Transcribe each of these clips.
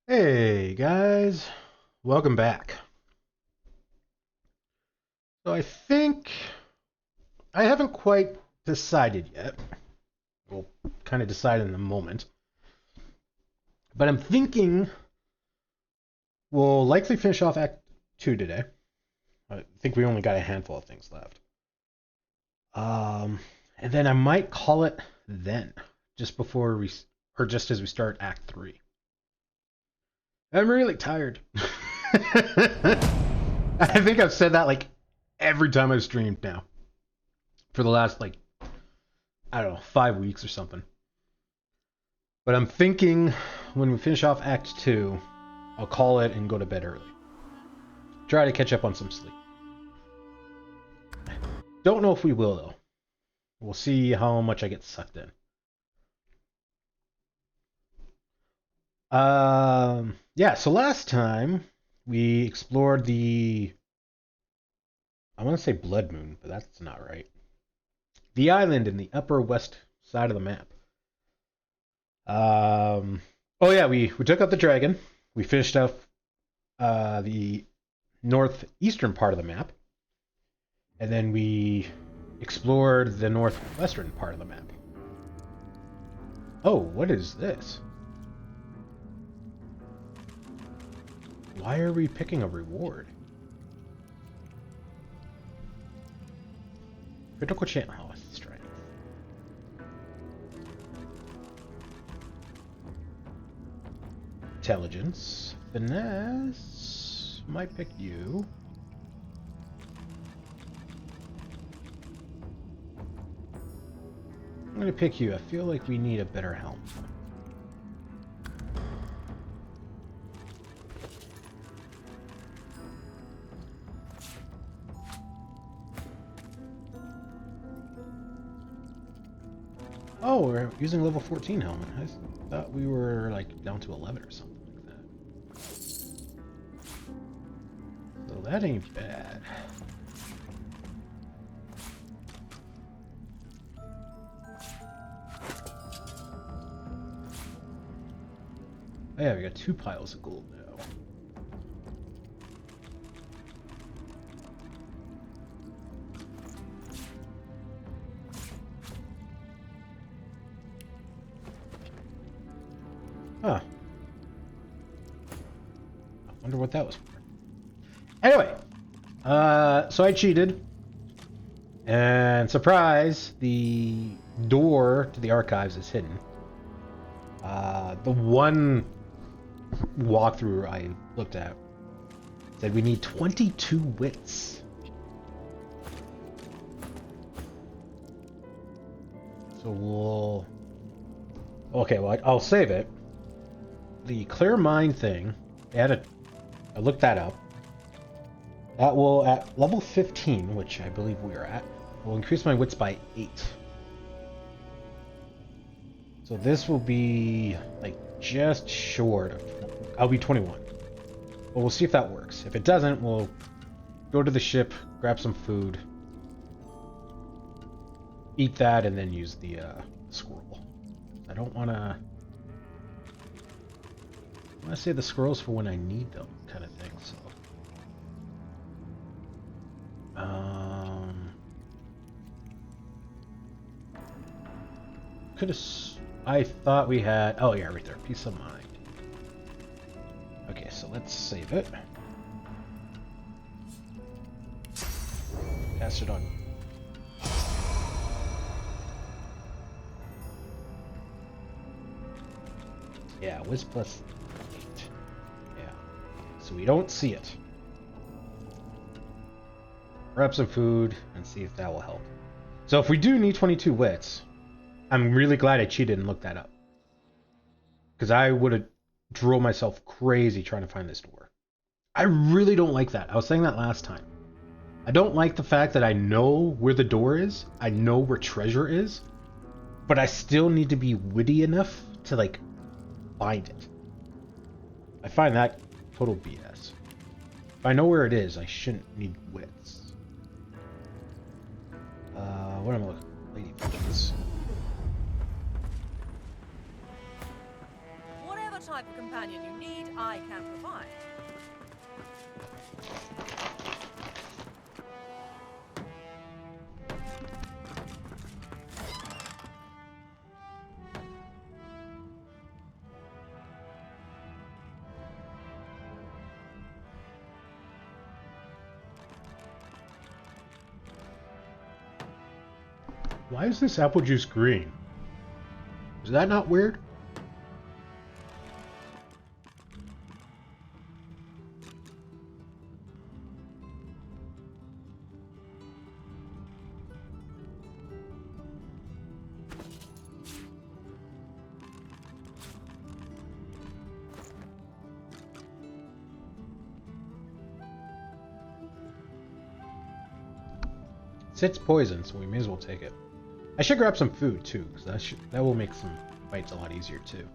Hey guys, welcome back. So I think I haven't quite decided yet. We'll kind of decide in a moment. But I'm thinking we'll likely finish off Act 2 today. I think we only got a handful of things left. Um, and then I might call it then, just before we, or just as we start Act 3. I'm really tired. I think I've said that like every time I've streamed now for the last like I don't know, 5 weeks or something. But I'm thinking when we finish off Act 2, I'll call it and go to bed early. Try to catch up on some sleep. Don't know if we will, though. We'll see how much I get sucked in. Yeah, so last time we explored I want to say Blood Moon, but that's not right. The island in the upper west side of the map. Oh yeah, we took out the dragon. We finished off the northeastern part of the map, and then we explored the northwestern part of the map. Oh, what is this? Why are we picking a reward? Critical chance. Oh, it's strength. Intelligence. Finesse. Might pick you. I'm gonna pick you. I feel like we need a better helm. Oh, we're using level 14 helmet. I thought we were like down to 11 or something like that. So that ain't bad. Oh yeah, we got 2 piles of gold now. Huh. I wonder what that was for. Anyway, so I cheated. And surprise, the door to the archives is hidden. The one walkthrough I looked at said we need 22 wits. So we'll... Okay, well, I'll save it. The clear mind thing, I looked that up. That will, at level 15, which I believe we are at, will increase my wits by 8. So this will be, like, just short of... I'll be 21. But we'll see if that works. If it doesn't, we'll go to the ship, grab some food, eat that, and then use the scroll. I don't want to... I want to save the scrolls for when I need them, kind of thing, so... Could have... I thought we had... Oh, yeah, right there. Peace of mind. Okay, so let's save it. Pass it on. Yeah, Wiz plus 8. Yeah. So we don't see it. Grab some food and see if that will help. So if we do need 22 wits, I'm really glad I cheated and looked that up. Because I would have drove myself crazy trying to find this door. I really don't like that. I was saying that last time. I don't like the fact that I know where the door is. I know where treasure is. But I still need to be witty enough to, like, find it. I find that total BS. If I know where it is, I shouldn't need wits. What am I looking for? Lady Visions. Whatever type of companion you need, I can provide. Why is this apple juice green? Is that not weird? It's poison, so we may as well take it. I should grab some food too, because that will make some fights a lot easier too.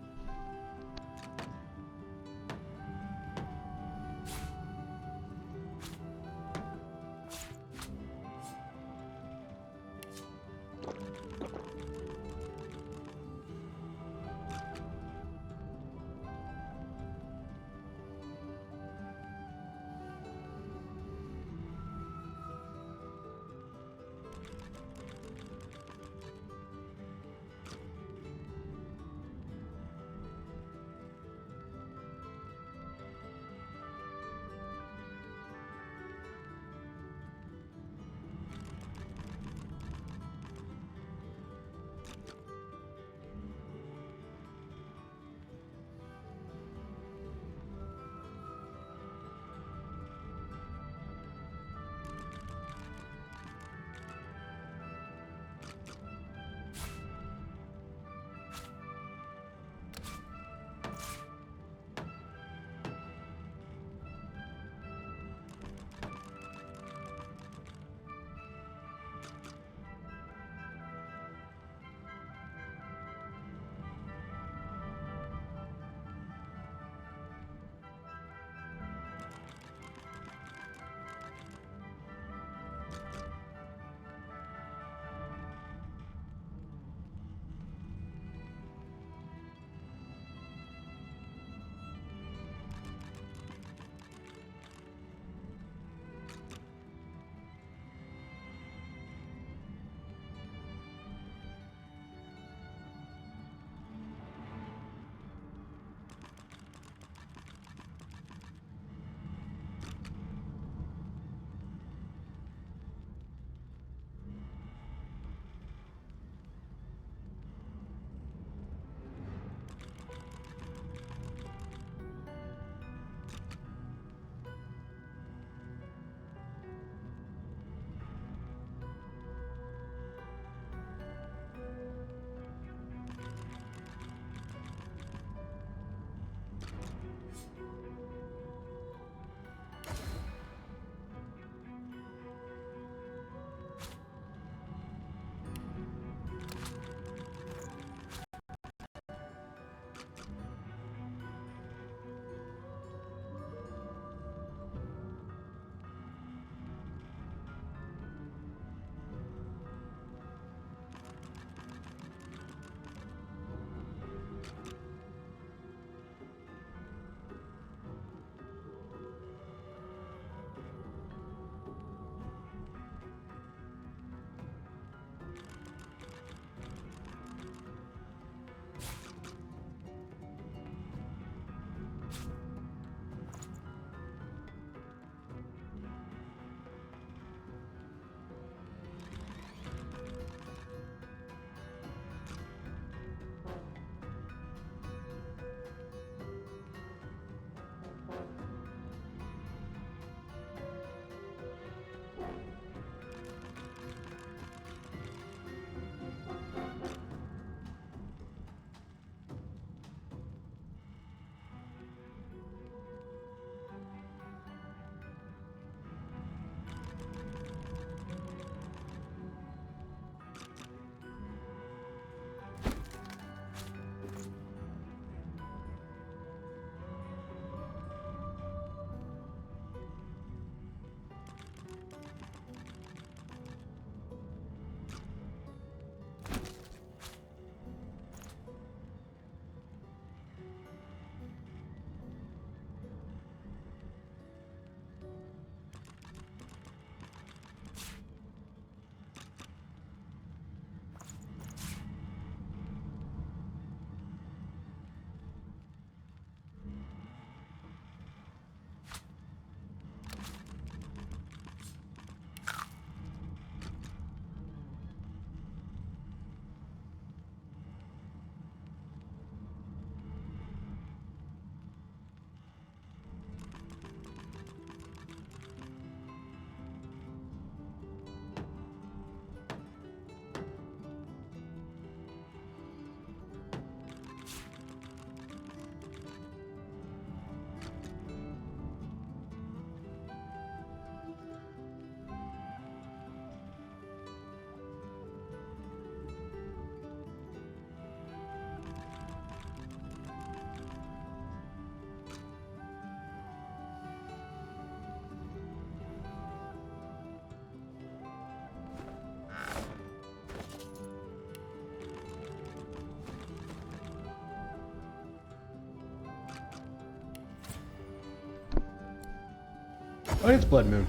Oh, it's Blood Moon.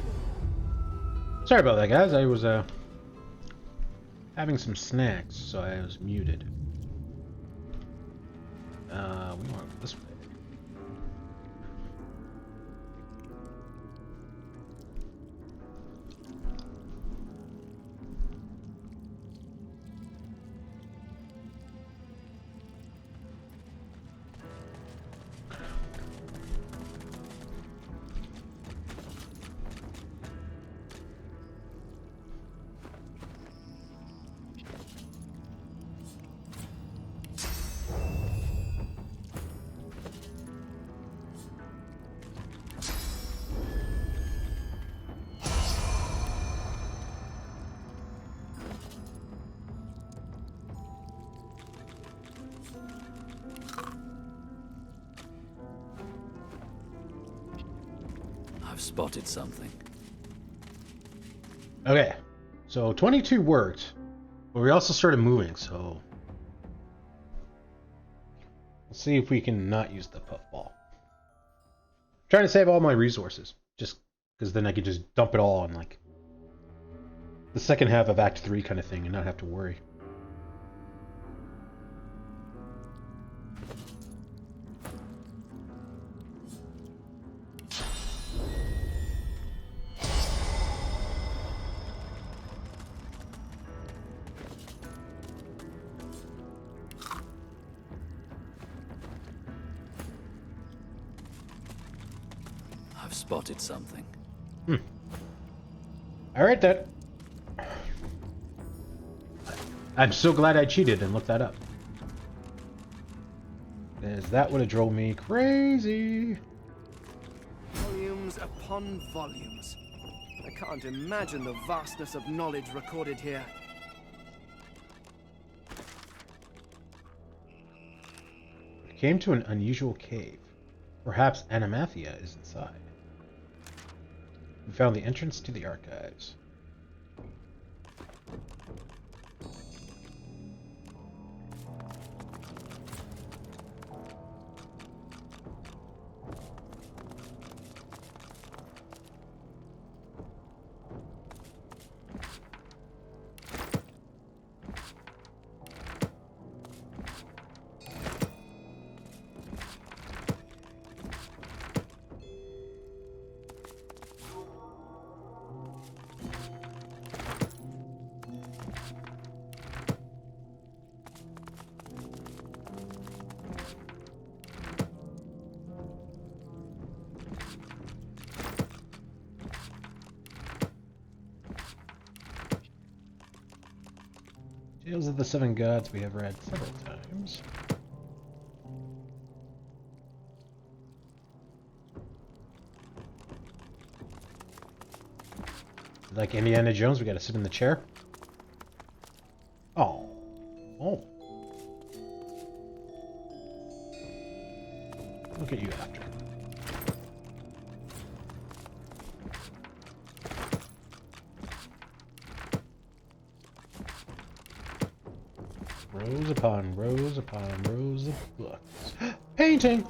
Sorry about that, guys. I was having some snacks, so I was muted. We want to go this way. I've spotted something. Okay, so 22 worked, but we also started moving, so let's see if we can not use the puffball. Trying to save all my resources, just because then I could just dump it all on like the second half of Act 3 kind of thing and not have to worry. I've spotted something. Alright then. I'm so glad I cheated and looked that up. Because that would have drove me crazy. Volumes upon volumes. I can't imagine the vastness of knowledge recorded here. We came to an unusual cave. Perhaps Animathia is inside. We found the entrance to the archives. Tales of the Seven Gods we have read several times. Like Indiana Jones, we gotta sit in the chair. Oh. Oh. Look at you after. Rows upon rows upon rows of books. Painting!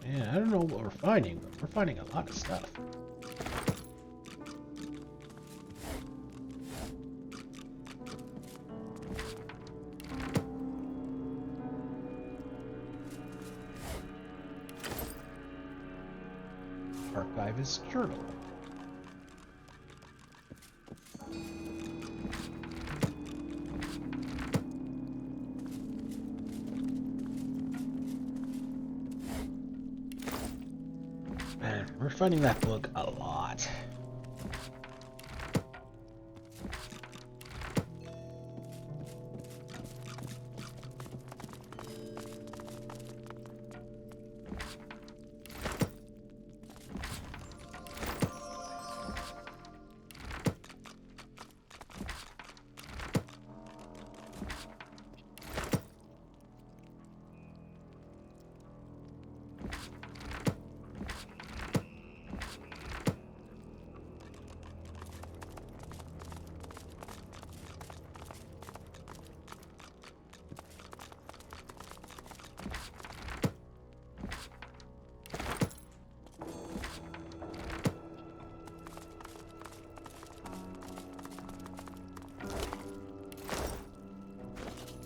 Yeah, I don't know what we're finding, but we're finding a lot of stuff. Archivist journal. Man, We're finding that book a lot.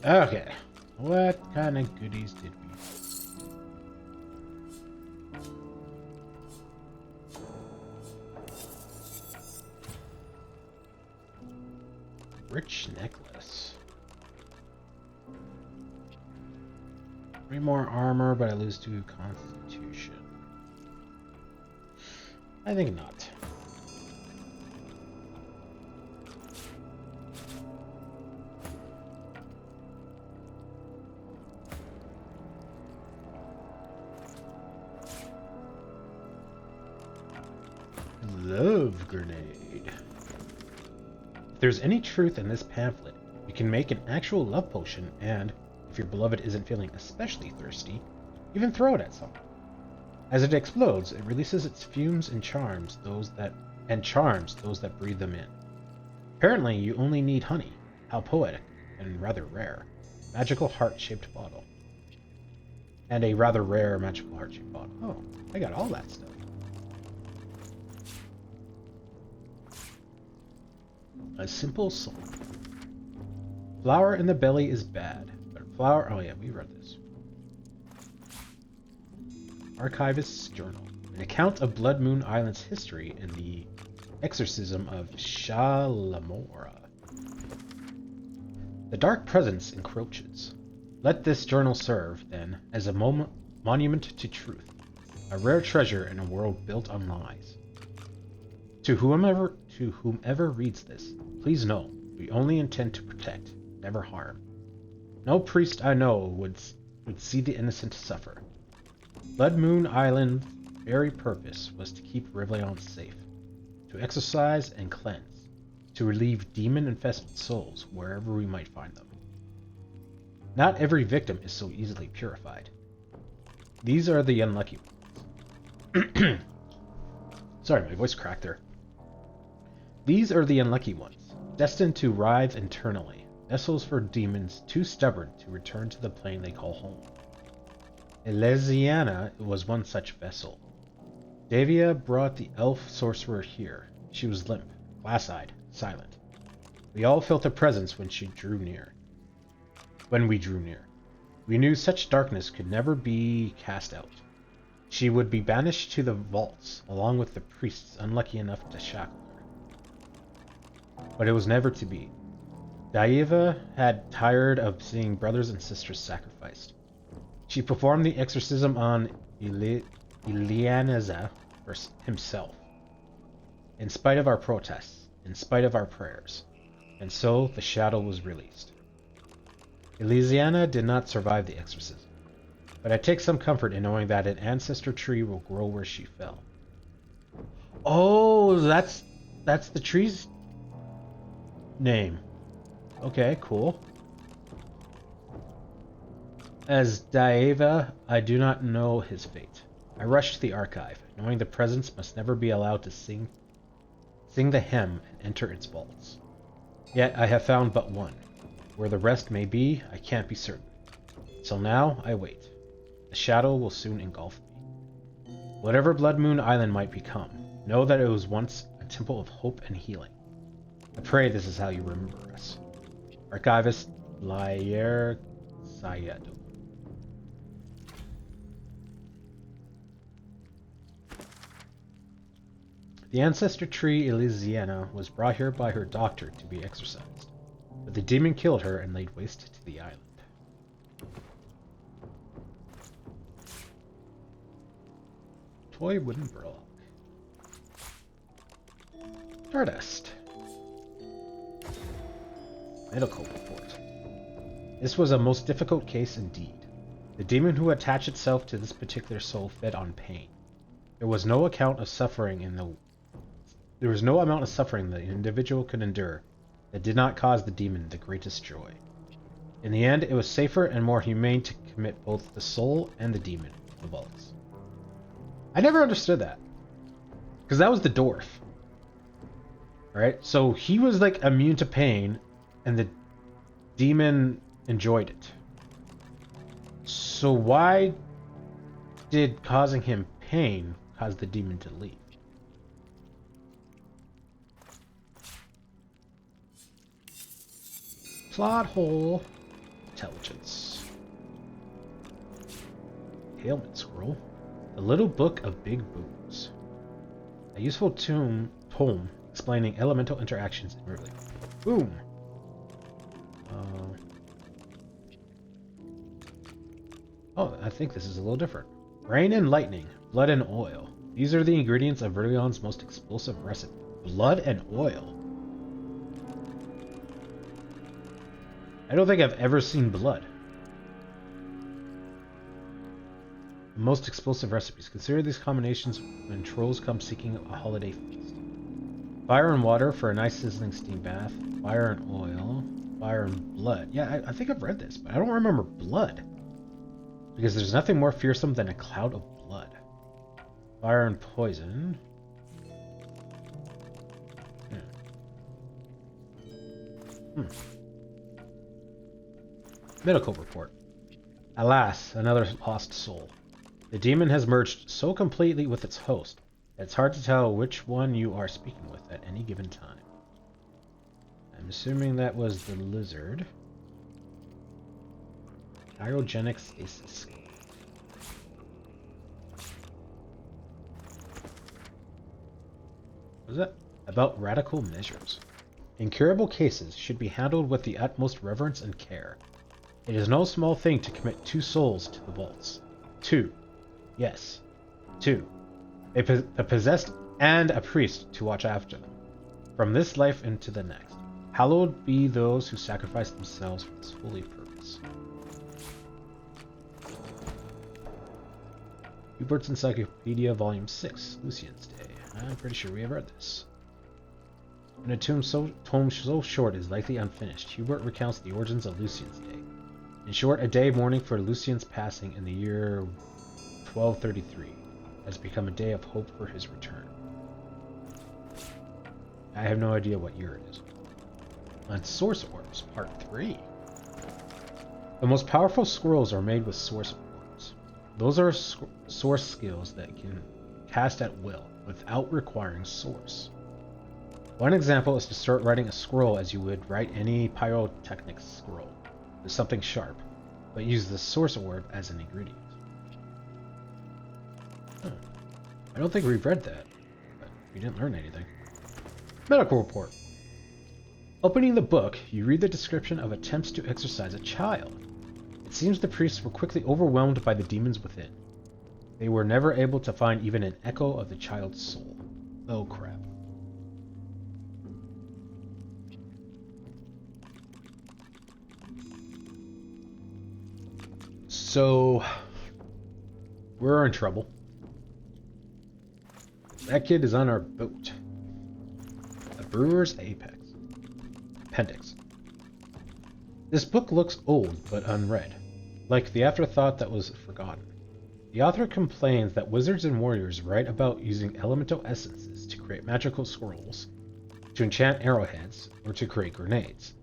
Okay, what kind of goodies did we get? Rich necklace. 3 more armor, but I lose 2 constitution. I think not. Love grenade. If there's any truth in this pamphlet, you can make an actual love potion, and if your beloved isn't feeling especially thirsty, even throw it at someone. As it explodes, it releases its fumes and charms those that breathe them in. Apparently, you only need honey. How poetic and rather rare. Magical heart-shaped bottle. And a rather rare magical heart-shaped bottle. Oh, I got all that stuff. A simple song. Flour in the belly is bad, but flour... Oh yeah, we read this. Archivist's Journal. An account of Blood Moon Island's history and the exorcism of Shalamora. The dark presence encroaches. Let this journal serve, then, as a monument to truth. A rare treasure in a world built on lies. To whomever reads this, please know, we only intend to protect, never harm. No priest I know would see the innocent suffer. Blood Moon Island's very purpose was to keep Rivleon safe, to exorcise and cleanse, to relieve demon-infested souls wherever we might find them. Not every victim is so easily purified. These are the unlucky ones. Sorry, my voice cracked there. These are the unlucky ones, destined to writhe eternally, vessels for demons too stubborn to return to the plane they call home. Elysiana was one such vessel. Davia brought the elf sorcerer here. She was limp, glass-eyed, silent. We all felt a presence when we drew near. We knew such darkness could never be cast out. She would be banished to the vaults, along with the priests unlucky enough to shackle her. But it was never to be. Daiva had tired of seeing brothers and sisters sacrificed. She performed the exorcism on Ilianaza himself, in spite of our protests, in spite of our prayers, and so the shadow was released. Elysiana did not survive the exorcism, but I take some comfort in knowing that an ancestor tree will grow where she fell. Oh, that's the tree's name. Okay, cool. As Daeva, I do not know his fate. I rush to the archive, knowing the presence must never be allowed to sing the hymn and enter its vaults. Yet I have found but one. Where the rest may be, I can't be certain. So now, I wait. The shadow will soon engulf me. Whatever Blood Moon Island might become, know that it was once a temple of hope and healing. I pray this is how you remember us. Archivist Blair Sayed. The ancestor tree Elysiana was brought here by her doctor to be exorcised, but the demon killed her and laid waste to the island. Toy wooden burlock. Stardust. Medical report. This was a most difficult case indeed. The demon who attached itself to this particular soul fed on pain. There was no amount of suffering the individual could endure that did not cause the demon the greatest joy. In the end, it was safer and more humane to commit both the soul and the demon to the vaults. I never understood that. Because that was the dwarf. Alright, so he was like immune to pain, and the demon enjoyed it. So why did causing him pain cause the demon to leave? Plot hole. Intelligence. Ailment scroll. The Little Book of Big Booms. A useful tome explaining elemental interactions in Merlin. Boom. Oh, I think this is a little different. Rain and lightning, blood and oil. These are the ingredients of Verlion's most explosive recipe. Blood and oil. I don't think I've ever seen blood. Most explosive recipes. Consider these combinations when trolls come seeking a holiday feast. Fire and water for a nice sizzling steam bath. Fire and oil. Fire and blood. Yeah, I think I've read this, but I don't remember blood. Because there's nothing more fearsome than a cloud of blood. Fire and poison. Medical report. Alas, another lost soul. The demon has merged so completely with its host that it's hard to tell which one you are speaking with at any given time. I'm assuming that was the lizard. Cryogenic stasis. What is that? About radical measures. Incurable cases should be handled with the utmost reverence and care. It is no small thing to commit 2 souls to the vaults. 2. Yes. 2. A possessed and a priest to watch after them. From this life into the next. Hallowed be those who sacrifice themselves for this holy purpose. Hubert's Encyclopedia, Volume 6, Lucian's Day. I'm pretty sure we have read this. When a tome so short is likely unfinished, Hubert recounts the origins of Lucian's Day. In short, a day mourning for Lucian's passing in the year 1233 has become a day of hope for his return. I have no idea what year it is. On Source Orbs, Part 3. The most powerful scrolls are made with Source Orbs. Those are source skills that can cast at will, without requiring source. One example is to start writing a scroll as you would write any pyrotechnic scroll, with something sharp, but use the source orb as an ingredient. Huh. I don't think we've read that, but we didn't learn anything. Medical report. Opening the book, you read the description of attempts to exorcise a child. It seems the priests were quickly overwhelmed by the demons within. They were never able to find even an echo of the child's soul. Oh crap. So, we're in trouble. That kid is on our boat. A brewer's appendix. This book looks old but unread, like the afterthought that was forgotten. The author complains that wizards and warriors write about using elemental essences to create magical scrolls, to enchant arrowheads, or to create grenades,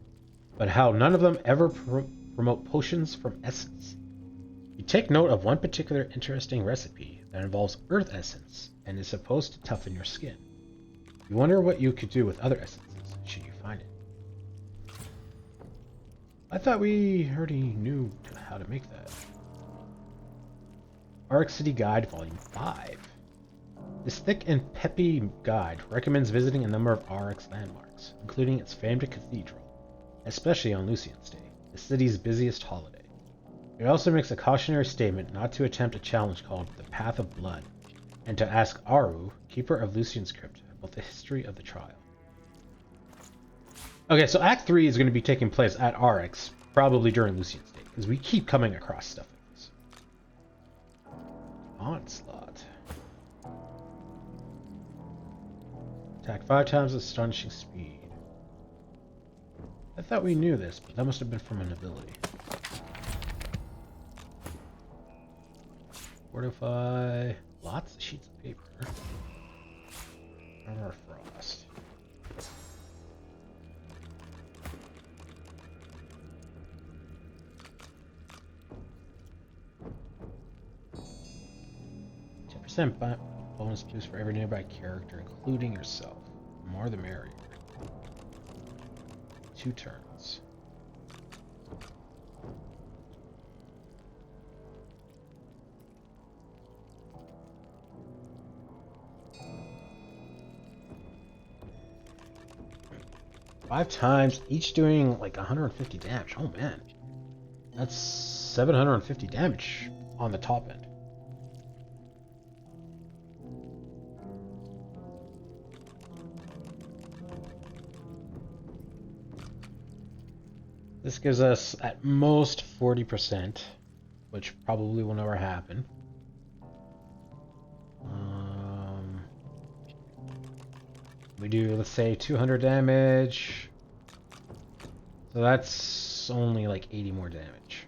but how none of them ever promote potions from essence. You take note of one particular interesting recipe that involves earth essence and is supposed to toughen your skin. You wonder what you could do with other essences, should you find it. I thought we already knew how to make that. Ark City Guide, Volume 5. This thick and peppy guide recommends visiting a number of Ark's landmarks, including its famed cathedral, especially on Lucian's Day, the city's busiest holiday. It also makes a cautionary statement not to attempt a challenge called the Path of Blood, and to ask Aru, keeper of Lucian's Crypt, about the history of the trial. Okay, so Act 3 is going to be taking place at Arx, probably during Lucian's Day, because we keep coming across stuff like this. Onslaught. Attack 5 times with astonishing speed. I thought we knew this, but that must have been from an ability. Fortify. Lots of sheets of paper. Armor Frost. Bonus boost for every nearby character, including yourself. The more the merrier. 2 turns. Five times, each doing like 150 damage. Oh man. That's 750 damage on the top end. This gives us at most 40%, which probably will never happen. We do, let's say, 200 damage. So that's only like 80 more damage.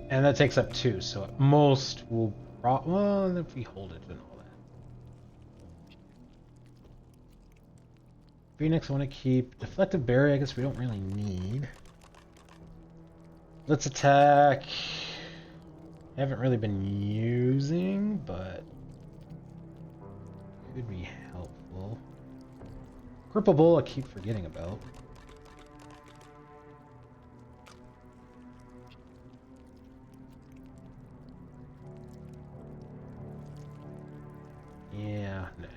And that takes up 2, so at most we'll... well, if we hold it and all that. Phoenix I want to keep. Deflective Berry, I guess we don't really need. Let's attack. Haven't really been using, but could be helpful. Cripple Bull I keep forgetting about. Yeah, nah.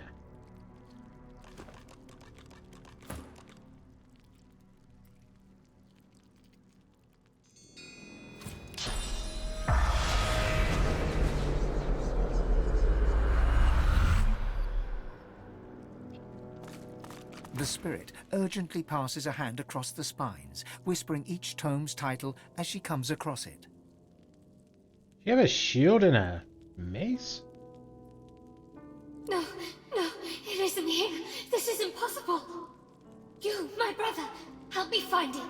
The spirit urgently passes a hand across the spines, whispering each tome's title as she comes across it. You have a shield and a mace? No, it isn't here. This is impossible. You, my brother, help me find it.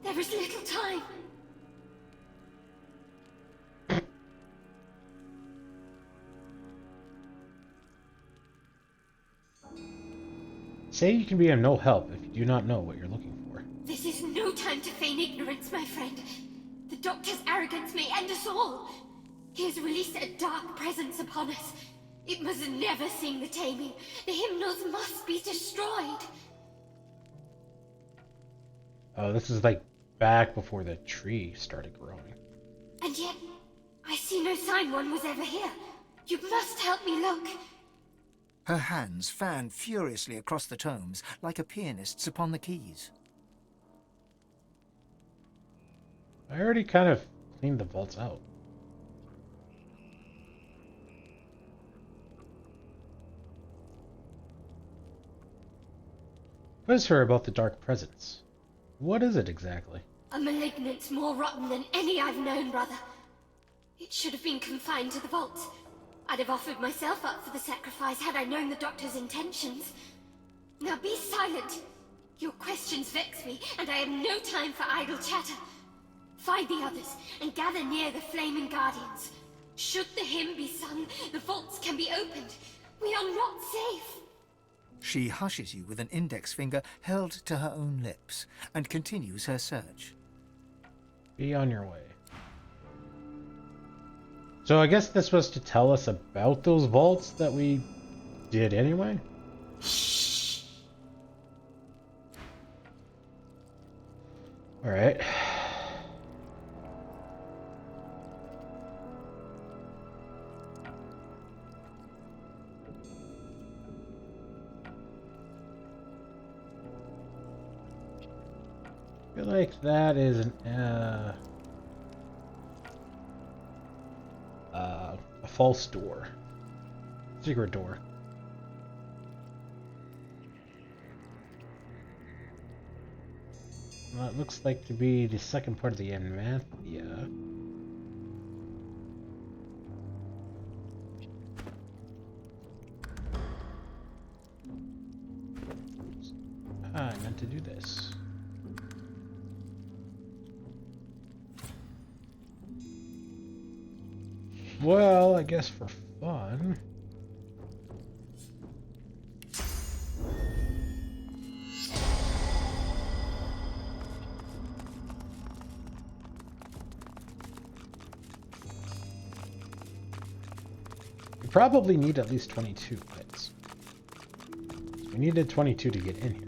There is little time. Say you can be of no help if you do not know what you're looking for. This is no time to feign ignorance, my friend. The Doctor's arrogance may end us all. He has released a dark presence upon us. It must never sing the taming. The hymnals must be destroyed. Oh, this is like back before the tree started growing. And yet, I see no sign one was ever here. You must help me look. Her hands fan furiously across the tomes like a pianist's upon the keys. I already kind of cleaned the vaults out. Quiz her about the dark presence. What is it exactly? A malignance more rotten than any I've known, brother. It should have been confined to the vaults. I'd have offered myself up for the sacrifice had I known the Doctor's intentions. Now be silent. Your questions vex me, and I have no time for idle chatter. Find the others, and gather near the Flaming Guardians. Should the hymn be sung, the vaults can be opened. We are not safe. She hushes you with an index finger held to her own lips, and continues her search. Be on your way. So I guess this was to tell us about those vaults that we did anyway? Shh. Alright. I feel like that is an false door. Secret door. Well, it looks like to be the second part of the Amanthea. I meant to do this. Well, I guess for fun. We probably need at least 22 hits. We needed 22 to get in here.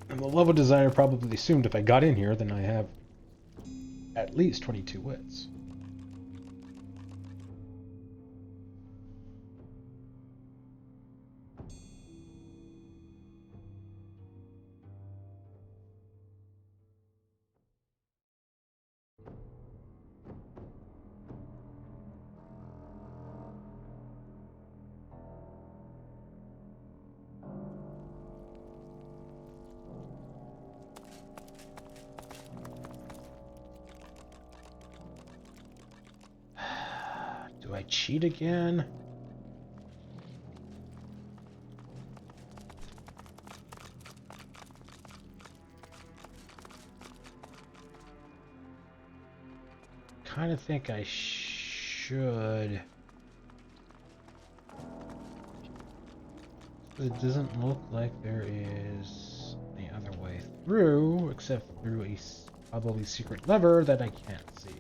And the level designer probably assumed if I got in here, then I have at least 22 wits. Do I cheat again? Kind of think I should. It doesn't look like there is any other way through, except through a probably secret lever that I can't see.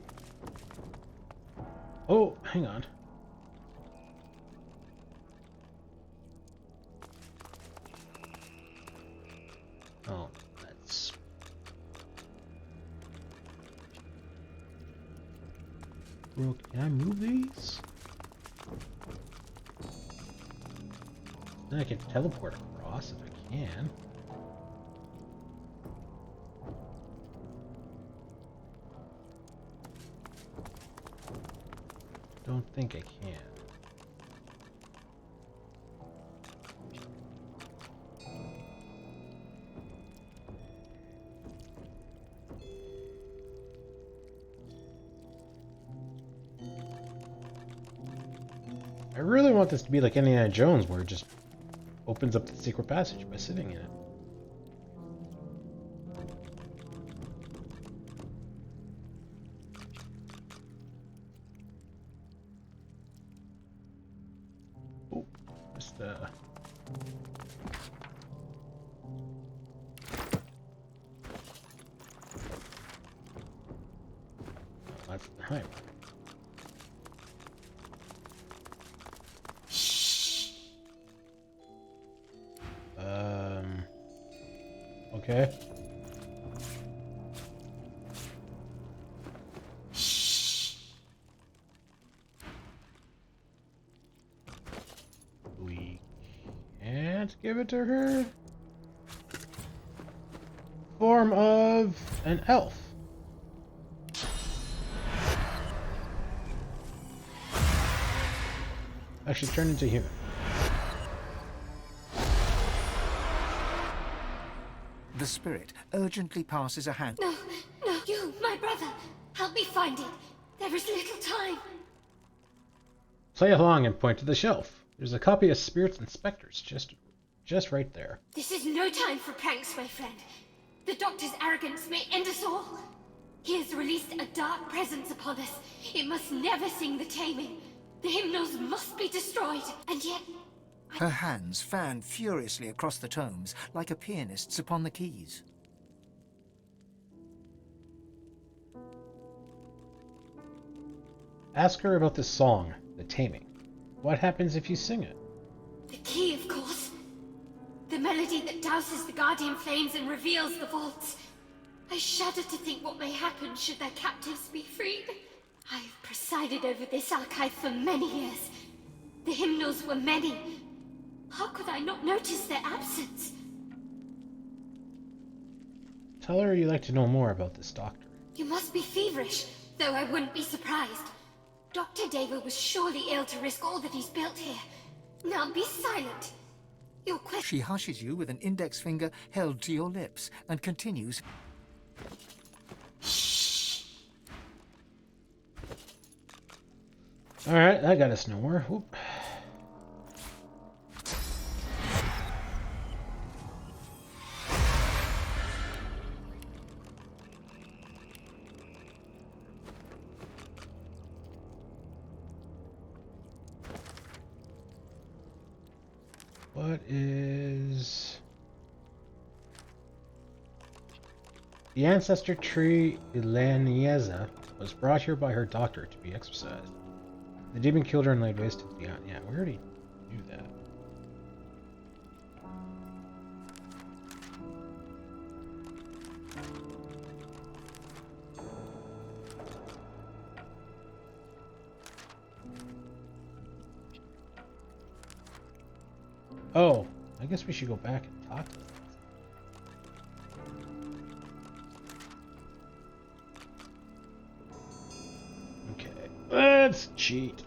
Oh, hang on. Oh, that's... Well, can I move these? Then I can teleport across if I can. Don't think I can. I really want this to be like Indiana Jones, where it just opens up the secret passage by sitting in it. Oh, just that's the highway. Okay. We can't give it to her. Form of an elf. Actually turn into human. The spirit urgently passes a hand. No, no, you, my brother. Help me find it. There is little time. Play along and point to the shelf. There's a copy of Spirits and Spectres just right there. This is no time for pranks, my friend. The Doctor's arrogance may end us all. He has released a dark presence upon us. It must never sing the taming. The hymnals must be destroyed. And yet... Her hands fan furiously across the tomes, like a pianist's upon the keys. Ask her about this song, The Taming. What happens if you sing it? The key, of course. The melody that douses the guardian flames and reveals the vaults. I shudder to think what may happen should their captives be freed. I have presided over this archive for many years. The hymnals were many. How could I not notice their absence? Tell her you'd like to know more about this doctor. You must be feverish, though I wouldn't be surprised. Dr. David was surely ill to risk all that he's built here. Now be silent. Your question. She hushes you with an index finger held to your lips and continues. Alright, I got us nowhere. Whoop. What is... The ancestor tree Ilanieza was brought here by her doctor to be exorcised. The demon killed her and laid waste to the beyond. Yeah, we already knew that. Oh, I guess we should go back and talk to them. Okay, let's cheat.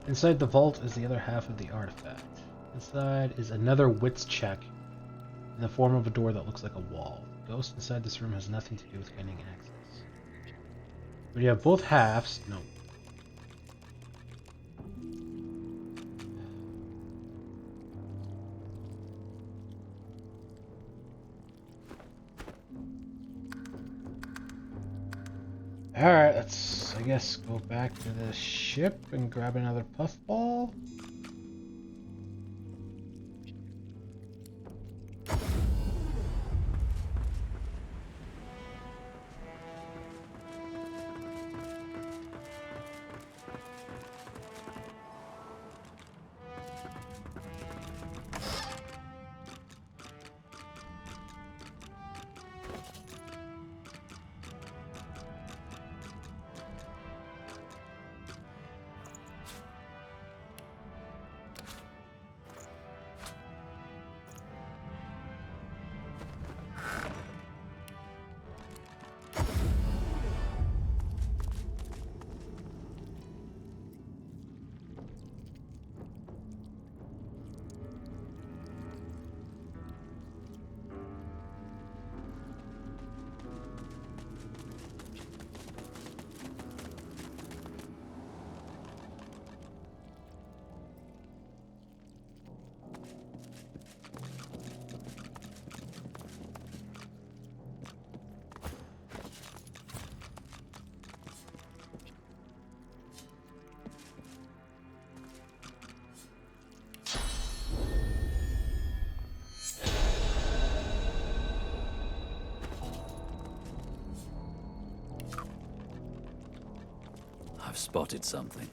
Inside the vault is the other half of the artifact. Inside is another wits check in the form of a door that looks like a wall. The ghost inside this room has nothing to do with gaining access. But you have both halves. No. Alright, let's, I guess, go back to the ship and grab another puffball. I've spotted something.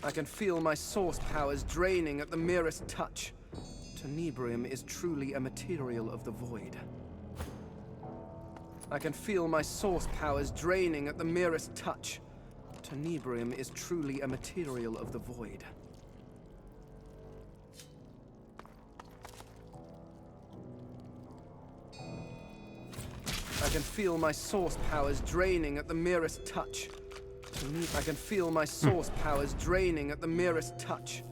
I can feel my source powers draining at the merest touch. Tenebrium is truly a material of the void. I can feel my source powers draining at the merest touch. Tenebrium is truly a material of the void. I can feel my source powers draining at the merest touch. I can feel my source powers draining at the merest touch.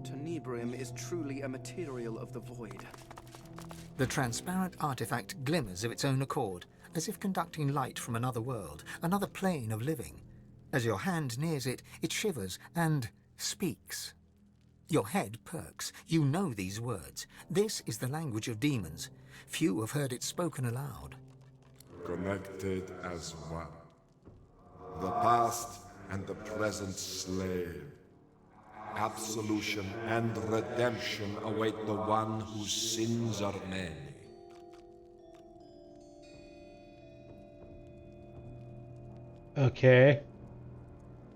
Tenebrium is truly a material of the void. The transparent artifact glimmers of its own accord, as if conducting light from another world, another plane of living. As your hand nears it, it shivers and speaks. Your head perks. You know these words. This is the language of demons. Few have heard it spoken aloud. Connected as one. The past and the present slave. absolution and redemption await the one whose sins are many. Okay.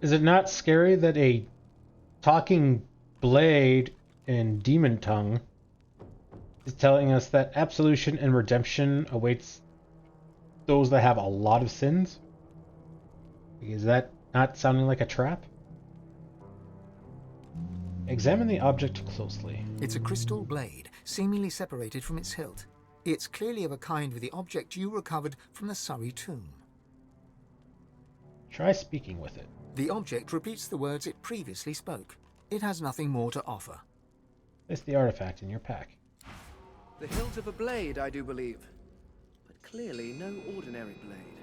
Is it not scary that a talking blade in demon tongue is telling us that absolution and redemption awaits those that have a lot of sins? Is that not sounding like a trap? Examine the object closely. It's a crystal blade, seemingly separated from its hilt. It's clearly of a kind with the object you recovered from the Surrey tomb. Try speaking with it. The object repeats the words it previously spoke. It has nothing more to offer. Place the artifact in your pack. The hilt of a blade, I do believe. But clearly no ordinary blade.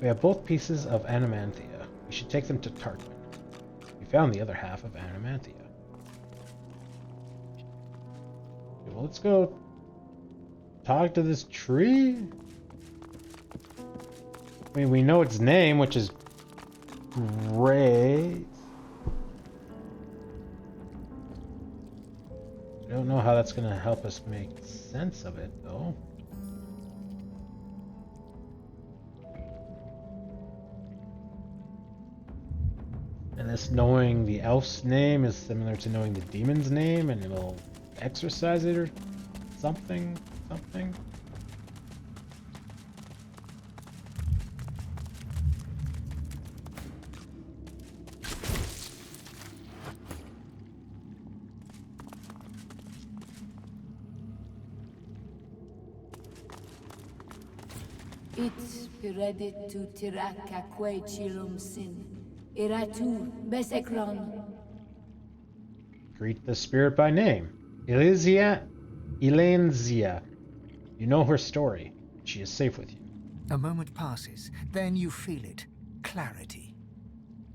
We have both pieces of Animanthia. We should take them to Tarquin. We found the other half of Animanthia. Okay, well, let's go talk to this tree. I mean, we know its name, which is great. I don't know how that's going to help us make sense of it, though. And this knowing the elf's name is similar to knowing the demon's name, and it'll exorcise it or something. It piredit tu tiraka que chilum sin. Iratu besekron. Greet the spirit by name. Elenzia. You know her story. She is safe with you. A moment passes, then you feel it. Clarity.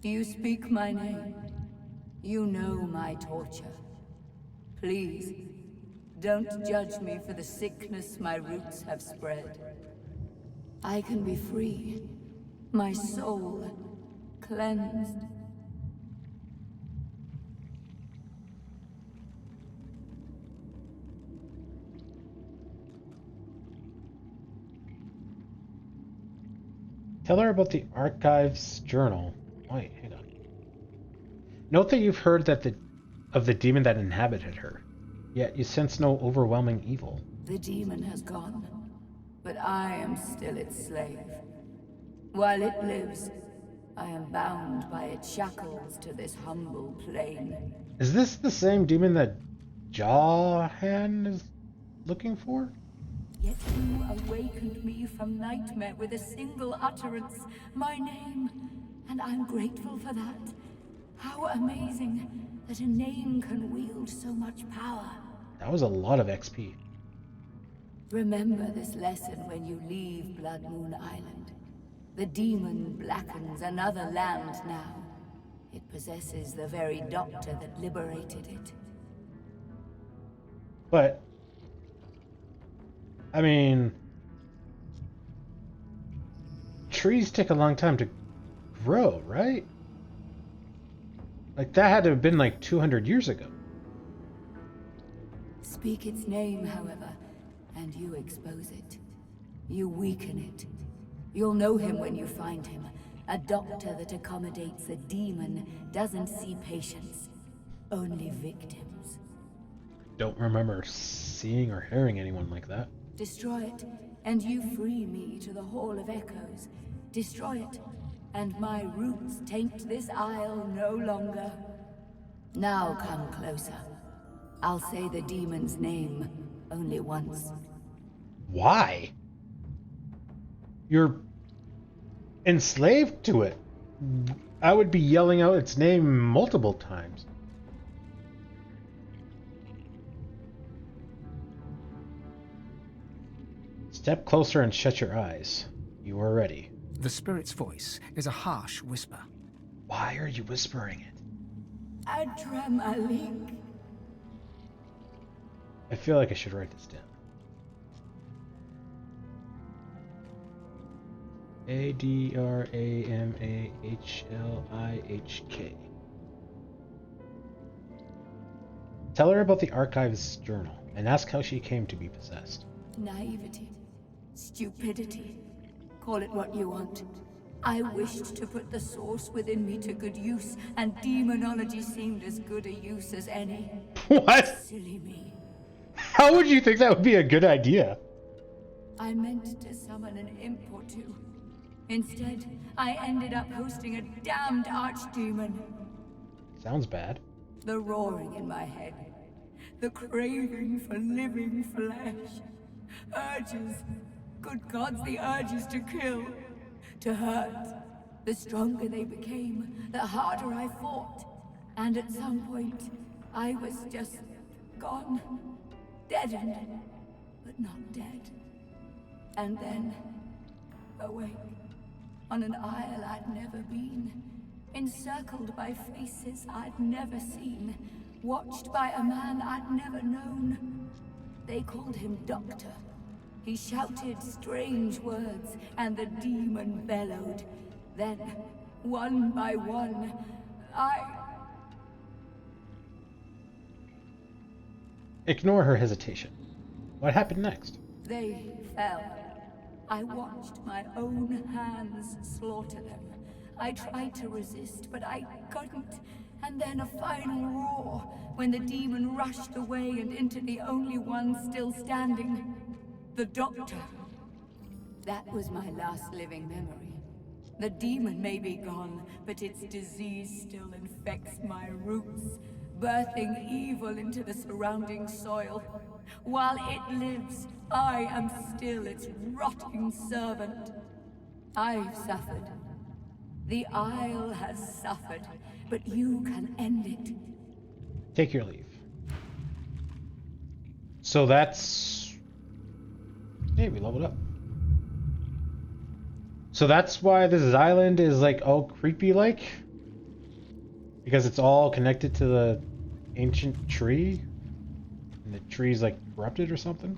You speak my name. You know my torture. Please, don't judge me for the sickness my roots have spread. I can be free. My soul cleansed. Tell her about the Archives journal. Wait, hang on. Note that you've heard of the demon that inhabited her, yet you sense no overwhelming evil. The demon has gone, but I am still its slave. While it lives, I am bound by its shackles to this humble plane. Is this the same demon that Jahan is looking for? Yet you awakened me from nightmare with a single utterance, my name, and I'm grateful for that. How amazing that a name can wield so much power. That was a lot of XP. Remember this lesson when you leave Blood Moon Island. The demon blackens another land now. It possesses the very doctor that liberated it. But, I mean, trees take a long time to grow, right? Like, that had to have been like 200 years ago. Speak its name, however, and you expose it. You weaken it. You'll know him when you find him. A doctor that accommodates a demon doesn't see patients, only victims. Don't remember seeing or hearing anyone like that. Destroy it, and you free me to the Hall of Echoes. Destroy it, and my roots taint this isle no longer. Now come closer. I'll say the demon's name only once. Why? You're enslaved to it. I would be yelling out its name multiple times. Step closer and shut your eyes. You are ready. The spirit's voice is a harsh whisper. Why are you whispering it? Adramalik. I feel like I should write this down. Adramahlik. Tell her about the archive's journal and ask how she came to be possessed. Naivety. Stupidity. Call it what you want. I wished to put the source within me to good use, and demonology seemed as good a use as any. What? Silly me. How would you think that would be a good idea? I meant to summon an imp or two. Instead, I ended up hosting a damned archdemon. Sounds bad. The roaring in my head. The craving for living flesh. Urges. Good gods, the urges to kill. To hurt. The stronger they became, the harder I fought. And at some point, I was just gone. Deadened. But not dead. And then, awake. On an isle I'd never been. Encircled by faces I'd never seen. Watched by a man I'd never known. They called him Doctor. He shouted strange words, and the demon bellowed. Then, one by one, Ignore her hesitation. What happened next? They fell. I watched my own hands slaughter them. I tried to resist, but I couldn't. And then a final roar, when the demon rushed away and into the only one still standing. The Doctor. That was my last living memory. The demon may be gone, but its disease still infects my roots, birthing evil into the surrounding soil. While it lives, I am still its rotting servant. I've suffered. The Isle has suffered, but you can end it. Take your leave. So that's... Hey, we leveled up. So that's why this island is like all creepy like? Because it's all connected to the ancient tree? And the tree's like corrupted or something?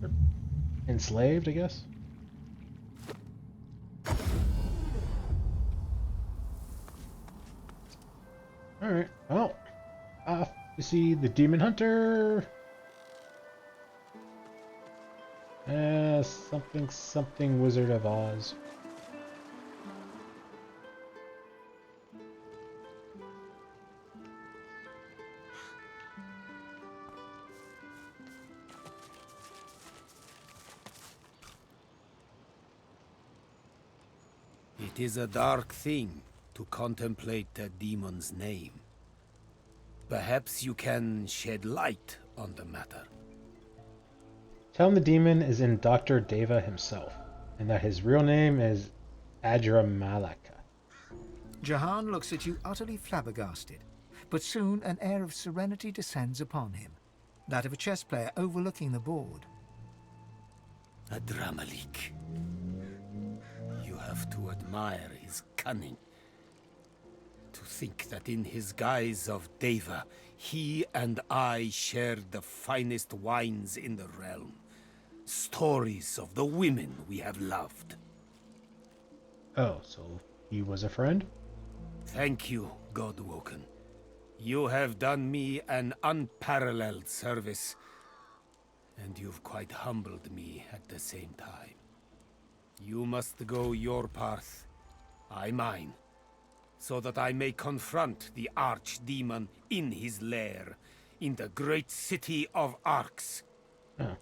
Or enslaved, I guess? Alright, well, off to see the Demon Hunter. Something Wizard of Oz. It is a dark thing to contemplate a demon's name. Perhaps you can shed light on the matter. Tell him the demon is in Dr. Deva himself, and that his real name is Adramalaka. Jahan looks at you utterly flabbergasted, but soon an air of serenity descends upon him, that of a chess player overlooking the board. Adramalik. You have to admire his cunning. To think that in his guise of Deva, he and I shared the finest wines in the realm. Stories of the women we have loved. Oh, so he was a friend? Thank you, Godwoken. You have done me an unparalleled service, and you've quite humbled me at the same time. You must go your path, I mine, so that I may confront the archdemon in his lair, in the great city of Arx. Oh.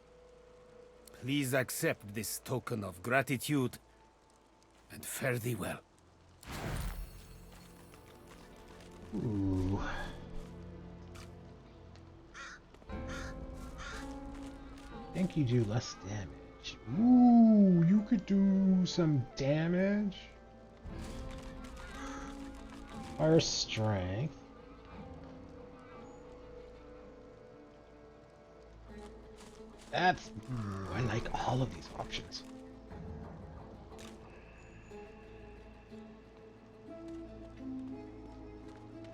Please accept this token of gratitude, and fare thee well. Ooh. I think you do less damage. Ooh, you could do some damage. Fire strength. That's... I like all of these options.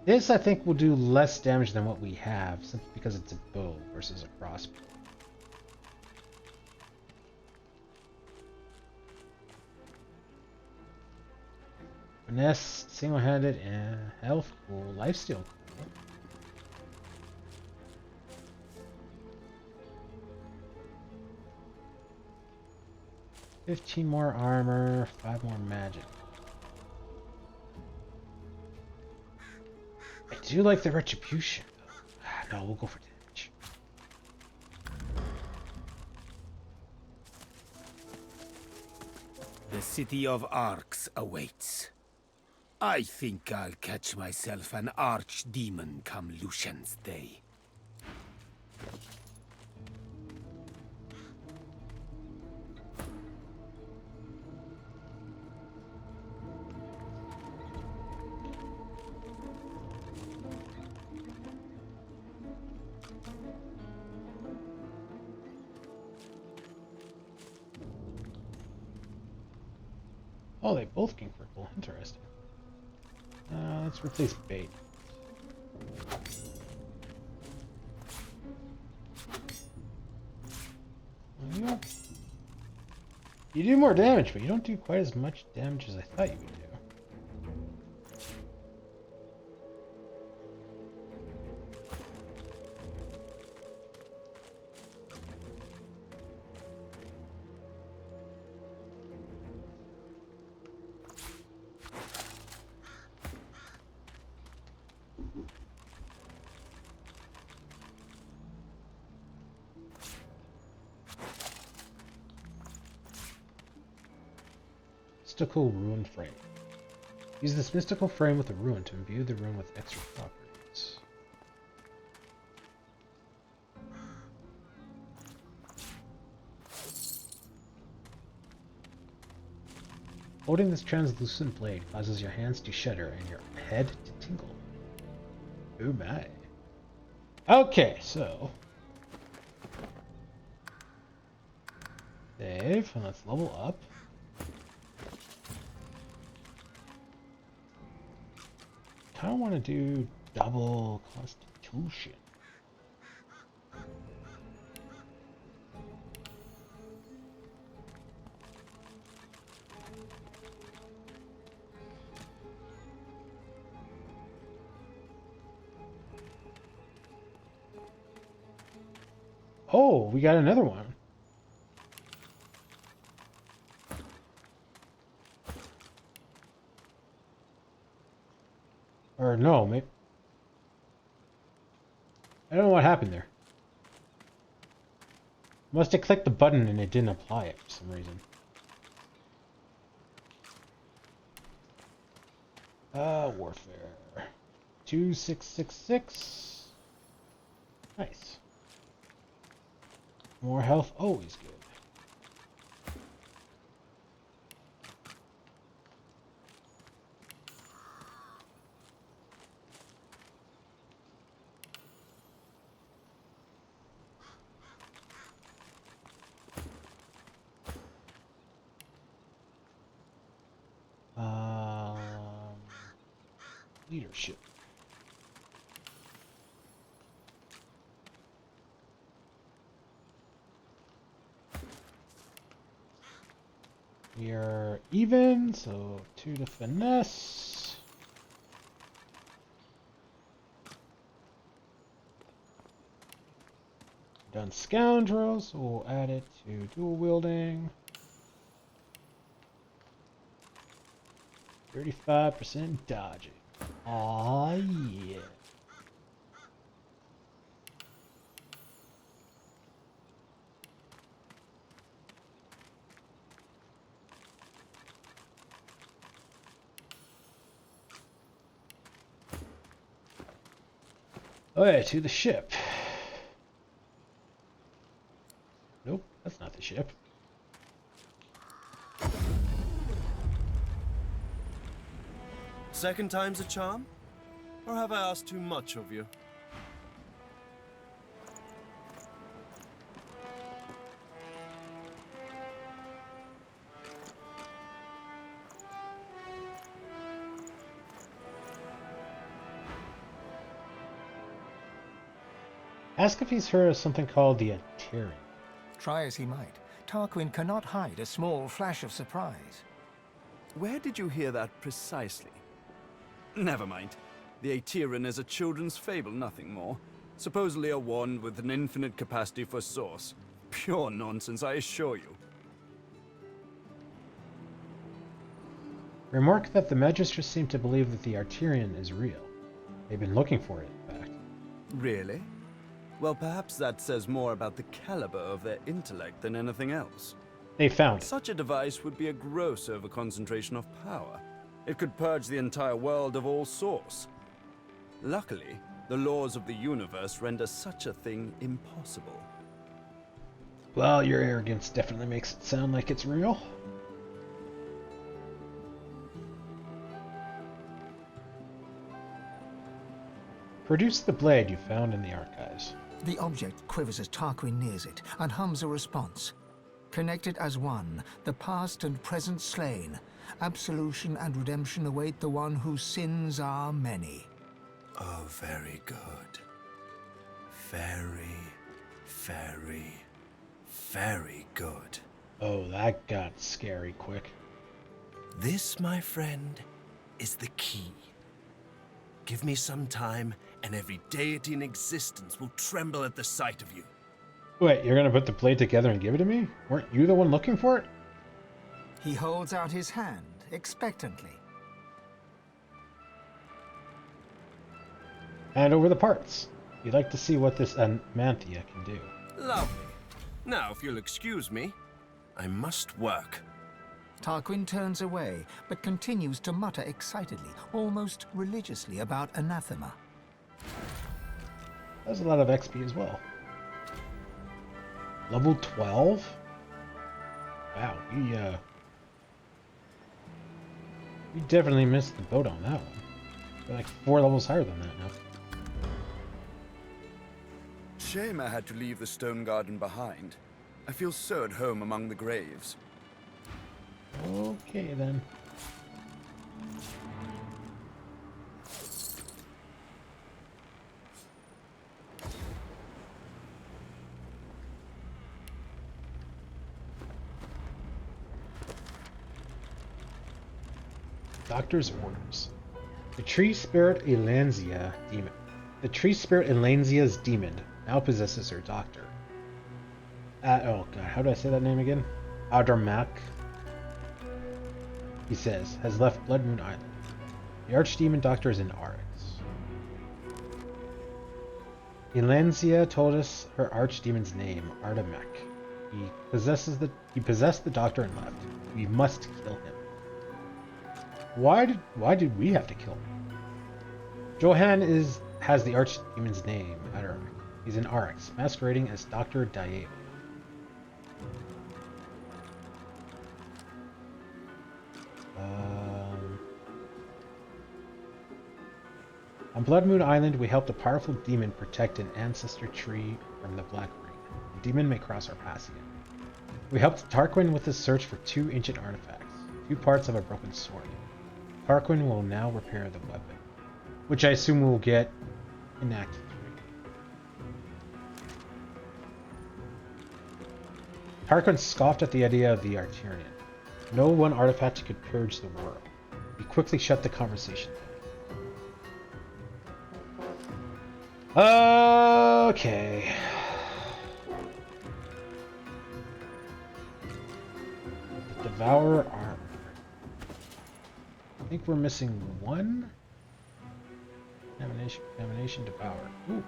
This, I think, will do less damage than what we have, simply because it's a bow versus a crossbow. Finesse, single-handed, and health cool. Lifesteal cool. 15 more armor, 5 more magic. I do like the retribution. No, we'll go for damage. The city of Arx awaits. I think I'll catch myself an archdemon come Lucian's day. Oh, they both can cripple. Interesting. Let's replace bait. You do more damage, but you don't do quite as much damage as I thought you would do. Mystical Ruin Frame. Use this mystical frame with a ruin to imbue the ruin with extra properties. Holding this translucent blade causes your hands to shudder and your head to tingle. Oh my. Okay, so save, and let's level up. I don't want to do double constitution. Oh, we got another one. Or no, maybe. I don't know what happened there. Must have clicked the button and it didn't apply it for some reason. Warfare. 2666. Nice. More health, always good. Leadership. We are even, so 2 to finesse. Done scoundrels, so we'll add it to dual wielding. 35% dodging. Aw, yeah. Okay, to the ship. Nope, that's not the ship. Second time's a charm? Or have I asked too much of you? Ask if he's heard of something called the Atarian. Try as he might, Tarquin cannot hide a small flash of surprise. Where did you hear that precisely? Never mind. The Aetherin is a children's fable, nothing more. Supposedly a wand with an infinite capacity for source. Pure nonsense, I assure you. Remark that the Magistrates seem to believe that the Arterian is real. They've been looking for it, in fact. Really? Well, perhaps that says more about the caliber of their intellect than anything else. They found it. Such a device would be a gross overconcentration of power. It could purge the entire world of all source. Luckily, the laws of the universe render such a thing impossible. Well, your arrogance definitely makes it sound like it's real. Produce the blade you found in the archives. The object quivers as Tarquin nears it and hums a response. Connected as one, the past and present slain. Absolution and redemption await the one whose sins are many. Oh, very good. Very, very, very good. Oh, that got scary quick. This, my friend, is the key. Give me some time, and every deity in existence will tremble at the sight of you. Wait, you're gonna put the blade together and give it to me? Weren't you the one looking for it? He holds out his hand, expectantly. Hand over the parts. You'd like to see what this Amanthea can do. Lovely. Now, if you'll excuse me, I must work. Tarquin turns away, but continues to mutter excitedly, almost religiously, about anathema. That's a lot of XP as well. Level 12? Wow, we definitely missed the boat on that one. We're like 4 levels higher than that now. Shame I had to leave the stone garden behind. I feel so at home among the graves. Okay then. Doctor's orders. The tree spirit Elanzia demon. The tree spirit Elanzia's demon now possesses her doctor. Oh god, how do I say that name again? Adramak, he says, has left Blood Moon Island. The archdemon doctor is in Arx. Elanzia told us her archdemon's name, Ardamek. He possessed the doctor and left. We must kill him. Why did we have to kill him? Johan has the archdemon's name, Adramek. He's in Arx, masquerading as Dr. Daeo. On Blood Moon Island, we helped a powerful demon protect an ancestor tree from the Black Ring. The demon may cross our paths again. We helped Tarquin with his search for 2 ancient artifacts, 2 parts of a broken sword. Tarquin will now repair the weapon, which I assume we'll get in Act 3. Tarquin scoffed at the idea of the Arterian. No one artifact could purge the world. He quickly shut the conversation down. Okay. The Devourer armor. I think we're missing 1. Contamination Devourer. Ooh.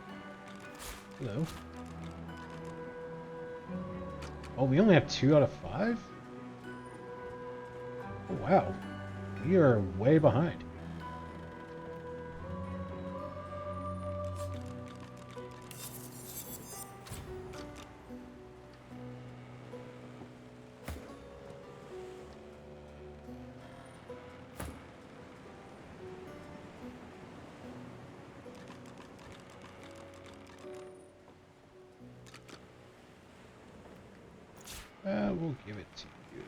Hello. Oh, we only have 2 out of 5? Oh, wow. We are way behind. We'll give it to you.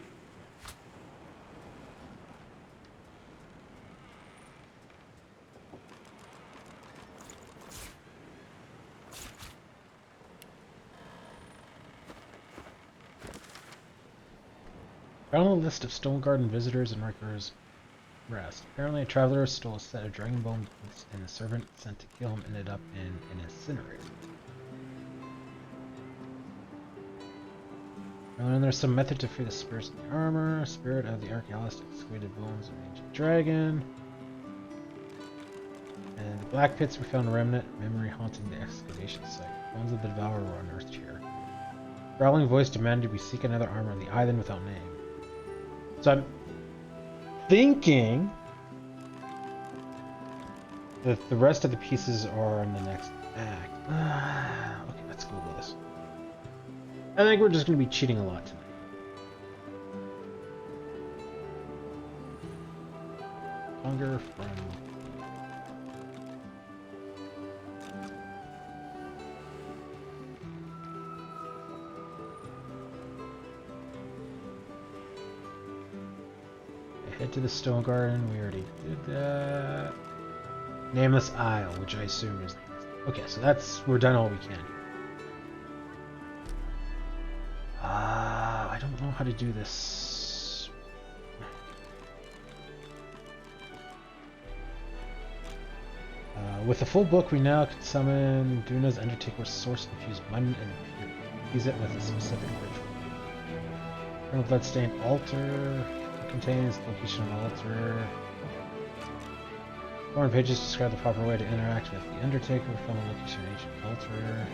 Found a list of Stone Garden visitors in Riker's Rest. Apparently, a traveler stole a set of dragon bones, and the servant sent to kill him ended up in an incinerator. And then there's some method to free the spirits in the armor. Spirit of the Archaeologist excavated bones of an ancient dragon. And the Black Pits, we found a remnant memory haunting the excavation site. Bones of the Devourer were unearthed here. Growling voice demanded we seek another armor on the island without name. So I'm thinking that the rest of the pieces are in the next act. Okay, let's Google this. I think we're just going to be cheating a lot tonight. Hunger from... Head to the Stone Garden. We already did that. Nameless Isle, which I assume is... Okay, so we're done all we can. I don't know how to do this. With the full book, we now can summon Duna's Undertaker's source infused money and use it with a specific ritual. From Bloodstained Altar contains the location of the altar. Foreign pages describe the proper way to interact with the Undertaker. From the location of ancient altar.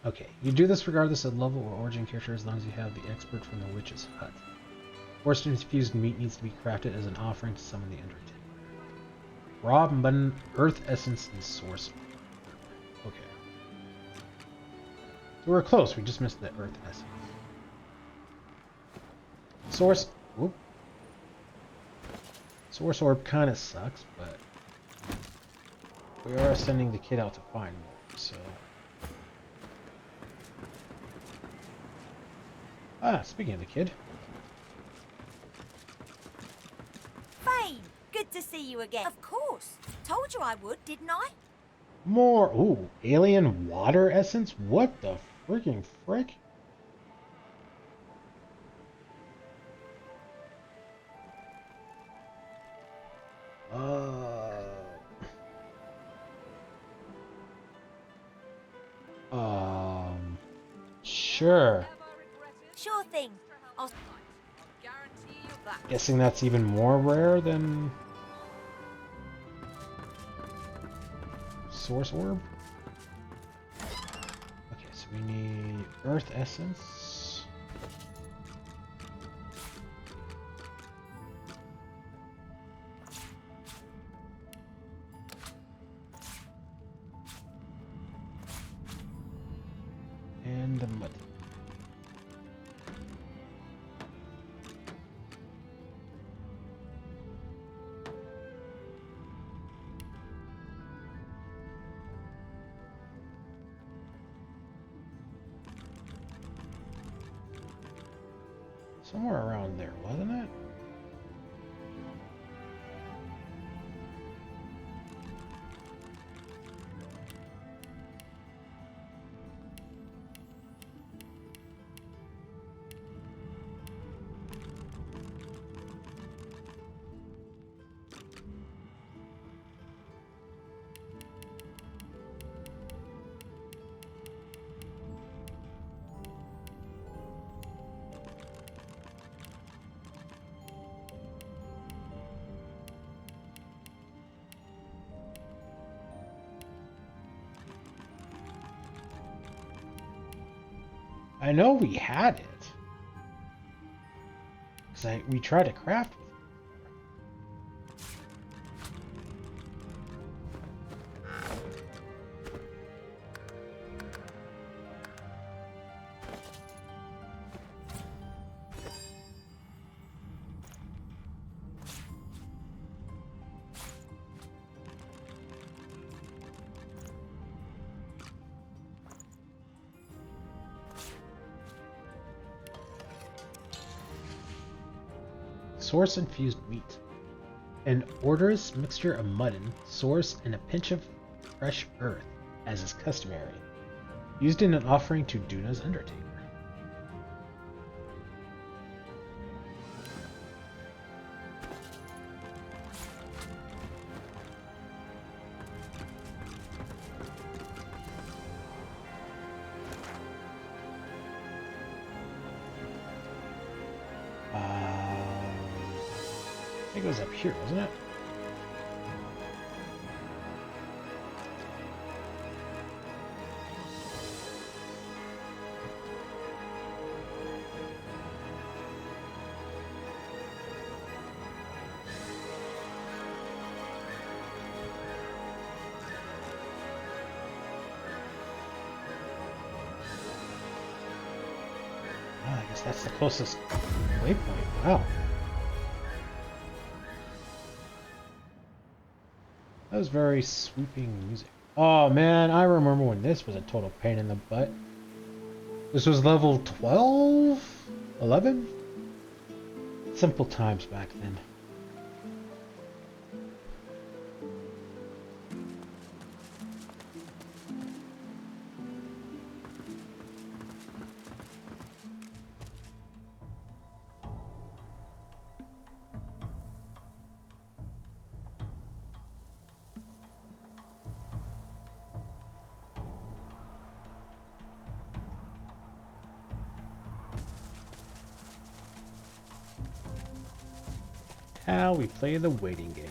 Okay, you do this regardless of level or origin character as long as you have the expert from the Witch's Hut. Forced infused meat needs to be crafted as an offering to summon the Undertaker. Raw mutton, earth essence, and source. Okay. So we're close, we just missed the earth essence. Source... Whoop. Source orb kinda sucks, but... we are sending the kid out to find more, so... speaking of the kid. Fane, good to see you again. Of course. Told you I would, didn't I? More. Ooh, alien water essence? What the freaking frick? Sure. Sure thing. I'll Guarantee you that. Guessing that's even more rare than Source Orb. Okay, so we need Earth Essence. And the mud. Somewhere around there, wasn't it? I know we had it. Because we tried to craft with it. source-infused meat. An odorous mixture of mutton, source, and a pinch of fresh earth, as is customary. Used in an offering to Duna's Undertaker. It goes up here, doesn't it? I guess that's the closest waypoint. Wow. That was very sweeping music. Oh man, I remember when this was a total pain in the butt. This was level 12? 11? Simple times back then. How we play the waiting game.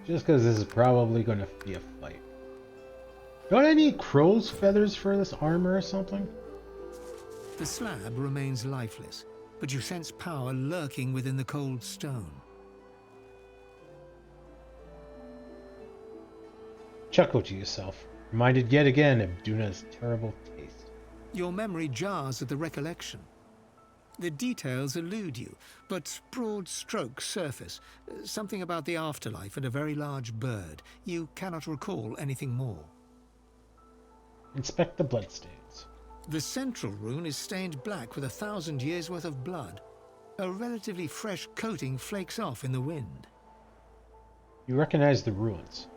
Just because this is probably going to be a fight. Don't I need crow's feathers for this armor or something? The slab remains lifeless, but you sense power lurking within the cold stone. Chuckle to yourself, reminded yet again of Duna's terrible taste. Your memory jars at the recollection. The details elude you, but broad strokes surface. Something about the afterlife and a very large bird. You cannot recall anything more. Inspect the bloodstains. The central rune is stained black with 1,000 years' worth of blood. A relatively fresh coating flakes off in the wind. You recognize the runes.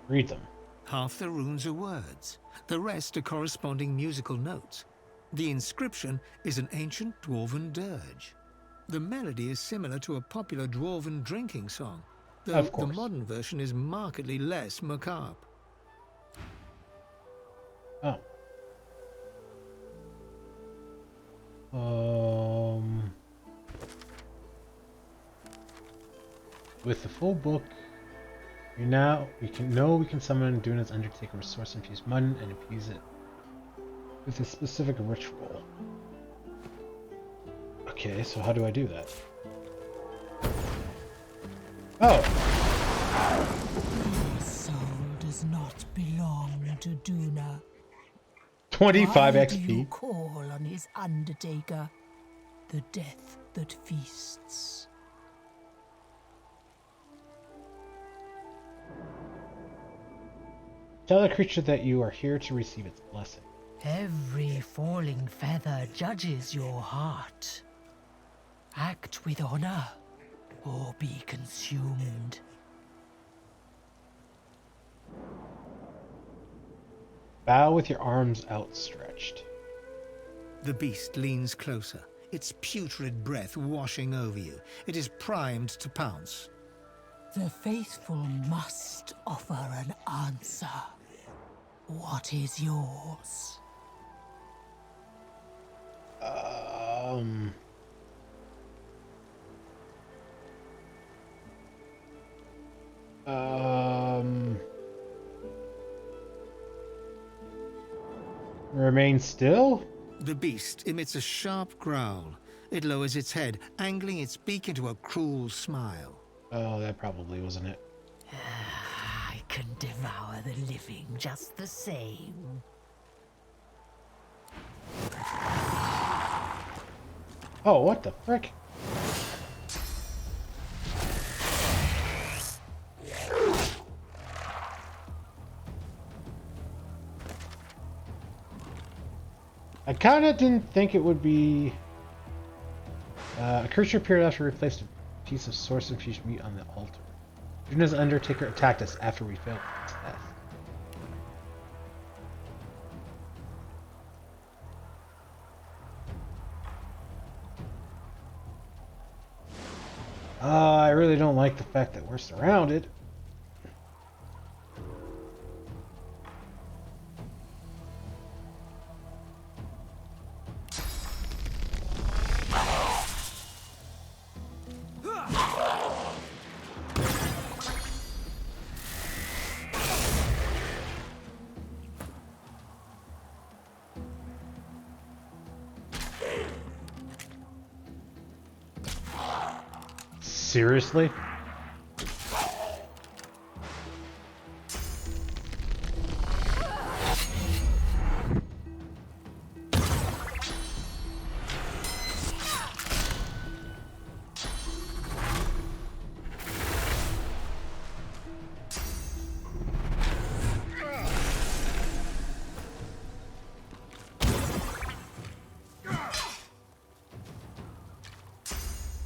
Read them. Half the runes are words. The rest are corresponding musical notes. The inscription is an ancient dwarven dirge. The melody is similar to a popular dwarven drinking song, though the modern version is markedly less macabre. Oh. With the full book, we can summon Duna's Undertaker with source-infused mutton and infuse it with a specific ritual. Okay, so how do I do that? Oh! Your soul does not belong to Duna. 25 Why XP. do you call on his Undertaker, the death that feasts? Tell the creature that you are here to receive its blessing. Every falling feather judges your heart. Act with honor, or be consumed. Bow with your arms outstretched. The beast leans closer, its putrid breath washing over you. It is primed to pounce. The faithful must offer an answer. What is yours? Remain still? The beast emits a sharp growl. It lowers its head, angling its beak into a cruel smile. Oh, that probably wasn't it. I can devour the living just the same. Oh, what the frick? I kinda didn't think it would be... a creature appeared after we replaced a piece of source-infused meat on the altar. Juna's Undertaker attacked us after we failed its test. I really don't like the fact that we're surrounded. Seriously?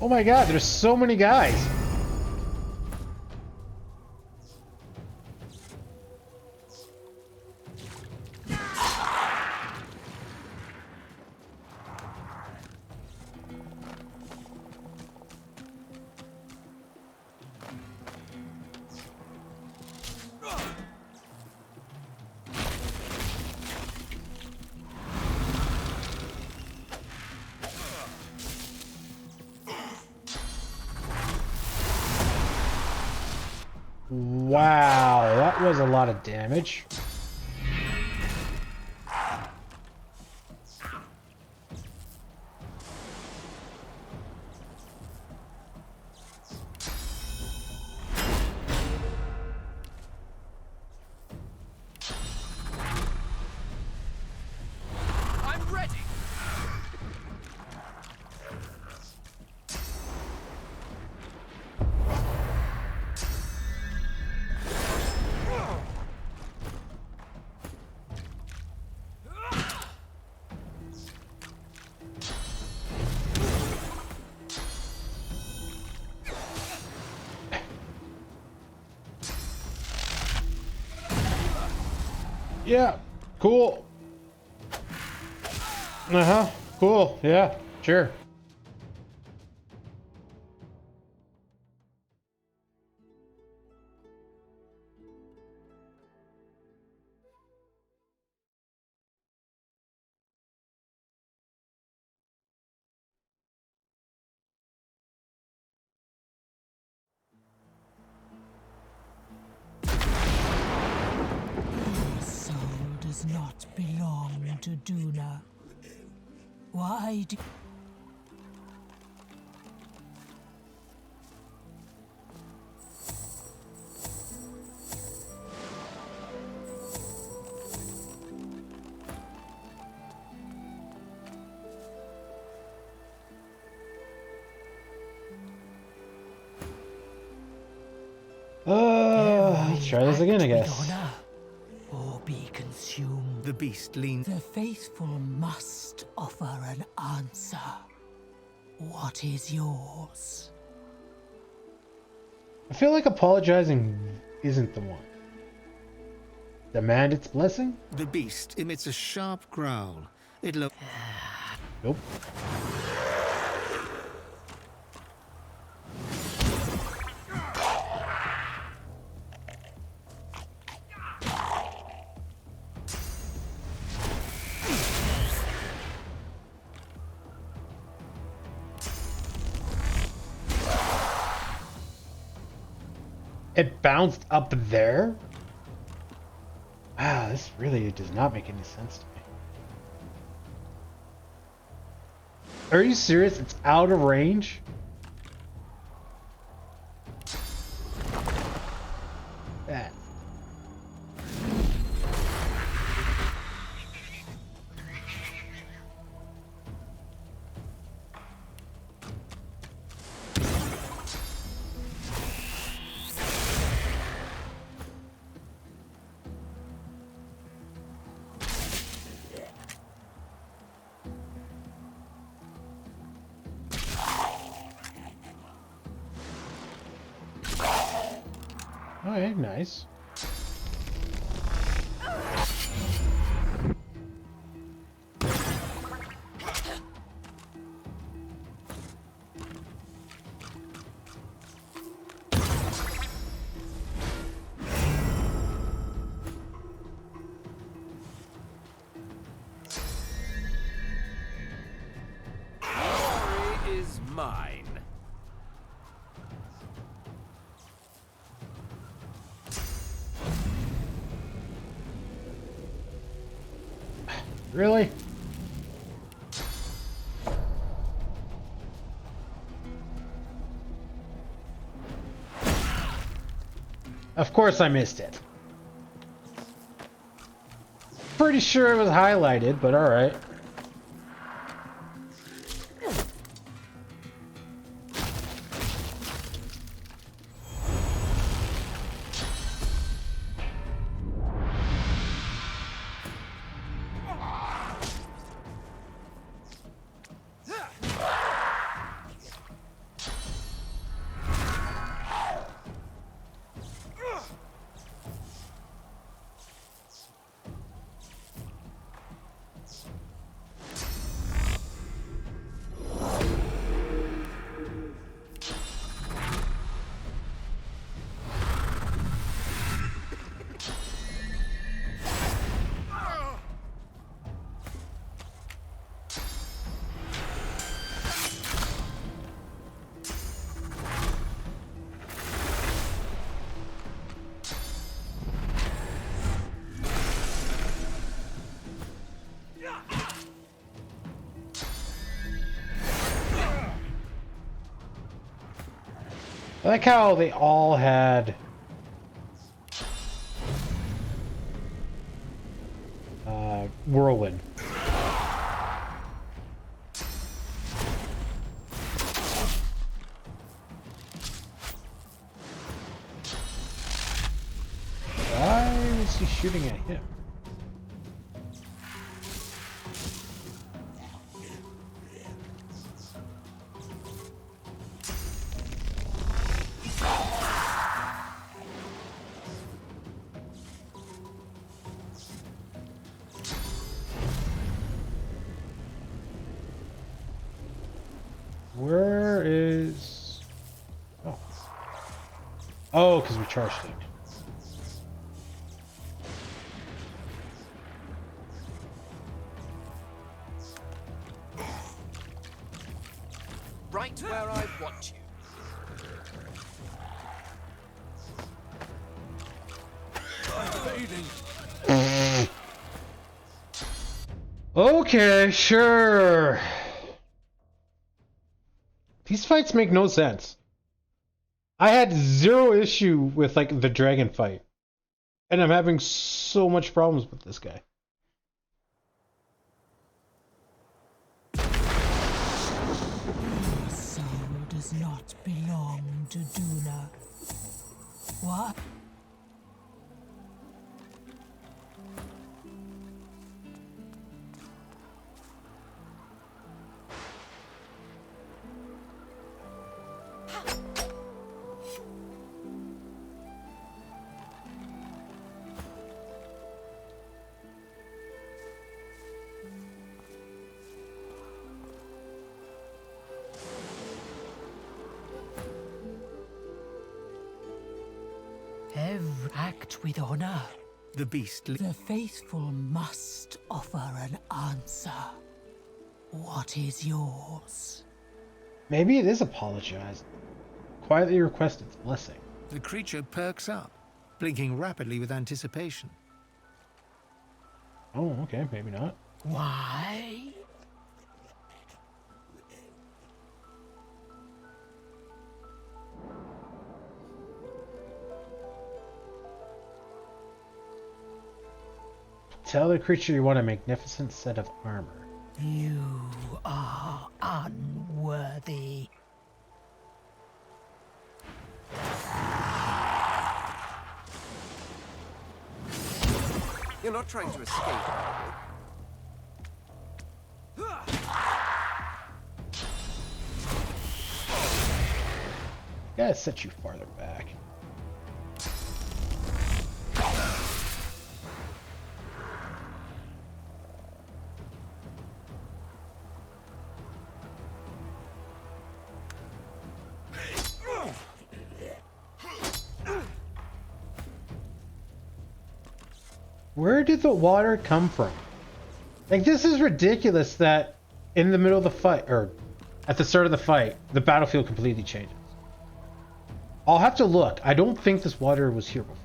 Oh my god, there's so many guys. Wow, that was a lot of damage. I'm ready. Yeah, cool. Uh-huh, cool, yeah, sure. Does not belong to Duna. Why do... Let's try this again, I guess. Or be consumed. The beast leans. The faithful must offer an answer. What is yours? I feel like apologizing isn't the one. Demand its blessing? The beast emits a sharp growl. It looks... Nope. It bounced up there? Wow, this really does not make any sense to me. Are you serious? It's out of range? That. Okay, nice. Glory is mine. Really? Of course I missed it. Pretty sure it was highlighted, but alright. I like how they all had whirlwind. Why is he shooting at him? Where is... Oh. Oh, because we charged it. Right where I want you. Okay, sure. These fights make no sense. I had zero issue with like the dragon fight, and I'm having so much problems with this guy. Your soul does not belong to Duna. What? Act with honor. The beast. The faithful must offer an answer. What is yours? Maybe it is apologize. Quietly request its blessing. The creature perks up, blinking rapidly with anticipation. Oh, okay, maybe not. Why? Tell the creature you want a magnificent set of armor. You are unworthy. You're not trying to escape, are Gotta set you farther back. Where did the water come from? Like, this is ridiculous that in the middle of the fight, or at the start of the fight, the battlefield completely changes. I'll have to look. I don't think this water was here before.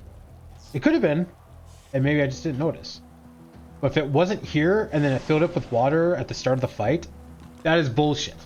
It could have been, and maybe I just didn't notice. But if it wasn't here, and then it filled up with water at the start of the fight, that is bullshit.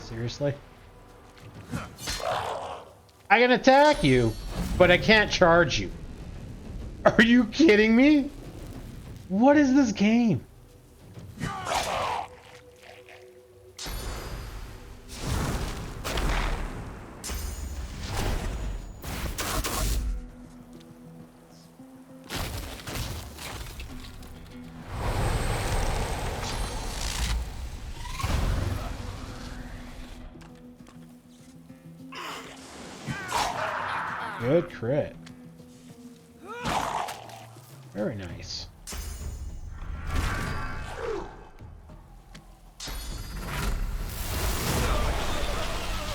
Seriously? I can attack you, but I can't charge you. Are you kidding me? What is this game? Good crit. Very nice.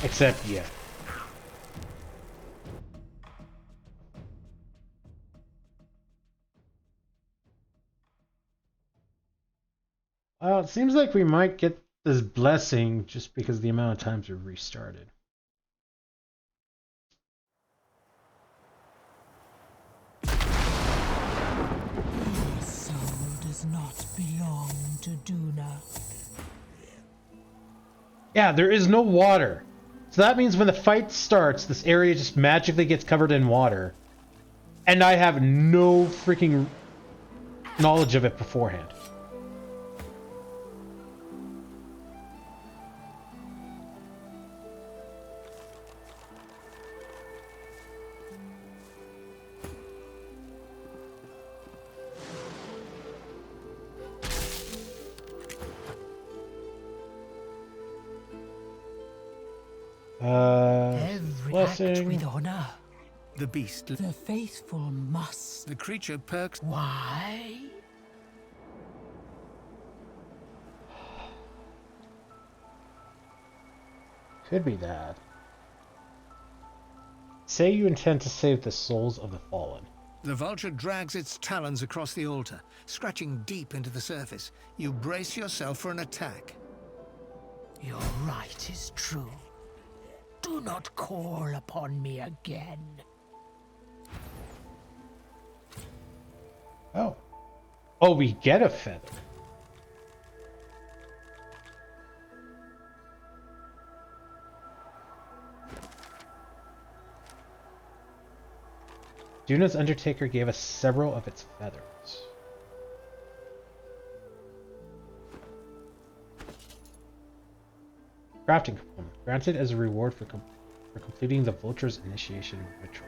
Except, yeah. Well, it seems like we might get this blessing just because of the amount of times we've restarted. Does not belong to Duna. Yeah, there is no water. So that means when the fight starts, this area just magically gets covered in water. And I have no freaking knowledge of it beforehand. Every blessing. act with honor. The beast. The faithful must. The creature perks. Why? Could be that. Say you intend to save the souls of the fallen. The vulture drags its talons across the altar, scratching deep into the surface. You brace yourself for an attack. Your right is true. Do not call upon me again. Oh. Oh, we get a feather. Duna's Undertaker gave us several of its feathers. Crafting component. Granted as a reward for completing the Vulture's initiation ritual.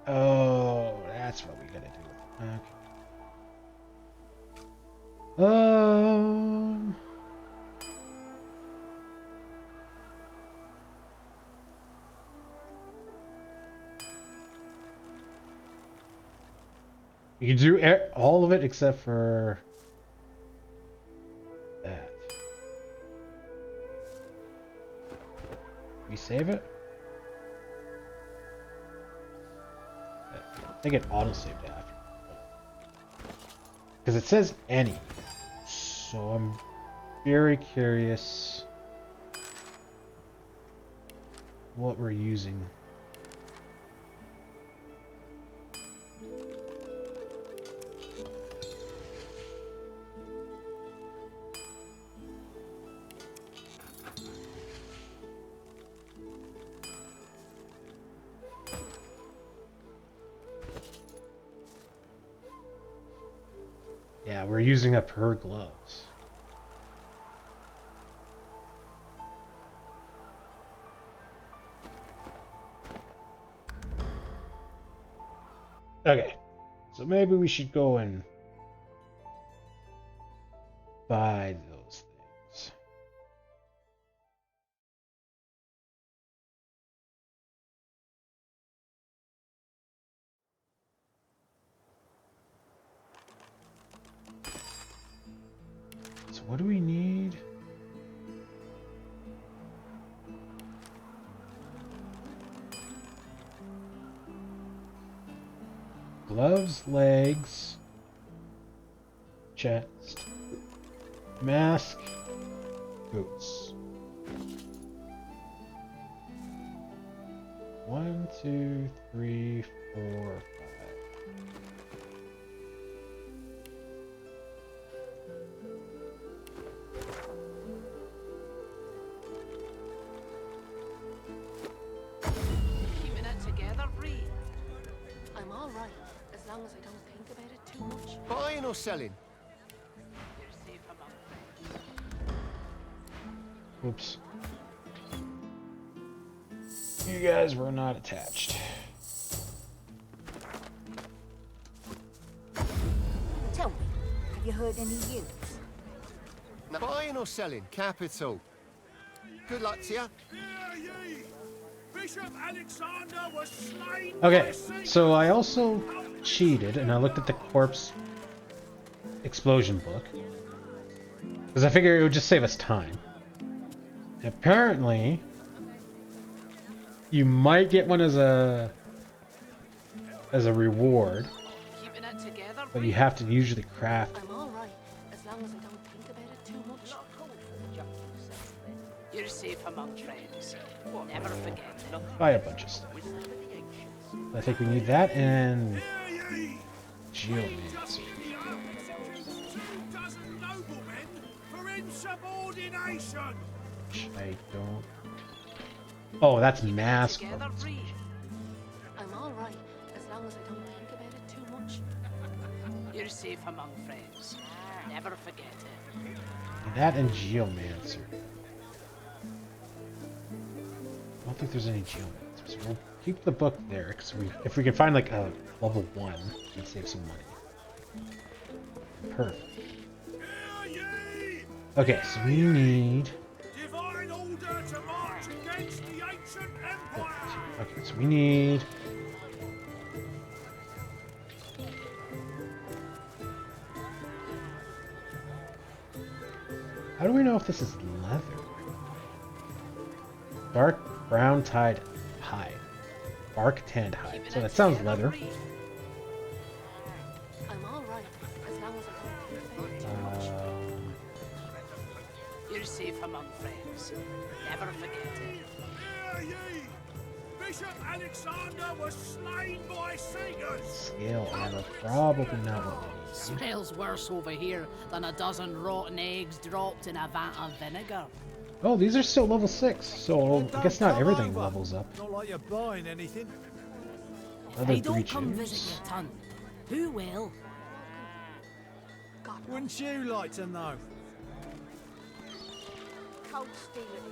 Oh, that's what we gotta do. Okay. You can do all of it except for that. We save it? I think it auto-saved after. Because it says any. So I'm very curious what we're using. Yeah, we're using up her gloves. Okay, so maybe we should go and buy those things. So what do we need? Gloves, legs, chest, mask, boots. 1, 2, 3, 4, 5. Keeping it together, Bree. I'm all right, as long as I don't think about it too much. Buying or selling? You're safe among friends. Oops. You guys were not attached. Tell me, have you heard any news? Buying or selling? Capital. Good luck to you. Bishop Alexander was slain. Okay, so I also cheated and I looked at the corpse explosion book because I figured it would just save us time. Apparently, you might get one as a reward, Keeping it together, but you have to usually craft. I'm all right, as long as I don't think about it too much. You're safe among friends. Never forget. Look, Buy a bunch of stuff. I think we need that and geomancy. Which I don't. Oh, that's mask. together, Bree. I'm all right, as long as I don't think about it too much. You're safe among friends. Never forget it. That and geomancer. I don't think there's any geomancers. So we'll keep the book there because if we can find like a level 1, we'd save some money. Perfect. Okay, so we need. Divine order to march against the ancient empire. Okay, so we need. How do we know if this is leather? Dark brown tied hide. Bark tanned hide. So that sounds leather. I'm all right, as long as I don't think about it too much. You're safe among friends. Never forget it. Hear ye! Bishop Alexander was slain by singers. Scale armor, probably not what we need. Smells worse over here than a dozen rotten eggs dropped in a vat of vinegar. Oh, these are still level 6, so I guess not everything levels up. Not like you're buying anything. Other Hey, don't come breaches. visit your ton. Who will? Wouldn't you like to know? Cold steel it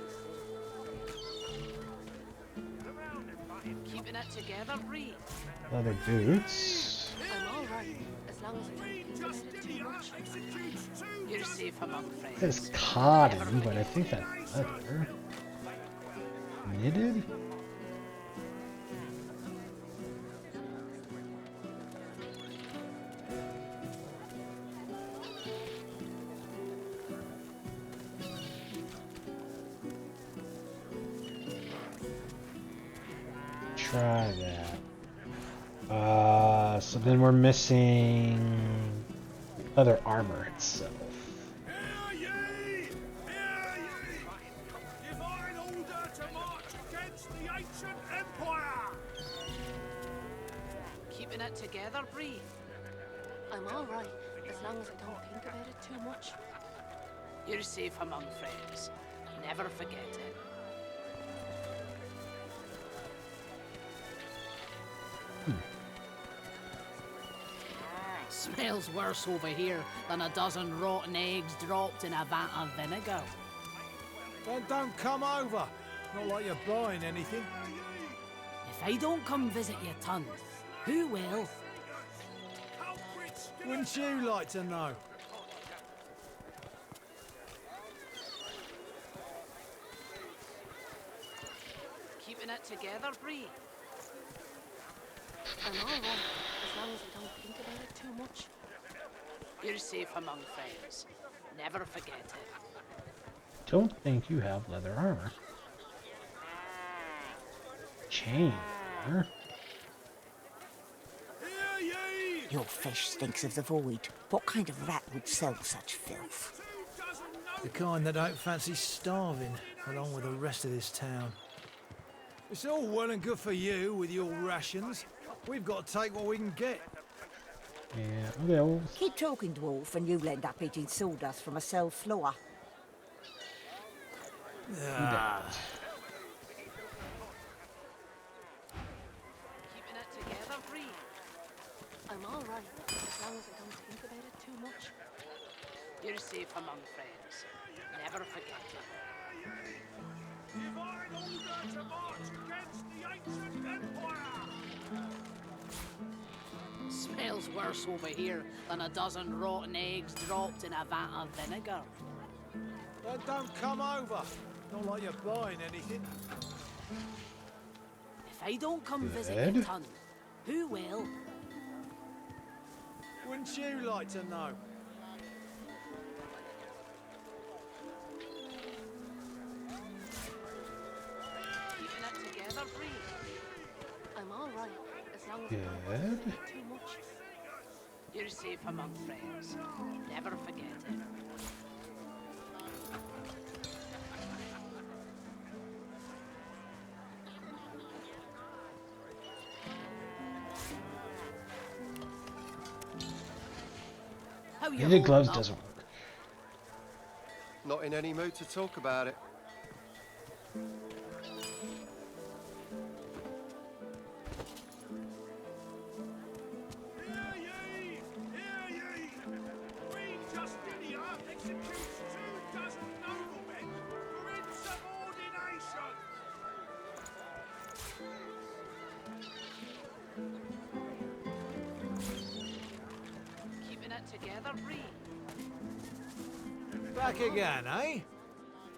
is. Keeping Keeping it together, Bree. Leather boots. I'm all right, as long as I don't think about it too much. You're safe among friends. It's cotton, but I think that's leather. Knitted? Try that. So then we're missing leather armor itself. Keeping it together, Bree. I'm all right, as long as I don't think about it too much. You're safe among friends. Never forget it. Smells worse over here than a dozen rotten eggs dropped in a vat of vinegar. Then don't come over. Not like you're buying anything. If I don't come visit you, Tons, who will? Wouldn't you like to know? Keeping it together, Bree. I'm all right, as long as I don't think about it too much. You're safe among friends. Never forget it. Don't think you have leather armor. Chain armor. Your fish stinks of the void. What kind of rat would sell such filth? The kind that don't fancy starving, along with the rest of this town. It's all well and good for you with your rations. We've got to take what we can get. Yeah, okay, well, Keep talking, dwarf, and you'll end up eating sawdust from a cell floor. Keeping it together, Bree. I'm all right, as long as I don't think about it too much. You're safe among friends. Never forget it. Smells worse over here than a dozen rotten eggs dropped in a vat of vinegar. Then don't come over. Not like you're buying anything. If I don't come visit you, Tons, who will? Wouldn't you like to know? Keeping it together, Bree. I'm all right, as long as I Good. don't think about it too much. You're safe among friends. Never forget it. How you knitted gloves holding up? doesn't work. Not in any mood to talk about it. Keeping it together, Bree. Back again, eh?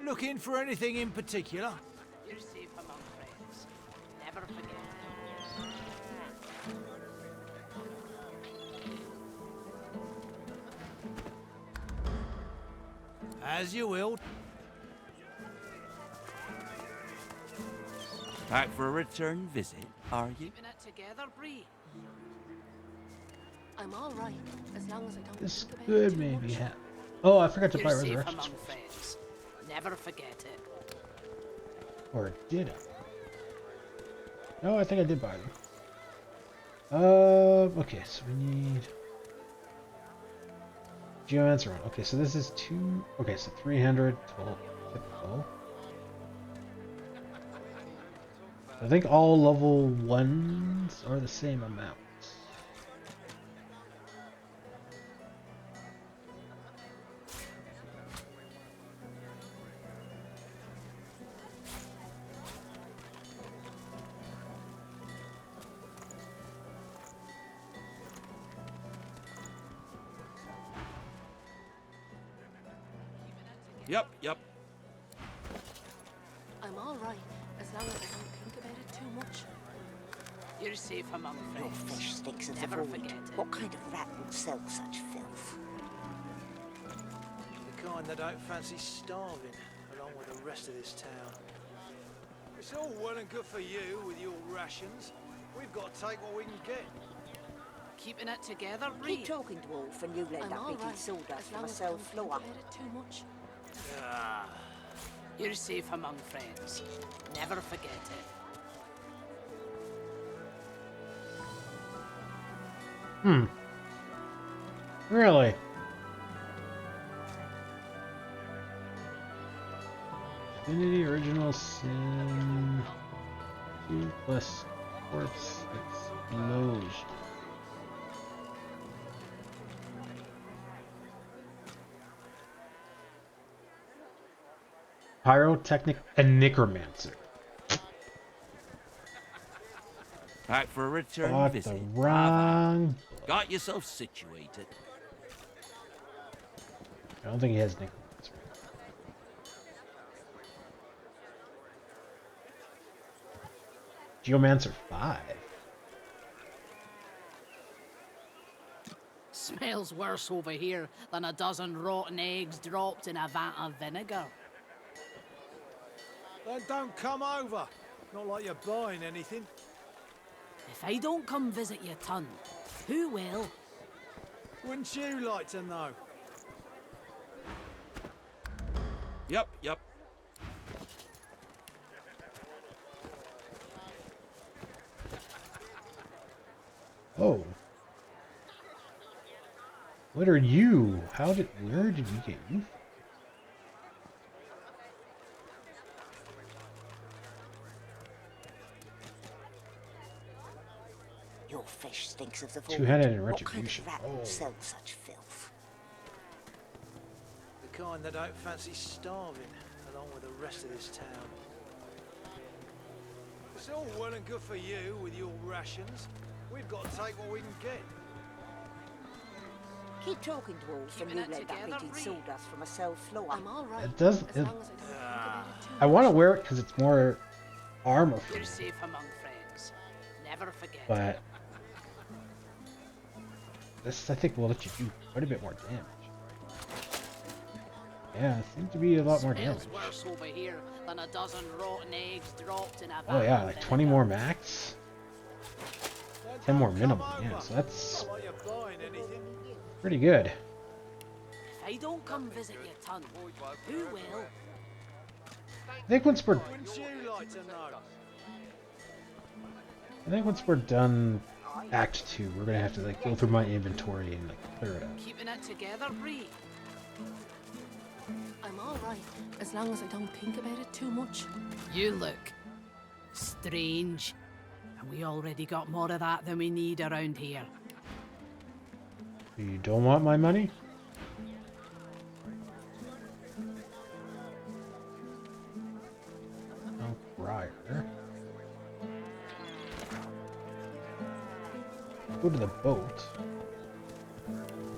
Looking for anything in particular? You're safe among friends. Never forget it. As you will. Back for a return visit, are you? Keeping it together, Bree. I'm all right, as long as I don't This think about it could too maybe much. have. Oh, I forgot to buy You're safe resurrection. among friends. Never forget it. Or did I? No, I think I did buy them. Okay, so we need Geomancer one. Okay, so this is 2. Okay, so 300 total. Typical. I think all level 1s are the same amount. Yep. I'm all right, as long as I don't think about it too much. You're safe among Your friends. fish stinks of the Never void. forget it. What kind of rat would sell such filth? The kind that don't fancy starving, along with the rest of this town. It's all well and good for you with your rations. We've got to take what we can get. Keeping it together, Keep Reed. talking, Dwarf, and you'll end I'm up all eating right, sawdust as from long a as I cell don't think floor. about it too much. You're safe among friends. Never forget it. Really? Divinity Original Sin 2 plus Corpse Explosion. Pyrotechnic and Necromancer. Back for a return Bought visit. the wrong. Got yourself situated. I don't think he has Necromancer. Geomancer 5. Smells worse over here than a dozen rotten eggs dropped in a vat of vinegar. Then don't come over. Not like you're buying anything. If I don't come visit your ton, who will? Wouldn't you like to know? Yep. Oh. What are you? Where did we get you? Your fish stinks of the void. Two-headed and What kind retribution. of rat Oh. would sell such filth? The kind that don't fancy starving, along with the rest of this town. It's all well and good for you with your rations. We've got to take what we can get. Keep talking, Dwarf, and you'll end up eating sawdust from a cell floor. I'm all right. It does. As long as I don't think about it too I want to wear it because it's more armor for You're me, safe among friends. Never forget. but this I think will let you do quite a bit more damage. Yeah, it seems to be a lot more damage. Smells worse over here than a dozen rotten eggs dropped in a vat Oh yeah, of like vinegar. 20 more max, 10 more minimum. Yeah, so that's Not like you're buying anything. pretty good. If I don't come visit your ton, who will? I think once we're Wouldn't you like to know? done Act 2, we're gonna have to like go through my inventory and like clear it out. Keeping it together, Reed. I'm all right, as long as I don't think about it too much. You look strange. And we already got more of that than we need around here. You don't want my money? Oh, Briar. Go to the boat.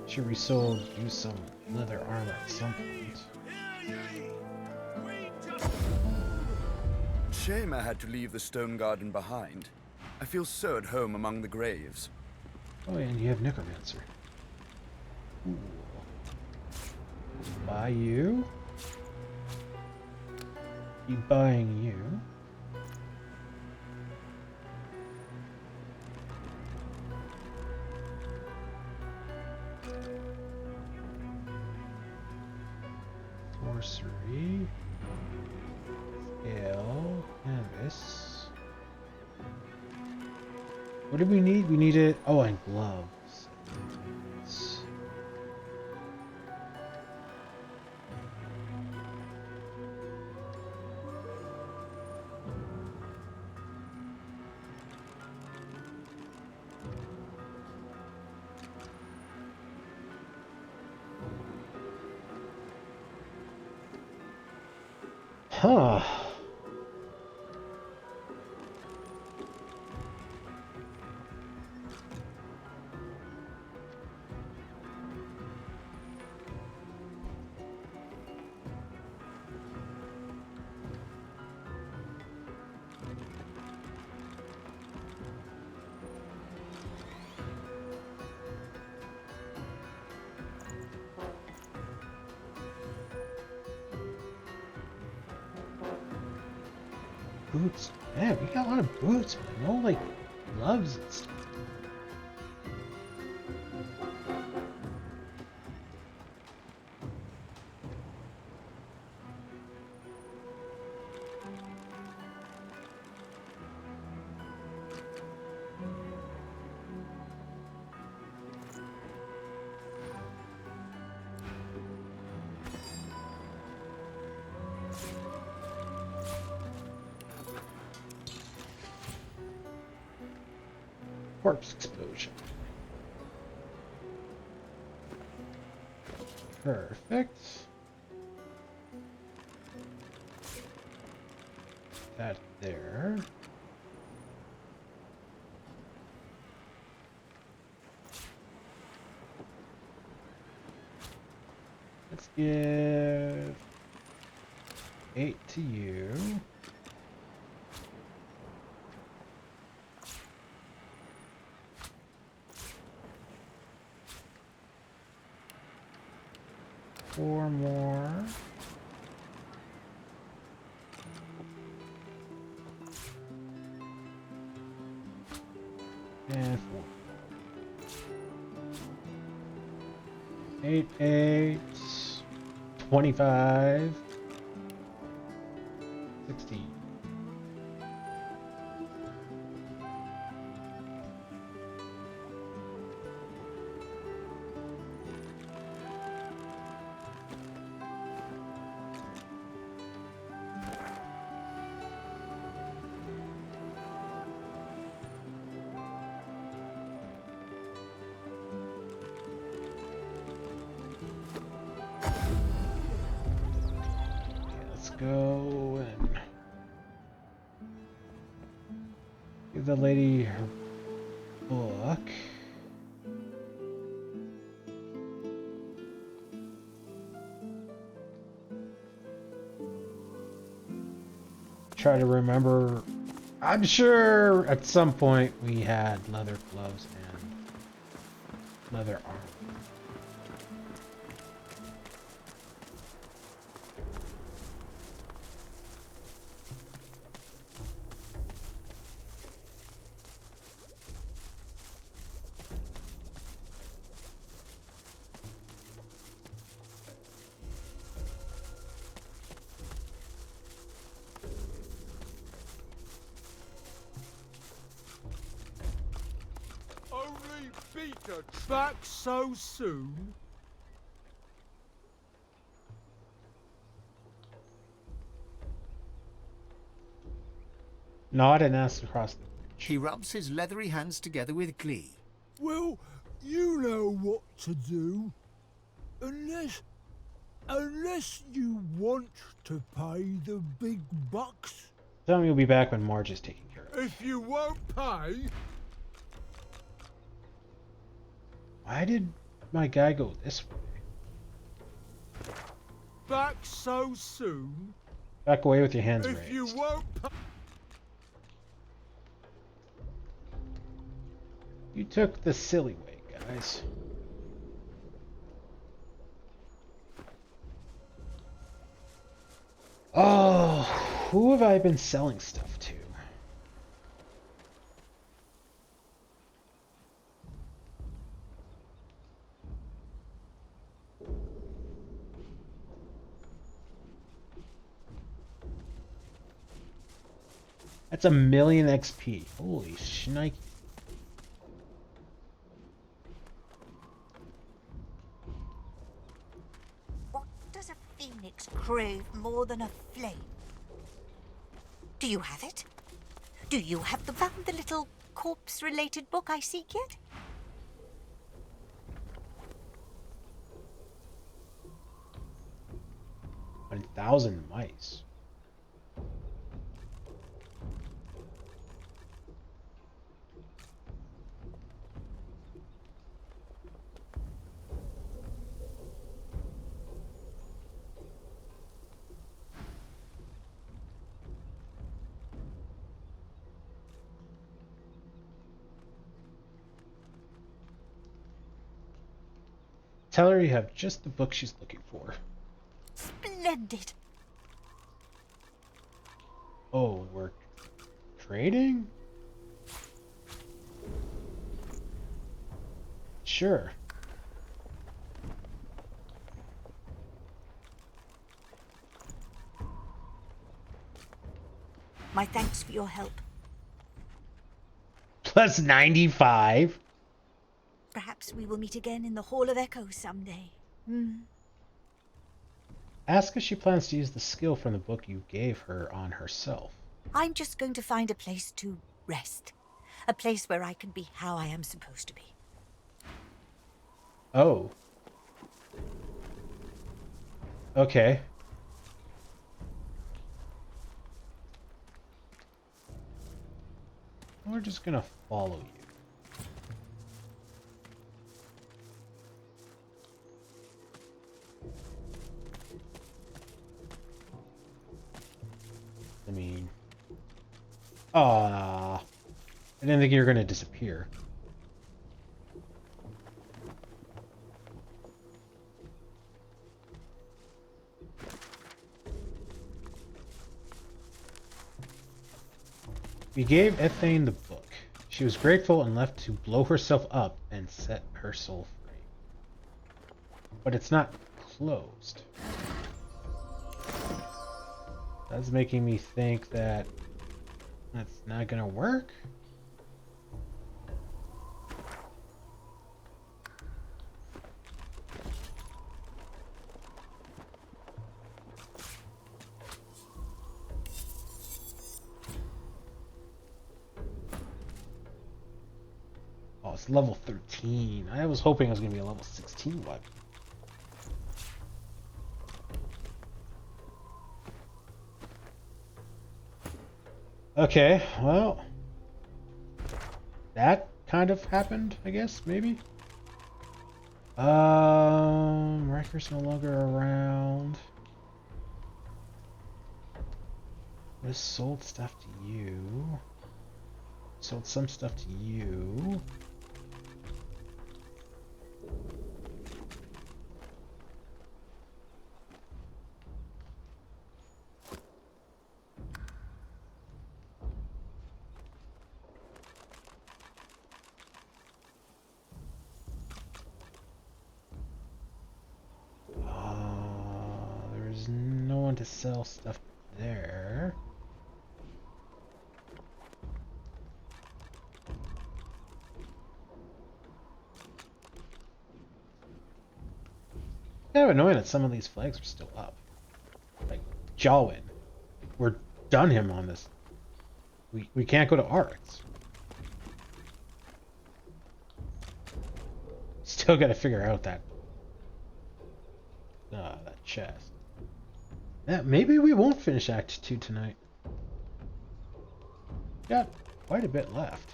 Should we sold you some leather armor at some point. Shame I had to leave the stone garden behind. I feel so at home among the graves. Oh, and you have Necromancer. Ooh. Buy you. Be buying you. Sorcery. Scale. Canvas. What did we need? We needed... Oh, and gloves. Huh. boots. Man, we got a lot of boots, but no, like, gloves and stuff. Corpse explosion. Perfect. That there. Let's give 8 to you. Four more. And 4. 8, 8, 25, 16. Go and give the lady her book. Try to remember. I'm sure at some point we had leather gloves and leather armor. Back so soon? Nod and ask across the bridge. He rubs his leathery hands together with glee. Well, you know what to do. Unless you want to pay the big bucks. Tell me you'll be back when Marge is taken care of. If you won't pay... Why did my guy go this way? Back so soon? Back away with your hands If raised. you won't pay... You took the silly way, guys. Oh, who have I been selling stuff to? That's 1,000,000 XP. Holy shnikes. What does a phoenix crave more than a flame? Do you have it? Do you have found the little corpse-related book I seek yet? $1,000 mice. Tell her you have just the book she's looking for. Splendid. Oh, we're Trading? Sure. My thanks for your help. Plus 95. Perhaps we will meet again in the Hall of Echoes someday. Ask if she plans to use the skill from the book you gave her on herself. I'm just going to find a place to rest. A place where I can be how I am supposed to be. Oh. Okay. We're just gonna follow you. I mean... I didn't think you were gonna disappear. We gave Ethane the book. She was grateful and left to blow herself up and set her soul free. But it's not closed. That's making me think that that's not gonna work. Oh, it's level 13. I was hoping it was gonna be a level 16 weapon. Okay, well, that kind of happened, I guess, maybe. Riker's no longer around. This sold stuff to you. Sold some stuff to you. There's no one to sell stuff there. Kind of annoying that some of these flags are still up. Like Jawin. We're done him on this. We can't go to Arts. Still gotta figure out that that chest. Yeah, maybe we won't finish Act 2 tonight. Got quite a bit left.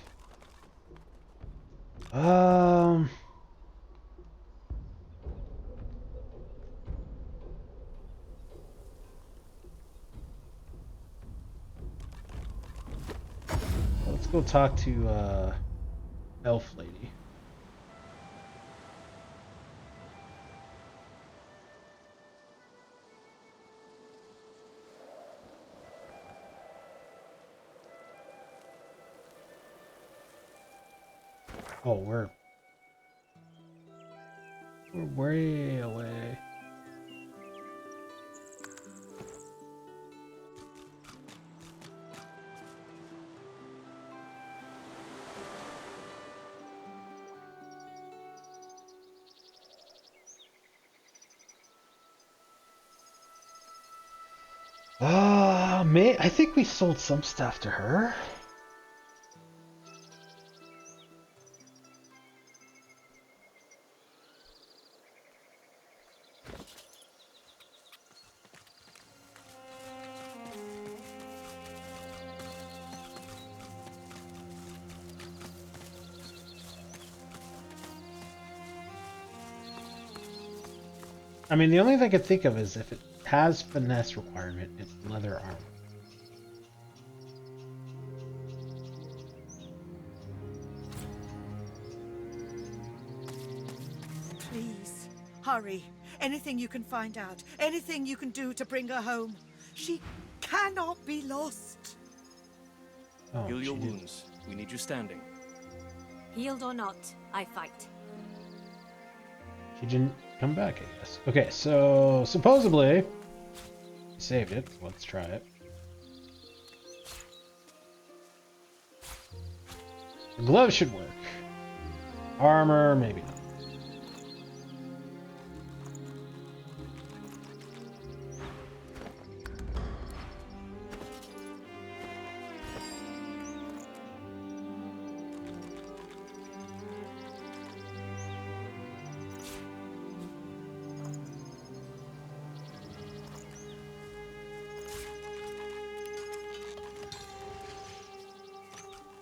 Let's go talk to Elf Lady. Oh, we're way away. I think we sold some stuff to her. I mean, the only thing I could think of is if it has finesse requirement, it's leather armor. Please, hurry. Anything you can find out. Anything you can do to bring her home. She cannot be lost. Oh, Heal your she did. wounds. We need you standing. Healed or not, I fight. She didn't come back, I guess. Okay, so supposedly we saved it. Let's try it. The glove should work. Armor, maybe not.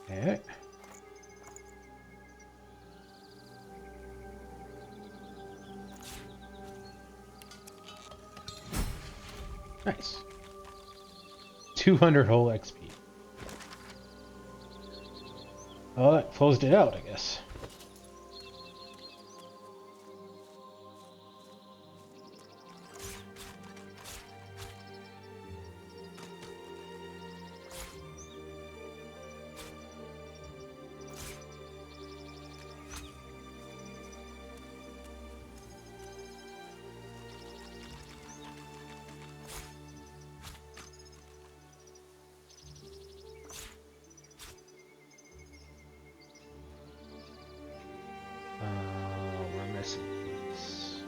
Okay. Nice. 200 whole XP. Oh, that closed it out, I guess. We're missing these.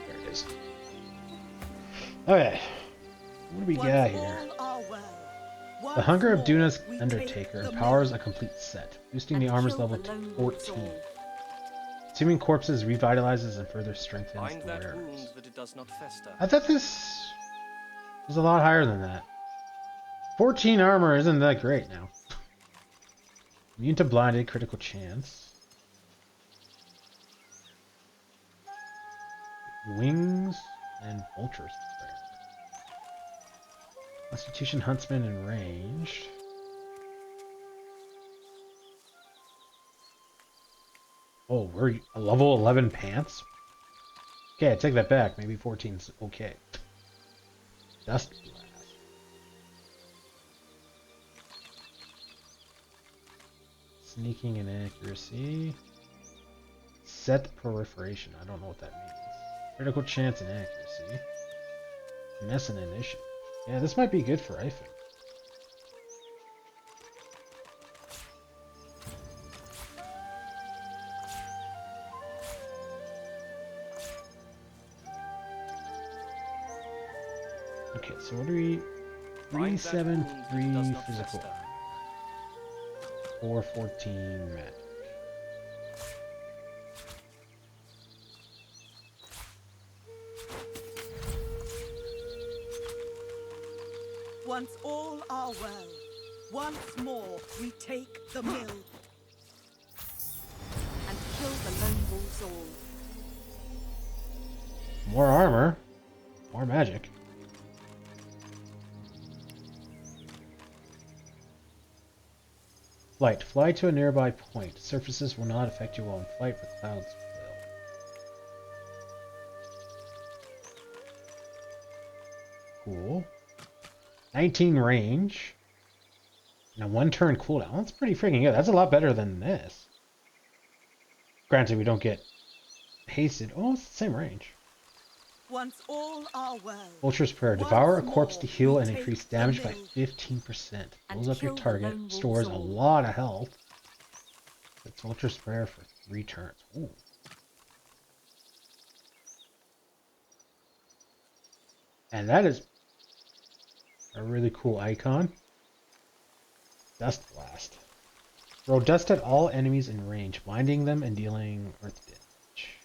There it is. Okay. What do we got here? The Hunger of Duna's Undertaker empowers a complete set, boosting the armor's level to 14. Consuming corpses revitalizes and further strengthens Bind the that wearers. wound that it does not fester. I thought this was a lot higher than that. 14 armor isn't that great now. Immune to blinded, critical chance. Wings and vultures. Constitution, huntsman, and ranged. Oh, we're a level 11 pants? Okay, I take that back. Maybe 14's okay. Dust blast. Sneaking and accuracy. Set proliferation. I don't know what that means. Critical chance and accuracy. Finesse and initiative. Yeah, this might be good for Ifen. Okay, so what are we? 373 physical. 414 magic. Once all are well, once more we take the mill. And kill the lone wolves all. More armor. More magic. Flight. Fly to a nearby point. Surfaces will not affect you while in flight, but clouds will. Cool. 19 range. And a 1 turn cooldown. That's pretty freaking good. That's a lot better than this. Granted, we don't get hasted. Oh, it's the same range. Once all are well. Vulture's Prayer. Devour a corpse to heal and increase damage by 15%. Fills up your target. Stores a lot of health. It's Vulture's Prayer for 3 turns. Ooh. And that is a really cool icon. Dust Blast. Throw dust at all enemies in range, blinding them and dealing earth damage.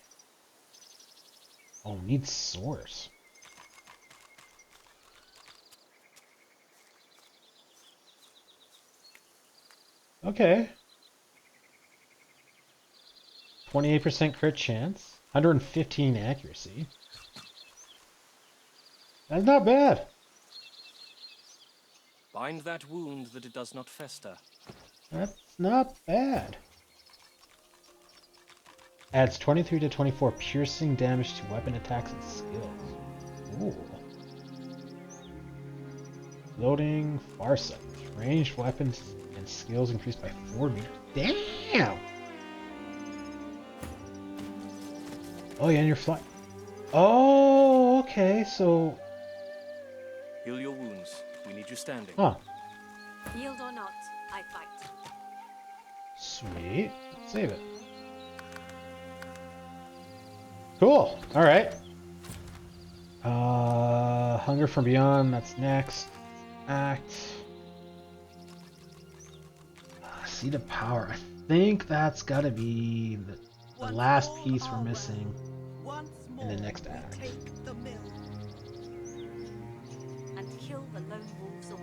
Oh, needs source. Okay. 28% crit chance. 115 accuracy. That's not bad. Bind that wound that it does not fester. That's not bad. Adds 23 to 24 piercing damage to weapon attacks and skills. Ooh. Floating Farsight. Ranged weapons and skills increased by 4 meters. Damn! Oh yeah, and you're flying. Oh, okay, so... Heal your wounds. We need you standing. Huh. Yield or not, I fight. Sweet. Save it. Cool. Alright. Hunger from Beyond, that's next. Act. Seed of Power. I think that's gotta be the last piece we're missing in the next act. And kill the lone wolves all.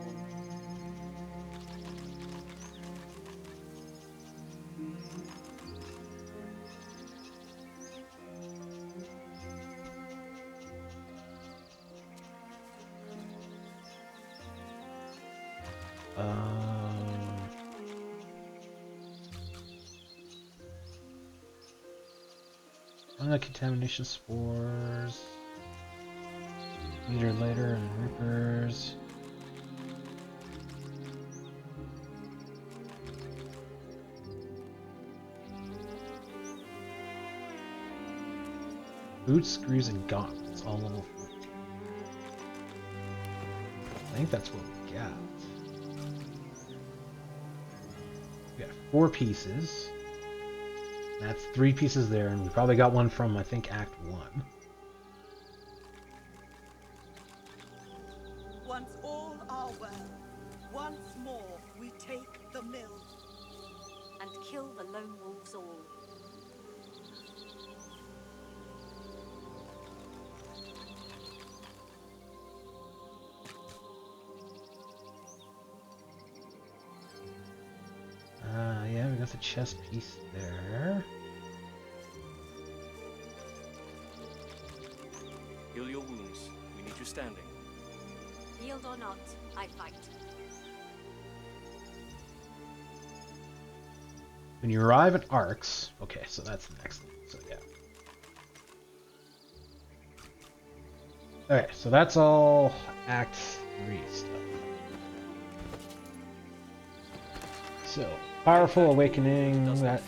Contamination spores. Meter later and Reapers. Boots, screws, and gauntlets, all level 14. I think that's what we got. We got 4 pieces. That's 3 pieces there, and we probably got one from, I think, Act 1. Once all are well, once more we take the mill. And kill the lone wolves all. Yeah, we got the chest piece there. Heal your wounds. We need you standing. Yield or not, I fight. When you arrive at Arcs, okay, so that's the next thing. So yeah. Okay, so that's all Act 3 stuff. So, Powerful Awakening, that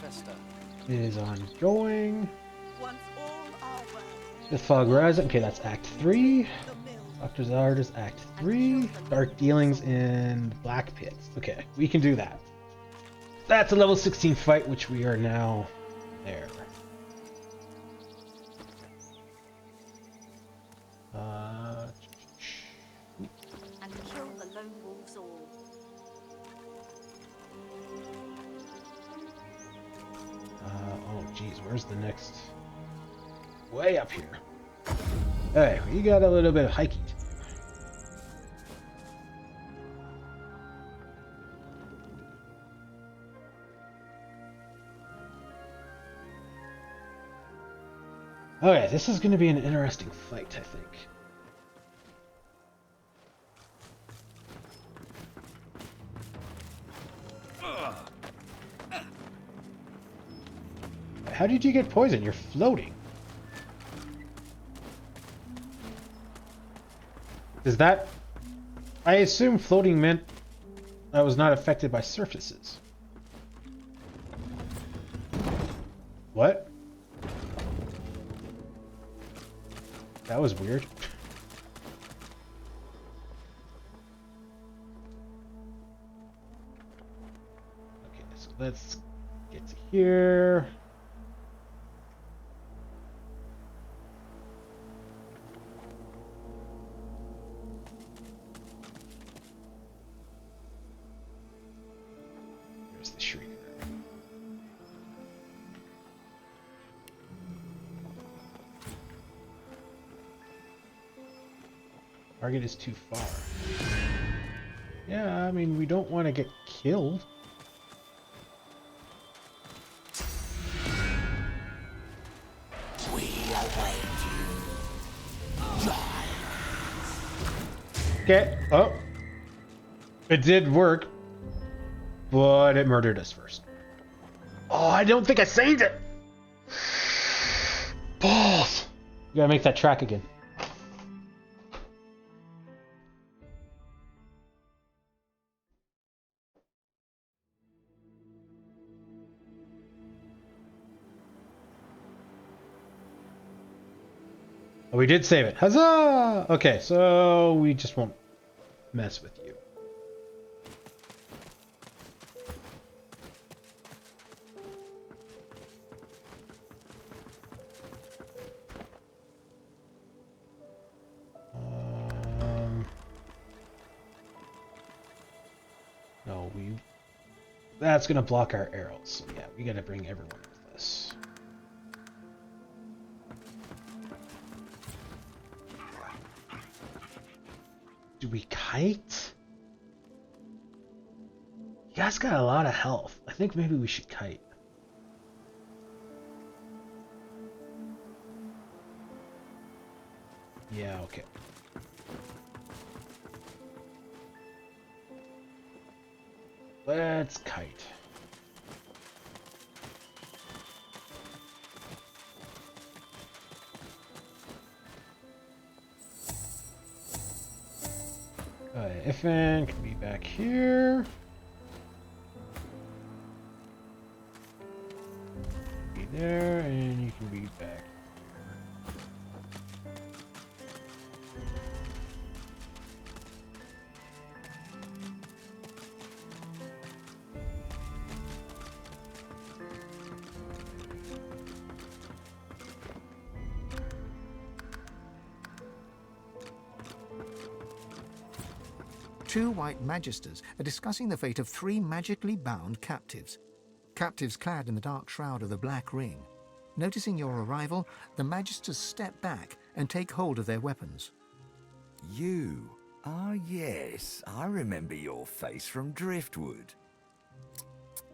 is ongoing. The Fog Rising, okay, that's Act 3. Dr. Zard is Act 3. Dark Dealings in Black Pits. Okay, we can do that. That's a level 16 fight, which we are now there. And kill the lone wolves all. Oh geez, where's the next? Way up here. Hey, we got a little bit of hiking to do. Okay, this is going to be an interesting fight, I think. How did you get poisoned? You're floating. Is that... I assume floating meant I was not affected by surfaces. What? That was weird. Okay, so let's get to here. There's the Shrieker. Target is too far. Yeah, I mean, we don't want to get killed. We await you. Okay. Oh. It did work. But it murdered us first. Oh, I don't think I saved it! Balls! We gotta make that track again. Oh, we did save it. Huzzah! Okay, so we just won't mess with you. No, that's gonna block our arrows. So yeah, we gotta bring everyone with us. Do we kite? You guys got a lot of health. I think maybe we should kite. Yeah, okay. Let's kite. Ifan can be back here. Be there, and you can be back. Two white magisters are discussing the fate of 3 magically bound captives. Captives clad in the dark shroud of the Black Ring. Noticing your arrival, the magisters step back and take hold of their weapons. You? Ah, yes. I remember your face from Driftwood.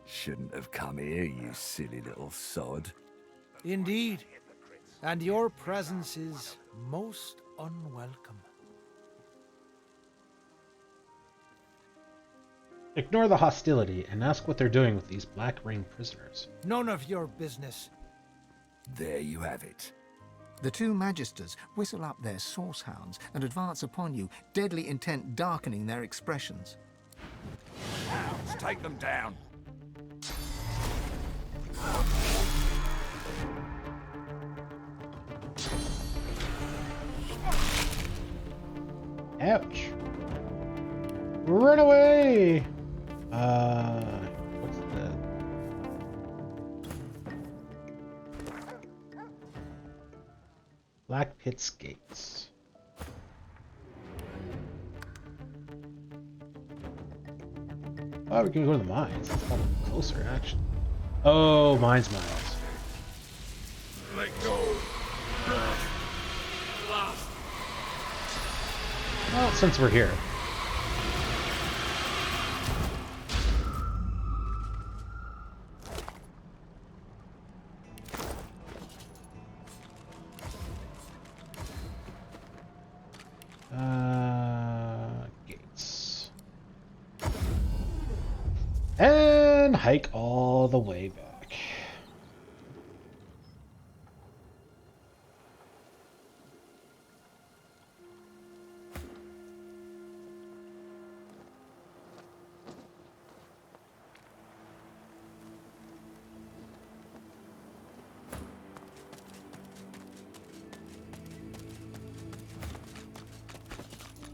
Shouldn't have come here, you silly little sod. Indeed. And your presence is most unwelcome. Ignore the hostility and ask what they're doing with these Black Ring prisoners. None of your business. There you have it. The 2 magisters whistle up their source hounds and advance upon you, deadly intent darkening their expressions. Hounds, take them down. Ouch. Run away! What's the... Black Pit's Gates. Oh, we can go to the mines. It's probably closer, actually. Oh, mines miles. Let go. Well, since we're here. Gates. And hike all the way back.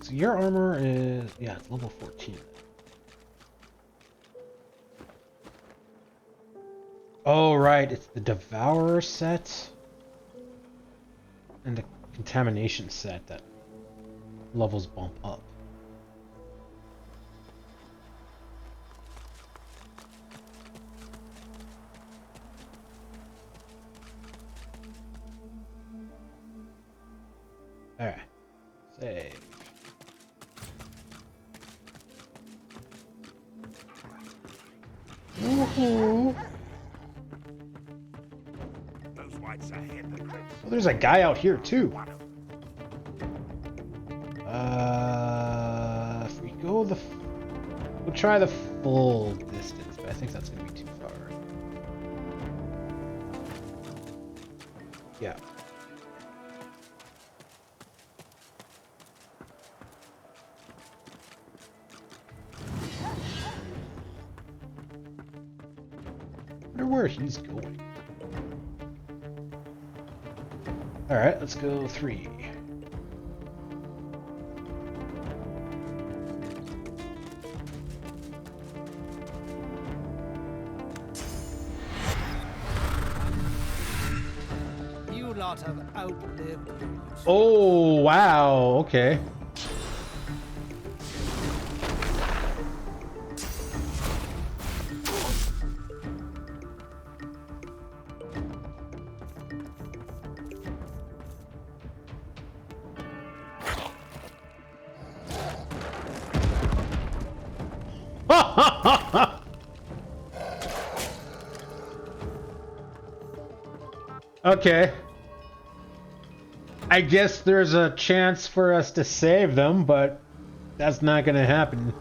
So your armor is, yeah, it's level 14. Oh, right, it's the Devourer set and the Contamination set that levels bump up. Alright, save. Woohoo! Those whites are hypocrites. Oh, there's a guy out here too. If we go we'll try the full distance, but I think that's gonna be too far. Yeah. I wonder where he's going. Alright, let's go 3. You lot have outlived your use. Oh, wow, okay. Okay. I guess there's a chance for us to save them, but that's not gonna happen.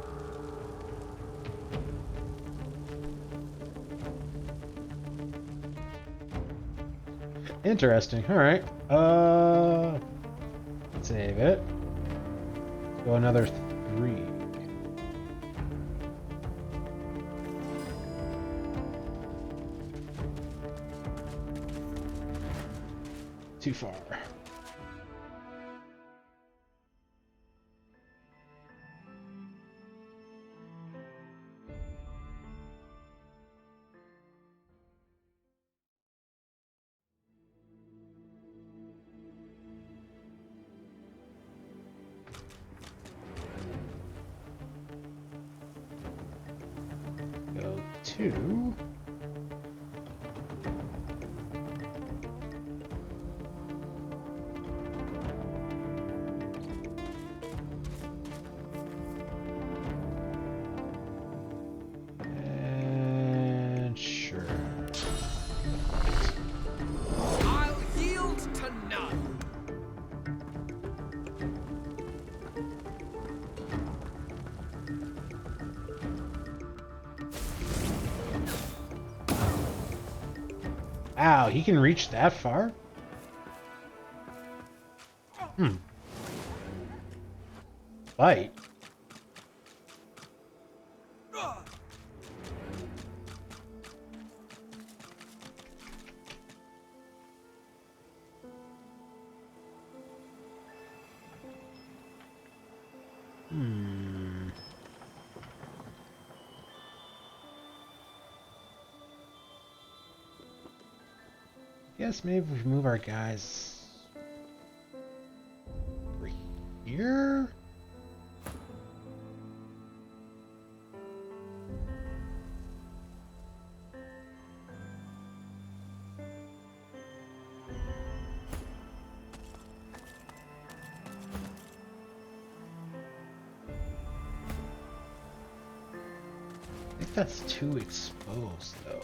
Interesting. Alright. Save it. Go another 3. Too far. Go 2. And sure. I'll yield to none. Wow, he can reach that far? Fight. Guess maybe we move our guys over here. I think that's too exposed, though.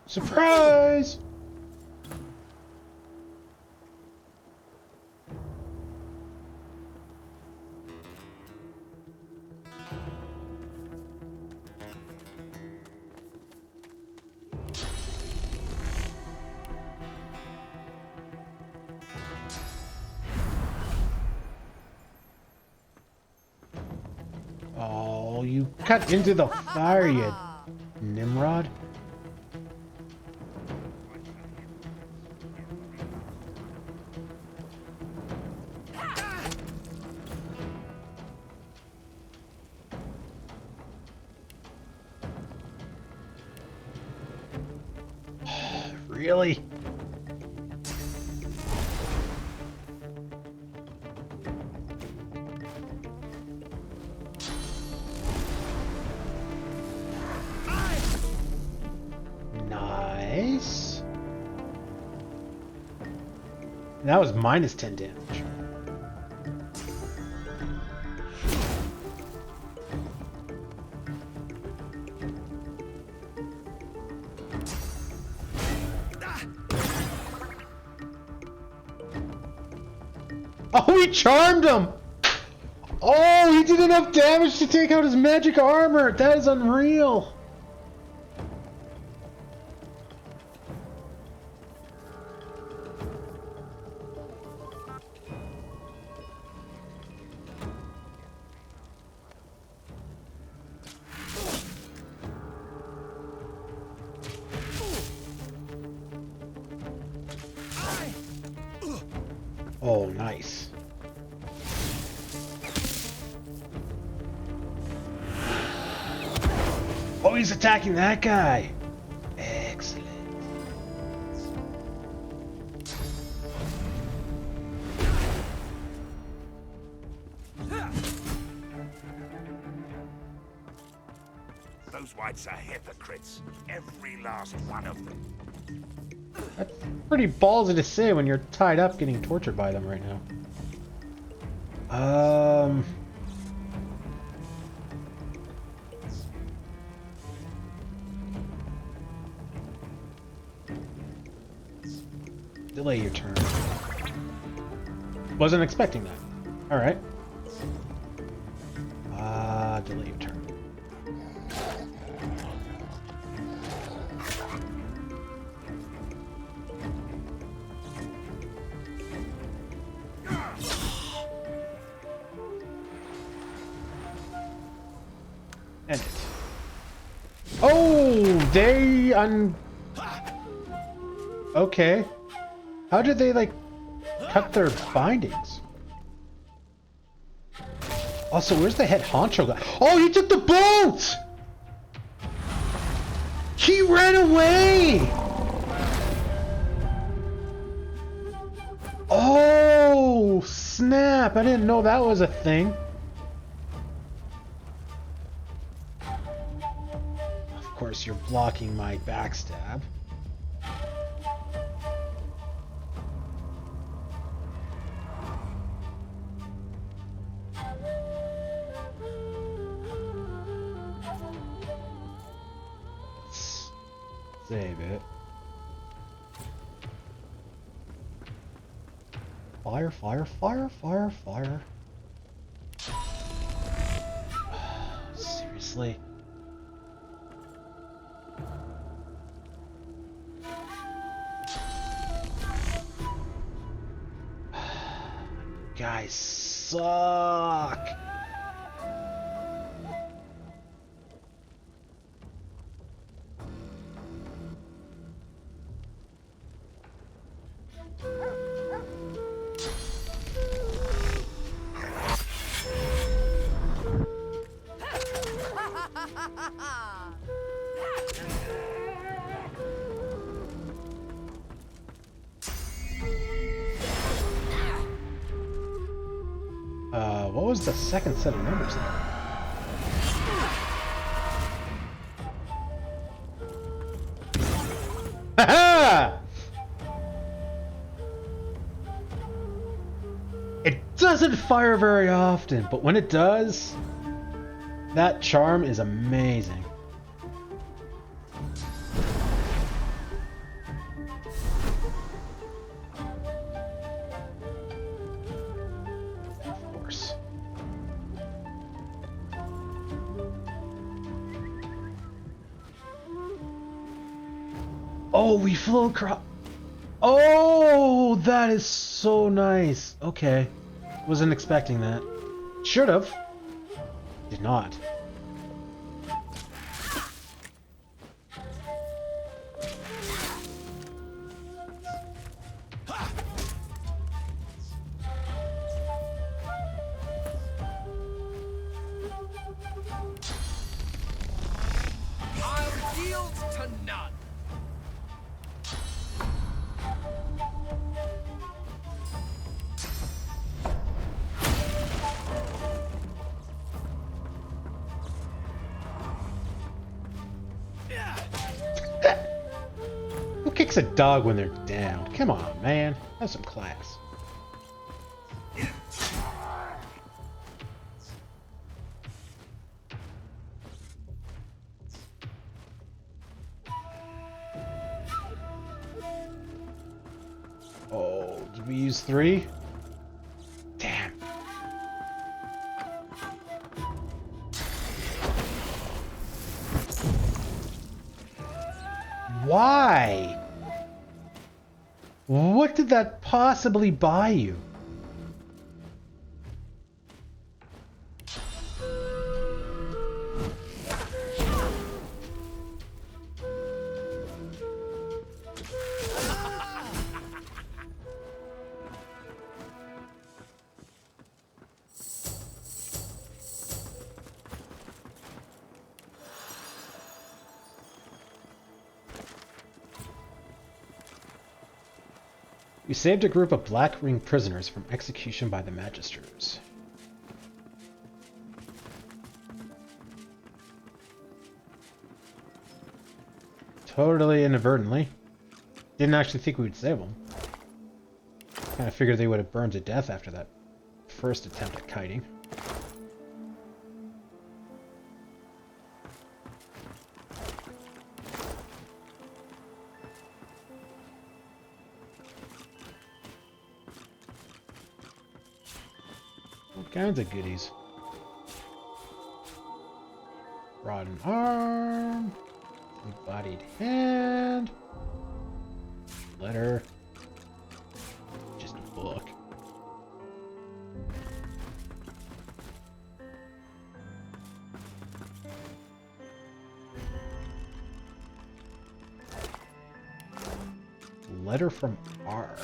Surprise! Cut into the fire, you Nimrod. Really? Nice. That was minus 10 damage. Oh, he charmed him! Oh, he did enough damage to take out his magic armor! That is unreal! Oh, nice. Oh, he's attacking that guy. Excellent. Those whites are hypocrites. Every last one of them. That's pretty ballsy to say when you're tied up getting tortured by them right now. Delay your turn. Wasn't expecting that. Alright. Delay your turn. End it. Oh, they Okay. How did they, like, cut their bindings? Also, where's the head honcho guy? Oh, he took the boat! He ran away! Oh, snap! I didn't know that was a thing. Of course, you're blocking my backstab. Save it. Fire, fire, fire, fire, fire. Seriously? Guys suck. What was the second set of numbers there? Ha-ha! It doesn't fire very often, but when it does, that charm is amazing. Oh, we flew across. Oh, that is so nice. Okay. Wasn't expecting that. Should have. Did not. yield to none. Who kicks a dog when they're down? Come on, man. Have some class. Oh, did we use 3? Damn. Why? What did that possibly buy you? We saved a group of Black Ring prisoners from execution by the Magisters. Totally inadvertently. Didn't actually think we would save them. Kind of figured they would have burned to death after that first attempt at kiting. All kinds of goodies. Rotten arm. Bodied hand. Letter. Just a book. Letter from R.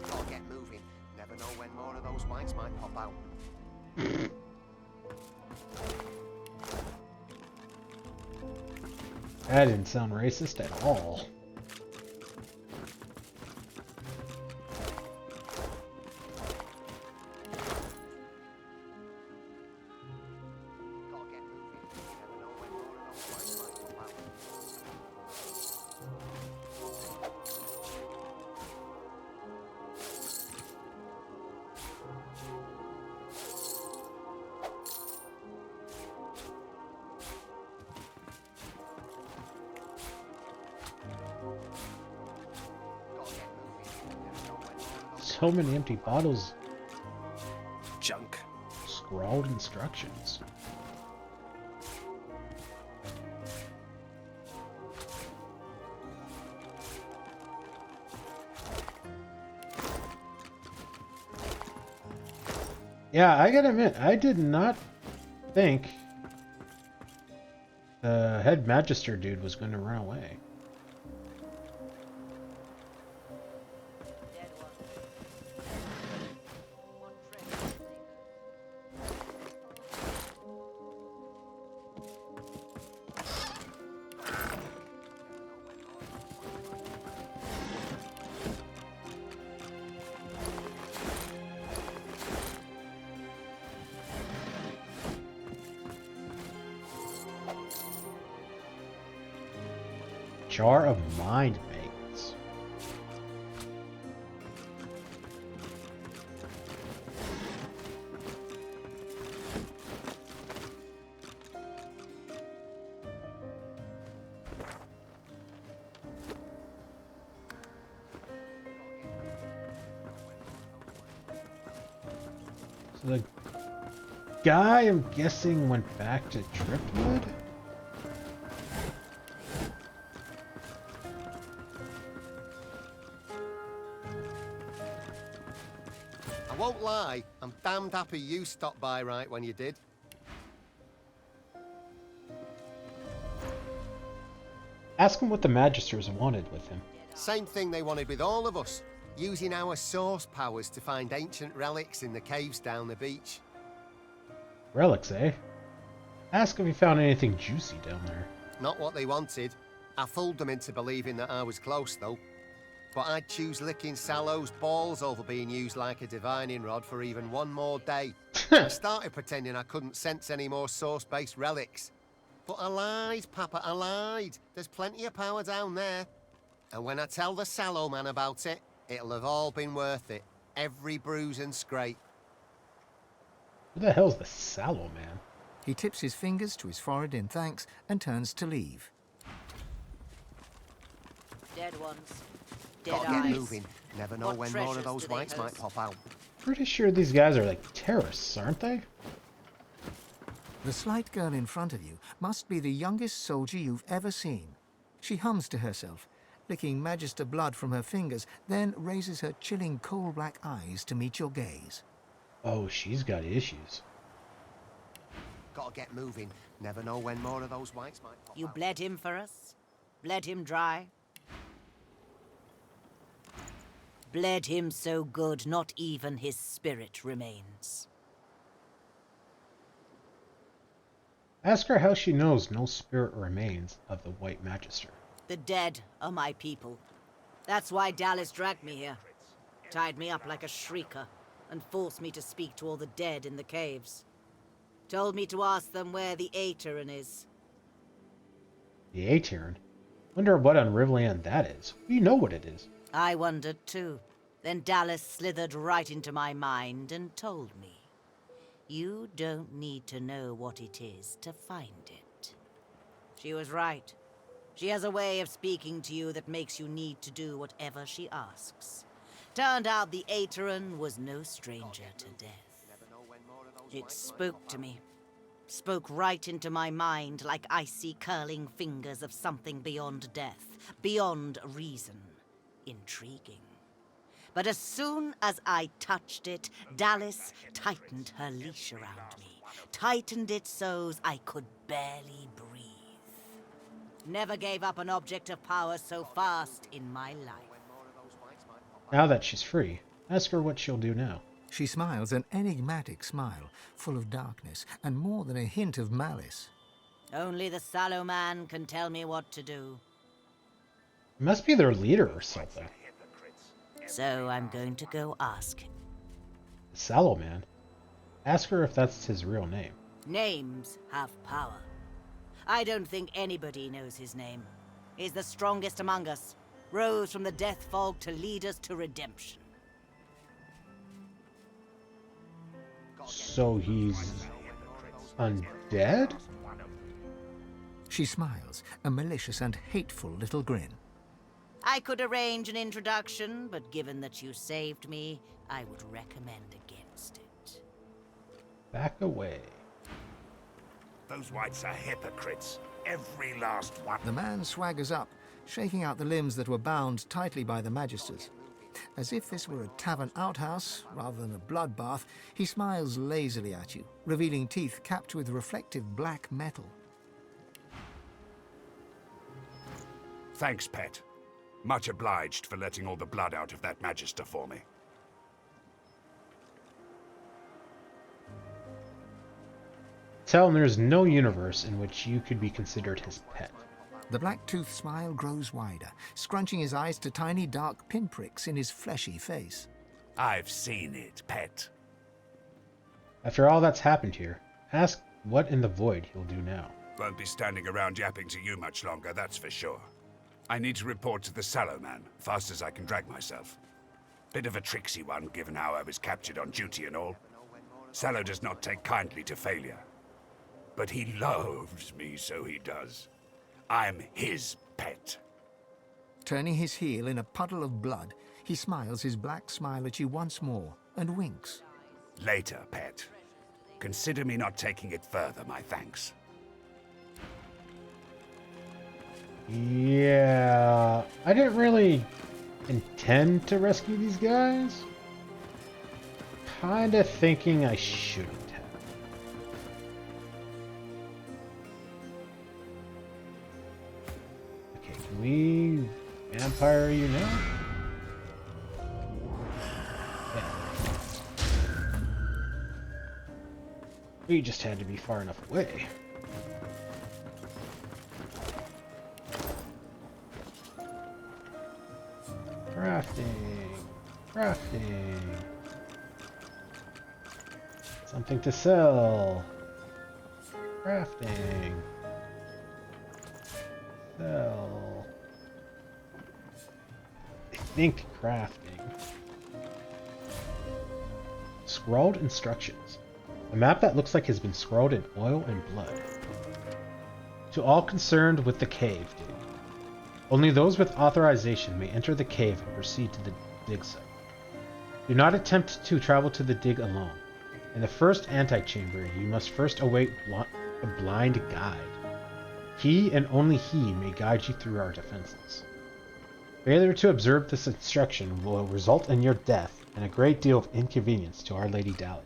Gotta get moving. Never know when more of those whites might pop out. That didn't sound racist at all. So many empty bottles. Junk. Scrawled instructions. Yeah, I gotta admit, I did not think the head magister dude was going to run away. Jar of Mind Maidens. So the guy, I'm guessing, went back to Driftwood? I won't lie, I'm damned happy you stopped by right when you did. Ask him what the Magisters wanted with him. Same thing they wanted with all of us. Using our source powers to find ancient relics in the caves down the beach. Relics, eh? Ask if you found anything juicy down there. Not what they wanted. I fooled them into believing that I was close, though. But I'd choose licking Sallow's balls over being used like a divining rod for even one more day. I started pretending I couldn't sense any more source-based relics. But I lied, Papa, I lied. There's plenty of power down there. And when I tell the Sallow man about it, it'll have all been worth it. Every bruise and scrape. Who the hell's the Sallow man? He tips his fingers to his forehead in thanks and turns to leave. Dead ones. Dead Gotta eyes. get moving. Never know What when more of treasures those do they whites might host? pop out. Pretty sure these guys are like terrorists, aren't they? The slight girl in front of you must be the youngest soldier you've ever seen. She hums to herself, licking Magister blood from her fingers, then raises her chilling coal-black eyes to meet your gaze. Oh, she's got issues. Gotta get moving. Never know when more of those whites might pop You out. bled him for us? Bled him dry? Bled him so good, not even his spirit remains. Ask her how she knows no spirit remains of the White Magister. The dead are my people. That's why Dallas dragged me here. Tied me up like a shrieker and forced me to speak to all the dead in the caves. Told me to ask them where the Aeterin is. The Aeterin? Wonder what on Riverland that is. You know what it is. I wondered too. Then Dallas slithered right into my mind and told me. You don't need to know what it is to find it. She was right. She has a way of speaking to you that makes you need to do whatever she asks. Turned out the Aeterin was no stranger to death. It spoke to me. Spoke right into my mind like icy curling fingers of something beyond death, beyond reason. Intriguing. But as soon as I touched it, Dallas tightened her leash around me. Tightened it so's I could barely breathe. Never gave up an object of power so fast in my life. Now that she's free, ask her what she'll do now. She smiles an enigmatic smile, full of darkness and more than a hint of malice. Only the Sallow man can tell me what to do. It must be their leader or something. So I'm going to go ask him. The Sallow man? Ask her if that's his real name. Names have power. I don't think anybody knows his name. He's the strongest among us. Rose from the death fog to lead us to redemption. So he's undead? She smiles, a malicious and hateful little grin. I could arrange an introduction, but given that you saved me, I would recommend against it. Back away. Those whites are hypocrites. Every last one. The man swaggers up, shaking out the limbs that were bound tightly by the Magisters. As if this were a tavern outhouse rather than a bloodbath, he smiles lazily at you, revealing teeth capped with reflective black metal. Thanks, Pet. Much obliged for letting all the blood out of that Magister for me. Tell him there's no universe in which you could be considered his pet. The black-toothed smile grows wider, scrunching his eyes to tiny dark pinpricks in his fleshy face. I've seen it, Pet. After all that's happened here, ask what in the void he'll do now. Won't be standing around yapping to you much longer, that's for sure. I need to report to the Sallow man, fast as I can drag myself. Bit of a tricksy one, given how I was captured on duty and all. Sallow does not take kindly to failure. But he loves me, so he does. I'm his pet. Turning his heel in a puddle of blood, he smiles his black smile at you once more and winks. Later, Pet. Consider me not taking it further, my thanks. Yeah, I didn't really intend to rescue these guys. Kinda thinking I shouldn't have. Okay, can we vampire you now? Yeah. We just had to be far enough away. Crafting. Crafting. Something to sell. Crafting. Sell. I think crafting. Scrawled instructions. A map that looks like has been scrawled in oil and blood. To all concerned with the cave dig. Only those with authorization may enter the cave and proceed to the dig site. Do not attempt to travel to the dig alone. In the first antechamber, you must first await a blind guide. He and only he may guide you through our defenses. Failure to observe this instruction will result in your death and a great deal of inconvenience to Our Lady Dallas.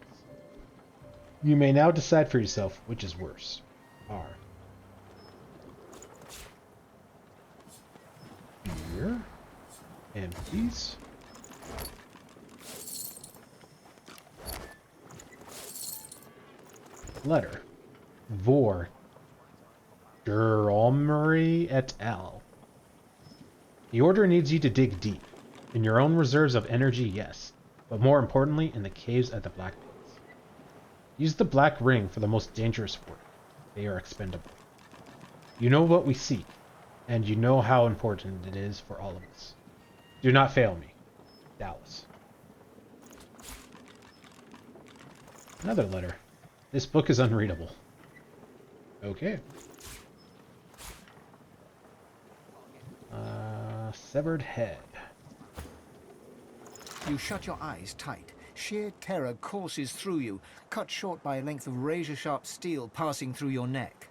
You may now decide for yourself which is worse. R. Beer. And peace. Letter. Vor. Duralmery et al. The Order needs you to dig deep. In your own reserves of energy, yes. But more importantly, in the caves at the Black Pits. Use the Black Ring for the most dangerous work. They are expendable. You know what we seek, and you know how important it is for all of us. Do not fail me. Dallas. Another letter. This book is unreadable. Okay. Severed head. You shut your eyes tight. Sheer terror courses through you, cut short by a length of razor-sharp steel passing through your neck.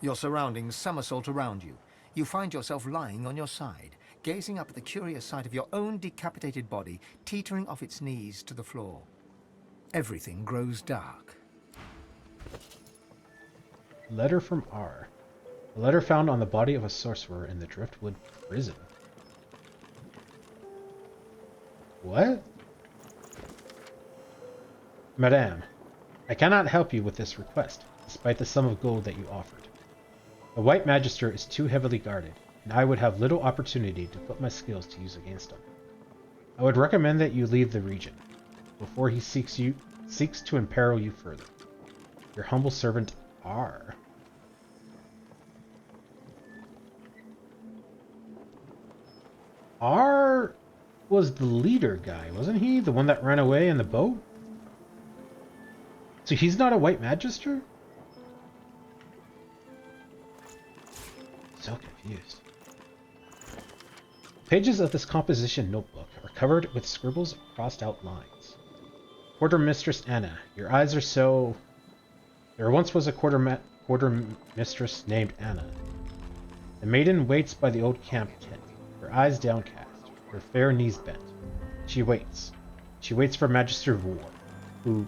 Your surroundings somersault around you. You find yourself lying on your side, gazing up at the curious sight of your own decapitated body teetering off its knees to the floor. Everything grows dark. Letter from R. A letter found on the body of a sorcerer in the Driftwood prison. What? Madame, I cannot help you with this request, despite the sum of gold that you offered. The White Magister is too heavily guarded, and I would have little opportunity to put my skills to use against him. I would recommend that you leave the region, before he seeks to imperil you further. Your humble servant, R. R was the leader guy, wasn't he? The one that ran away in the boat? So he's not a White Magister? So confused. Pages of this composition notebook are covered with scribbles of crossed out lines. Quartermistress Anna, your eyes are so... There once was a quartermistress named Anna. The maiden waits by the old camp tent, her eyes downcast, her fair knees bent. She waits. She waits for Magister Vor, who...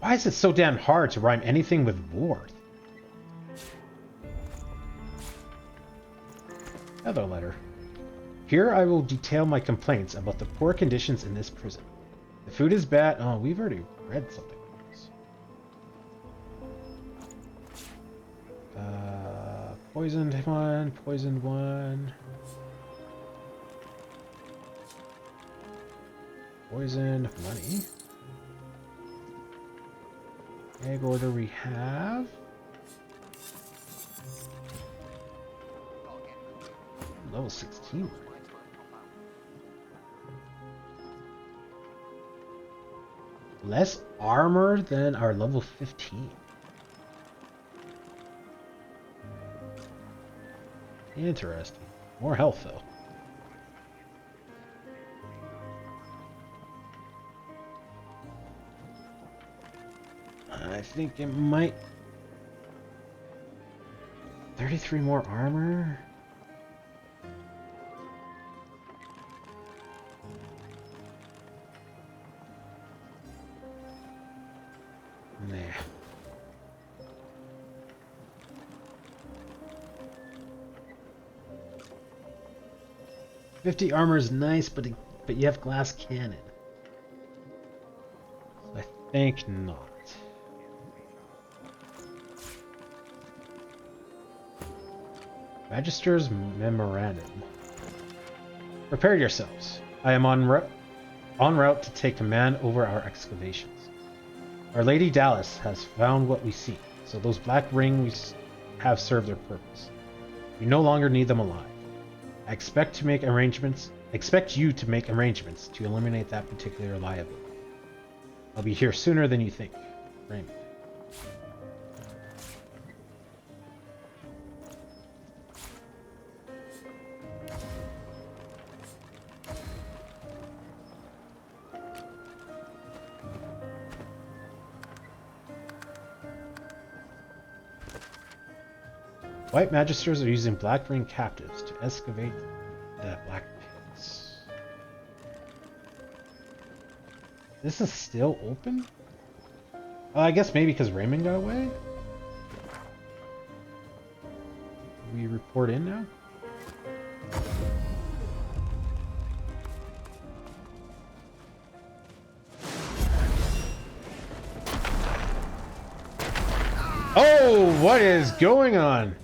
Why is it so damn hard to rhyme anything with Vor? Another letter. Here I will detail my complaints about the poor conditions in this prison. The food is bad. Oh, we've already read something like this. Poisoned one, poisoned one. Poisoned money. Egg order we have. Level 16. Less armor than our level 15. Interesting. More health, though. I think it might... 33 more armor? Nah. $50 armor is nice, but you have glass cannon. So I think not. Magister's Memorandum. Prepare yourselves. I am en route to take command over our excavations. Our Lady Dallas has found what we seek, so those black rings have served their purpose. We no longer need them alive. I expect you to make arrangements to eliminate that particular liability. I'll be here sooner than you think. Raymond. White Magisters are using Black Ring captives to excavate the Black Pits. This is still open? I guess maybe because Raymond got away? We report in now? Oh, what is going on?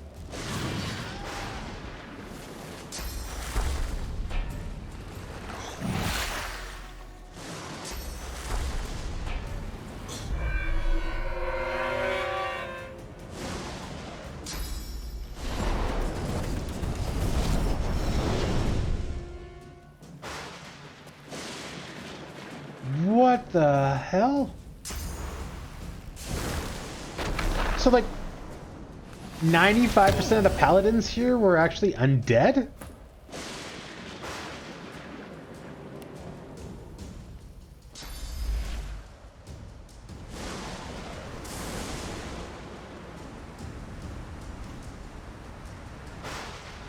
What the hell? So like 95% of the paladins here were actually undead?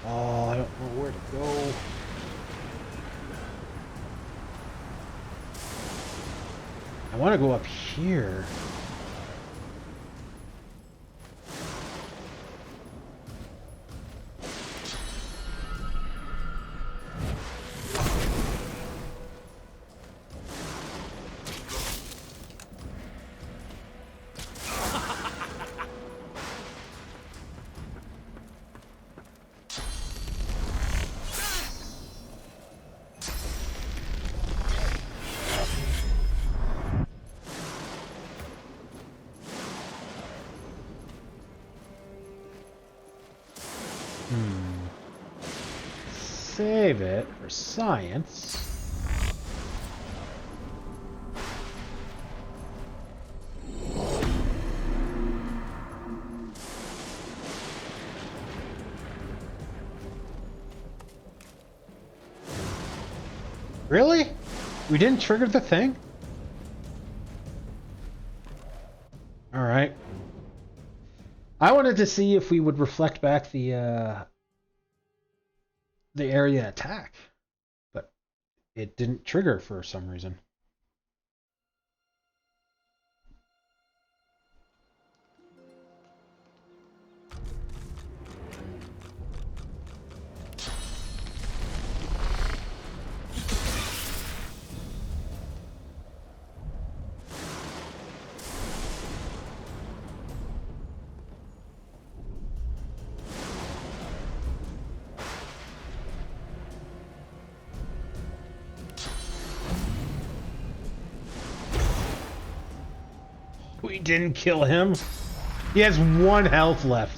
Oh, I don't know where to go. I want to go up here. Save it for science. Really? We didn't trigger the thing? All right. I wanted to see if we would reflect back the area attack, but it didn't trigger for some reason. We didn't kill him. He has 1 health left.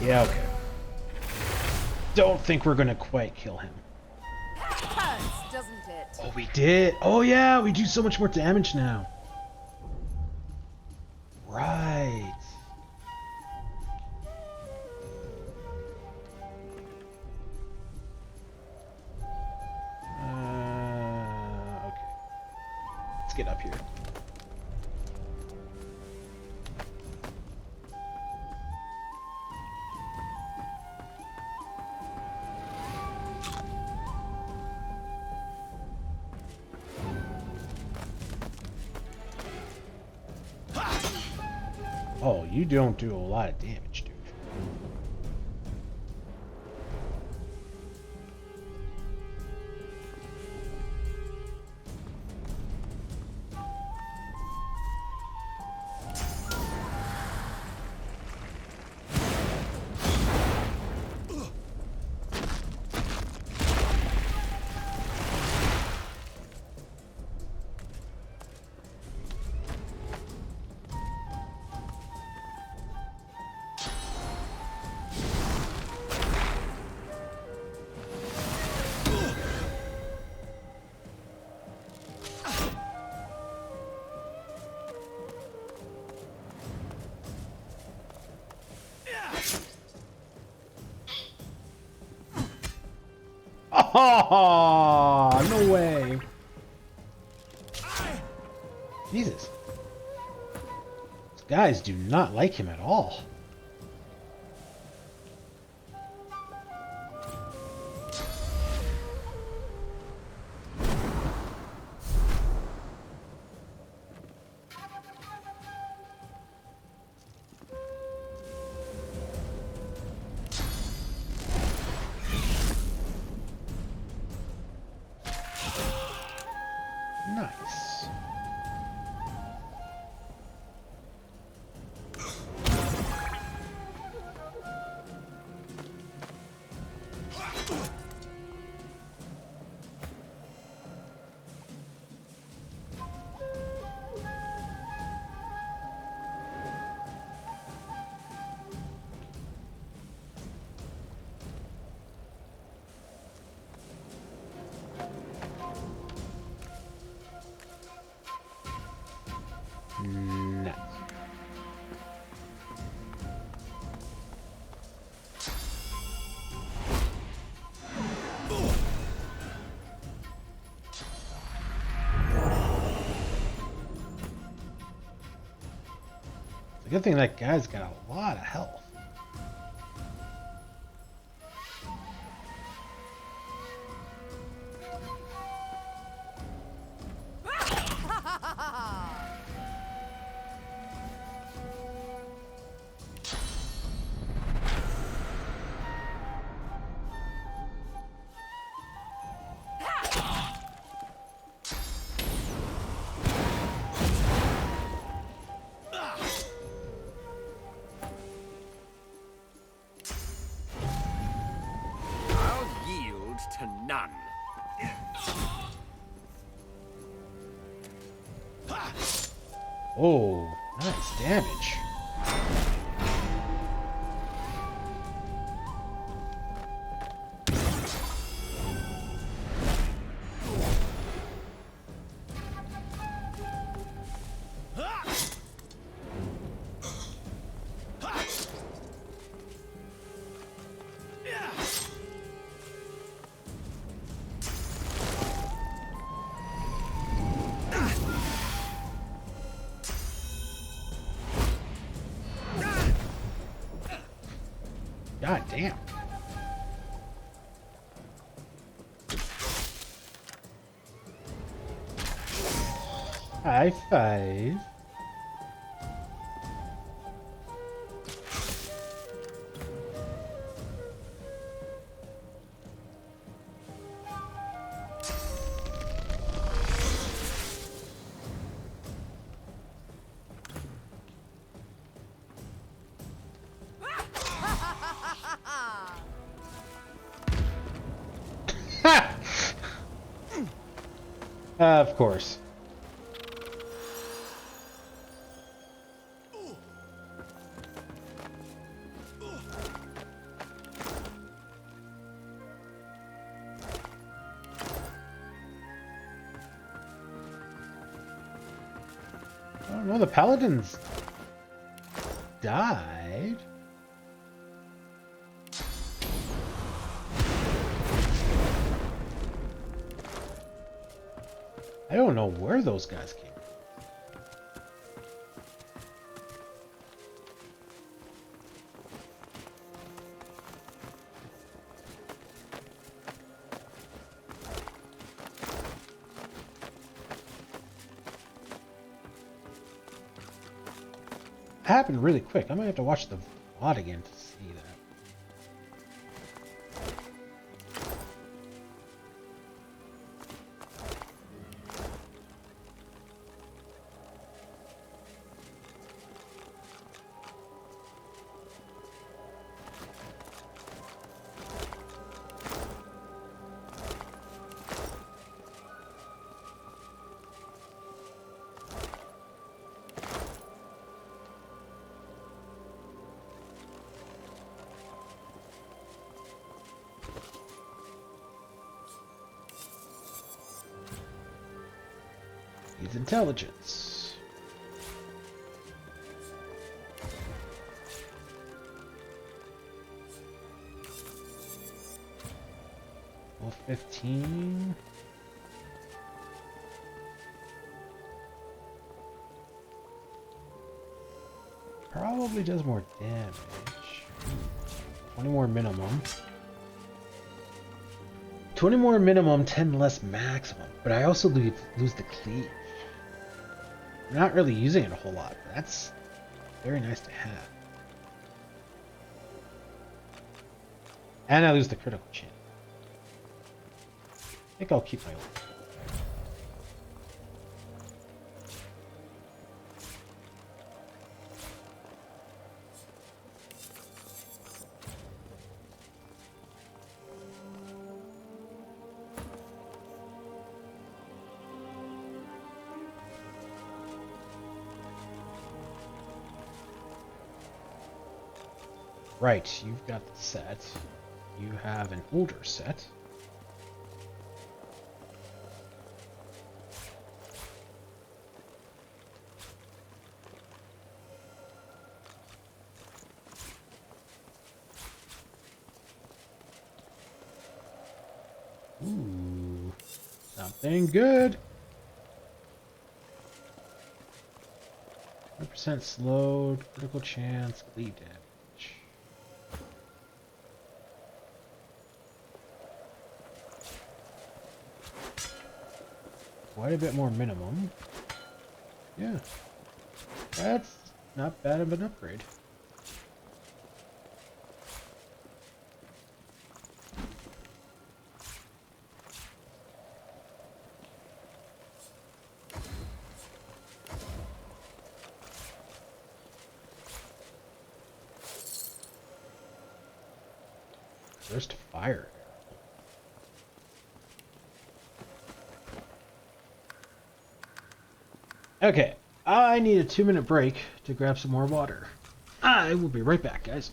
Yeah, okay. Don't think we're gonna quite kill him. Hurts, doesn't it? Oh, we did. Oh yeah, we do so much more damage now. Right. get up here. Oh, you don't do a lot of damage, dude. Oh, no way. Jesus. These guys do not like him at all. Nice. Nice. The good thing that guy's got a lot of health. To none. Oh, nice damage. God damn. High five. Of course. I don't know, the paladins died. I don't know where those guys came from. happened really quick. I might have to watch the VOD again to see that. Needs intelligence. Well, 15. Probably does more damage. 20 more minimum. 20 more minimum, 10 less maximum. But I also lose the cleave. I'm not really using it a whole lot. But that's very nice to have. And I lose the critical chance. I think I'll keep my own. Right, you've got the set. You have an older set. Ooh, something good. 100% slowed, critical chance, cleave damage. Quite a bit more minimum. Yeah. That's not bad of an upgrade. First fire. Okay, I need a 2-minute break to grab some more water. I will be right back, guys.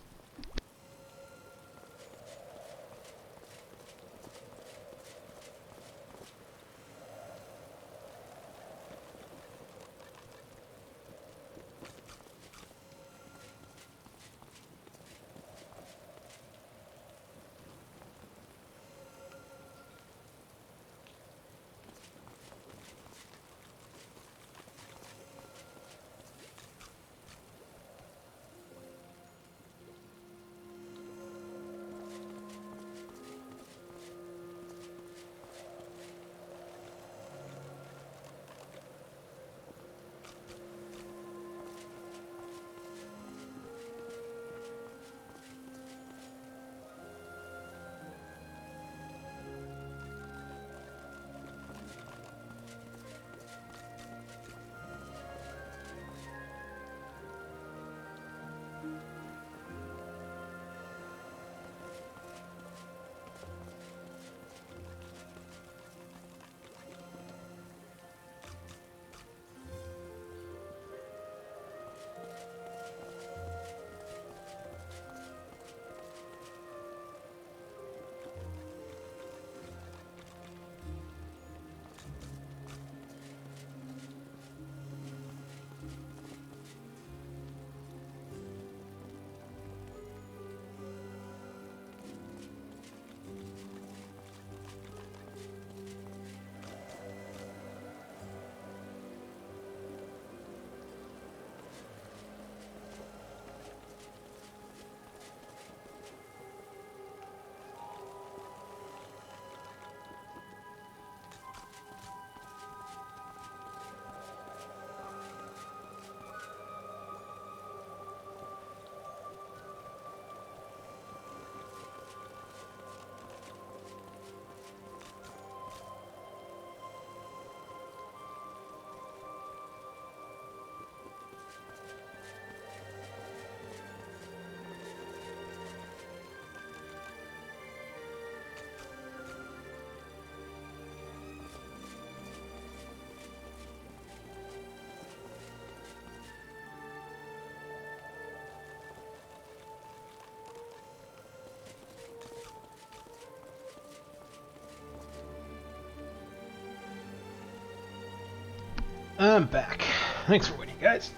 I'm back. Thanks for waiting, guys.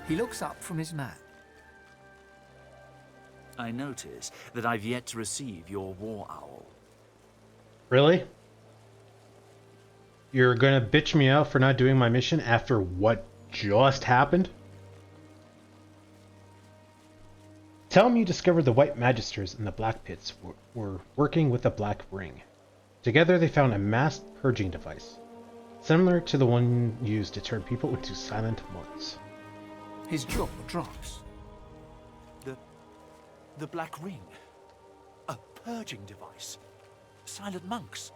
He looks up from his map. I notice that I've yet to receive your war owl. Really? You're gonna bitch me out for not doing my mission after what just happened? Tell him you discovered the White Magisters in the Black Pits were working with the Black Ring. Together they found a mass purging device, similar to the one used to turn people into silent monks. His jaw drops. The Black Ring. A purging device. Silent monks.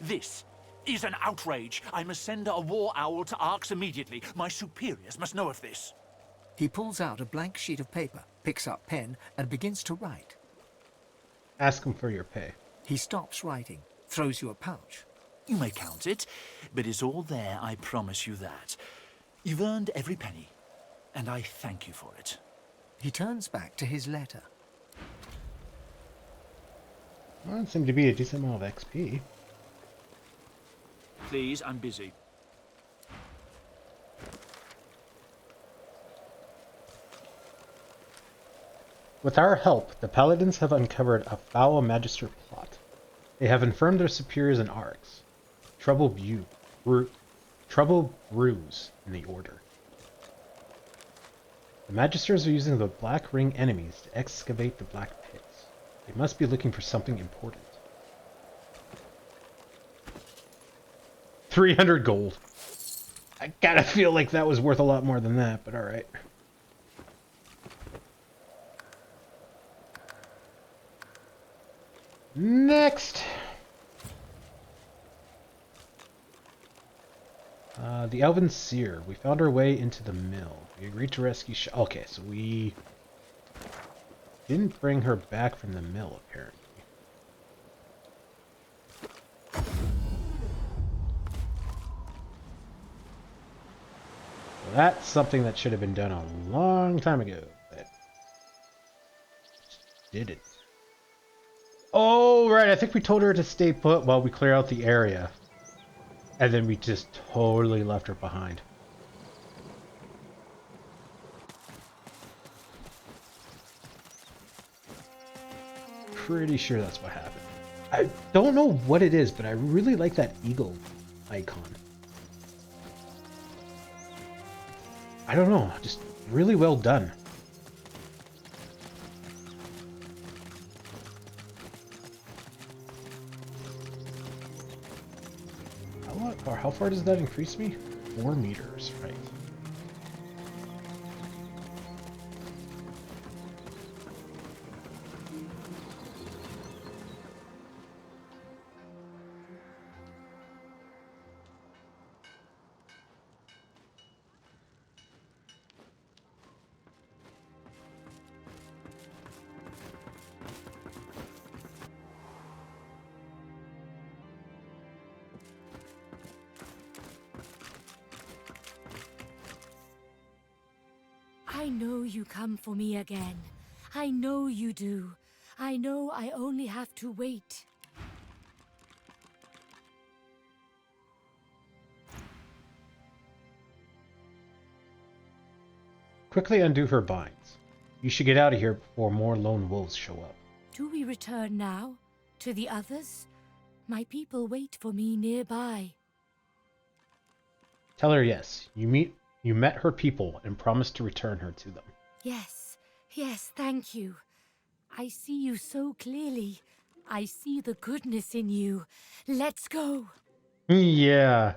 This is an outrage. I must send a war owl to Arx immediately. My superiors must know of this. He pulls out a blank sheet of paper, picks up pen, and begins to write. Ask him for your pay. He stops writing, throws you a pouch. You may count it, but it's all there, I promise you that. You've earned every penny, and I thank you for it. He turns back to his letter. Well, it seemed to be a decent amount of XP. Please, I'm busy. With our help, the Paladins have uncovered a foul Magister plot. They have informed their superiors in Arx. Trouble brews in the Order. The Magisters are using the Black Ring enemies to excavate the Black Pits. They must be looking for something important. 300 gold. I gotta feel like that was worth a lot more than that, but alright. Next! The Elven Seer. We found our way into the mill. We agreed to rescue okay, so we didn't bring her back from the mill, apparently. Well, that's something that should have been done a long time ago, but didn't. Oh, right, I think we told her to stay put while we clear out the area. And then we just totally left her behind. Pretty sure that's what happened. I don't know what it is, but I really like that eagle icon. I don't know, just really well done. How far does that increase me? 4 meters, right. I know you come for me again. I know you do. I know I only have to wait. Quickly undo her binds. You should get out of here before more lone wolves show up. Do we return now? To the others? My people wait for me nearby. Tell her yes. You met her people and promised to return her to them. Yes, thank you. I see you so clearly. I see the goodness in you. Let's go. Yeah.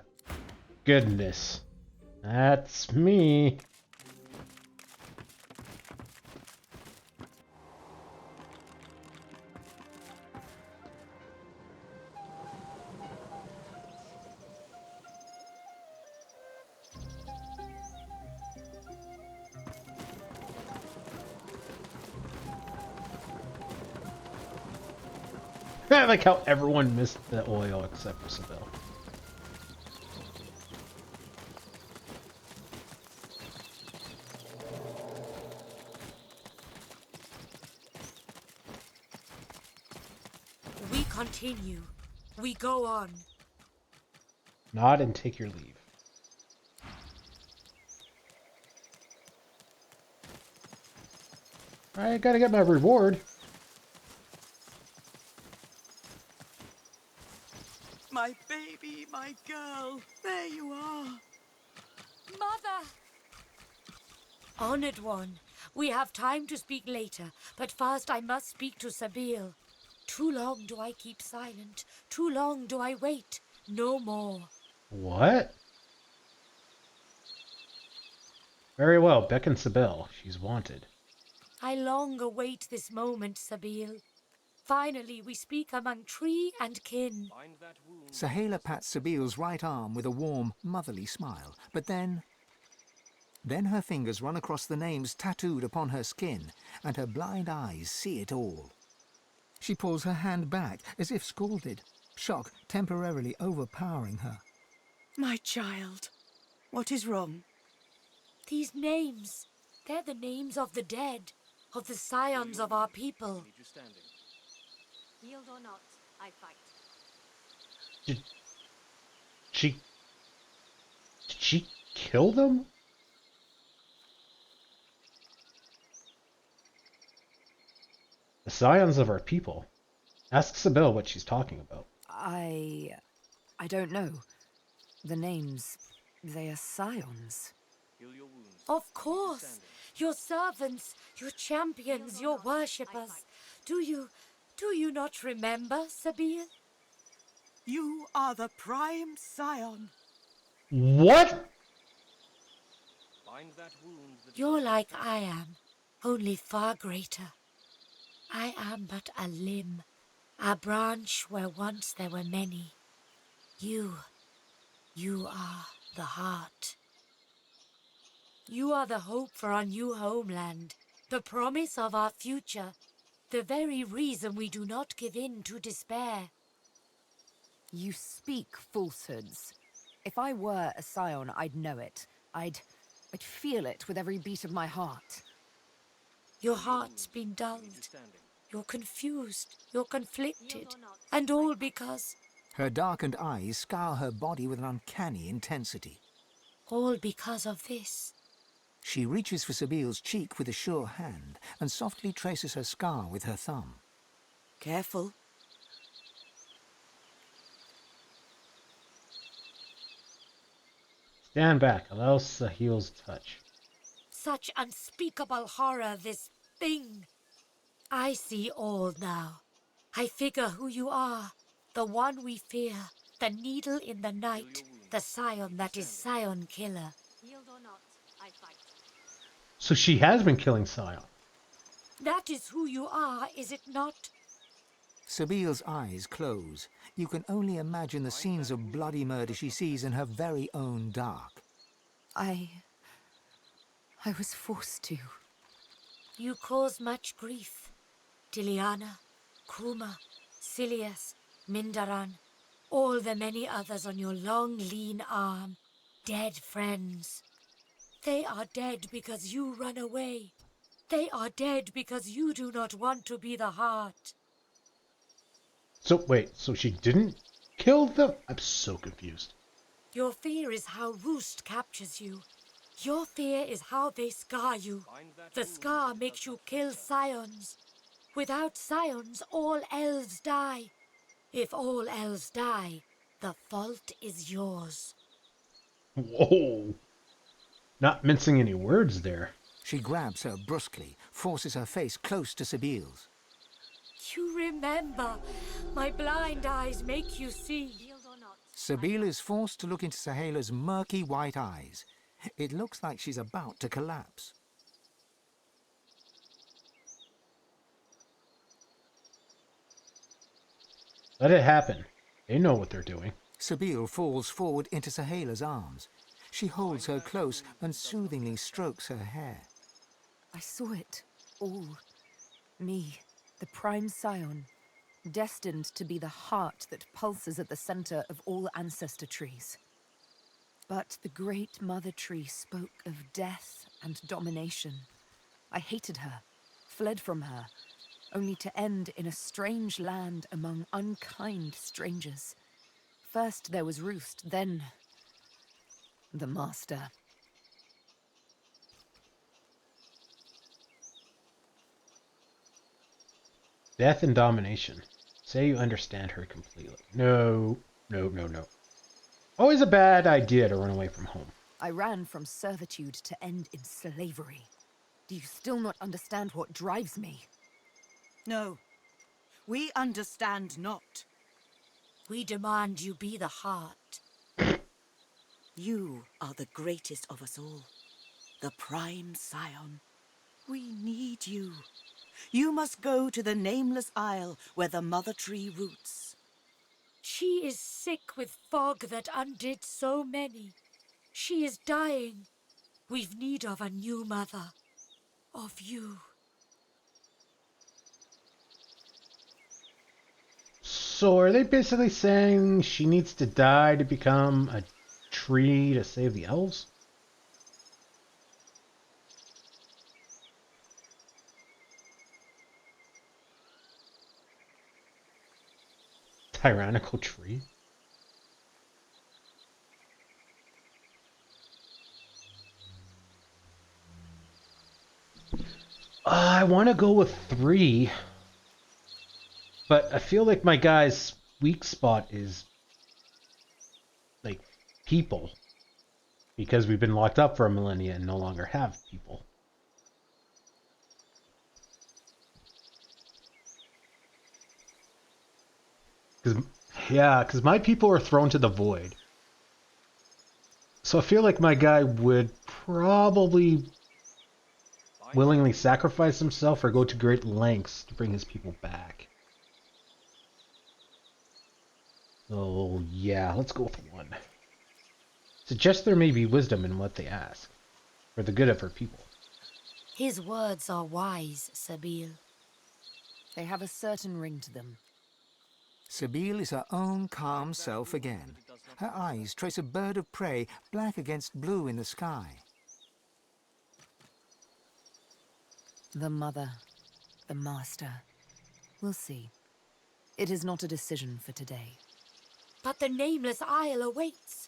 Goodness. That's me. I like how everyone missed the oil except for Seville. We continue. We go on. Nod and take your leave. I gotta get my reward. My baby, my girl, there you are. Mother! Honored one, we have time to speak later, but first I must speak to Sabine. Too long do I keep silent, too long do I wait, no more. What? Very well, beckon Sabine. She's wanted. I long await this moment, Sabine. Finally, we speak among tree and kin. Sahéla pats Sabile's right arm with a warm, motherly smile, but then her fingers run across the names tattooed upon her skin, and her blind eyes see it all. She pulls her hand back, as if scalded, shock temporarily overpowering her. My child, what is wrong? These names, they're the names of the dead, of the scions of our people. Yield or not, I fight. Did she kill them? The scions of our people. Ask Sabine what she's talking about. I don't know. The names, they are scions. Of course! Your servants, your champions, your worshippers. Do you not remember, Sabine? You are the prime scion. What? You're like I am, only far greater. I am but a limb, a branch where once there were many. You are the heart. You are the hope for our new homeland, the promise of our future, the very reason we do not give in to despair. You speak falsehoods. If I were a scion, I'd know it. I'd feel it with every beat of my heart. Your heart's been dulled. You're confused. You're conflicted. And all because... Her darkened eyes scour her body with an uncanny intensity. All because of this. She reaches for Sabile's cheek with a sure hand and softly traces her scar with her thumb. Careful. Stand back. Allow Sahile's touch. Such unspeakable horror, this thing. I see all now. I figure who you are. The one we fear. The needle in the night. The scion that is scion killer. Yield or not, I fight. So she has been killing Scion. That is who you are, is it not? Sabile's eyes close. You can only imagine the scenes of bloody murder she sees in her very own dark. I was forced to. You cause much grief. Diliana, Kuma, Silius, Mindaran, all the many others on your long, lean arm. Dead friends. They are dead because you run away. They are dead because you do not want to be the heart. So, wait, so she didn't kill them? I'm so confused. Your fear is how Roost captures you. Your fear is how they scar you. The scar makes you kill scions. Without scions, all elves die. If all elves die, the fault is yours. Whoa. Not mincing any words there. She grabs her brusquely, forces her face close to Sabile's. You remember. My blind eyes make you see. Sabile is forced to look into Sahéla's murky white eyes. It looks like she's about to collapse. Let it happen. They know what they're doing. Sabile falls forward into Sahéla's arms. She holds her close and soothingly strokes her hair. I saw it all. Me, the prime scion, destined to be the heart that pulses at the center of all ancestor trees. But the great mother tree spoke of death and domination. I hated her, fled from her, only to end in a strange land among unkind strangers. First there was Roost, then the Master. Death and domination. Say you understand her completely. No, no, no, no. Always a bad idea to run away from home. I ran from servitude to end in slavery. Do you still not understand what drives me? No, we understand not. We demand you be the heart. You are the greatest of us all, the Prime Scion. We need you. You must go to the Nameless Isle where the Mother Tree roots. She is sick with fog that undid so many. She is dying. We've need of a new mother. Of you. So are they basically saying she needs to die to become a tree to save the elves? Tyrannical tree? I want to go with 3. But I feel like my guy's weak spot is, like, people. Because we've been locked up for a millennia and no longer have people. Because my people are thrown to the void. So I feel like my guy would probably willingly sacrifice himself or go to great lengths to bring his people back. So yeah, let's go with 1. Suggest there may be wisdom in what they ask, for the good of her people. His words are wise, Sabine. They have a certain ring to them. Sabine is her own calm self again. Her eyes trace a bird of prey, black against blue in the sky. The Mother, the Master. We'll see. It is not a decision for today. But the Nameless Isle awaits.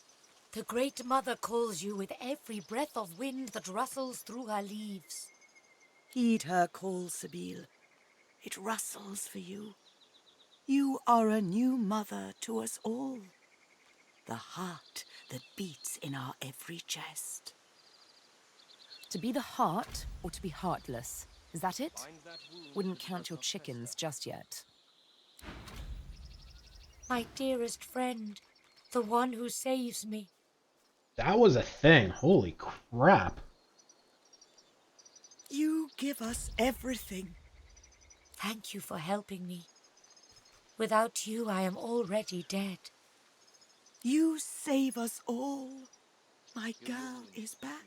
The Great Mother calls you with every breath of wind that rustles through her leaves. Heed her call, Sabine. It rustles for you. You are a new mother to us all. The heart that beats in our every chest. To be the heart, or to be heartless? Is that it? Wouldn't count your chickens just yet. My dearest friend, the one who saves me. That was a thing. Holy crap. You give us everything. Thank you for helping me. Without you, I am already dead. You save us all. My girl is back.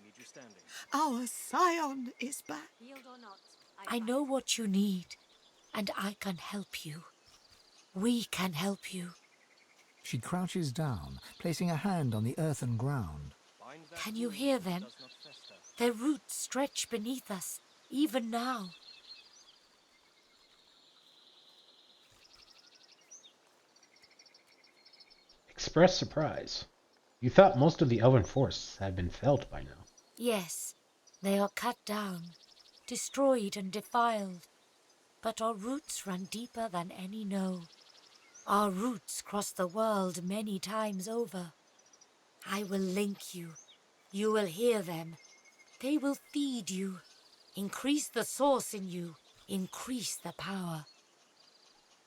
Our Scion is back. I know what you need, and I can help you. We can help you. She crouches down, placing a hand on the earthen ground. Can you hear them? Their roots stretch beneath us, even now. Express surprise. You thought most of the elven forests had been felled by now. Yes, they are cut down, destroyed and defiled. But our roots run deeper than any know. Our roots cross the world many times over. I will link you. You will hear them. They will feed you. Increase the source in you. Increase the power.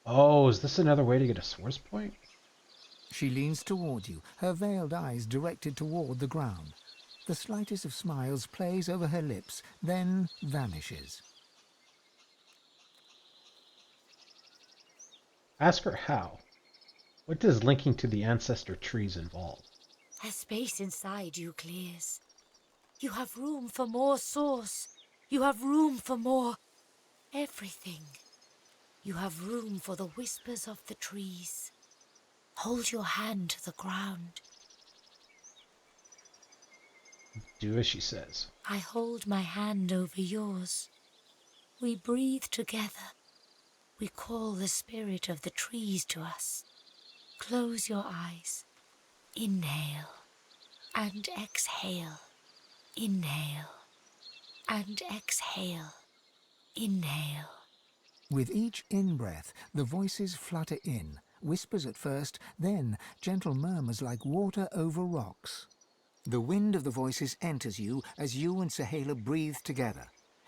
Oh, is this another way to get a source point? She leans toward you, her veiled eyes directed toward the ground. The slightest of smiles plays over her lips, then vanishes. Ask her how. What does linking to the ancestor trees involve? A space inside you clears. You have room for more source. You have room for more everything. You have room for the whispers of the trees. Hold your hand to the ground. Do as she says. I hold my hand over yours. We breathe together. We call the spirit of the trees to us. Close your eyes. Inhale and exhale. Inhale and exhale. Inhale. With each in-breath, the voices flutter in, whispers at first, then gentle murmurs like water over rocks. The wind of the voices enters you as you and Sahala breathe together.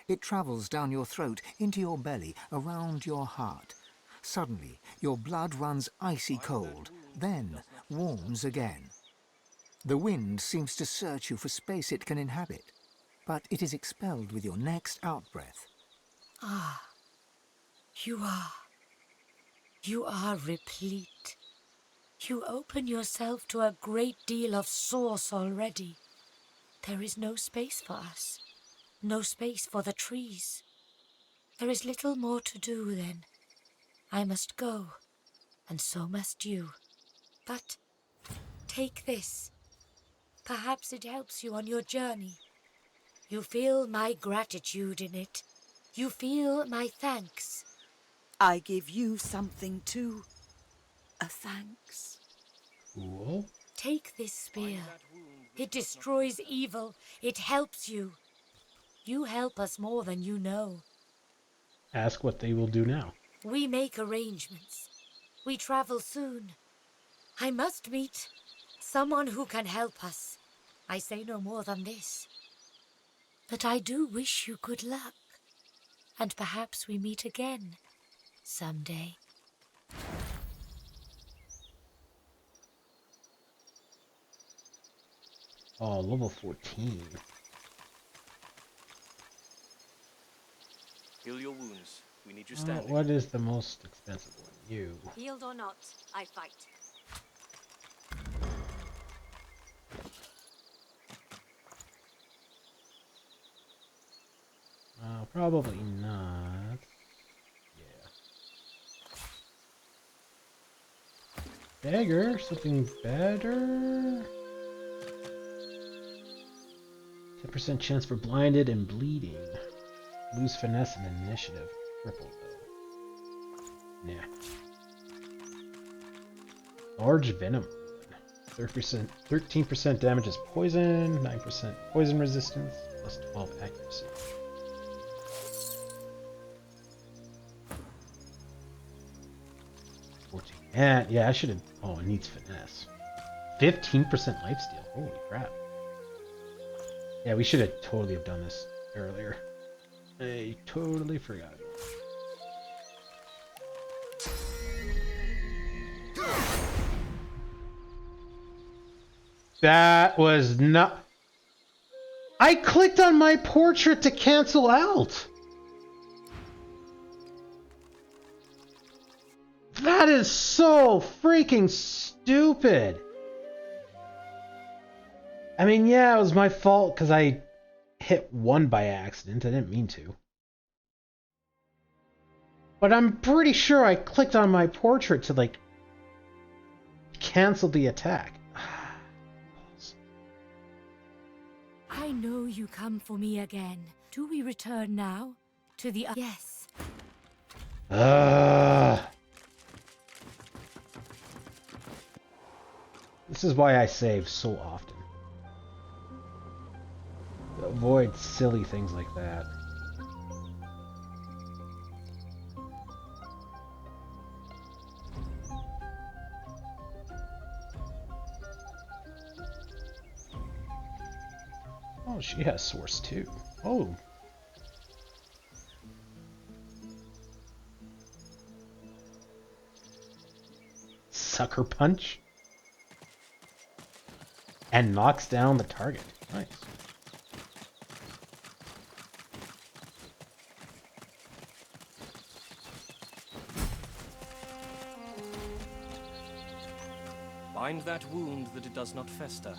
It travels down your throat, into your belly, around your heart. Suddenly, your blood runs icy cold, then warms again. The wind seems to search you for space it can inhabit, but it is expelled with your next out-breath. Ah, you are replete. You open yourself to a great deal of source already. There is no space for us, no space for the trees. There is little more to do then. I must go, and so must you. But take this. Perhaps it helps you on your journey. You feel my gratitude in it. You feel my thanks. I give you something too. A thanks. Cool. Take this spear. It destroys evil. It helps you. You help us more than you know. Ask what they will do now. We make arrangements. We travel soon. I must meet someone who can help us. I say no more than this. But I do wish you good luck. And perhaps we meet again someday. Oh, level 14. Heal your wounds. We need you standing. What is the most expensive one? You. Healed or not, I fight. Probably not. Yeah. Dagger? Something better? 10% chance for blinded and bleeding. Lose finesse and initiative. Crippled though. Nah. Large venom. 13% damage is poison, 9% poison resistance, plus 12 accuracy. And yeah, I should have. Oh, it needs finesse. 15% lifesteal. Holy crap. Yeah, we should have totally have done this earlier. I totally forgot. That was not. I clicked on my portrait to cancel out. That is so freaking stupid. I mean, yeah, it was my fault because I hit 1 by accident. I didn't mean to. But I'm pretty sure I clicked on my portrait to, like, cancel the attack. I know you come for me again. Do we return now? To the... Yes. This is why I save so often. To avoid silly things like that. Oh, she has source too. Oh. Sucker punch. And knocks down the target. Nice. Bind that wound that it does not fester.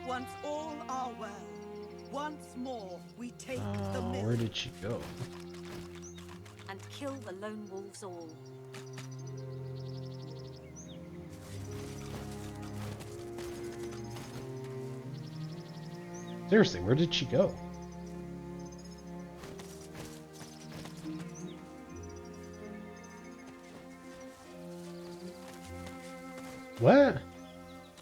Once all are well, once more we take the mill. Where did she go? And kill the lone wolves all. Seriously, where did she go? What?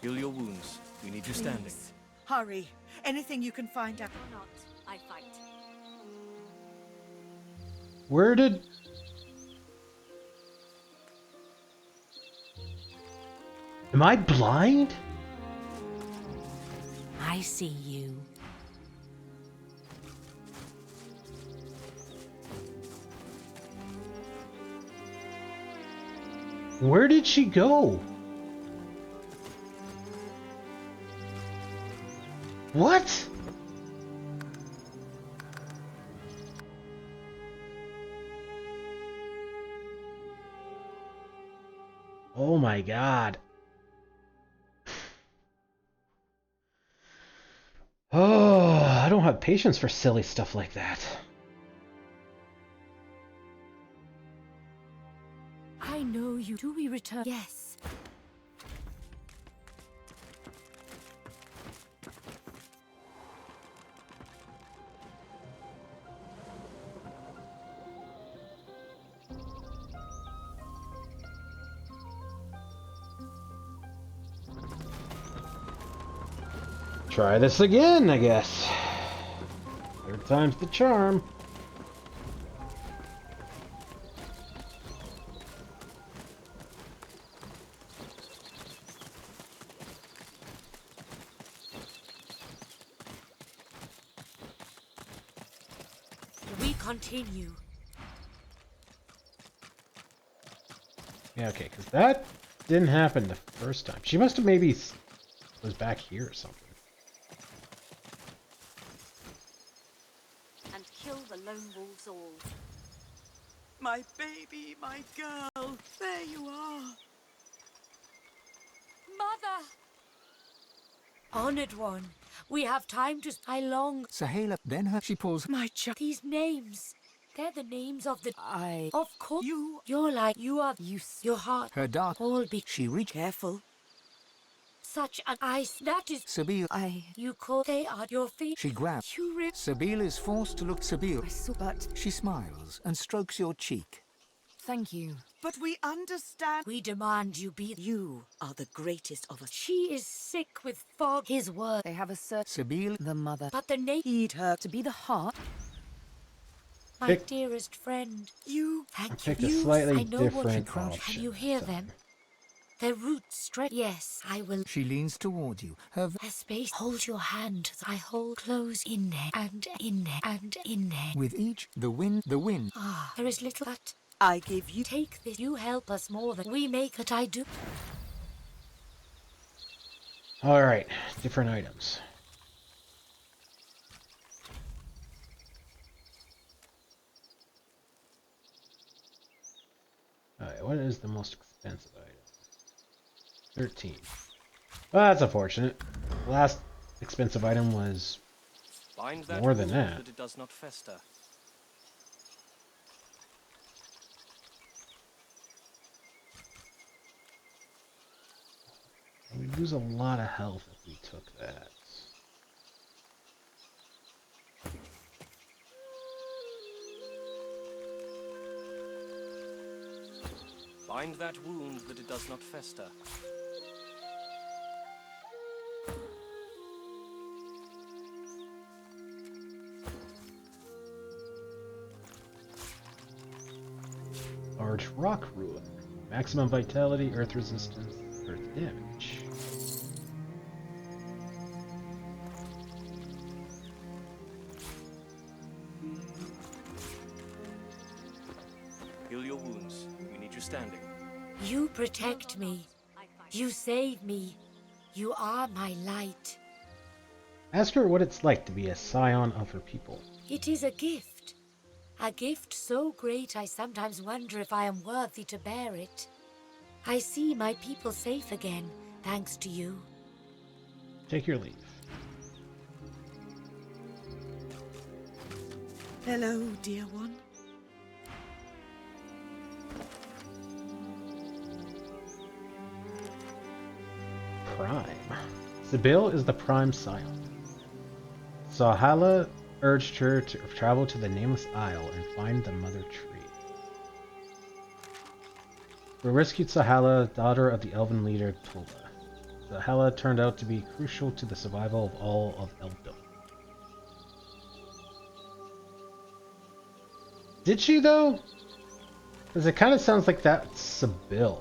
Heal your wounds. We need you standing. Please, hurry. Anything you can find out. Or not, I fight. Where did... Am I blind? I see you. Where did she go? What? Oh my god. Oh, I don't have patience for silly stuff like that. I know you. Do we return? Yes. Try this again, I guess. Third time's the charm. We continue. Yeah, okay, because that didn't happen the first time. She must have maybe was back here or something. And kill the lone wolves all. My baby, my girl, there you are. Mother! Honored one, we have time to... I long... Sahala, then she pulls... My child. These names. They're the names of the... Of course. You're like... You are... Your heart... Her dark... All be... She reached... Careful. Such an ice. That is... Sabine... You call... They are your feet. She grabs... You rip... Sabine is forced to look... Sabine... But... She smiles and strokes your cheek. Thank you. But we understand. We demand you be... You are the greatest of us. She is sick with fog. His word. They have a certain... Sabine... The mother. But the name... Heed her. To be the heart... My dearest friend. You... Thank you. Picked a slightly I know different what option. Can you hear them? Their roots stretch. Yes, I will. She leans toward you. Her... A space. Hold your hand. I hold close in there and in there and in there. With each, the wind... Ah, there is little but... I give you... Take this. You help us more than we make that I do. Alright, different items. Alright, what is the most expensive item? 13. Well, that's unfortunate. The last expensive item was Bind that more than wound that. that it does not fester. We'd lose a lot of health if we took that. Bind that wound that it does not fester. Large rock ruin. Maximum vitality, earth resistance, earth damage. Heal your wounds. We need you standing. You protect me. You save me. You are my light. Ask her what it's like to be a scion of her people. It is a gift. A gift so great I sometimes wonder if I am worthy to bear it. I see my people safe again, thanks to you. Take your leave. Hello, dear one. Prime. Sabile is the prime scion. Sahala urged her to travel to the Nameless Isle and find the Mother Tree. We rescued Sahala, daughter of the elven leader Tola. Sahala turned out to be crucial to the survival of all of Elfdom. Did she, though? Because it kind of sounds like that's Sebille.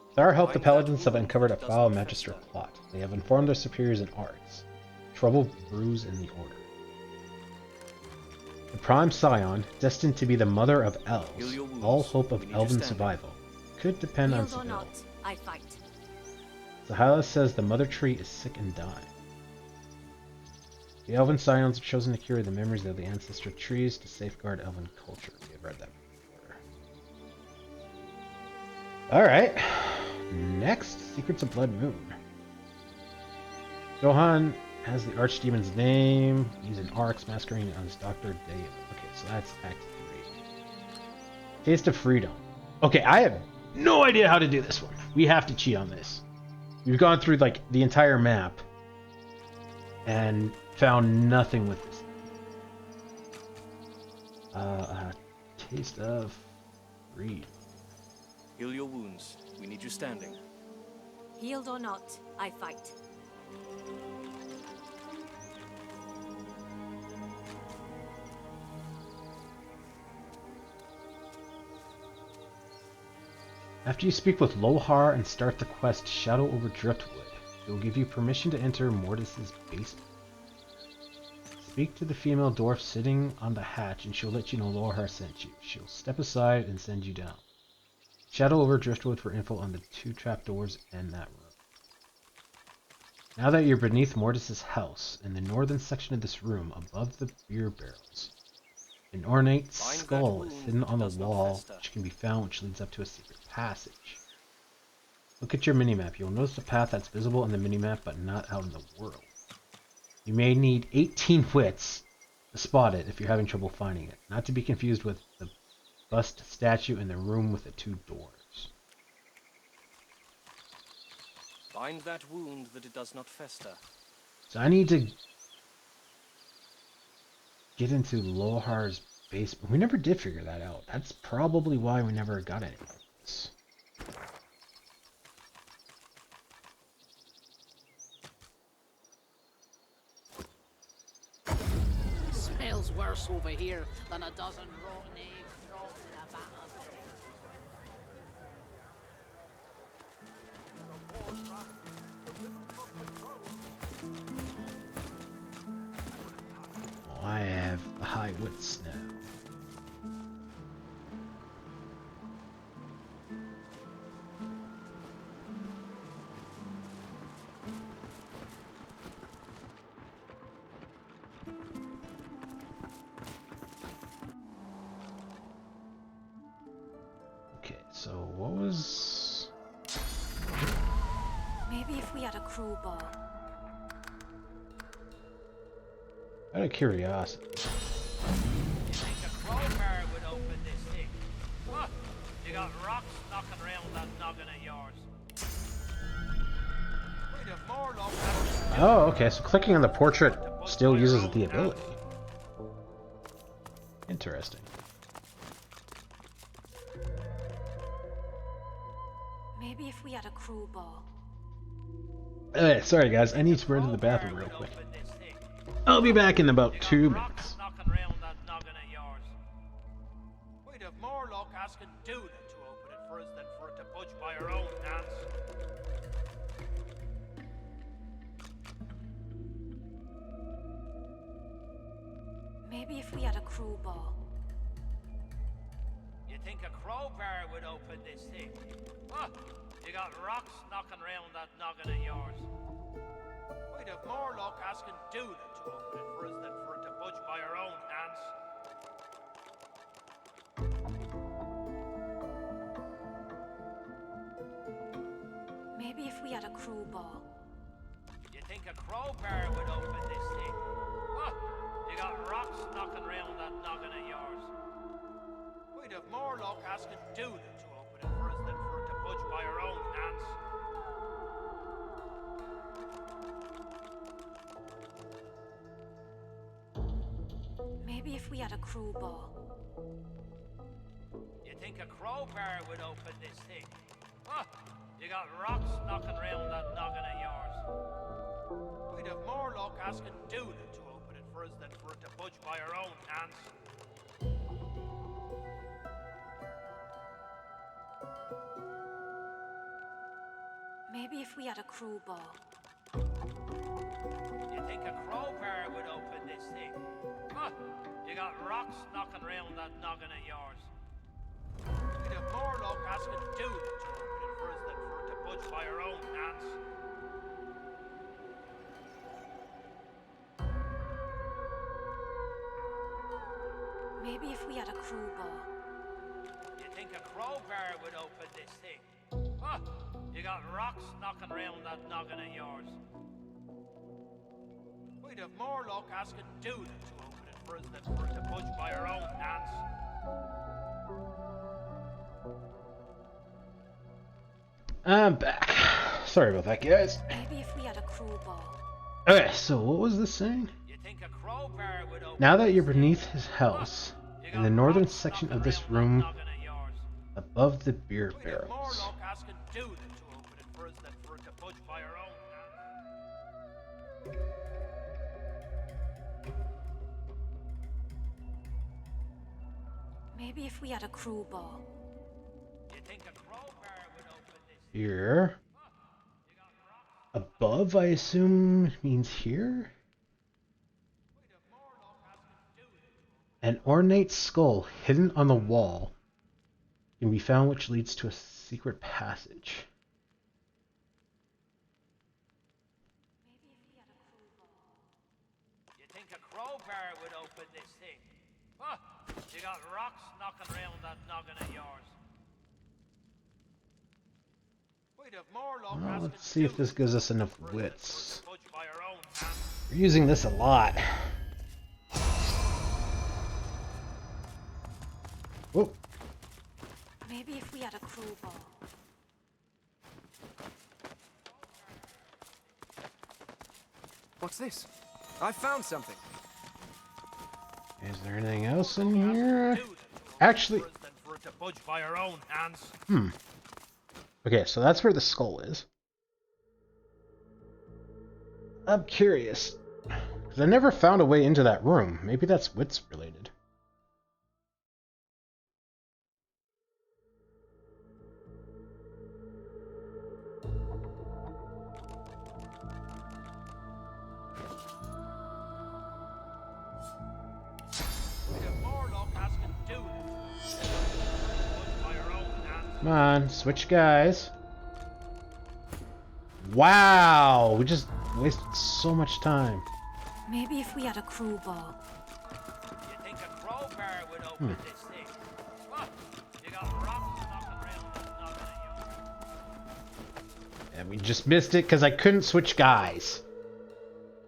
With our help, the Paladins have uncovered a foul Magister plot. They have informed their superiors in arts. Trouble brews in the Order. The Prime Scion, destined to be the mother of elves, all hope of elven survival, could depend on Yield or Sebille. not, I fight. Sahala says the Mother Tree is sick and dying. The Elven Scions have chosen to cure the memories of the ancestor trees to safeguard elven culture. We have read that before. Alright. Next, Secrets of Blood Moon. Johan has the Archdemon's name. He's an Arx masquerading as Dr. Dale. Okay, so that's Act 3. Taste of Freedom. Okay, I have no idea how to do this one. We have to cheat on this. We've gone through like the entire map and found nothing with this. Taste of Freedom. Heal your wounds. We need you standing. Healed or not, I fight. After you speak with Lohar and start the quest Shadow over Driftwood, it will give you permission to enter Mortis's basement. Speak to the female dwarf sitting on the hatch and she'll let you know Lohar sent you. She'll step aside and send you down. Shadow over Driftwood for info on the 2 trapdoors in that room. Now that you're beneath Mortis's house, in the northern section of this room, above the beer barrels, an ornate skull is hidden on the wall, which can be found, which leads up to a secret passage. Look at your minimap. You'll notice the path that's visible in the minimap, but not out in the world. You may need 18 wits to spot it if you're having trouble finding it, not to be confused with the bust statue in the room with the 2 doors. Bind that wound that it does not fester. So I need to get into Lohar's basement. We never did figure that out. That's probably why we never got any of this. Smells worse over here than a dozen rotten eggs dropped in a vat of I have high wits now. Okay, so what was... Maybe if we had a crowbar. Out of curiosity. You think a crowbar would open this thing? What? You got rocks knocking around that noggin of yours. We'd have more luck having... Oh, okay, so clicking on the portrait still uses the ability. Interesting. Maybe if we had a crowbar. Sorry guys, I need to run to the bathroom real quick. I'll be back in about 2 minutes. knocking around that noggin of yours. We'd have more luck asking Duda to open it for us than for it to budge by our own hands. Maybe if we had a crowbar. You think a crowbar would open this thing? What? You got rocks knocking around that noggin of yours. We'd have more luck asking Duda to open it for us than for it to budge by our own hands. Maybe if we had a crowbar. You think a crowbar would open this thing? What? You got rocks knocking around that noggin of yours. We'd have more luck asking Duda to open it for us than for it to budge by our own hands. Maybe if we had a crowbar. think a crowbar would open this thing? Huh? You got rocks knocking around that noggin of yours. We'd have more luck asking Duda to open it for us than for it to budge by our own hands. Maybe if we had a crowbar. You think a crowbar would open this thing? Huh? You got rocks knocking around that noggin of yours. We'd have more luck asking Duda to open it for us than for it to budge by our own hands. Maybe if we had a crowbar. You think a crowbar would open this thing? Huh? You got rocks knocking around that noggin of yours. We'd have more luck asking Duda to open it for us than for it to budge by our own hands. I'm back. Sorry about that, guys. Maybe if we had a crowbar. Okay, so what was this saying? You think a crowbar would open Now that you're beneath his house, in the northern section of this room, above the beer barrels. more luck asking Duda to open it for us than for it to budge by our own hands. Maybe if we had a crowbar. You think a crowbar would open this? Here. Above, I assume, means here? An ornate skull hidden on the wall can be found, which leads to a secret passage. You think a crowbar would open this thing? Huh? You got rocks knocking around that noggin of yours. We'd have more luck Well, asking let's see if Duda this gives us to open enough it for us than for it wits. to budge by our own hands. We're using this a lot. Whoa. Maybe if we had a crowbar. What's this? I found something. Is there anything else in here? Actually, Than for it to budge by our own hands. Okay, so that's where the skull is. I'm curious, because I never found a way into that room. Maybe that's wits related. We'd have more luck asking Duda to budge by our own hands. Come on, switch guys. Wow, we just wasted so much time. Maybe if we had a crowbar. You think a crowbar would open this thing? Huh? You got rocks knocking around that noggin of yours. And we just missed it because I couldn't switch guys.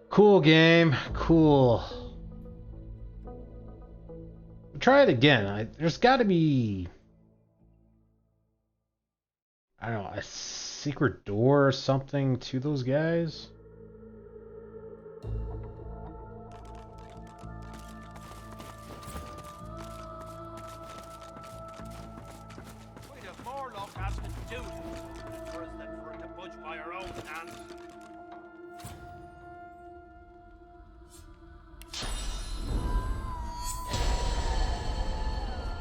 Cool game, cool. Try it again. There's got to be, I don't know, a secret door or something to those guys. We'd have more luck asking Duda to open it for us than for it to budge by our own hands.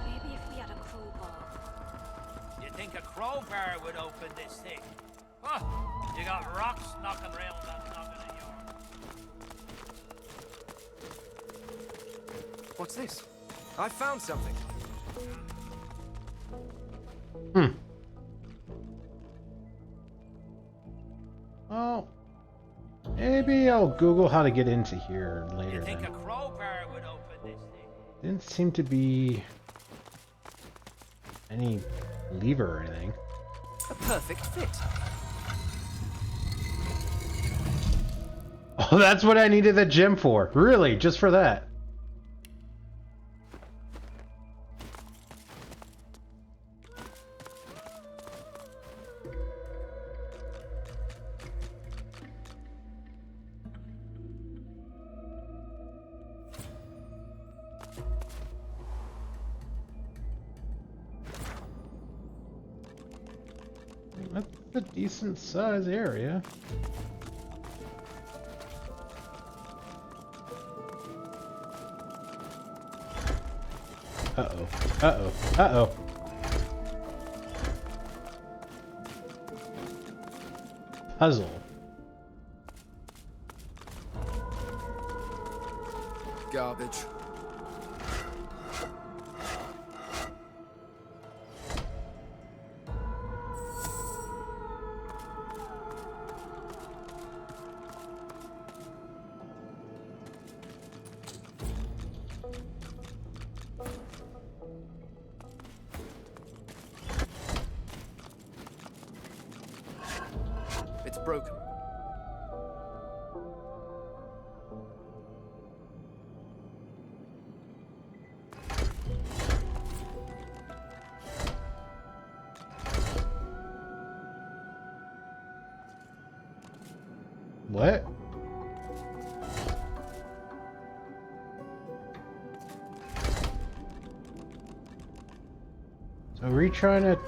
Maybe if we had a crowbar. You think a crowbar would open this thing? Huh? You got rocks knocking around that noggin of yours. What's this? I found something. Oh, maybe I'll Google how to get into here later You think then. a crowbar would open this thing? Didn't seem to be any lever or anything. A perfect fit. Oh, that's what I needed the gem for. Really, just for that. That's a decent size area. Uh-oh. Uh-oh. Uh-oh. Puzzle. Garbage. It's broken. What? So are we trying to...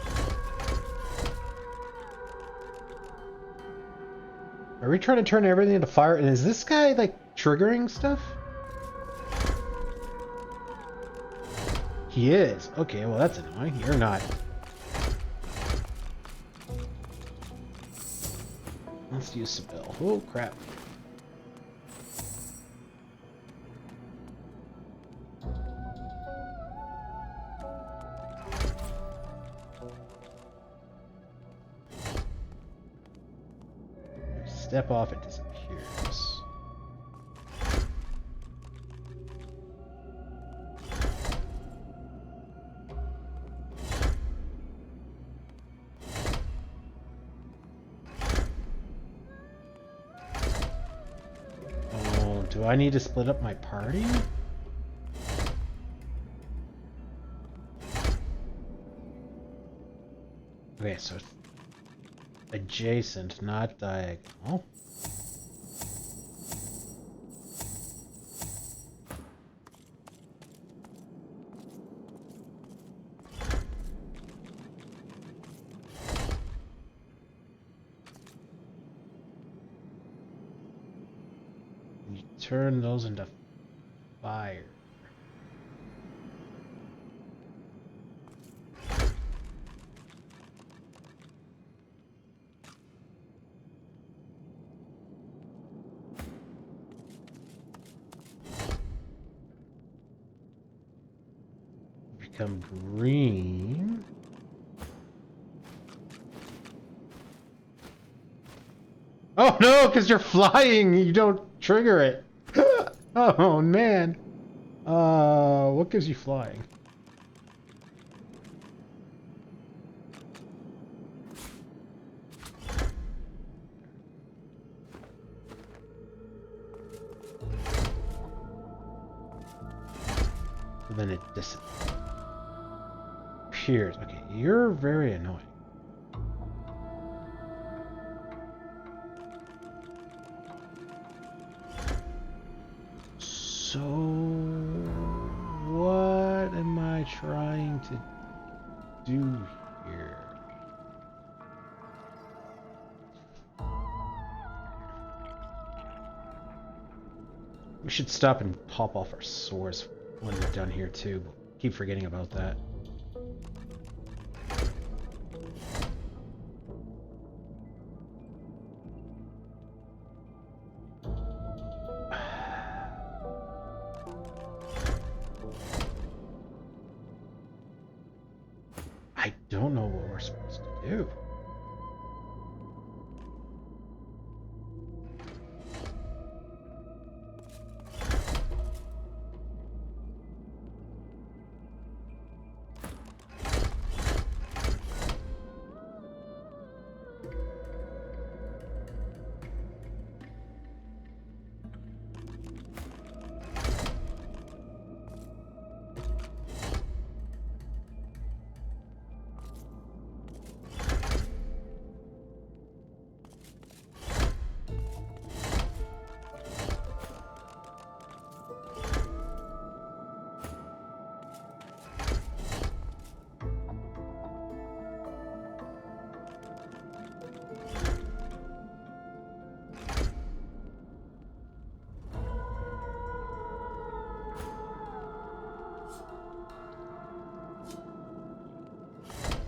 Are we trying to turn everything into fire? And is this guy, like, triggering stuff? He is. Okay, well that's annoying. You're not. Let's use Sebille. Oh, crap. Step off, it disappears. Oh, do I need to split up my party? Okay, so it's adjacent, not diagonal. You turn those into fire. Become green. Oh no, because you're flying, you don't trigger it. Oh man. What gives you flying? And then it disappears. Okay, you're very annoying. So, what am I trying to do here? We should stop and pop off our swords when we're done here too. Keep forgetting about that. I don't know what we're supposed to do.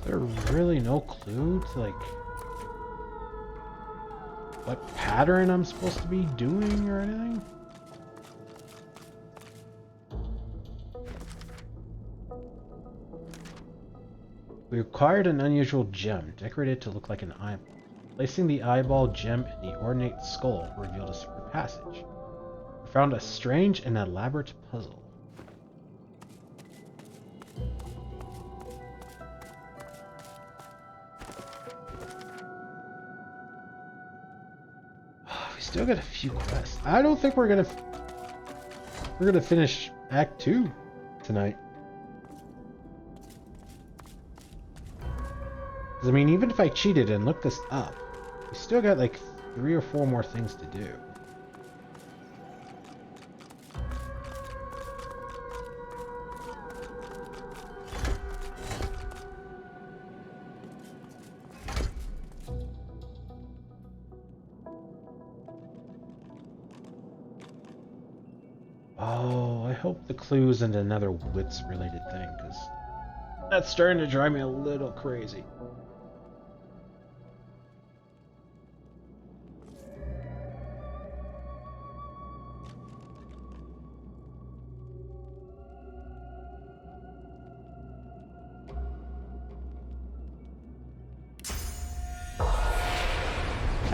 There really no clue to like what pattern I'm supposed to be doing or anything? We acquired an unusual gem, decorated to look like an eyeball. Placing the eyeball gem in the ornate skull revealed a secret passage. We found a strange and elaborate puzzle. We still got a few quests. I don't think we're gonna finish Act 2 tonight. I mean, even if I cheated and looked this up, we still got like 3 or 4 more things to do. Oh, I hope the clue isn't another wits related thing, because that's starting to drive me a little crazy.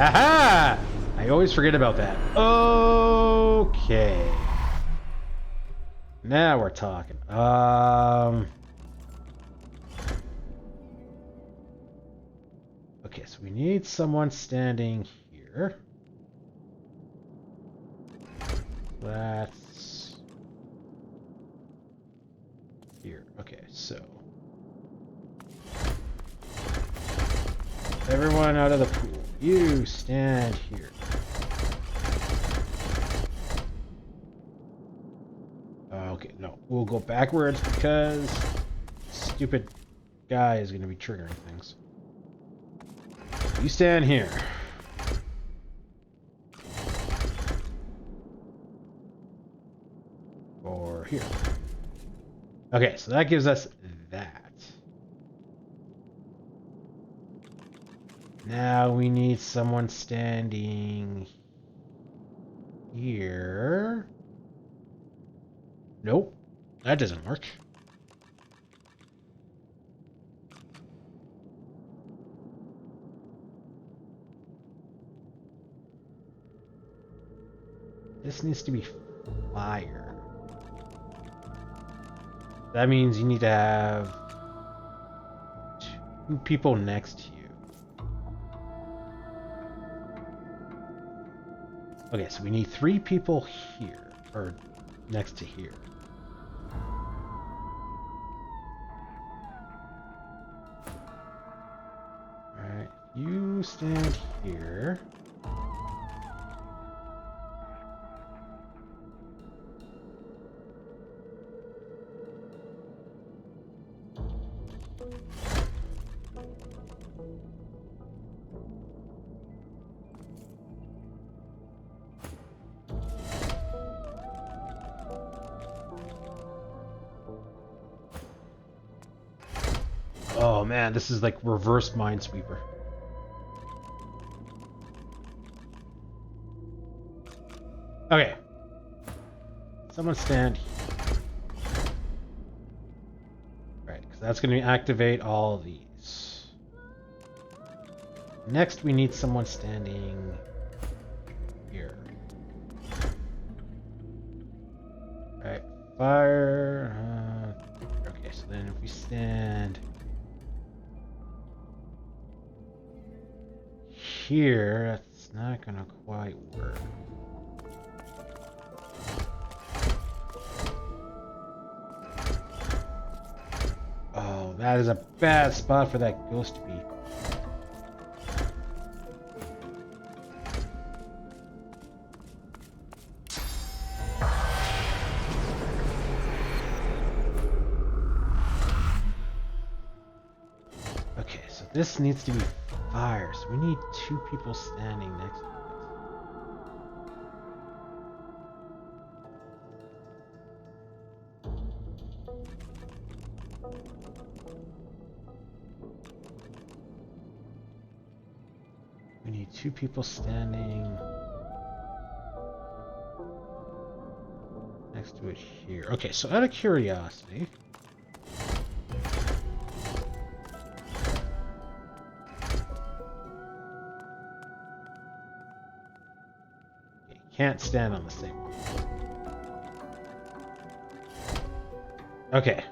Aha! I always forget about that. Okay. Now we're talking. Okay, so we need someone standing here. That's here. Okay, so everyone out of the pool. You stand here. Okay, no. We'll go backwards because stupid guy is going to be triggering things. You stand here. Or here. Okay, so that gives us that. Now we need someone standing here. Nope, that doesn't work. This needs to be fire. That means you need to have 2 people next to you. Okay, so we need 3 people here, or next to here. Alright, you stand here. Oh man, this is like reverse Minesweeper. Okay. Someone stand here. Right, because that's going to activate all of these. Next, we need someone standing here. Right, fire. Okay, so then if we stand here, that's not gonna quite work. Oh, that is a bad spot for that ghost to be. Okay, so this needs to be fire, so we need 2 people standing next to it. We need 2 people standing next to it here. Okay, so out of curiosity, you can't stand on the same one. Okay.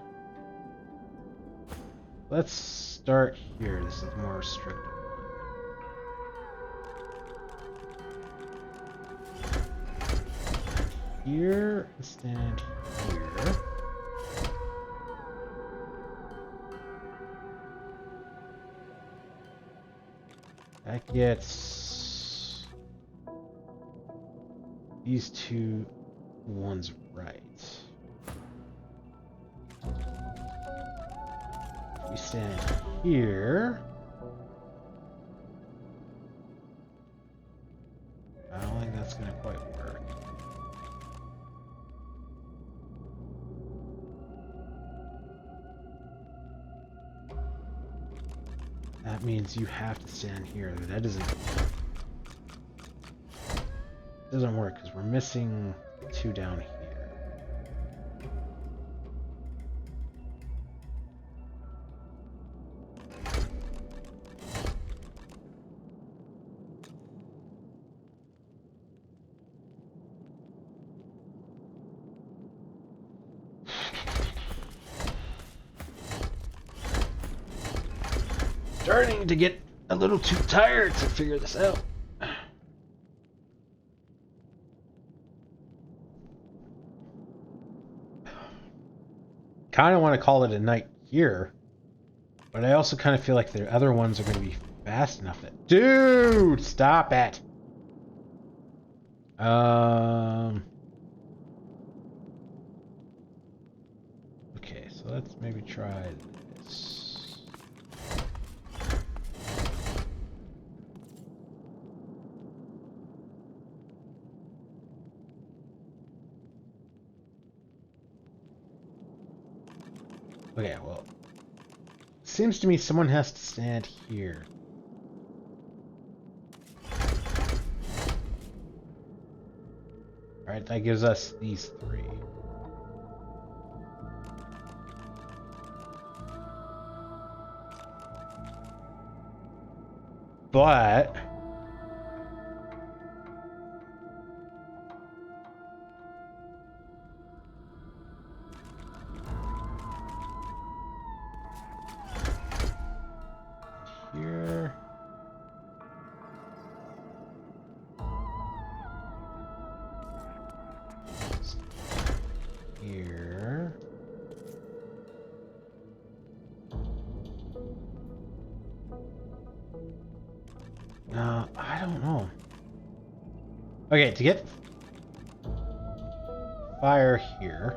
Let's start here. This is more restrictive. Here, stand here. That gets these 2 ones right. We stand here. I don't think that's gonna quite work. That means you have to stand here. That doesn't work because we're missing 2 down here. Starting to get a little too tired to figure this out. Kind of want to call it a night here, but I also kind of feel like the other ones are going to be fast enough that... Dude, stop it. Okay, so let's maybe try this. Okay, well, seems to me someone has to stand here. Alright, that gives us these 3. But... here... here... I don't know. Okay, to get fire here,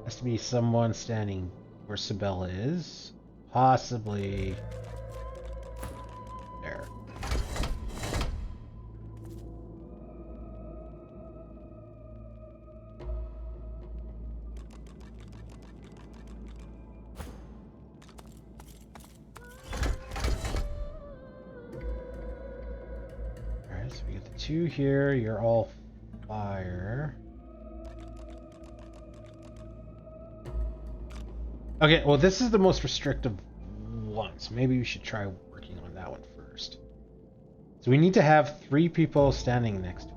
has to be someone standing where Sibella is. Possibly there. Alright, so we get the 2 here. You're all fire. Okay, well, this is the most restrictive one, so maybe we should try working on that one first. So we need to have 3 people standing next to it.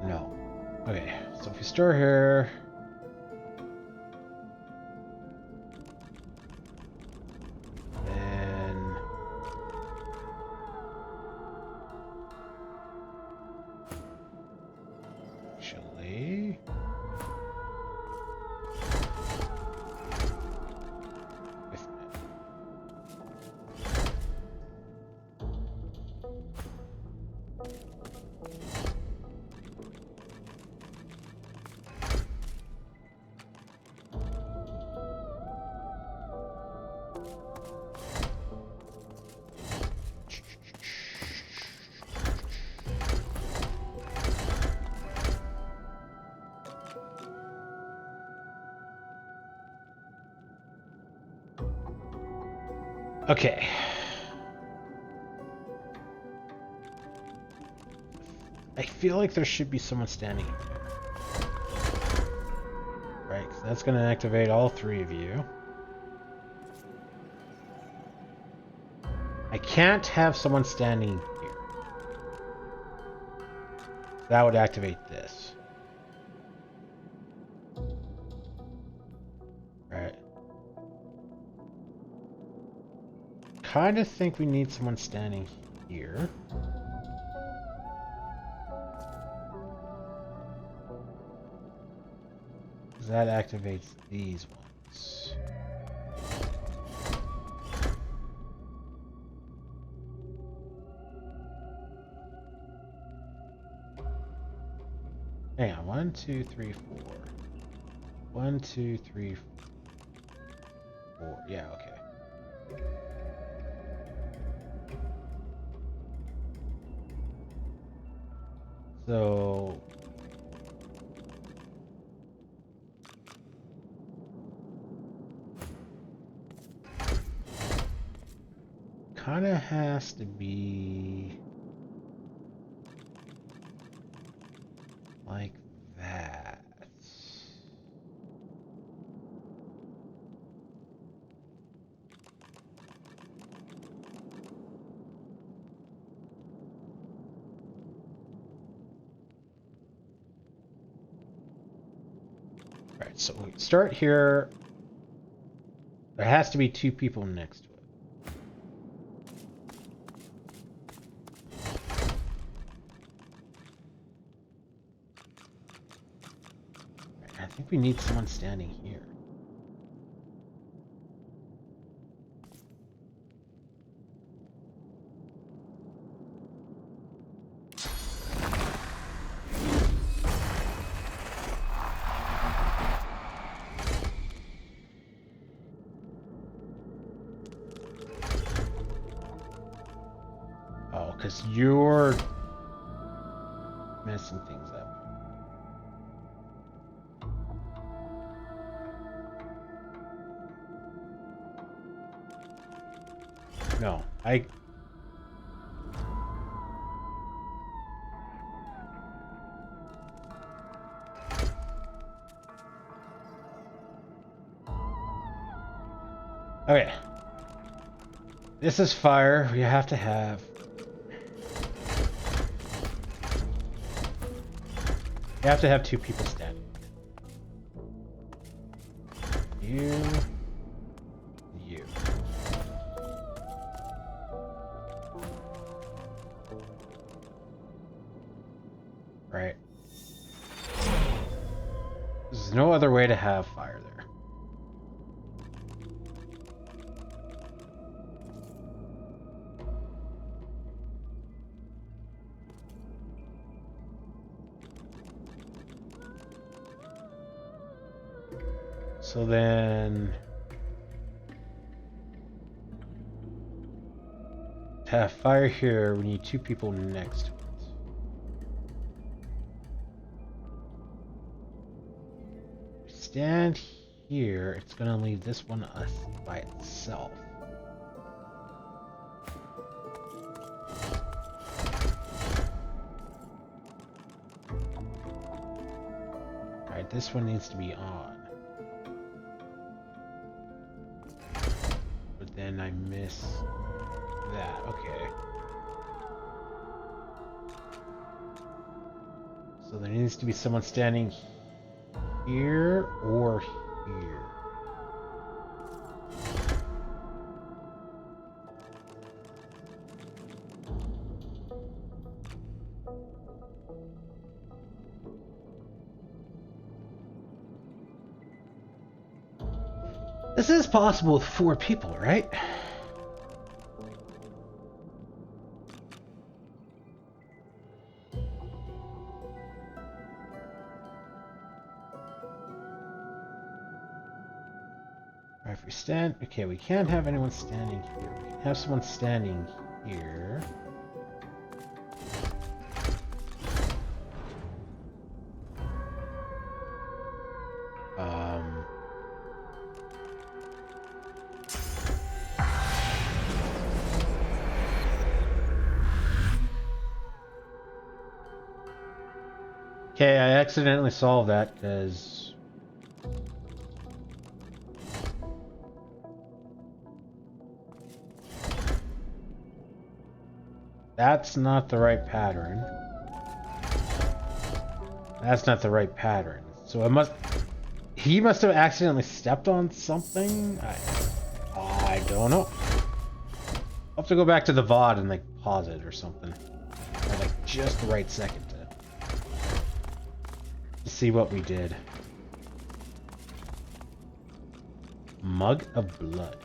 No. Okay, so if we start here... Okay. I feel like there should be someone standing here. Right, so that's going to activate all three of you. I can't have someone standing here. That would activate this. Right. Kind of think we need someone standing here. That activates these ones. Hang on, 1, 2, 3, 4. 1, 2, 3, 4. Yeah, okay. So kind of has to be like that. Right, so we start here. There has to be 2 people next to it. I think we need someone standing here. Oh, because you're messing things up. No, Okay. This is fire. We have to have... You have to have 2 people standing. You... Right. There's no other way to have fire there. So then... to have fire here, we need 2 people next to it. Stand here, it's gonna leave this one us by itself. Alright, this one needs to be on. But then I miss that, okay. So there needs to be someone standing here or here. This is possible with 4 people, right? If we stand, okay, we can't have anyone standing here. We can have someone standing here. accidentally solve that, because... That's not the right pattern. That's not the right pattern. So it must... He must have accidentally stepped on something? I don't know. I'll have to go back to the VOD and like pause it or something. At like just the right second to see what we did. Mug of blood.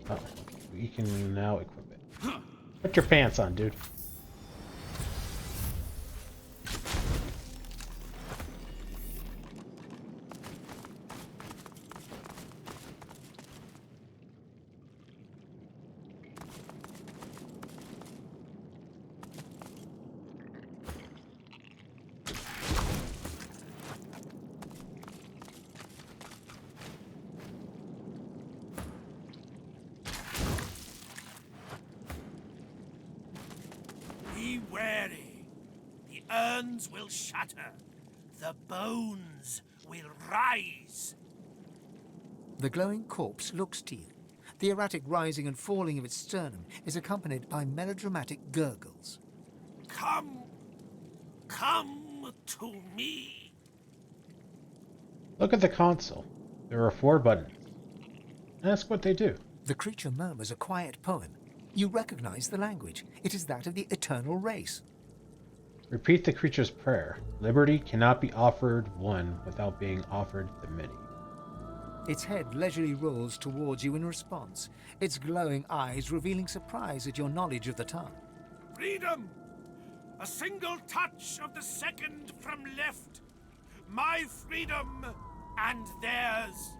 Oh, we can now equip it. Put your pants on, dude. Be wary. The urns will shatter. The bones will rise. The glowing corpse looks to you. The erratic rising and falling of its sternum is accompanied by melodramatic gurgles. Come to me. Look at the console. There are 4 buttons. Ask what they do. The creature murmurs a quiet poem. You recognize the language. It is that of the eternal race. Repeat the creature's prayer. Liberty cannot be offered one without being offered the many. Its head leisurely rolls towards you in response, its glowing eyes revealing surprise at your knowledge of the tongue. Freedom! A single touch of the second from left. My freedom and theirs.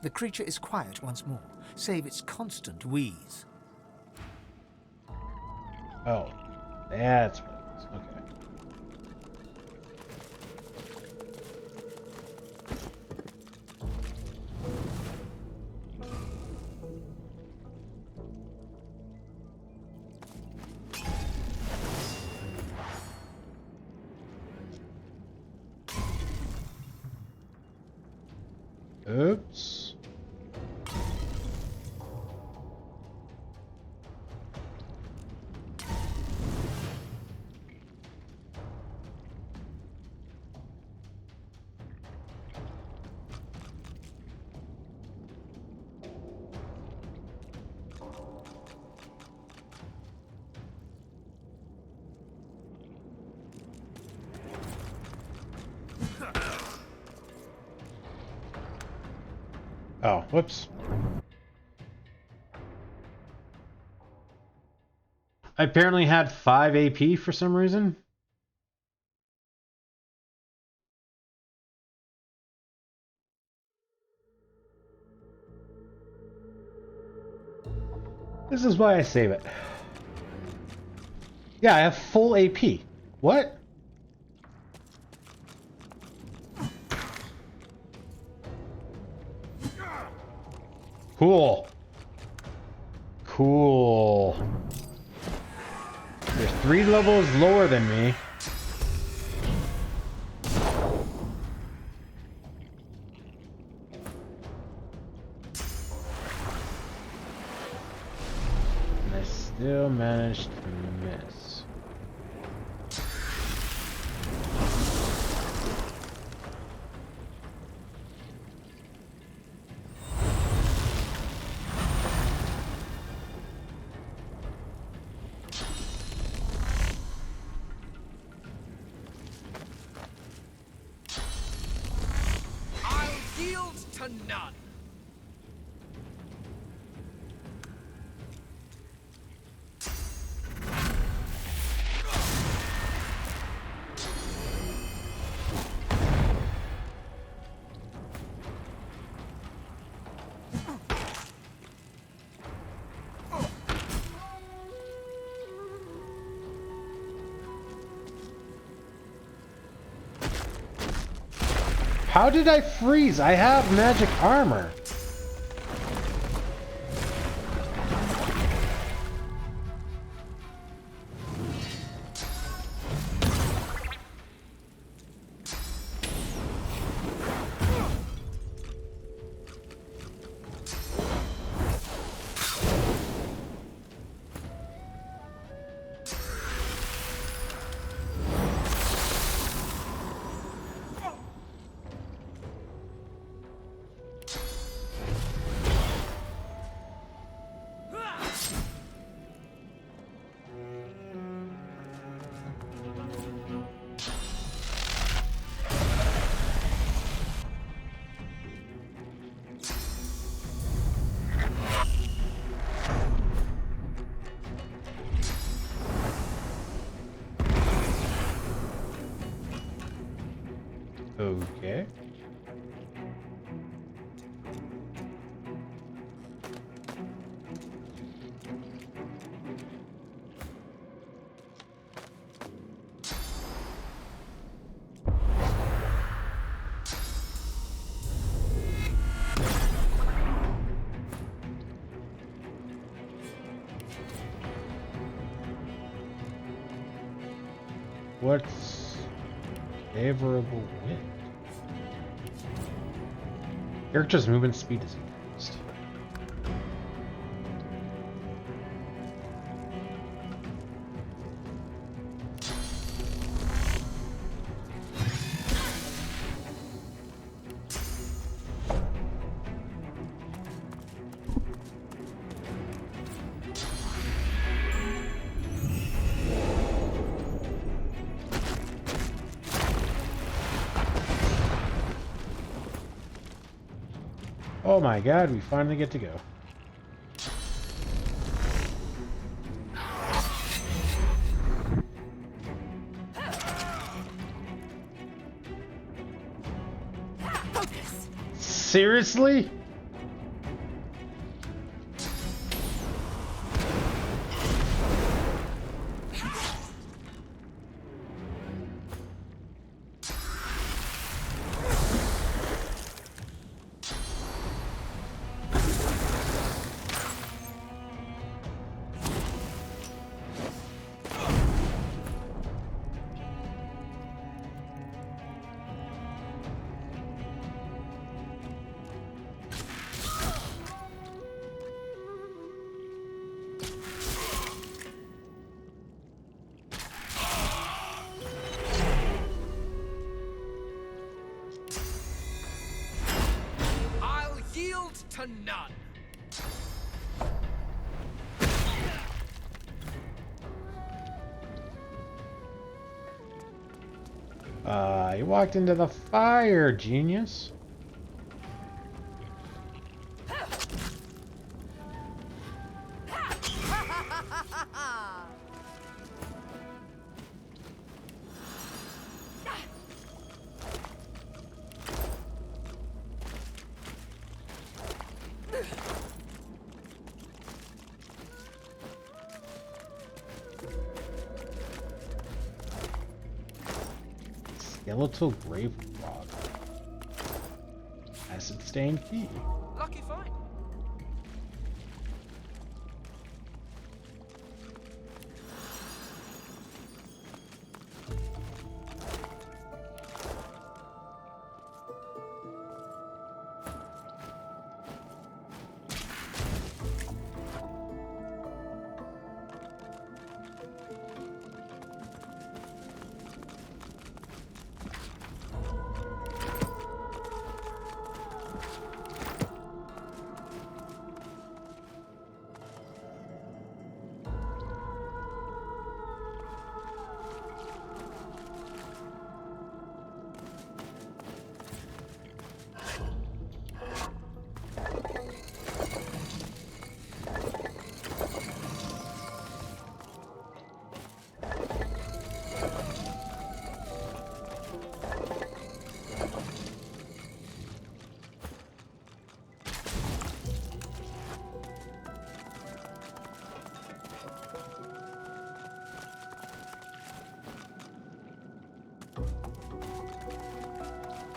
The creature is quiet once more, save its constant wheeze. Oh, that's what it is. Okay. Oops. Oh, whoops. I apparently had 5 AP for some reason. This is why I save it. Yeah, I have full AP. What? Cool. Cool. There's 3 levels lower than me. And I still managed to miss. To none. How did I freeze? I have magic armor. Okay. What's favorable wind? Character's movement speed is increased. Oh my god, we finally get to go. Seriously? I'll yield to none. You walked into the fire, genius. Skeletal grave log. Acid stained key. Lucky find.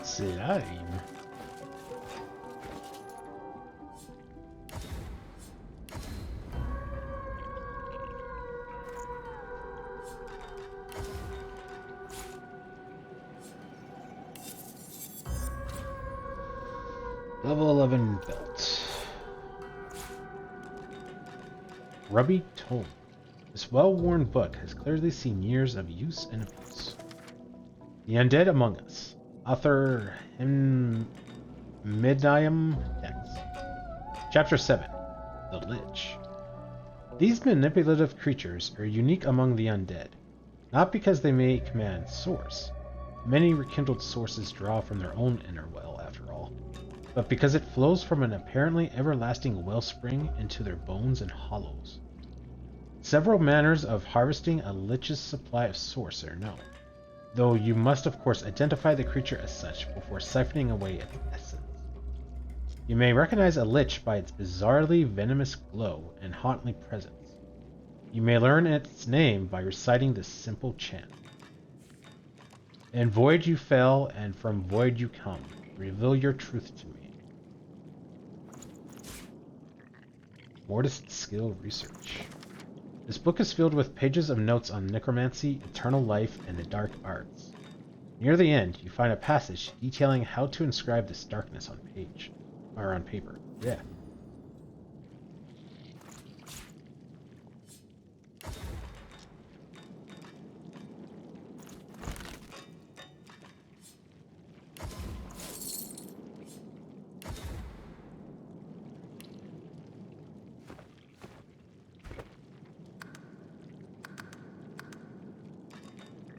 Slime. Level 11 belt. Rubby Tome. This well-worn book has clearly seen years of use and abuse. The Undead Among Us. Author Midnium Dex. Chapter 7. The Lich. These manipulative creatures are unique among the undead, not because they may command source. Many rekindled sources draw from their own inner well, after all, but because it flows from an apparently everlasting wellspring into their bones and hollows. Several manners of harvesting a lich's supply of source are known. though you must of course identify the creature as such before siphoning away its essence. You may recognize a lich by its bizarrely venomous glow and haunting presence. You may learn its name by reciting this simple chant. In void you fell, and from void you come. Reveal your truth to me. Mortis Skill Research. This book is filled with pages of notes on necromancy, eternal life, and the dark arts. Near the end, you find a passage detailing how to inscribe this darkness on paper. Yeah.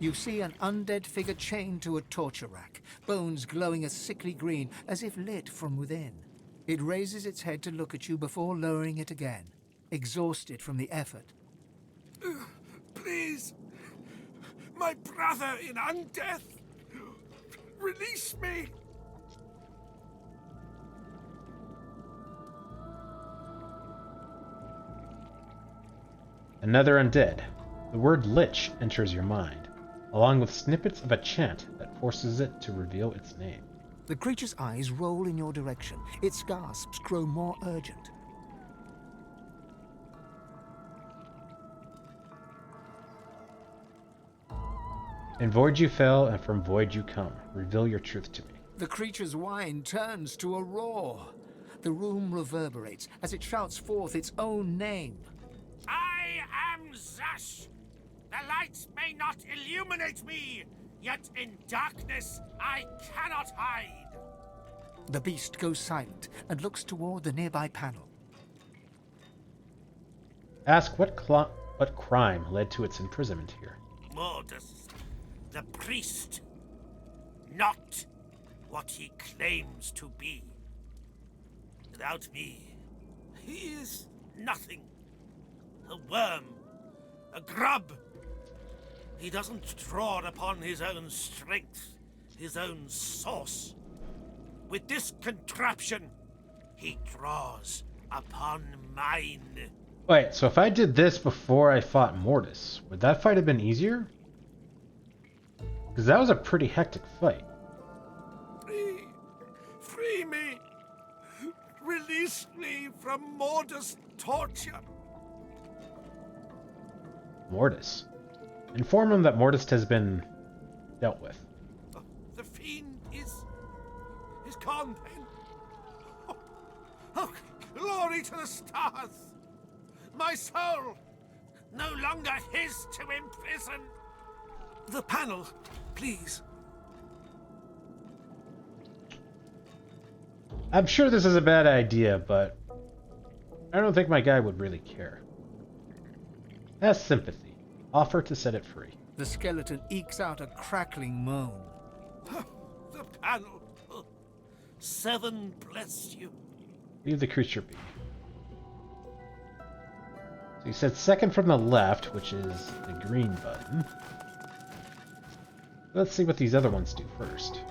You see an undead figure chained to a torture rack, bones glowing a sickly green, as if lit from within. It raises its head to look at you before lowering it again, exhausted from the effort. Please, my brother in undeath, release me. Another undead. The word lich enters your mind, along with snippets of a chant that forces it to reveal its name. The creature's eyes roll in your direction. Its gasps grow more urgent. In void you fell, and from void you come. Reveal your truth to me. The creature's whine turns to a roar. The room reverberates as it shouts forth its own name. I am Zash. The lights may not illuminate me, yet in darkness I cannot hide. The beast goes silent and looks toward the nearby panel. Ask what crime led to its imprisonment here. Mordus, the priest. Not what he claims to be. Without me, he is nothing. A worm. A grub. He doesn't draw upon his own strength, his own source. With this contraption, he draws upon mine. Wait, so if I did this before I fought Mortis, would that fight have been easier? Because that was a pretty hectic fight. Free me! Release me from Mortis' torture! Mortis. Inform him that Mortis has been dealt with. The fiend is gone then. Oh, glory to the stars! My soul, no longer his to imprison. The panel, please. I'm sure this is a bad idea, but I don't think my guy would really care. Has sympathy. Offer to set it free. The skeleton ekes out a crackling moan. The panel. Seven bless you. Leave the creature be. So you said second from the left, which is the green button. Let's see what these other ones do first.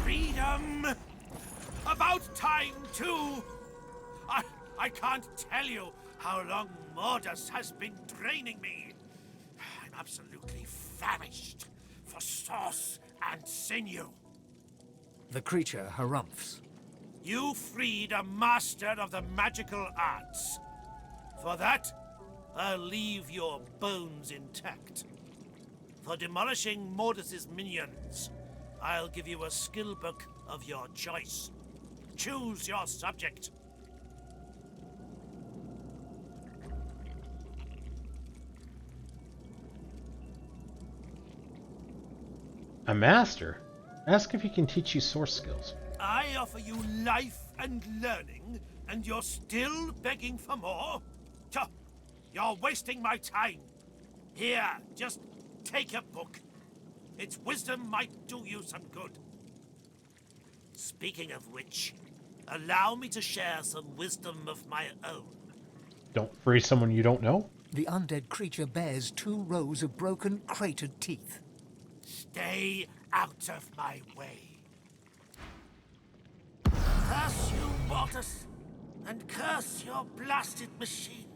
Freedom! About time, too! I can't tell you how long Mordus has been draining me. I'm absolutely famished for sauce and sinew. The creature harumphs. You freed a master of the magical arts. For that, I'll leave your bones intact. For demolishing Mordus's minions, I'll give you a skill book of your choice. Choose your subject. A master? Ask if he can teach you source skills. I offer you life and learning, and you're still begging for more? You're wasting my time. Here, just take a book. Its wisdom might do you some good. Speaking of which, allow me to share some wisdom of my own. Don't free someone you don't know? The undead creature bears 2 rows of broken, cratered teeth. Stay out of my way. Curse you, Mortis, and curse your blasted machine.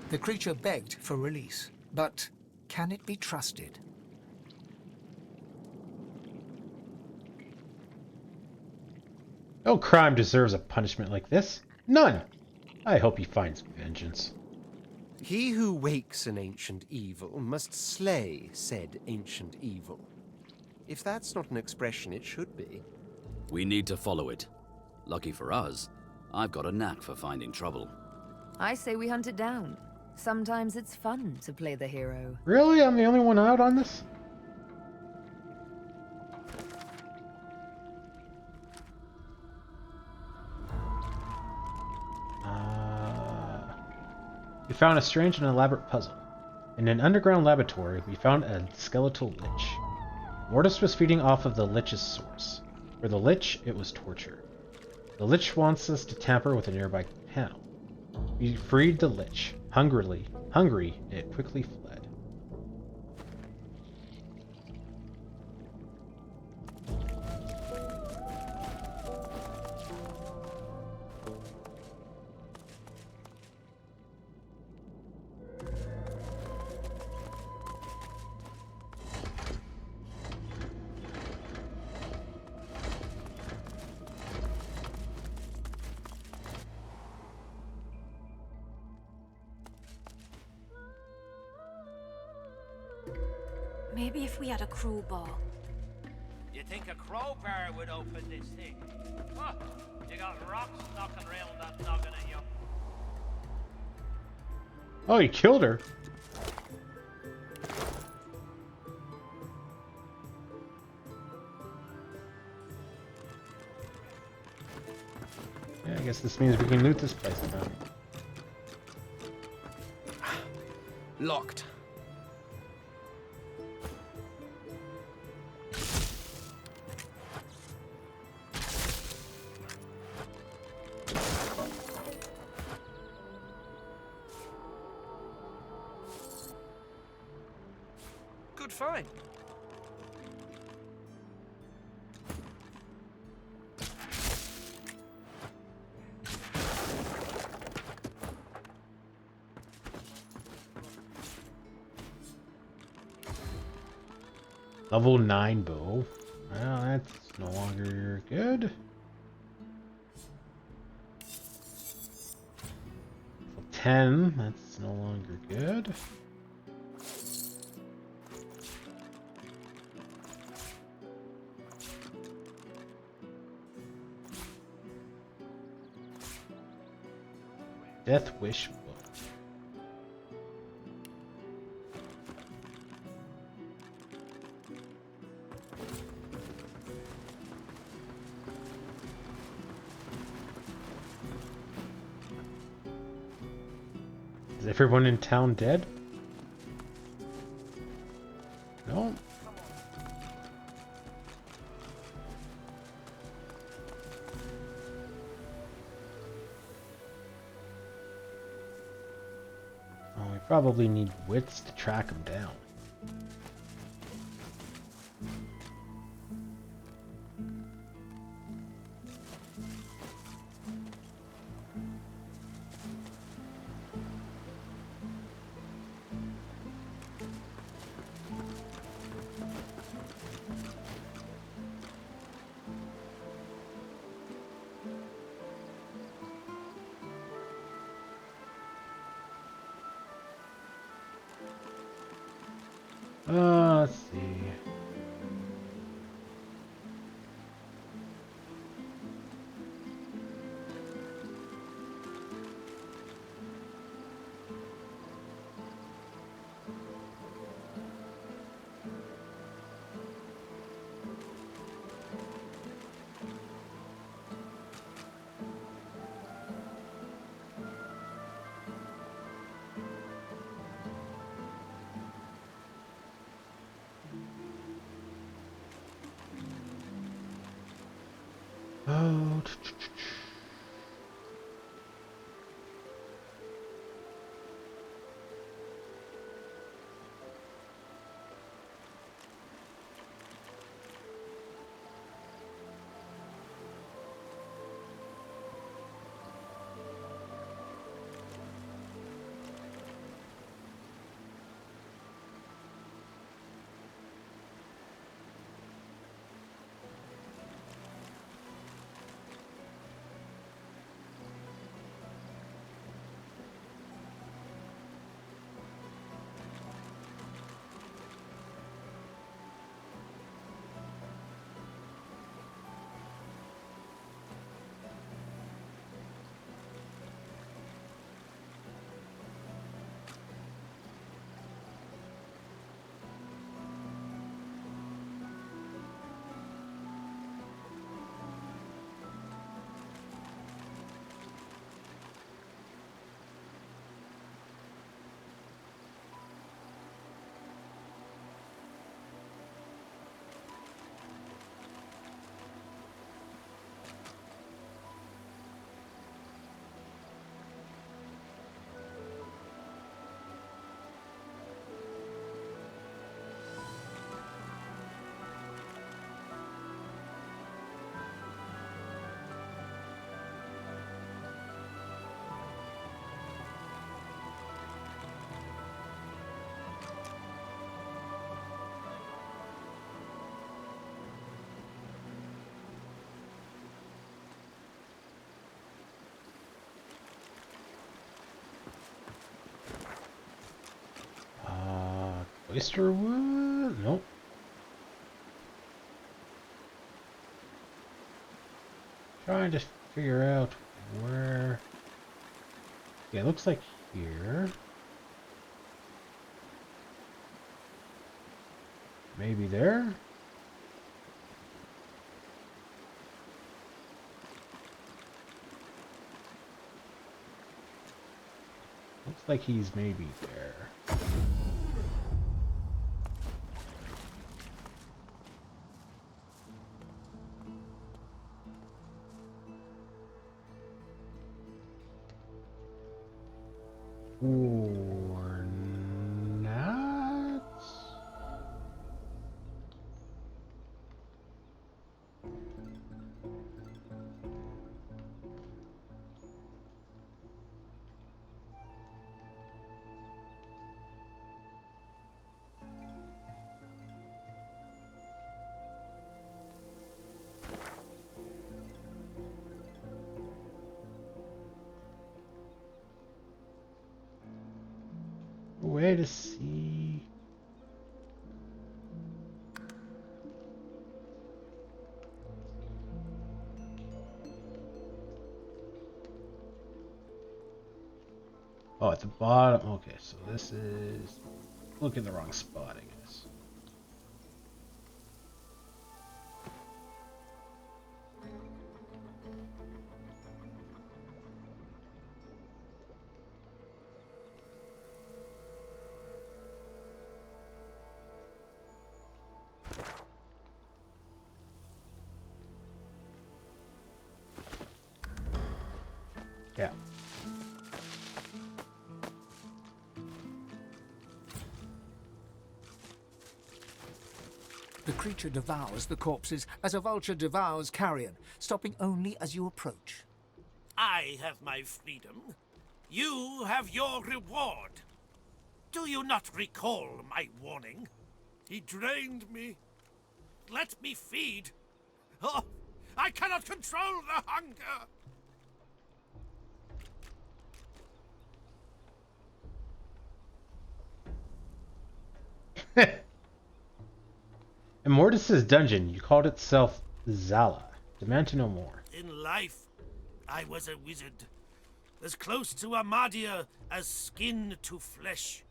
The creature begged for release, but can it be trusted? No crime deserves a punishment like this. None. I hope he finds vengeance. He who wakes an ancient evil must slay said ancient evil. If that's not an expression, it should be. We need to follow it. Lucky for us, I've got a knack for finding trouble. I say we hunt it down. Sometimes it's fun to play the hero. Really? I'm the only one out on this? We found a strange and elaborate puzzle. In an underground laboratory, we found a skeletal lich. Mortis was feeding off of the lich's source. For the lich, it was torture. The lich wants us to tamper with a nearby panel. We freed the lich. Hungry, it quickly fled. Maybe if we had a crowbar. You think a crowbar would open this thing? Huh, you got rocks knocking around that noggin of you. Oh, he killed her. Yeah, I guess this means we can loot this place now. Locked. Good find. Level 9 bow. Well, that's no longer good. Level 10. That's no longer good. Death Wish book. Is everyone in town dead? No. Oh, we probably need wits to track them down. Let's see. Oyster wood? Nope. Trying to figure out where... Yeah, it looks like here. Maybe there? Looks like he's maybe there. Or not? Way to see. Oh, at the bottom. Okay, so this is... Look in the wrong spot, I guess. Yeah. The creature devours the corpses as a vulture devours carrion, stopping only as you approach. I have my freedom. You have your reward. Do you not recall my warning? He drained me. Let me feed. Oh, I cannot control the hunger. In Mortis's dungeon, you called itself Zala. Demand to know more. In life, I was a wizard. As close to Amadia as skin to flesh.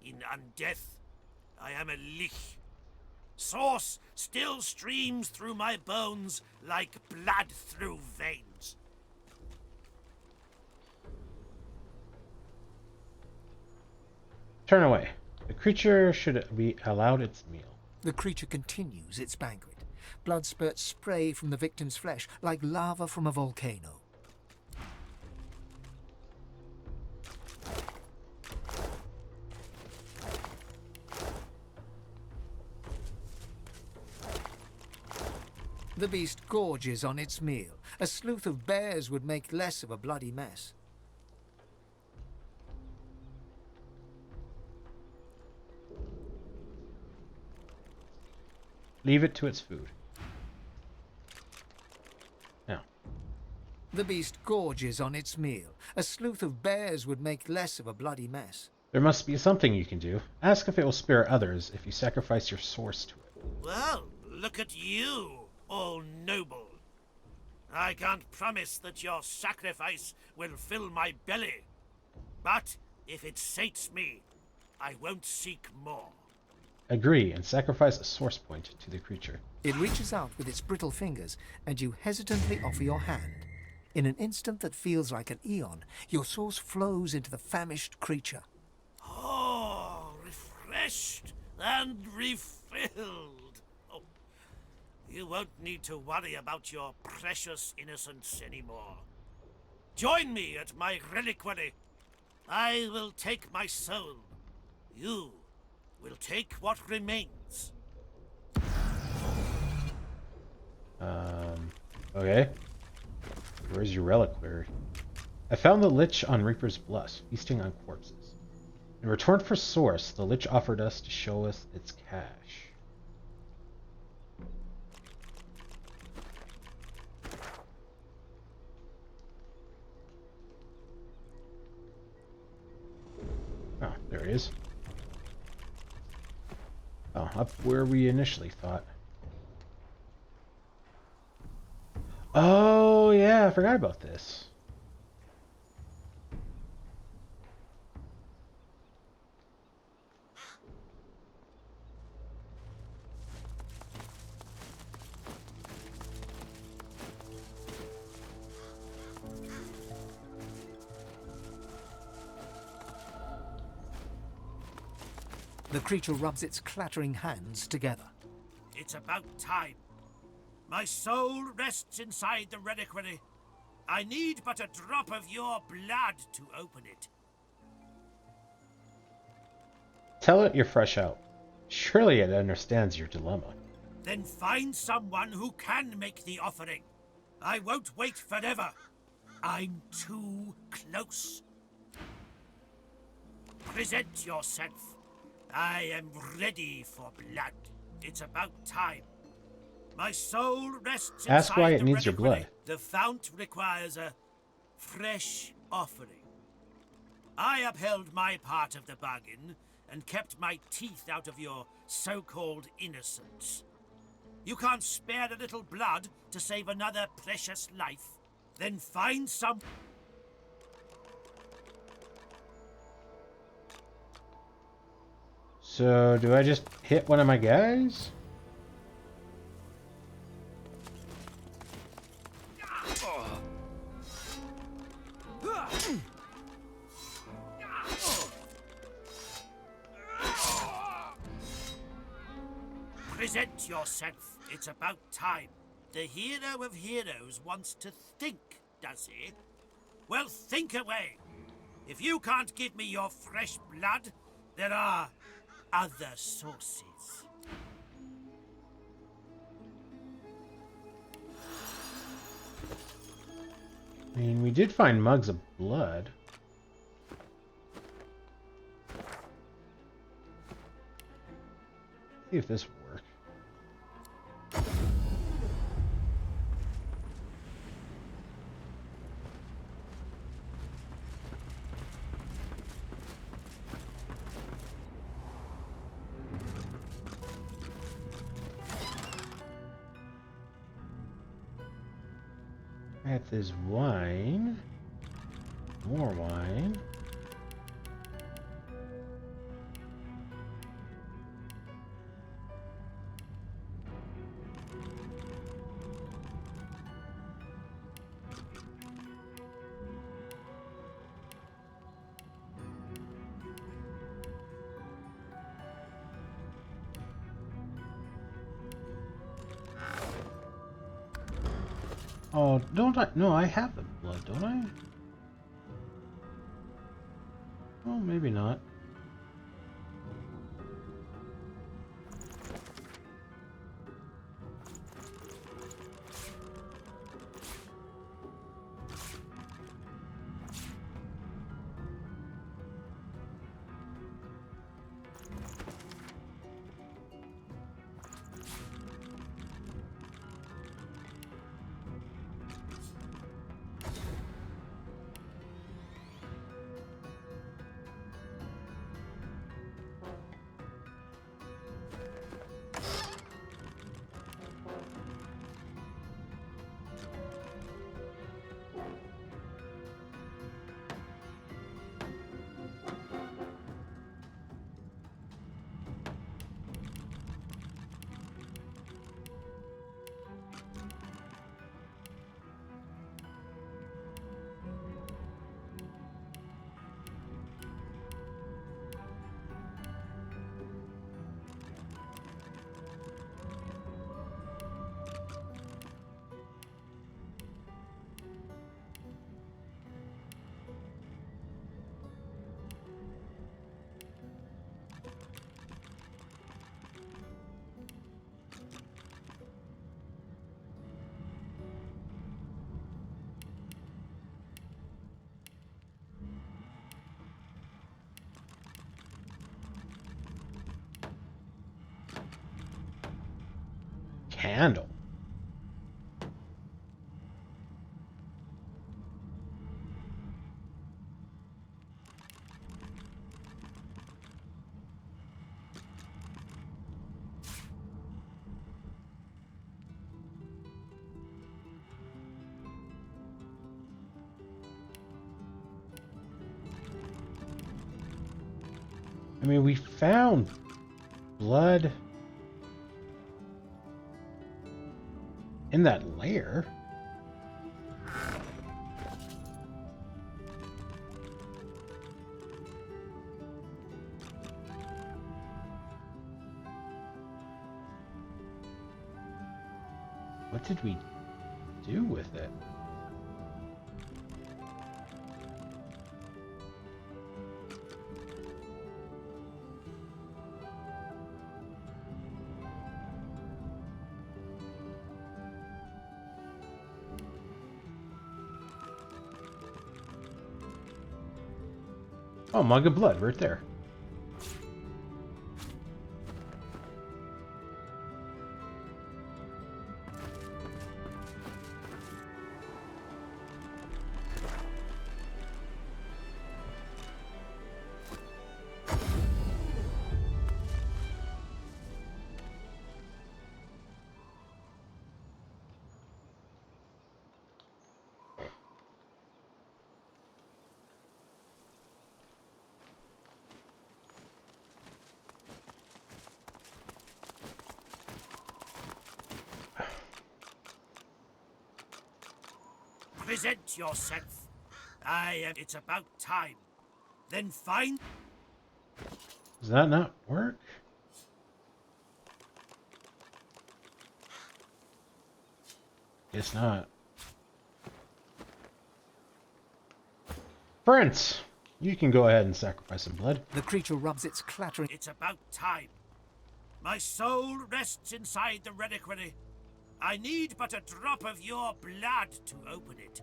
In undeath, I am a lich. Source still streams through my bones like blood through veins. Turn away. The creature should be allowed its meal. The creature continues its banquet, Blood spurts spray from the victim's flesh like lava from a volcano. The beast gorges on its meal. A sleuth of bears would make less of a bloody mess. Leave it to its food. Now. The beast gorges on its meal. A sleuth of bears would make less of a bloody mess. There must be something you can do. Ask if it will spare others if you sacrifice your source to it. Well, look at you, all noble. I can't promise that your sacrifice will fill my belly. But if it sates me, I won't seek more. Agree and sacrifice a source point to the creature. It reaches out with its brittle fingers, and you hesitantly offer your hand. In an instant that feels like an eon, your source flows into the famished creature. Oh, refreshed and refilled. Oh, you won't need to worry about your precious innocence anymore. Join me at my reliquary. I will take my soul. You will take what remains. Okay. Where's your reliquary? I found the Lich on Reaper's Bluff, feasting on corpses. In return for Source, the Lich offered us to show us its cache. Oh, there he is. Oh, up where we initially thought. Oh, yeah, I forgot about this. The creature rubs its clattering hands together. It's about time. My soul rests inside the reliquary. I need but a drop of your blood to open it. Tell it you're fresh out. Surely it understands your dilemma. Then find someone who can make the offering. I won't wait forever. I'm too close. Present yourself. I am ready for blood. It's about time. My soul rests inside Ask why it the needs your reliquary. blood. The fount requires a fresh offering. I upheld my part of the bargain and kept my teeth out of your so-called innocence. You can't spare a little blood to save another precious life? Then find some... So, do I just hit one of my guys? Present yourself. It's about time. The hero of heroes wants to think, does he? Well, think away. If you can't give me your fresh blood, there are other sources. I mean, we did find mugs of blood. See if this will work. At this wine. More wine. Oh, don't I? No, I have the blood, don't I? Oh, maybe not. Candle. I mean, we found blood in that lair. What did we do with it? Oh, mug of blood right there. Present yourself. It's about time. Then find... Does that not work? Guess not. Prince, you can go ahead and sacrifice some blood. The creature rubs its clattering... It's about time. My soul rests inside the reliquary. I need but a drop of your blood to open it.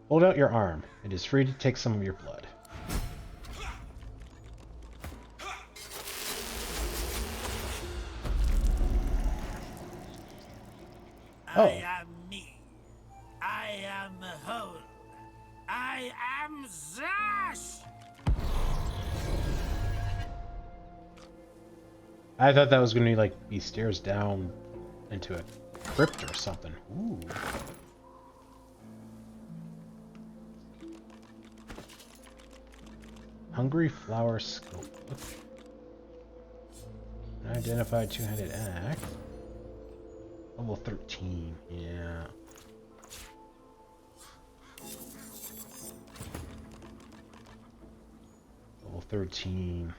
Hold out your arm. It is free to take some of your blood. Oh. I am me. I am whole. I am Zash! I thought that was going to like be stairs down into a crypt or something. Ooh. Hungry flower scope. Unidentified two-handed axe. Level 13. Yeah. Level 13.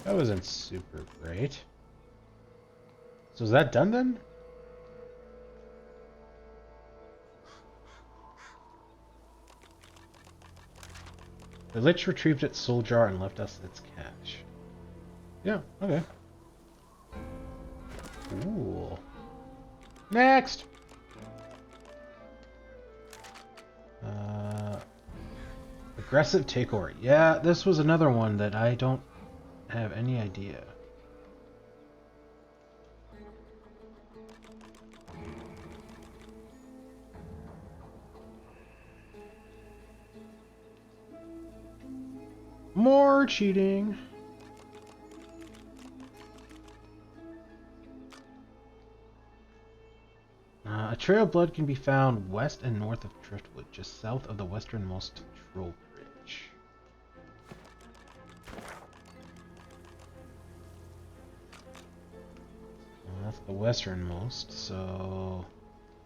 That wasn't super great. So is that done then? The Lich retrieved its soul jar and left us its cache. Yeah, okay. Cool. Next! Aggressive takeover. Yeah, this was another one that I don't have any idea. More cheating. A trail of blood can be found west and north of Driftwood, just south of the westernmost Troll Bridge. Well, that's the westernmost, so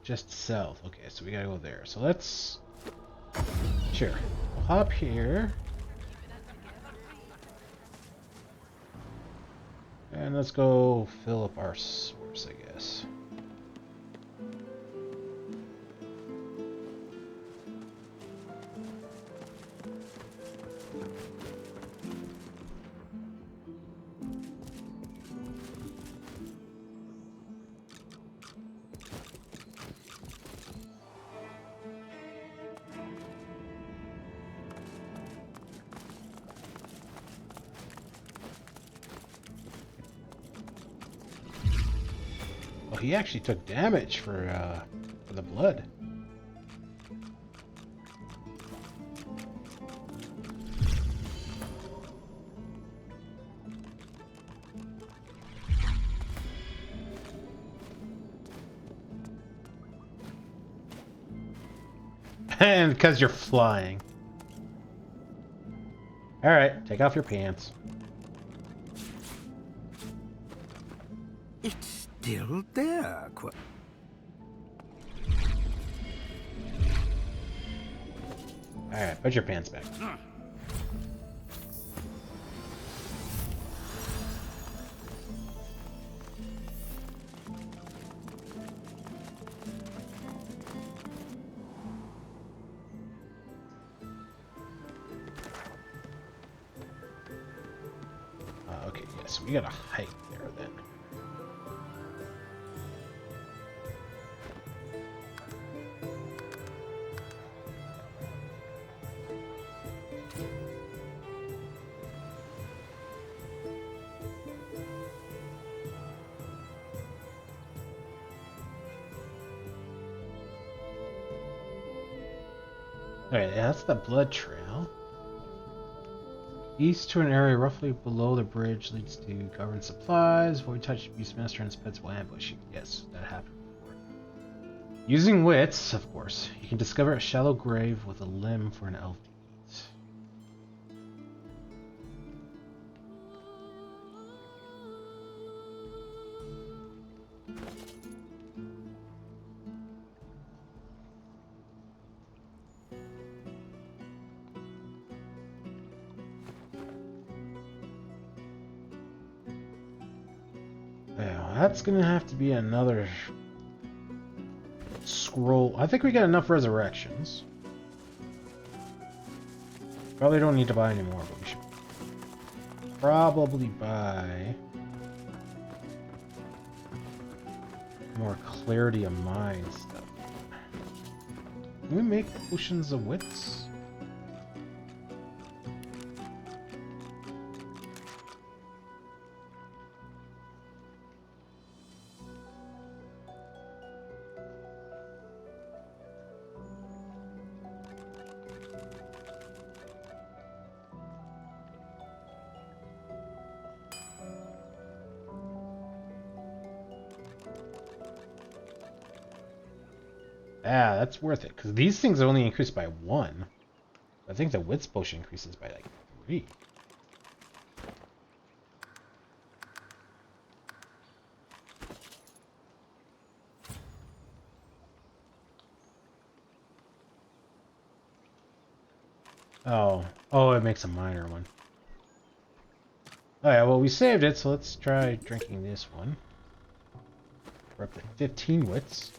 just south. Okay, so we gotta go there. So let's... Sure. We'll hop here. And let's go fill up our source, I guess. He actually took damage for the blood. And because you're flying. Alright, take off your pants. It's still there. Alright, put your pants back. Okay, yeah, so we gotta hike there then. Alright, yeah, that's the blood trail. East to an area roughly below the bridge leads to government supplies. Void Touch Beastmaster and his pets will ambush you. Yes, that happened before. Using wits, of course, you can discover a shallow grave with a limb for an elf to eat. That's gonna have to be another scroll. I think we got enough resurrections. Probably don't need to buy any more, but we should probably buy more clarity of mind stuff. Can we make potions of wits? Yeah, that's worth it, because these things only increase by 1. I think the wits potion increases by like 3. Oh, it makes a minor one. Oh yeah, well we saved it, so let's try drinking this one. We're up to 15 wits.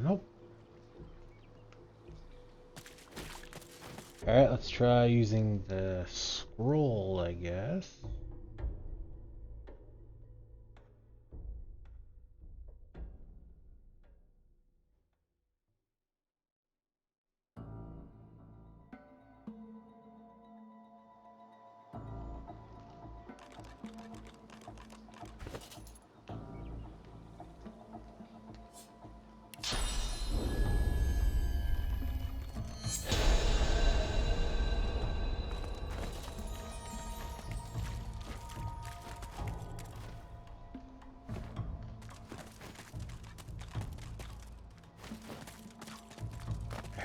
Nope. Alright, let's try using the scroll, I guess.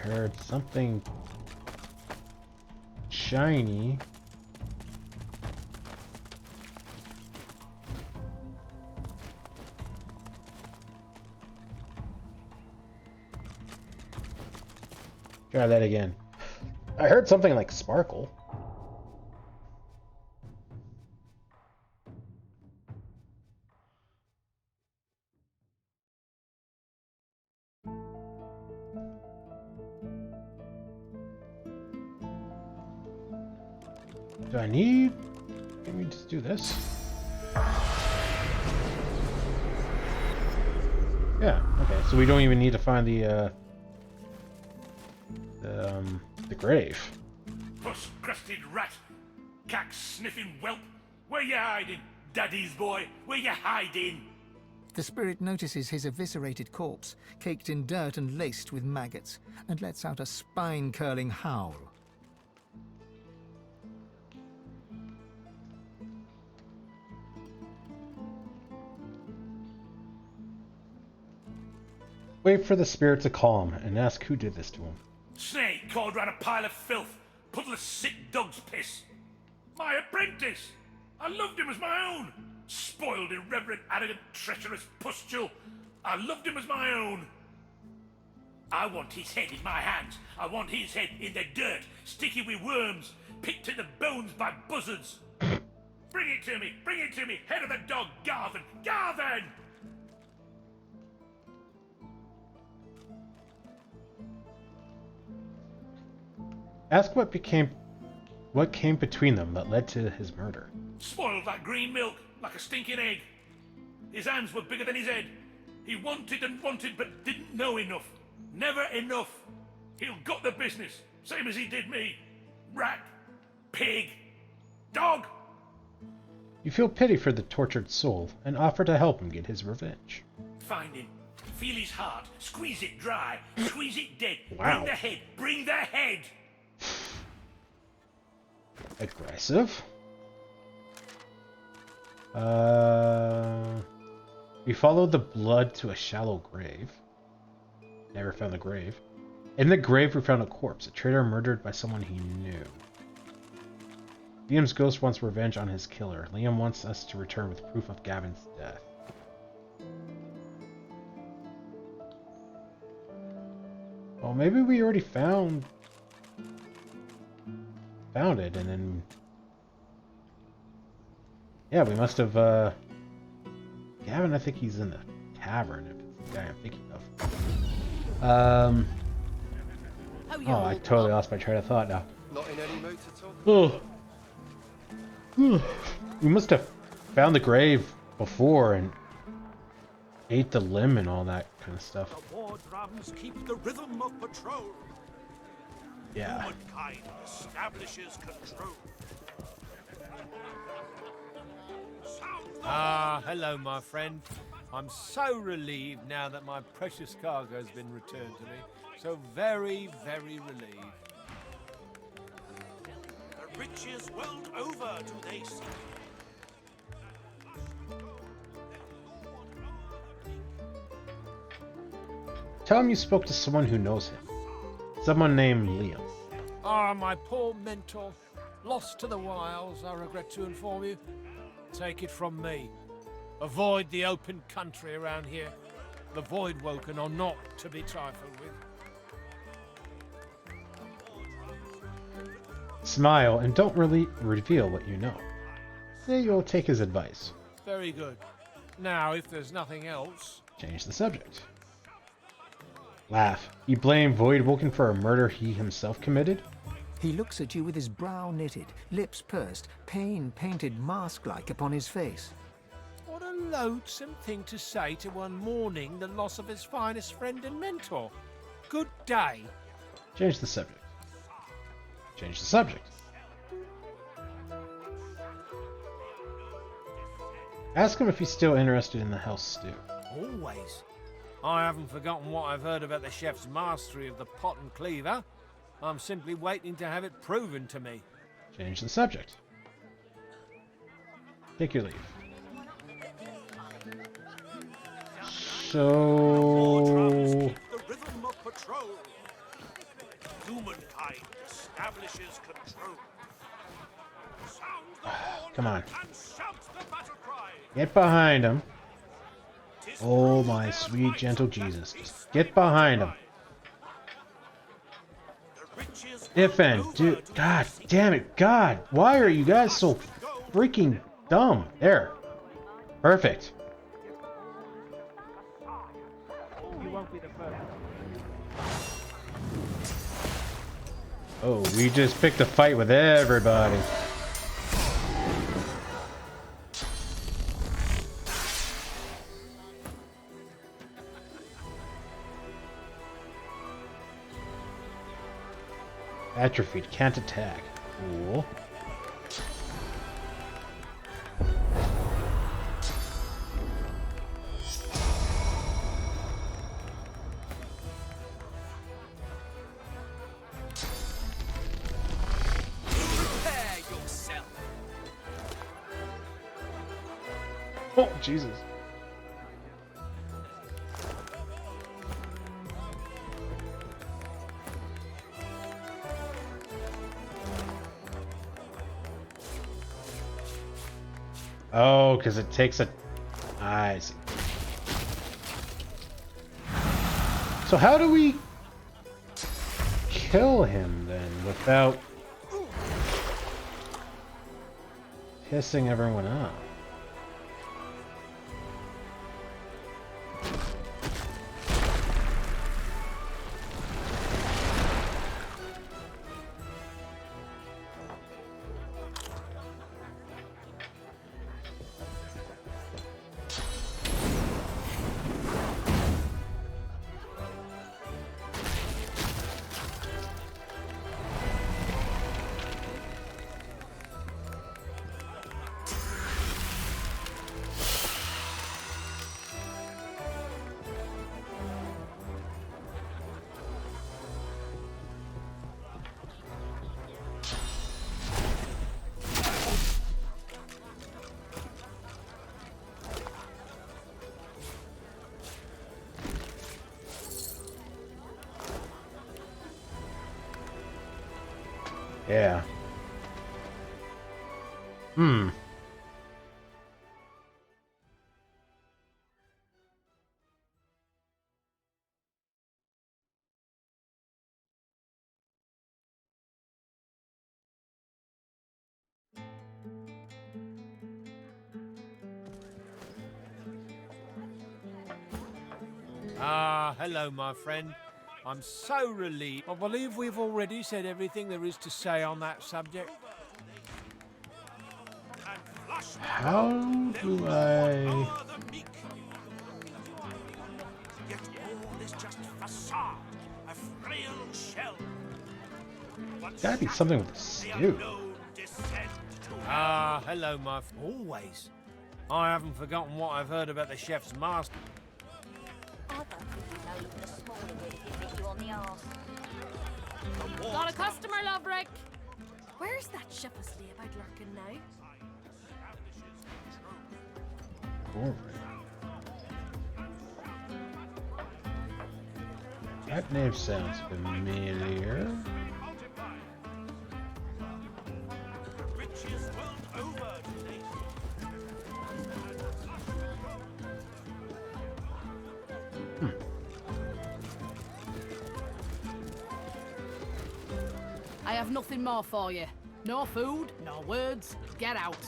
Heard something shiny. Try that again. I heard something like sparkle. Do I need? Let me just do this. Yeah. Okay. So we don't even need to find the grave. Puss-crusted rat, cack-sniffing whelp. Where you hiding, Daddy's boy? Where you hiding? The spirit notices his eviscerated corpse, caked in dirt and laced with maggots, and lets out a spine-curling howl. Wait for the spirit to calm and ask who did this to him. Snake called round a pile of filth, puddle of sick dog's piss. My apprentice! I loved him as my own. Spoiled, irreverent, arrogant, treacherous pustule. I loved him as my own. I want his head in my hands. I want his head in the dirt, sticky with worms, picked to the bones by buzzards. Bring it to me! Bring it to me! Head of the dog, Garvin! Garvin! Ask what came between them that led to his murder. Spoiled like green milk, like a stinking egg. His hands were bigger than his head. He wanted and wanted, but didn't know enough. Never enough. He'll got the business, same as he did me. Rat, pig, dog. You feel pity for the tortured soul and offer to help him get his revenge. Find him. Feel his heart. Squeeze it dry. Squeeze it dead. Wow. Bring the head. Bring the head. Aggressive. We followed the blood to a shallow grave. Never found the grave. In the grave we found a corpse, a traitor murdered by someone he knew. Liam's ghost wants revenge on his killer. Liam wants us to return with proof of Gavin's death. Well, maybe we already found it, and then... Yeah, we must have, Gavin, I think he's in the tavern, if it's the guy I'm thinking of. Oh, I totally lost my train of thought now. Not in any mood to talk? We must have found the grave before and ate the limb and all that kind of stuff. The war drums keep the rhythm of patrol. Yeah. Humankind establishes control. Ah, hello, my friend. I'm so relieved now that my precious cargo has been returned to me. So very, very relieved. The riches world over do they seek. Tell him you spoke to someone who knows him. Someone named Liam. Ah, my poor mentor. Lost to the wilds, I regret to inform you. Take it from me. Avoid the open country around here. The Voidwoken are not to be trifled with. Smile and don't really reveal what you know. Say you'll take his advice. Very good. Now, if there's nothing else... Change the subject. Laugh. You blame Voidwoken for a murder he himself committed? He looks at you with his brow knitted, lips pursed, pain painted mask-like upon his face. What a loathsome thing to say to one mourning the loss of his finest friend and mentor. Good day. Change the subject. Change the subject. Ask him if he's still interested in the house stew. Always. I haven't forgotten what I've heard about the chef's mastery of the pot and cleaver. I'm simply waiting to have it proven to me. Change the subject. Take your leave. So... The rhythm of patrol. Humankind establishes control. Come on. Get behind him. Oh my sweet gentle Jesus. Just get behind him. Ifend, dude. God damn it. God. Why are you guys so freaking dumb? There. Perfect. You won't be the first. Oh, we just picked a fight with everybody. Atrophied, can't attack. Cool. Prepare yourself. Oh, Jesus. Oh, because it takes a... I see. So how do we kill him then without pissing everyone off? Yeah. Hmm. Ah, hello, my friend. I'm so relieved. I believe we've already said everything there is to say on that subject. How do I... Yet all is just facade, a frail shell. Gotta be something with the stew. Ah, hello, my always. I haven't forgotten what I've heard about the chef's master. Got a customer, Loverick. Where's that ship asleep about lurking now? That name sounds familiar. I have nothing more for you. No food, no words. Get out.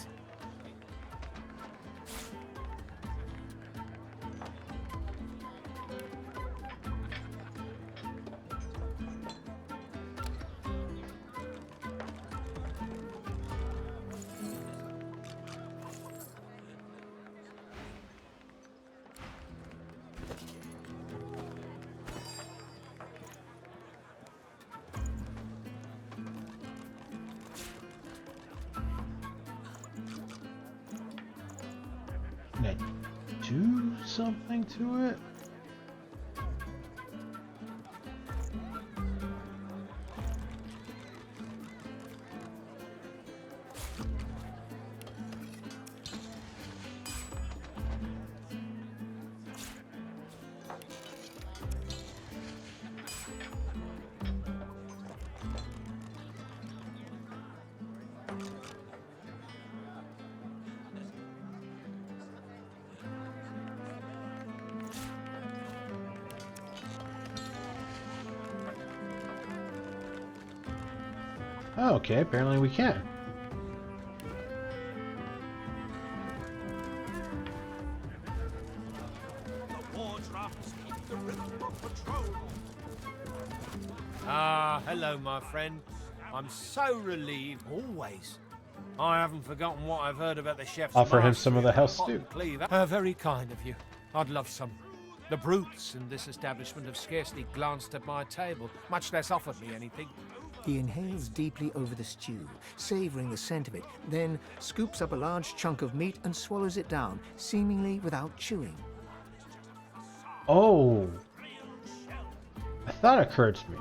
Can I do something to it? Oh, okay, apparently we can. Ah, hello, my friend. I'm so relieved. Always. I haven't forgotten what I've heard about the chef's Offer him some of the mastery house pot stew. and cleaver. Very kind of you. I'd love some. The brutes in this establishment have scarcely glanced at my table, much less offered me anything. He inhales deeply over the stew, savouring the scent of it, then scoops up a large chunk of meat and swallows it down, seemingly without chewing. Oh, I thought it occurred to me.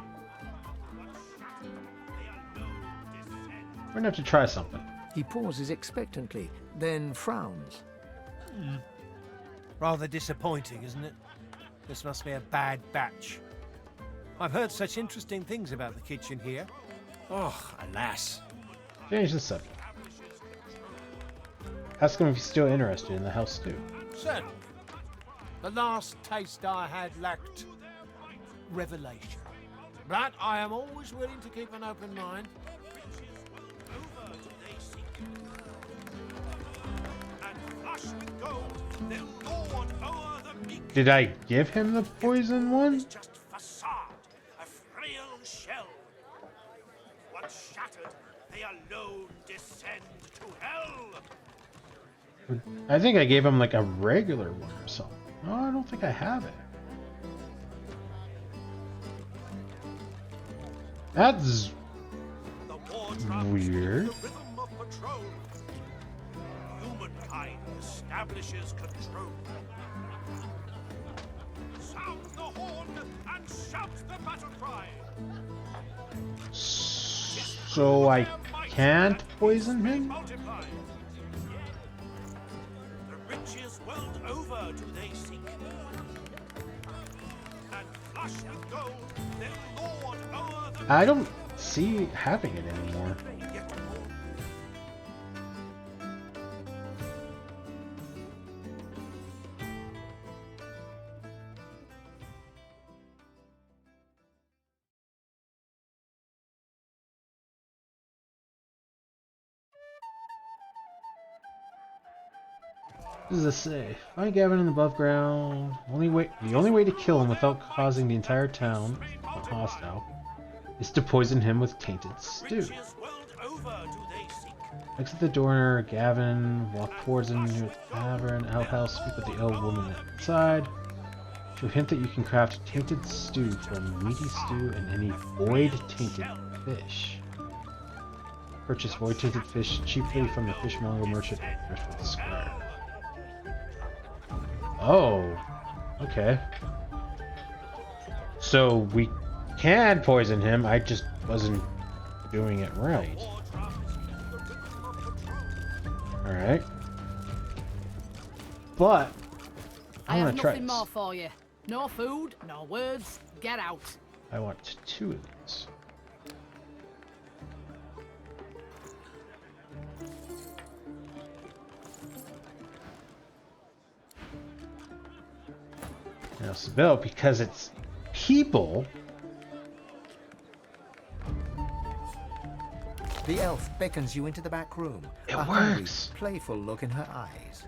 We're gonna have to try something. He pauses expectantly, then frowns. Rather disappointing, isn't it? This must be a bad batch. I've heard such interesting things about the kitchen here. Oh, alas. Change the subject. Ask him if he's still interested in the house stew. Certainly. The last taste I had lacked revelation. But I am always willing to keep an open mind. Did I give him the poison one? A frail shell. Once shattered, they alone descend to hell. I think I gave him like a regular one or something. No, I don't think I have it. That's weird. Humankind establishes control. Sound the horn and shout the battle cry. So I can't poison him? The riches world over do they seek. And flush with gold, they lord o'er the I don't see having it anymore. What does this say? Find Gavin in the above ground. The only way to kill him without causing the entire town hostile is to poison him with tainted stew. Exit the door, Gavin. Walk towards him near the tavern, outhouse. Speak with the old woman outside. She'll hint that you can craft tainted stew from meaty stew and any void tainted fish. Purchase void tainted fish cheaply from the fishmonger merchant at Driftwood Square. Oh, okay. So we can poison him, I just wasn't doing it right. Alright. But I want to try nothing this. more for you. No food, no words. Get out. I want 2 of these. Now, Sibel, because it's people, The elf beckons you into the back room. It a hungry, works. playful look in her eyes.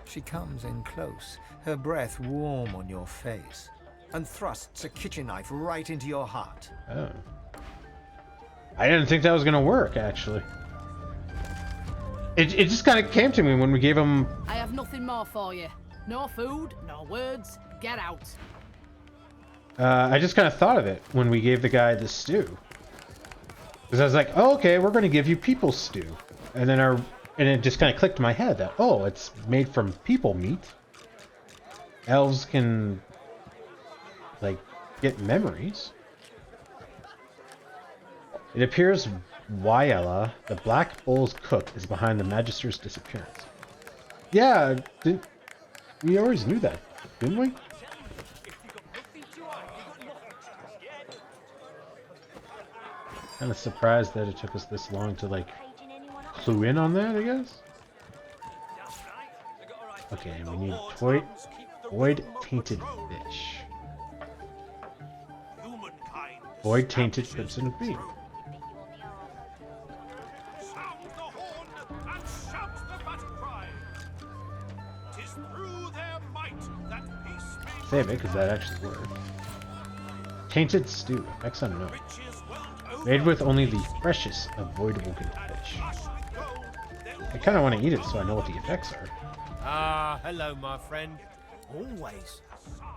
She comes in close, her breath warm on your face, and thrusts a kitchen knife right into your heart. Oh. I didn't think that was gonna work, actually. It just kind of came to me when we gave him... I have nothing more for you. No food, no words. Get out. I just kind of thought of it when we gave the guy the stew. Because I was like, oh, okay, we're going to give you people stew. And then it just kind of clicked in my head that, oh, it's made from people meat. Elves can, like, get memories. It appears Wyella, the Black Bull's cook, is behind the Magister's disappearance. Yeah, we always knew that, didn't we? Kind of surprised that it took us this long to, like, clue in on that, I guess. Okay, we need void tainted fish. Void tainted crimson bean. Save it, because that actually worked. Tainted stew, effects unknown. Made with only the freshest avoidable fish. I kind of want to eat it so I know what the effects are. Ah, hello, my friend. Always.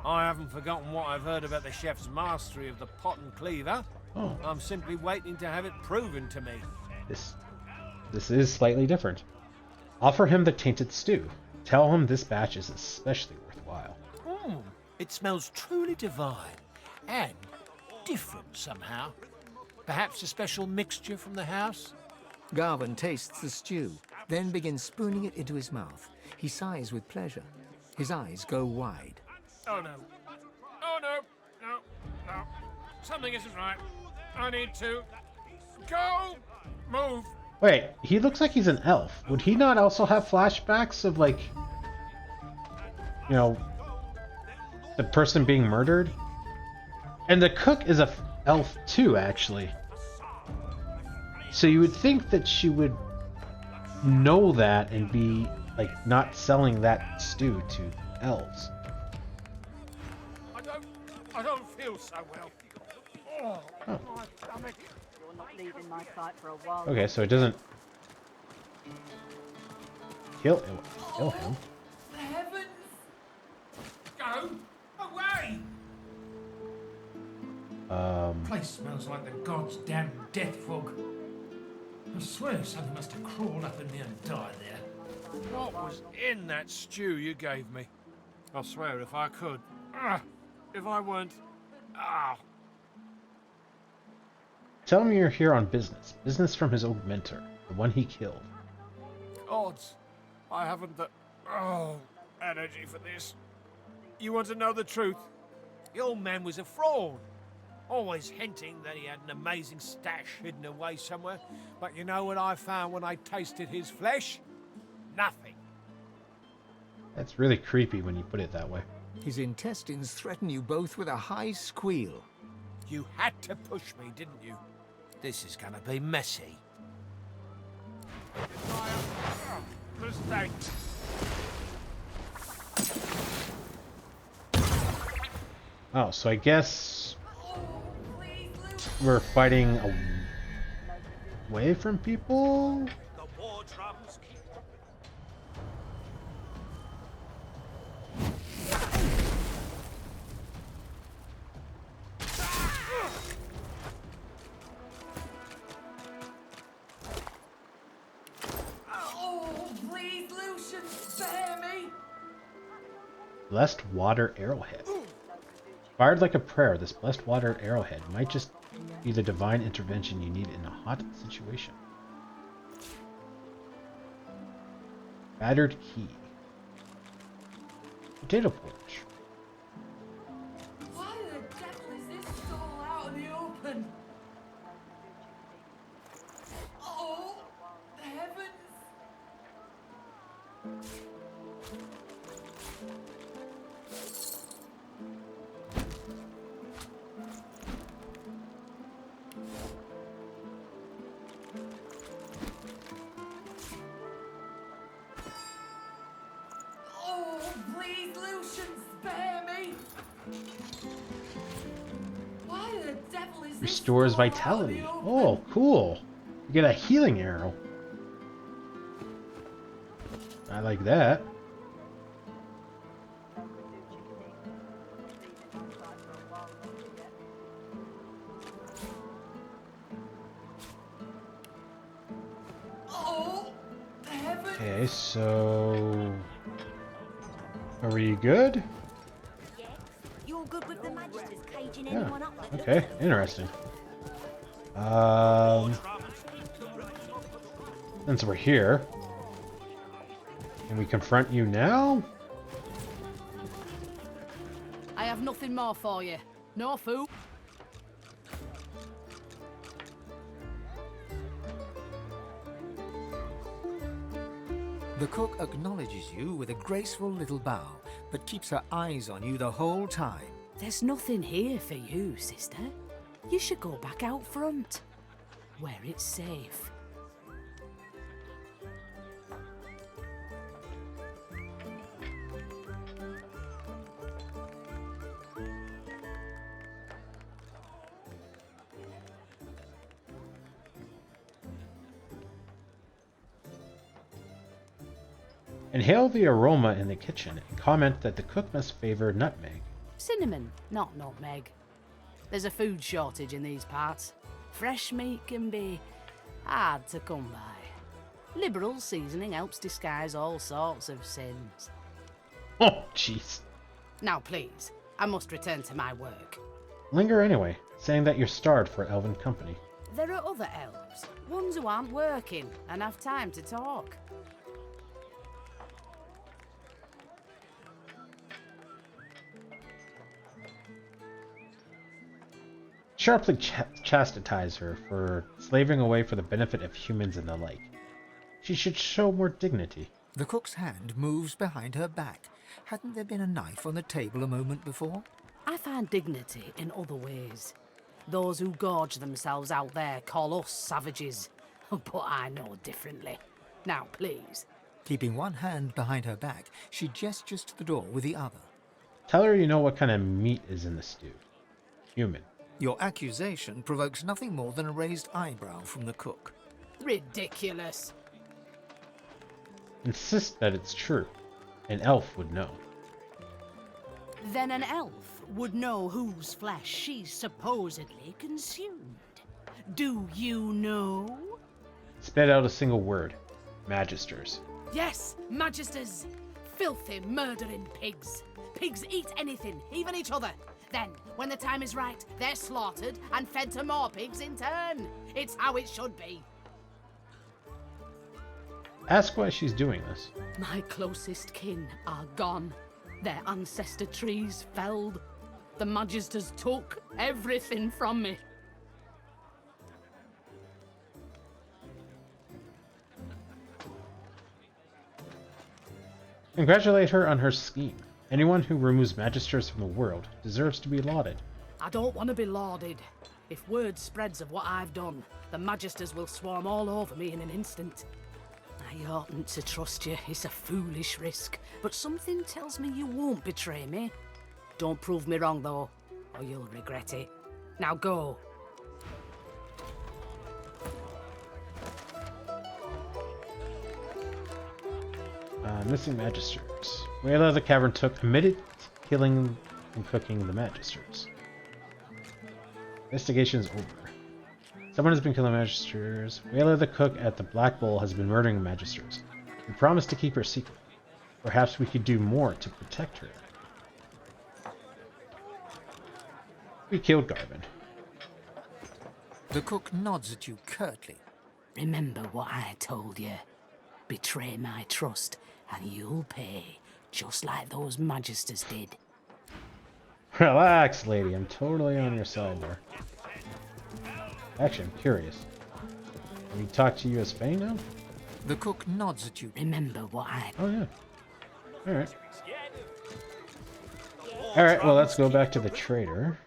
I haven't forgotten what I've heard about the chef's mastery of the pot and cleaver. Oh. I'm simply waiting to have it proven to me. This is slightly different. Offer him the tainted stew. Tell him this batch is especially worthwhile. It smells truly divine. And different somehow. Perhaps a special mixture from the house? Garvin tastes the stew, then begins spooning it into his mouth. He sighs with pleasure. His eyes go wide. Oh no. Oh no. No. No. Something isn't right. I need to go. Move. Wait, he looks like he's an elf. Would he not also have flashbacks of, like, you know, the person being murdered? And the cook is a elf too, actually. So you would think that she would know that and be, like, not selling that stew to elves. I don't feel so well. Oh. My stomach. You're not leaving my sight for a while. Okay, so it doesn't kill him. Heavens! Go away! Place smells like the god's damn death fog. I swear something must have crawled up in me and died there. What was in that stew you gave me? I swear if I could. If I weren't. Tell him you're here on business. Business from his old mentor, the one he killed. Odds. I haven't the energy for this. You want to know the truth? The old man was a fraud. Always hinting that he had an amazing stash hidden away somewhere. But you know what I found when I tasted his flesh? Nothing. That's really creepy when you put it that way. His intestines threaten you both with a high squeal. You had to push me, didn't you? This is gonna be messy. Mistake. Oh, so I guess we're fighting away from people? The war drums keep... Oh, please, Lucian, spare me! Blessed Water Arrowhead. Fired like a prayer, this Blessed Water Arrowhead might just be the divine intervention you need in a hot situation. Battered Key. Potato porridge. Why the devil is this all out in the open? Oh, heavens! Restores vitality. Oh, cool. You get a healing arrow. I like that. Okay, so are we good? You're good with the magisters caging Yeah. anyone up that Okay, interesting. Since we're here, can we confront you now? I have nothing more for you. No food. The cook acknowledges you with a graceful little bow, but keeps her eyes on you the whole time. There's nothing here for you, sister. You should go back out front, where it's safe. Inhale the aroma in the kitchen and comment that the cook must favor nutmeg. Cinnamon, not nutmeg. There's a food shortage in these parts. Fresh meat can be hard to come by. Liberal seasoning helps disguise all sorts of sins. Oh, jeez. Now please, I must return to my work. Linger anyway, saying that you're starved for elven company. There are other elves, ones who aren't working and have time to talk. Sharply chastise her for slaving away for the benefit of humans and the like. She should show more dignity. The cook's hand moves behind her back. Hadn't there been a knife on the table a moment before? I find dignity in other ways. Those who gorge themselves out there call us savages, but I know differently. Now, please. Keeping one hand behind her back, she gestures to the door with the other. Tell her you know what kind of meat is in the stew. Human. Your accusation provokes nothing more than a raised eyebrow from the cook. Ridiculous. Insist that it's true. An elf would know. Then an elf would know whose flesh she supposedly consumed. Do you know? Spit out a single word. Magisters. Yes, magisters. Filthy, murdering pigs. Pigs eat anything, even each other. Then, when the time is right, they're slaughtered and fed to more pigs in turn. It's how it should be. Ask why she's doing this. My closest kin are gone. Their ancestor trees felled. The magisters took everything from me. Congratulate her on her scheme. Anyone who removes magisters from the world deserves to be lauded. I don't want to be lauded. If word spreads of what I've done, the magisters will swarm all over me in an instant. I oughtn't to trust you. It's a foolish risk. But something tells me you won't betray me. Don't prove me wrong, though, or you'll regret it. Now go. Missing magisters. Wayla of the Cavern took admitted killing and cooking the magisters. Investigation's over. Someone has been killing magisters. Wayla the cook at the Black Bull has been murdering magisters. We promised to keep her secret. Perhaps we could do more to protect her. We killed Garvin. The cook nods at you curtly. Remember what I told you. Betray my trust, and you'll pay, just like those magisters did. Relax, lady. I'm totally on your side there. Actually, I'm curious. Can we talk to you as Faye now? The cook nods at you. Remember what I... Oh, yeah. Alright. Alright, well, let's go back to the trader.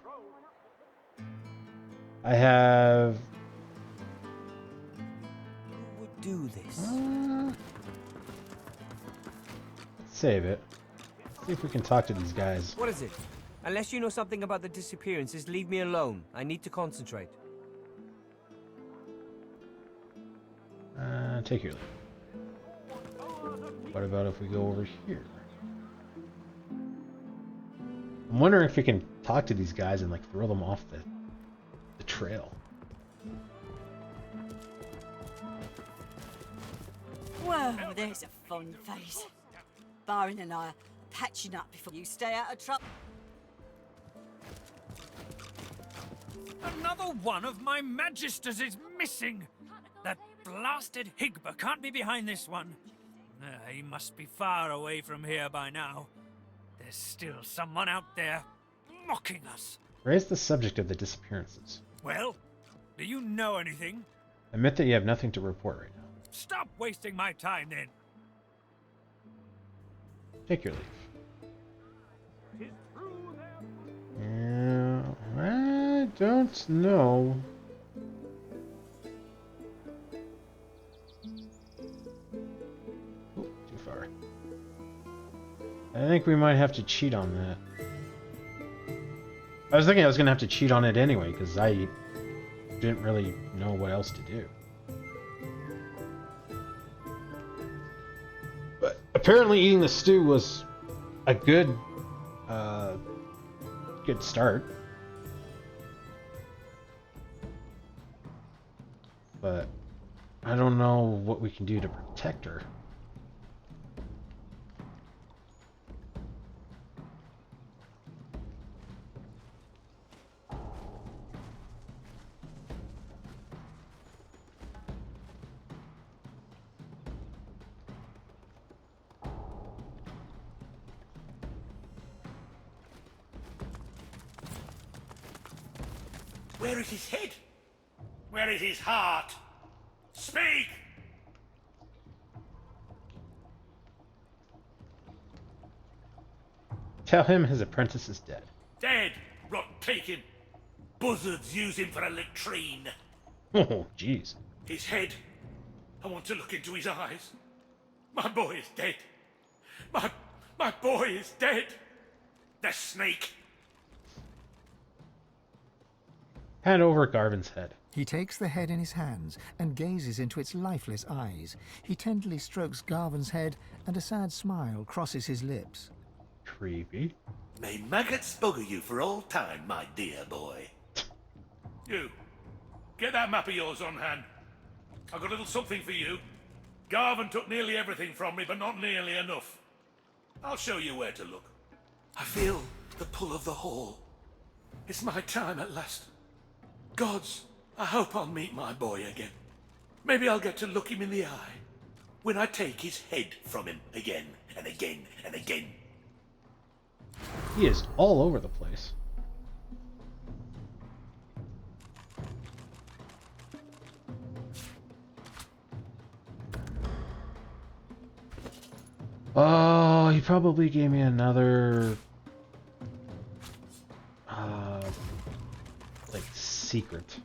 I have... Who would do this? Save it. See if we can talk to these guys. What is it? Unless you know something about the disappearances, leave me alone. I need to concentrate. Take your leave. What about if we go over here? I'm wondering if we can talk to these guys and like throw them off the trail. Well, there's a fun face. Byron and I are patching up before you stay out of trouble. Another one of my Magisters is missing! That blasted Higba can't be behind this one. He must be far away from here by now. There's still someone out there mocking us. Raise the subject of the disappearances. Well, do you know anything? Admit that you have nothing to report right now. Stop wasting my time then. Take your leave. Yeah, I don't know. Oh, too far. I think we might have to cheat on that. I was thinking I was going to have to cheat on it anyway, because I didn't really know what else to do. But apparently eating the stew was a good start. But I don't know what we can do to protect her. Where is his head? Where is his heart? Speak! Tell him his apprentice is dead. Dead! Rot take him! Buzzards use him for a latrine. Oh, jeez. His head. I want to look into his eyes. My boy is dead. My boy is dead. The snake. Hand over Garvin's head. He takes the head in his hands and gazes into its lifeless eyes. He tenderly strokes Garvin's head, and a sad smile crosses his lips. Creepy. May maggots bugger you for all time, my dear boy. You, get that map of yours on hand. I've got a little something for you. Garvin took nearly everything from me, but not nearly enough. I'll show you where to look. I feel the pull of the hall. It's my time at last. Gods, I hope I'll meet my boy again. Maybe I'll get to look him in the eye when I take his head from him again and again and again. He is all over the place. Oh, he probably gave me another like secret.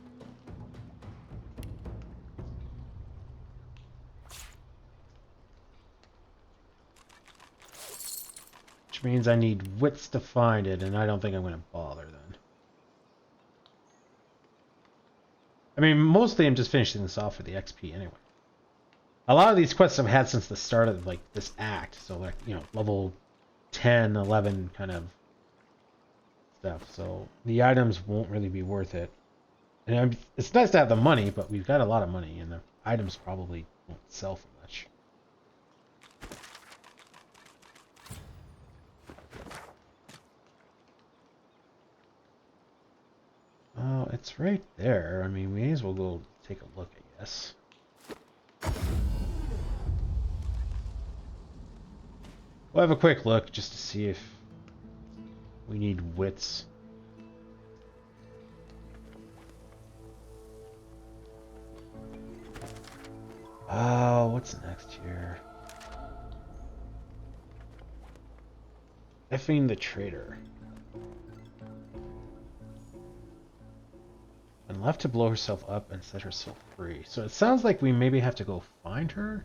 Which means I need wits to find it, and I don't think I'm going to bother then. I mean, mostly I'm just finishing this off for the XP anyway. A lot of these quests I've had since the start of like this act, so like, you know, level 10, 11 kind of stuff. So the items won't really be worth it. And it's nice to have the money, but we've got a lot of money, and the items probably won't sell for much. Oh, it's right there. I mean, we may as well go take a look, I guess. We'll have a quick look just to see if we need wits. Oh, what's next here? Effing the traitor. And left to blow herself up and set herself free. So it sounds like we maybe have to go find her.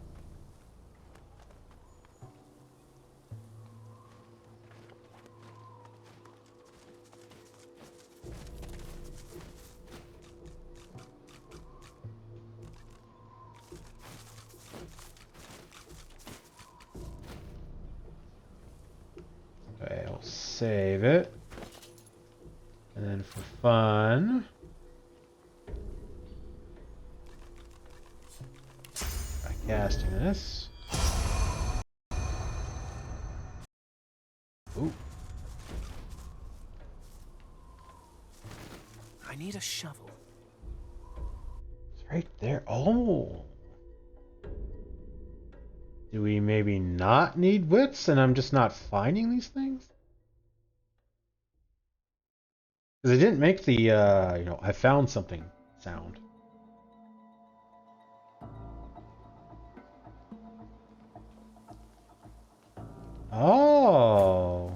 save it. And then for fun, try casting this. Ooh. I need a shovel. It's right there. Oh. Do we maybe not need wits and I'm just not finding these things? Because it didn't make the, you know, I found something sound. Oh.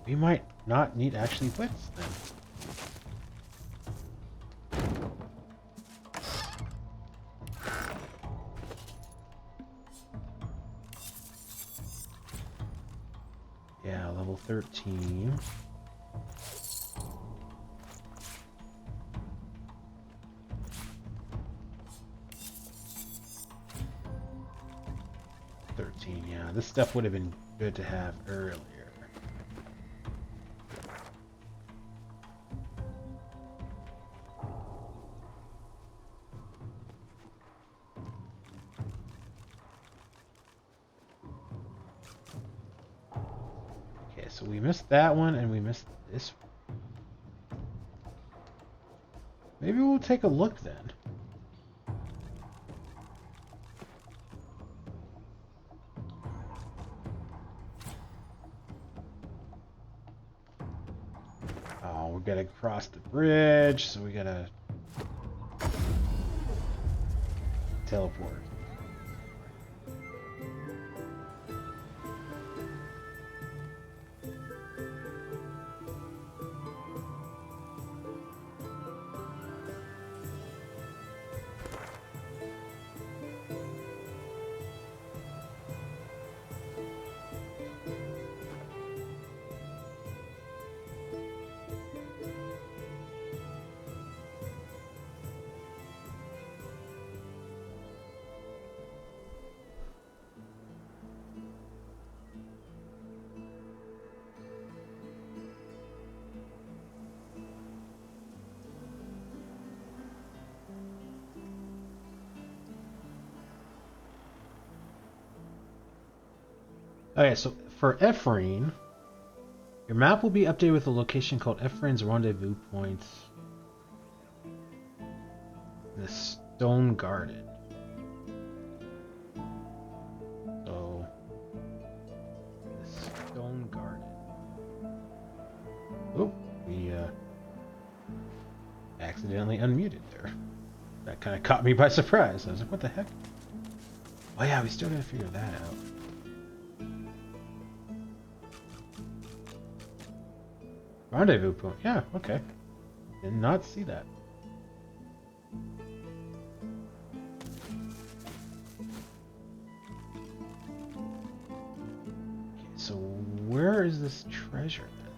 We might not need actually wits then. Yeah, level 13. Yeah, this stuff would have been good to have earlier. Okay, so we missed that one and we missed this one. Maybe we'll take a look then. Oh, we gotta cross the bridge, so we gotta teleport. Okay, so for Ephraim, your map will be updated with a location called Ephraim's Rendezvous Point. The Stone Garden. So, the Stone Garden. Oh, we accidentally unmuted there. That kind of caught me by surprise. I was like, what the heck? Oh yeah, we still gotta figure that out. Rendezvous point. Yeah, okay. Did not see that. Okay, so where is this treasure then?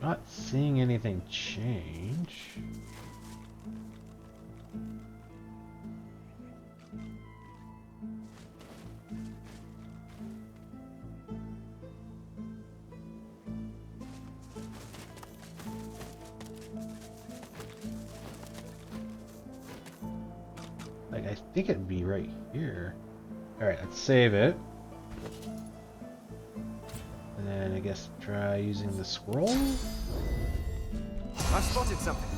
Not seeing anything change. Like, I think it'd be right here. Alright, let's save it. And then I guess try using the scroll? I spotted something.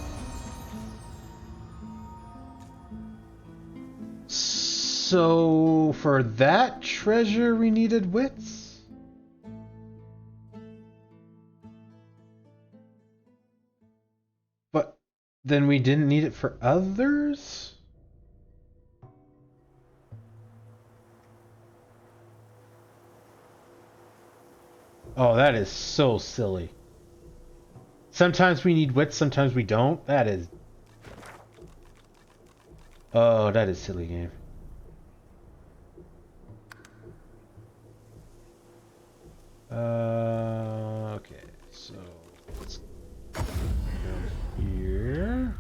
So, for that treasure we needed wits? But then we didn't need it for others? Oh, that is so silly. Sometimes we need wits, sometimes we don't. That is... Oh, that is silly game. Okay, so let's go here.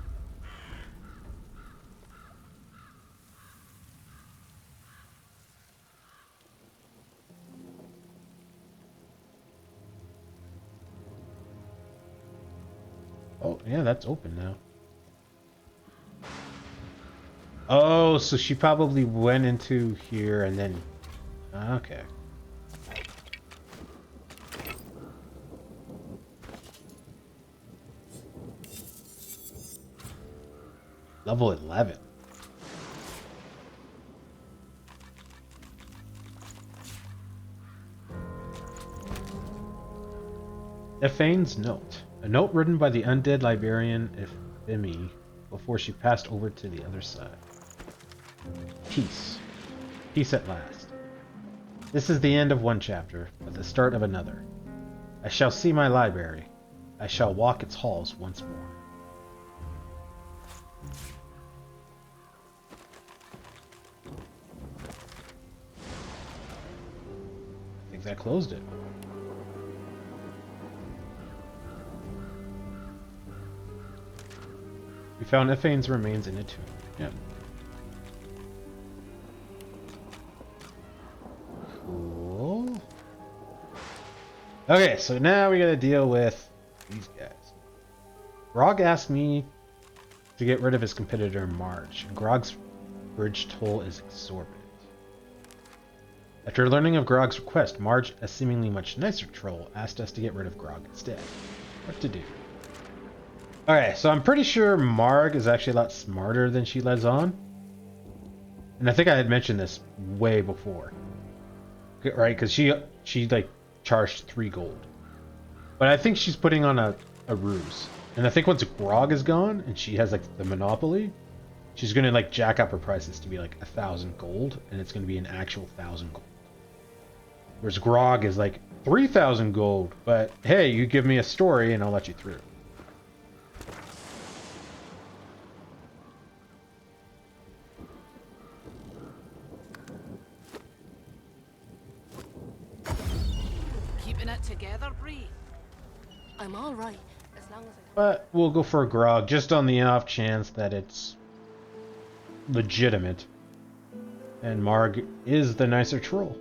Oh, yeah, that's open now. Oh, so she probably went into here and then... Okay. Level 11. Ephaine's note. A note written by the undead librarian Ephemi before she passed over to the other side. Peace. Peace at last. This is the end of one chapter, but the start of another. I shall see my library. I shall walk its halls once more. I think that closed it. We found Ephaine's remains in a tomb. Yeah. Cool. Okay, so now we gotta deal with these guys. Grog asked me to get rid of his competitor Marge. Grog's bridge toll is exorbitant. After learning of Grog's request, Marge, a seemingly much nicer troll, asked us to get rid of Grog instead. What to do? Okay, so I'm pretty sure Marg is actually a lot smarter than she lets on. And I think I had mentioned this way before. Right, because she like charged 3 gold. But I think she's putting on a ruse. And I think once Grog is gone and she has like the monopoly, she's gonna like jack up her prices to be like 1,000 gold, and it's gonna be an actual 1,000 gold. Whereas Grog is like 3,000 gold, but hey, you give me a story and I'll let you through. Keeping it together, Bree? I'm all right, as long as But we'll go for a Grog just on the off chance that it's legitimate. And Marg is the nicer troll.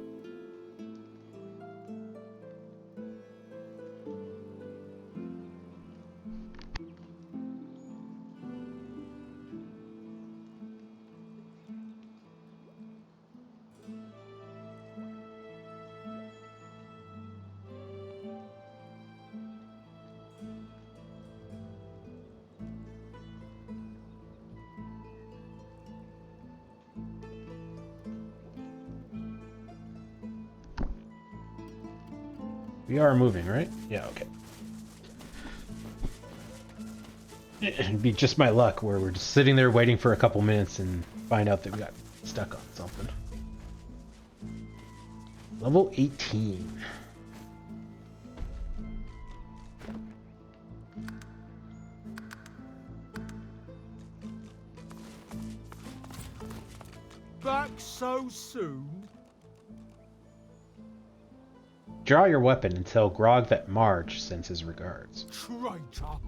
We are moving, right? Yeah, okay. It'd be just my luck where we're just sitting there waiting for a couple minutes and find out that we got stuck on something. Level 18. Back so soon? Draw your weapon and tell Grog that Marge sends his regards. Traitor!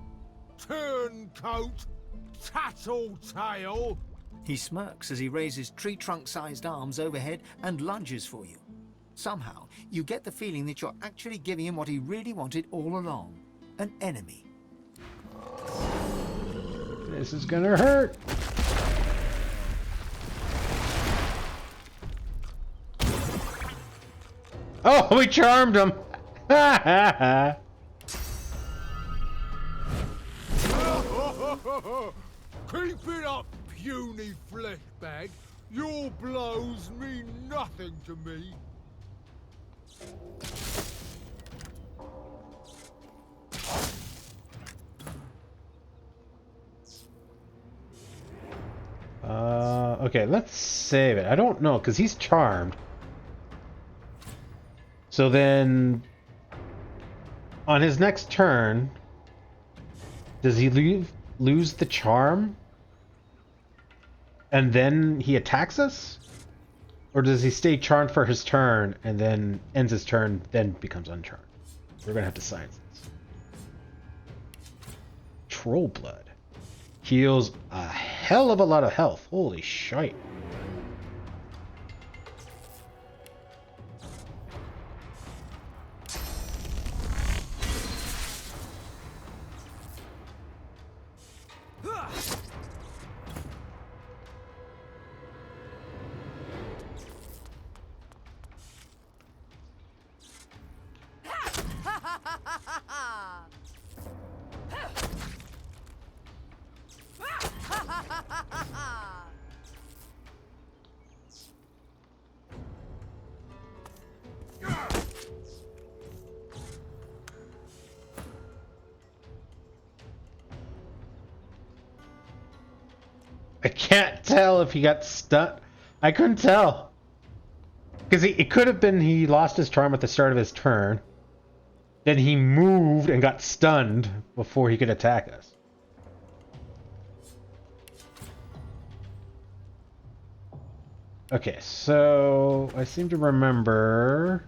Turncoat! Tattletale! He smirks as he raises tree trunk-sized arms overhead and lunges for you. Somehow, you get the feeling that you're actually giving him what he really wanted all along. An enemy. This is gonna hurt. Oh, we charmed him! Ha ha ha! Keep it up, puny flesh bag. Your blows mean nothing to me. Okay, let's save it. I don't know, because he's charmed. So then, on his next turn, does he lose the charm? And then he attacks us? Or does he stay charmed for his turn and then ends his turn, then becomes uncharmed? We're gonna have to science this. Troll blood. Heals a hell of a lot of health. Holy shite. I can't tell if he got stunned. I couldn't tell. Because it could have been he lost his charm at the start of his turn. Then he moved and got stunned before he could attack us. Okay, so I seem to remember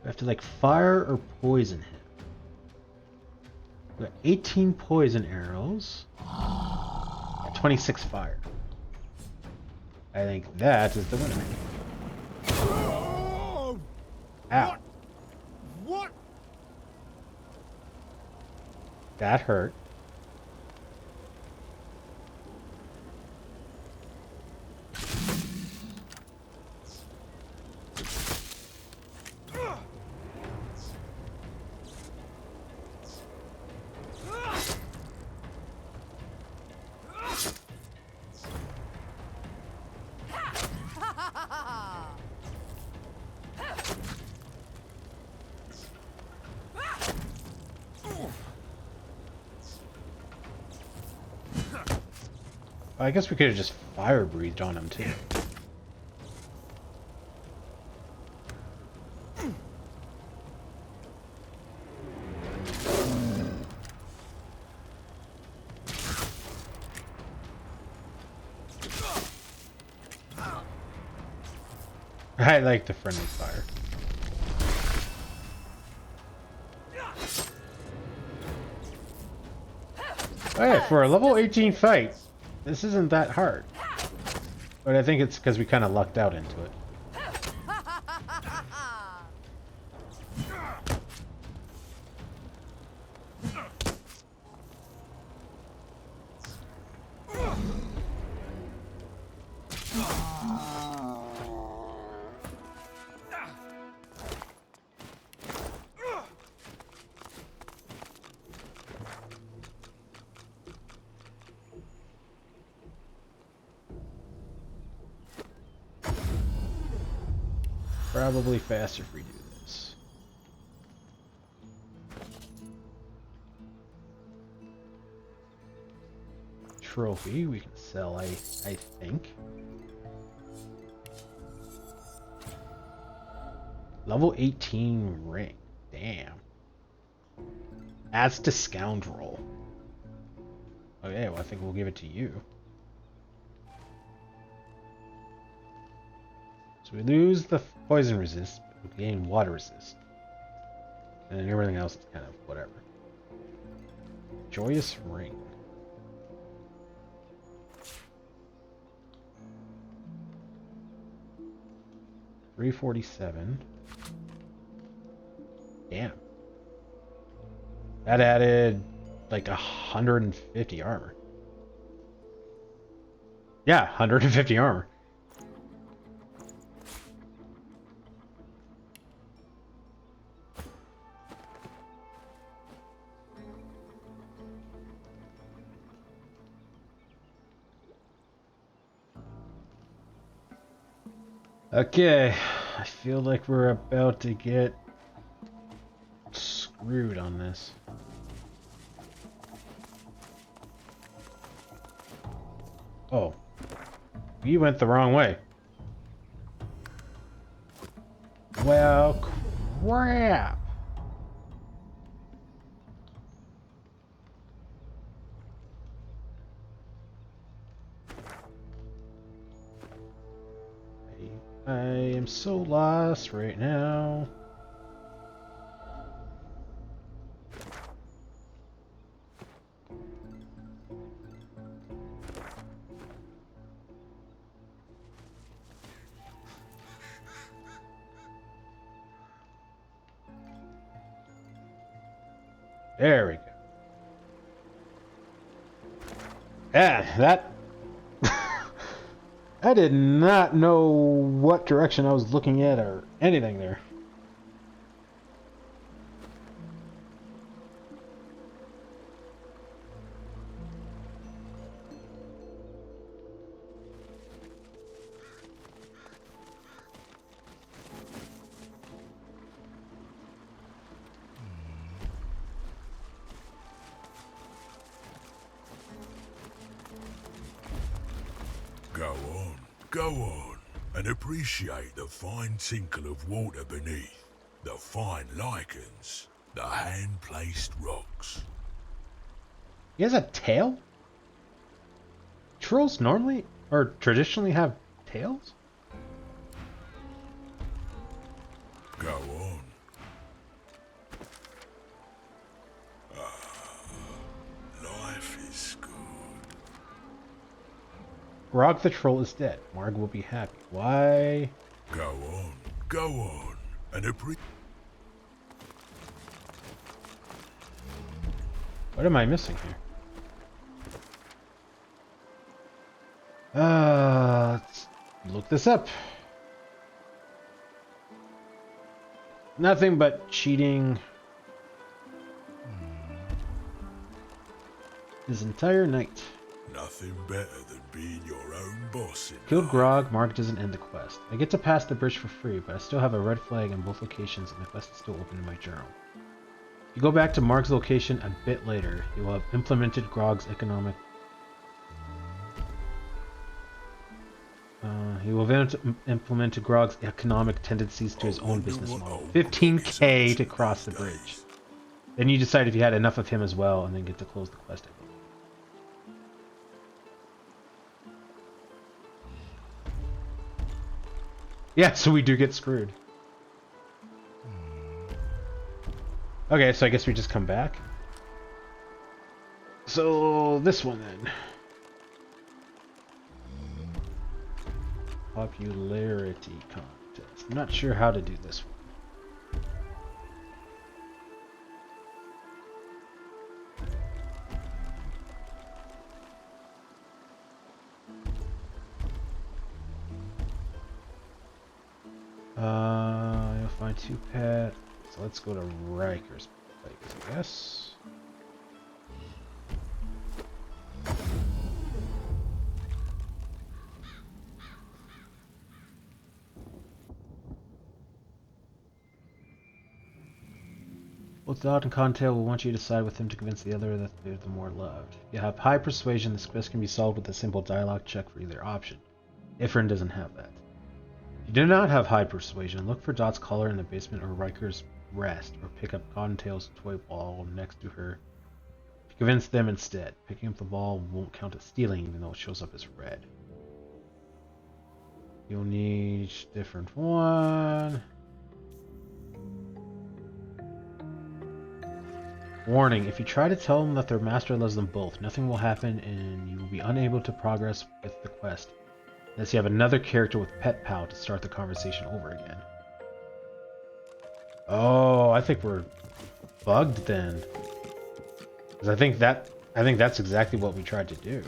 I have to like fire or poison him. We got 18 poison arrows, 26 fire. I think that is the winner. Ow. What? That hurt. I guess we could have just fire breathed on him too. I like the friendly fire. Hey, for a level 18 fight, this isn't that hard. But I think it's because we kind of lucked out into it. Probably faster if we do this. Trophy we can sell, I think. Level 18 ring. Damn. Adds to scoundrel. Okay, well I think we'll give it to you. So we lose the poison resist, but we gain water resist. And then everything else is kind of whatever. Joyous ring. $347. Damn. That added like 150 armor. Yeah, 150 armor. Okay, I feel like we're about to get screwed on this. Oh, we went the wrong way. Well, crap. I am so lost right now. There we go. Yeah, that... I did not know what direction I was looking at or anything there. Go on and appreciate the fine tinkle of water beneath, the fine lichens, the hand-placed rocks. He has a tail? Trolls normally or traditionally have tails? Go on. Life is good. Grog the troll is dead. Marg will be happy. Why? Go on, and What am I missing here? Let's look this up. Nothing but cheating. His entire night. Nothing better than being your own boss. Killed Grog, Marg doesn't end the quest. I get to pass the bridge for free, but I still have a red flag in both locations and the quest is still open in my journal. If you go back to Marg's location a bit later, he will have implemented Grog's economic... he will have implemented Grog's economic tendencies to his own business model. 15k to cross the bridge. Then you decide if you had enough of him as well, and then get to close the quest, I believe. Yeah, so we do get screwed. Okay, so I guess we just come back. So, this one then. Popularity contest. I'm not sure how to do this one. You'll find 2 pets. So let's go to Riker's place, I guess. Both Dot and Contail will want you to side with him to convince the other that they're the more loved. If you have high persuasion, this quest can be solved with a simple dialogue check for either option. Ifrin doesn't have that. If you do not have high persuasion, look for Dot's collar in the basement or Riker's rest, or pick up Cottontail's toy ball next to her. If you convince them instead, picking up the ball won't count as stealing even though it shows up as red. You'll need a different one. Warning, if you try to tell them that their master loves them both, nothing will happen and you will be unable to progress with the quest unless you have another character with Pet Pal to start the conversation over again. Oh, I think we're bugged then. Because I think that's exactly what we tried to do.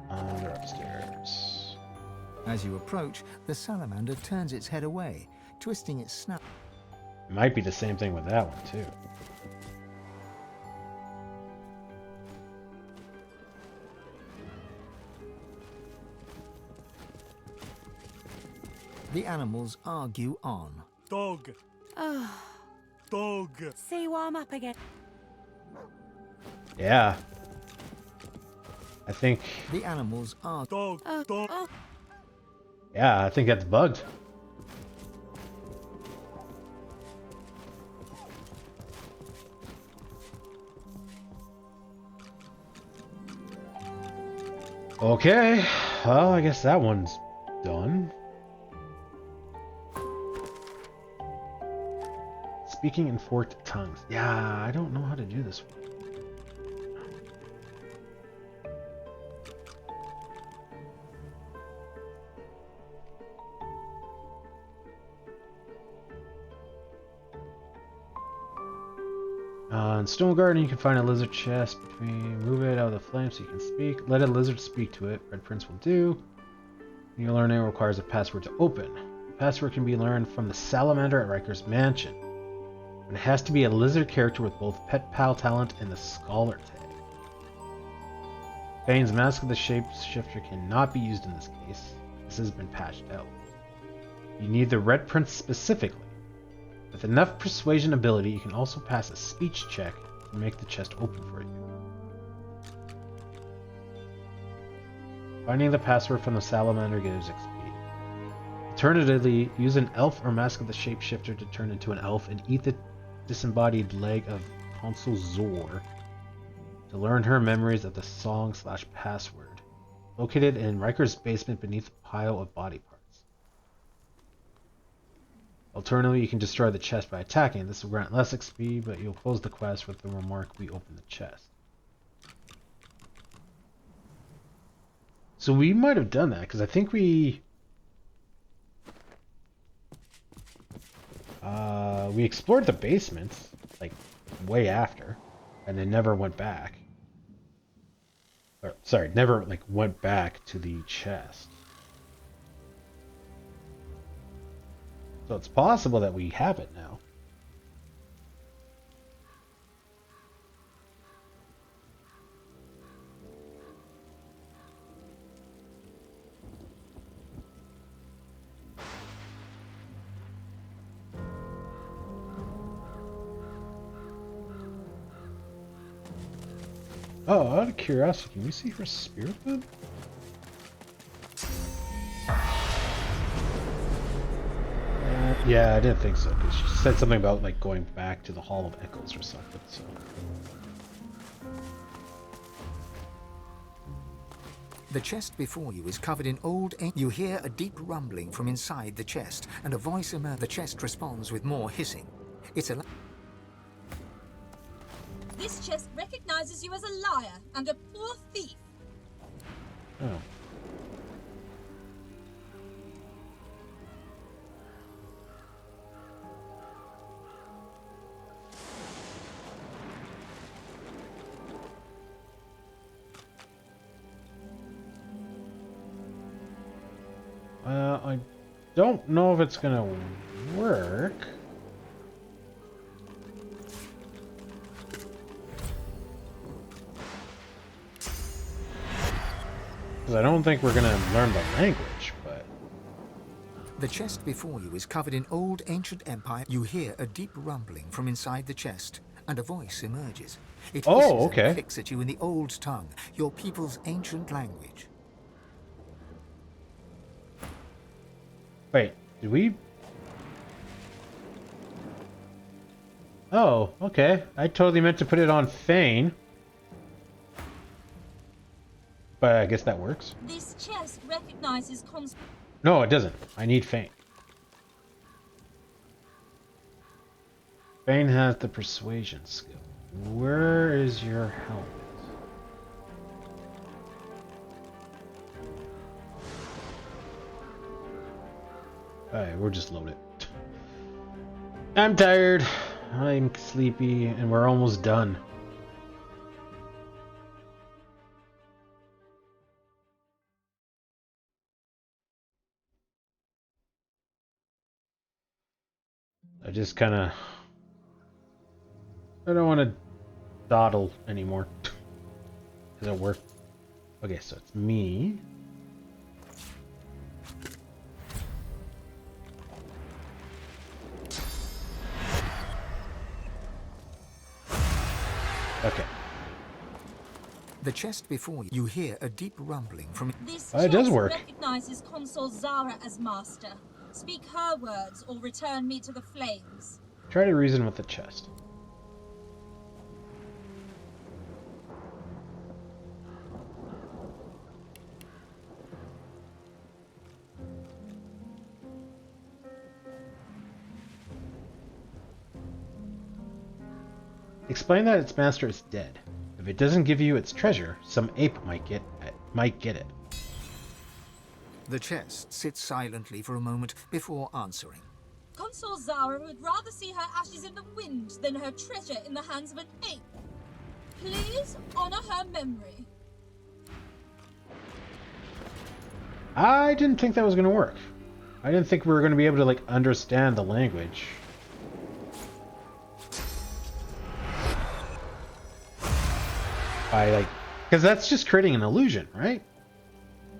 They're upstairs. As you approach, the salamander turns its head away, twisting its snout. Might be the same thing with that one too. The animals argue on. Dog. Oh. Dog. See why I'm up again. Yeah. I think... The animals are... Dog. Dog. Yeah, I think that's bugged. Okay, well, I guess that one's done. Speaking in forked tongues. Yeah, I don't know how to do this one. In Stone Garden, you can find a lizard chest move it out of the flame so you can speak. Let a lizard speak to it. Red Prince will do. Your learning requires a password to open. The password can be learned from the salamander at Riker's mansion. But it has to be a lizard character with both Pet Pal talent and the Scholar tag. Bane's Mask of the Shapeshifter cannot be used in this case. This has been patched out. You need the Red Prince specifically. With enough persuasion ability, you can also pass a speech check and make the chest open for you. Finding the password from the salamander gives XP. Alternatively, use an elf or mask of the shapeshifter to turn into an elf and eat the disembodied leg of Consul Zor to learn her memories of the song/password, located in Riker's basement beneath a pile of body parts. Alternatively, you can destroy the chest by attacking. This will grant less XP, but you'll close the quest with the remark, "We open the chest." So we might have done that, because I think we explored the basement, like, way after, and then never went back. Or, sorry, never, like, went back to the chest. So it's possible that we have it now. Oh, out of curiosity, can we see her spirit web? Yeah, I didn't think so, because she said something about, like, going back to the Hall of Echoes or something, so... The chest before you is covered in old ink. You hear a deep rumbling from inside the chest, and a voice emerges. The chest responds with more hissing. It's a... This chest recognizes you as a liar and a poor thief. Oh. I don't know if it's gonna work. Because I don't think we're gonna learn the language, but... The chest before you is covered in old ancient empire. You hear a deep rumbling from inside the chest, and a voice emerges. It hisses and clicks at you in the old tongue, your people's ancient language. Wait, did we... Oh, okay. I totally meant to put it on Fane. But I guess that works. This chest recognizes No, it doesn't. I need Fane. Fane has the persuasion skill. Where is your helmet? Alright, we're just loaded. I'm tired. I'm sleepy, and we're almost done. I just kind of... I don't want to dawdle anymore. Doesn't work. Okay, so it's me. Okay. The chest before you, you hear a deep rumbling from... This it does work. Recognizes Consul Zara as master. Speak her words or return me to the flames. Try to reason with the chest. Explain that its master is dead. If it doesn't give you its treasure, some ape might get it. The chest sits silently for a moment before answering. Consul Zara would rather see her ashes in the wind than her treasure in the hands of an ape. Please honor her memory. I didn't think that was going to work. I didn't think we were going to be able to, like, understand the language. Because that's just creating an illusion, right?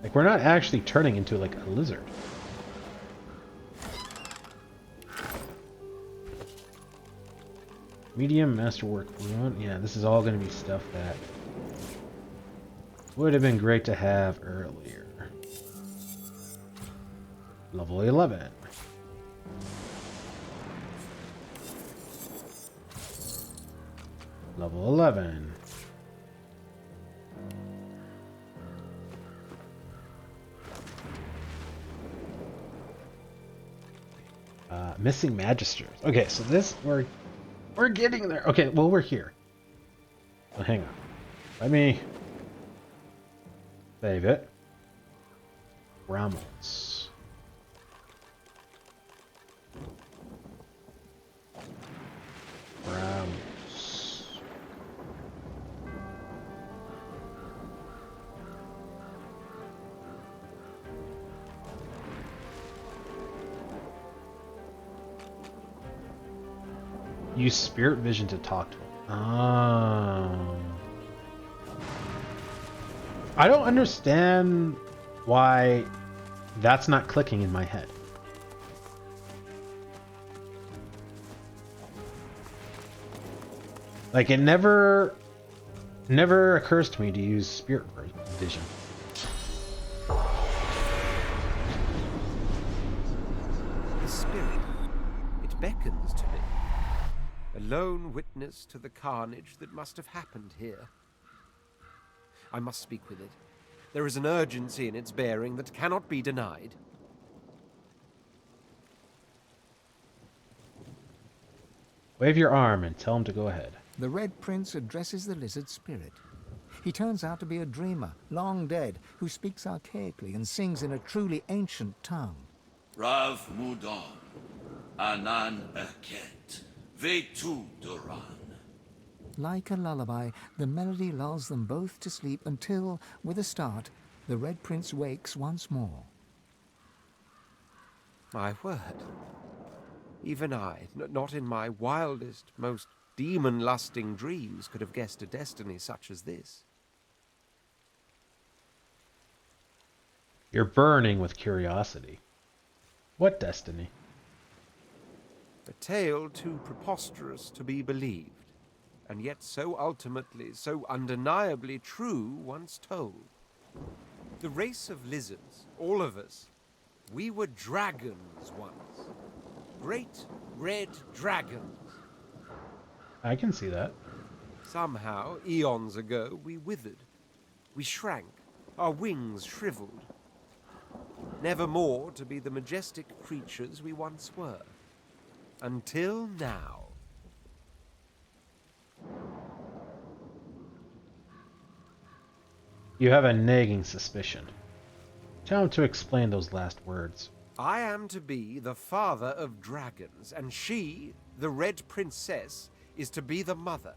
Like, we're not actually turning into, like, a lizard. Medium, masterwork 1. Yeah, this is all going to be stuff that would have been great to have earlier. Level 11. Level 11. Missing Magisters. Okay, so this we're getting there. Okay, well we're here. So hang on. Let me save it. Ramos. Ramos. Use spirit vision to talk to him. Oh. I don't understand why that's not clicking in my head. Like, it never occurs to me to use spirit vision. The spirit, it beckons to me. A lone witness to the carnage that must have happened here. I must speak with it. There is an urgency in its bearing that cannot be denied. Wave your arm and tell him to go ahead. The Red Prince addresses the lizard spirit. He turns out to be a dreamer, long dead, who speaks archaically and sings in a truly ancient tongue. Rav Mudon, Anan Eket, Vetu Duran. Like a lullaby, the melody lulls them both to sleep until, with a start, the Red Prince wakes once more. My word. Even I, not in my wildest, most demon-lusting dreams, could have guessed a destiny such as this. You're burning with curiosity. What destiny? A tale too preposterous to be believed, and yet so ultimately, so undeniably true once told. The race of lizards, all of us, we were dragons once. Great red dragons. I can see that. Somehow, eons ago, we withered. We shrank, our wings shriveled. Never more to be the majestic creatures we once were. Until now. You have a nagging suspicion. Tell him to explain those last words. I am to be the father of dragons, and she, the Red Princess, is to be the mother.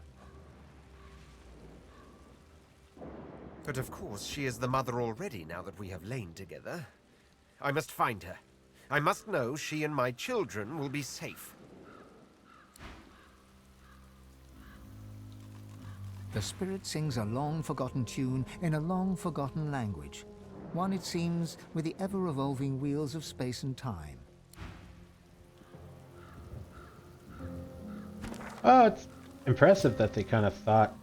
But of course, she is the mother already now that we have lain together. I must find her. I must know she and my children will be safe. The spirit sings a long-forgotten tune in a long-forgotten language. One, it seems, with the ever-revolving wheels of space and time. Oh, it's impressive that they kind of thought...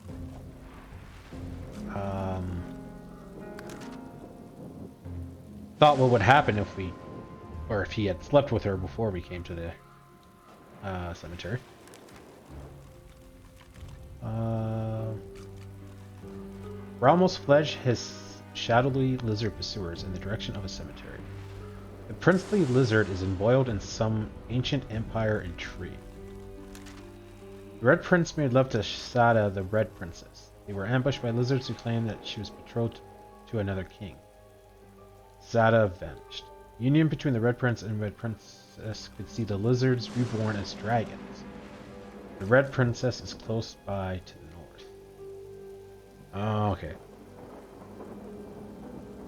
thought what would happen if we... or if he had slept with her before we came to the cemetery. Ramos fled his shadowy lizard pursuers in the direction of a cemetery. The princely lizard is embroiled in some ancient empire intrigue. The Red Prince made love to Sada, the Red Princess. They were ambushed by lizards who claimed that she was betrothed to another king. Sada vanished. Union between the Red Prince and Red Princess could see the lizards reborn as dragons. The Red Princess is close by to the north. Oh, okay.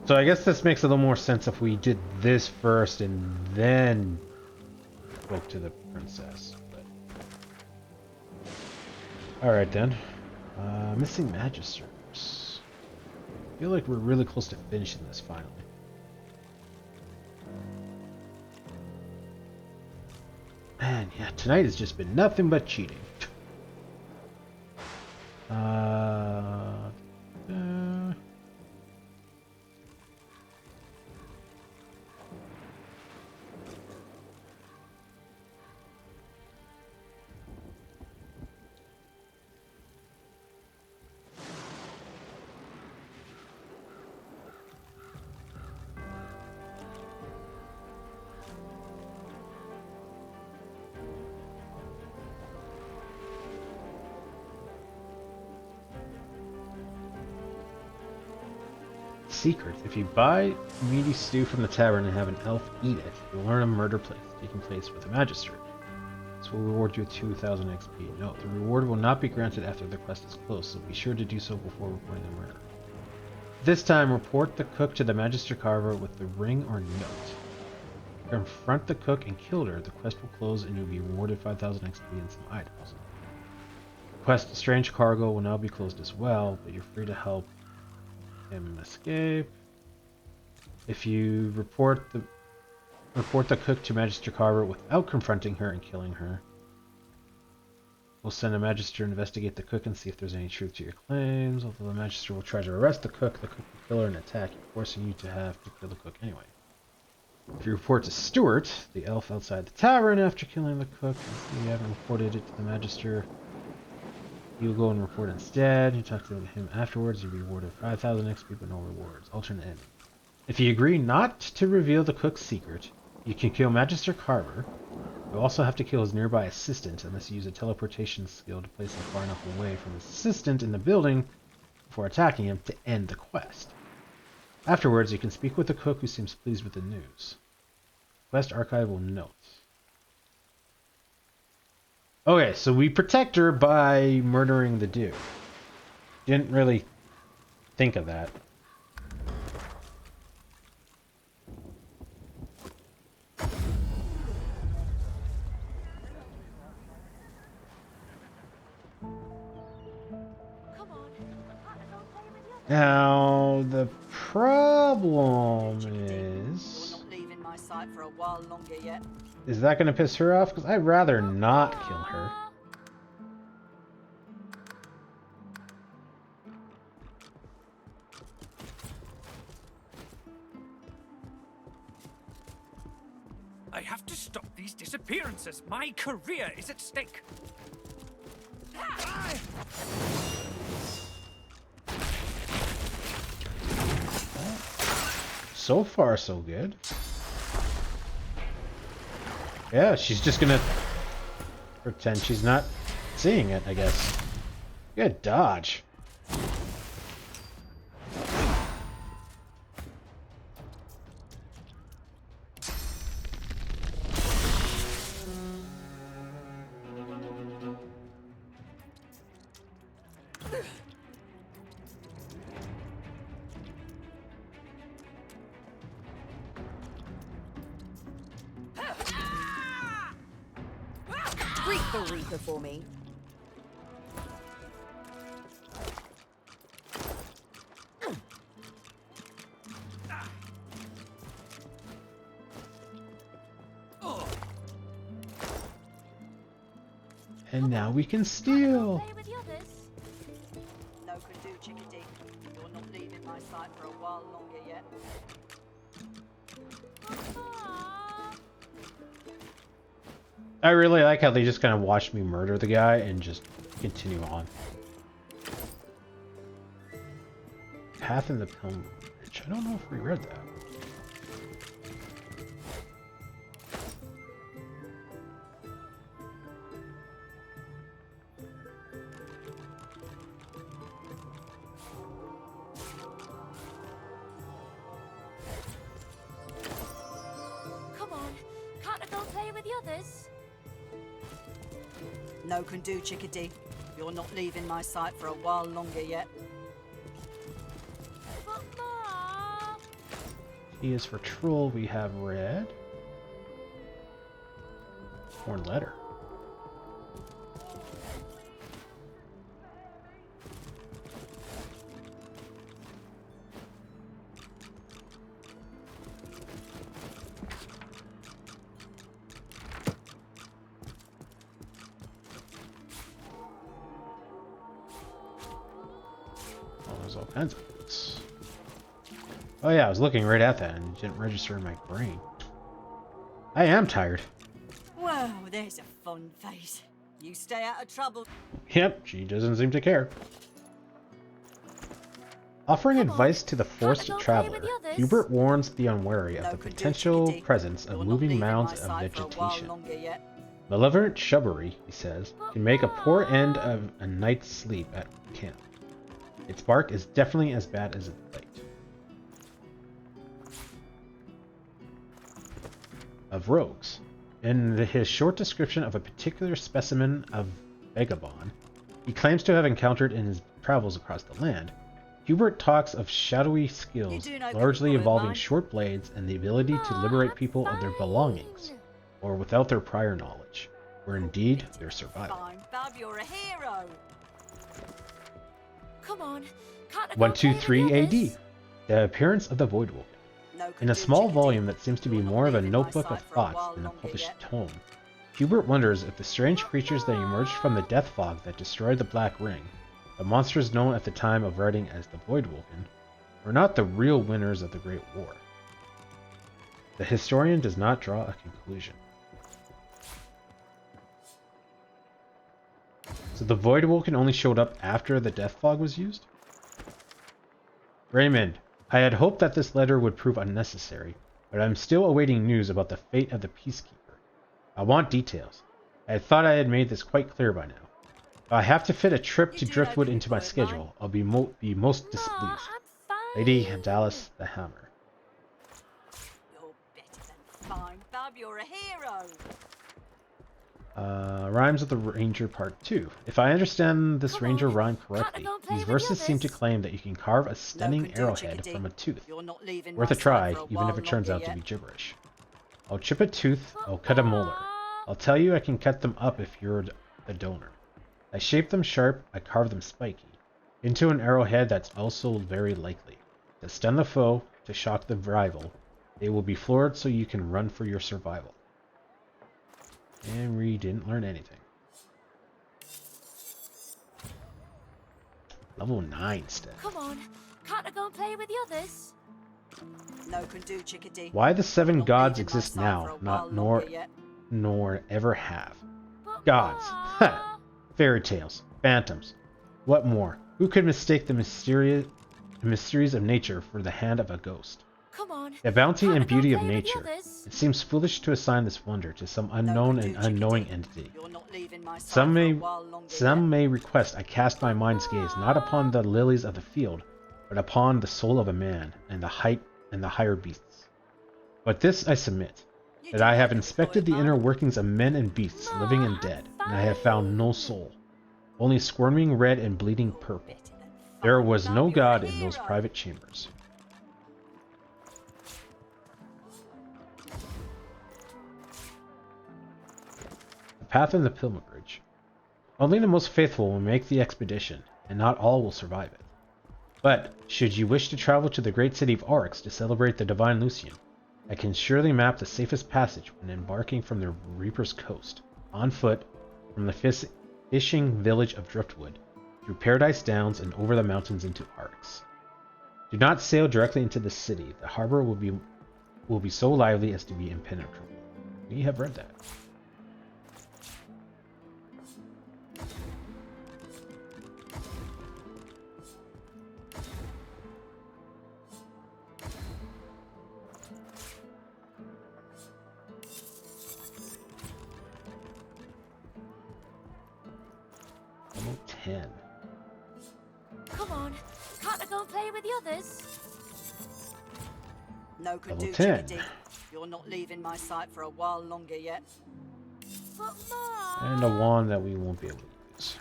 So I guess this makes a little more sense if we did this first and then spoke to the princess. But... alright then. Missing Magisters. I feel like we're really close to finishing this finally. Man, yeah, tonight has just been nothing but cheating. Uh, Secret. If you buy meaty stew from the tavern and have an elf eat it, you'll learn a murder taking place with a magistrate. This will reward you with 2,000 XP. Note, the reward will not be granted after the quest is closed, so be sure to do so before reporting the murder. This time, report the cook to the Magister Carver with the ring or note. Confront the cook and kill her, the quest will close and you'll be rewarded 5,000 XP and some items. The quest Strange Cargo will now be closed as well, but you're free to help him escape. If you report the cook to Magister Carver without confronting her and killing her, we'll send a Magister to investigate the cook and see if there's any truth to your claims. Although the Magister will try to arrest the cook will kill her and attack you, forcing you to have to kill the cook anyway. If you report to Stuart, the elf outside the tavern, after killing the cook, and you haven't reported it to the Magister, you'll go and report instead. You talk to him afterwards. You'll be rewarded 5,000 XP but no rewards. Alternate ending. If you agree not to reveal the cook's secret, you can kill Magister Carver. You also have to kill his nearby assistant unless you use a teleportation skill to place him far enough away from his assistant in the building before attacking him to end the quest. Afterwards, you can speak with the cook who seems pleased with the news. Quest archival notes. Okay, so we protect her by murdering the dude. Didn't really think of that. Now, the problem is... You're not leaving my sight for a while longer yet. Is that going to piss her off? Because I'd rather not kill her. I have to stop these disappearances. My career is at stake. So far, so good. Yeah, she's just gonna pretend she's not seeing it, I guess. Good dodge. Greet the Reaper for me. And now we can steal. No can do, Chickadee. You're not leaving my sight for a while longer yet. I really like how they just kind of watched me murder the guy and just continue on. Path in the Pilgrimage. I don't know if we read that. Come on, can't I go play with the others? No can do, Chickadee. You're not leaving my sight for a while longer yet. But Mom! He is for Troll. We have read. Torn letter. there's all kinds of books. Oh yeah, I was looking right at that and it didn't register in my brain. I am tired. Well, there's a fun face. You stay out of trouble. Yep, she doesn't seem to care. Offering advice to the forced traveler, Hubert warns the unwary of the potential presence of moving mounds of vegetation. Malevolent shrubbery, he says, can make a poor end of a night's sleep at camp. Its bark is definitely as bad as its bite. Of rogues. In his short description of a particular specimen of vagabond he claims to have encountered in his travels across the land, Hubert talks of shadowy skills largely involving short blades and the ability to liberate people of their belongings, or without their prior knowledge, or indeed their survival. Fine, Bub, you're a hero. Come on, can't I go 123 play with the AD. others? The appearance of the Voidwalker. In a small volume that seems to be more of a notebook of thoughts than a published tome, Hubert wonders if the strange creatures that emerged from the death fog that destroyed the Black Ring, the monsters known at the time of writing as the Voidwalken, were not the real winners of the Great War. The historian does not draw a conclusion. So the Voidwalken only showed up after the death fog was used? Raymond, I had hoped that this letter would prove unnecessary, but I'm still awaiting news about the fate of the Peacekeeper. I want details. I thought I had made this quite clear by now. If I have to fit a trip to Driftwood into my schedule, I'll be most displeased. Lady Dallas the Hammer. You're better than fine, Bub, you're a hero. Rhymes of the Ranger Part 2. If I understand this Ranger rhyme correctly, these verses seem to claim that you can carve a stunning arrowhead from a tooth. Worth a try, even if it turns out to be gibberish. I'll chip a tooth, I'll cut a molar. I'll tell you I can cut them up if you're the donor. I shape them sharp, I carve them spiky. Into an arrowhead that's also very likely. To stun the foe, to shock the rival. They will be floored so you can run for your survival. And we didn't learn anything. Level 9 still. Come on, can't I go and play with the others? No can do, chickadee. Why the 7 gods exist now, nor ever have. Gods. Ha! Fairy tales. Phantoms. What more? Who could mistake the mysteries of nature for the hand of a ghost? Come on. The bounty and beauty of play with the nature. others? It seems foolish to assign this wonder to some unknown and unknowing entity. Some may request I cast my mind's gaze not upon the lilies of the field, but upon the soul of a man and the higher beasts. But this I submit, that I have inspected the inner workings of men and beasts, living and dead, and I have found no soul, only squirming red and bleeding purple. There was no God in those private chambers. The path of the pilgrimage. Only the most faithful will make the expedition, and not all will survive it. But, should you wish to travel to the great city of Oryx to celebrate the Divine Lucian, I can surely map the safest passage when embarking from the Reaper's Coast, on foot, from the fishing village of Driftwood, through Paradise Downs and over the mountains into Oryx. Do not sail directly into the city. The harbor will be so lively as to be impenetrable. We have read that. Level 10. Come on, can't I go and play with the others? No can Level do, 10. chickadee. You're not leaving my sight for a while longer yet. But Mom... And a wand that we won't be able to use.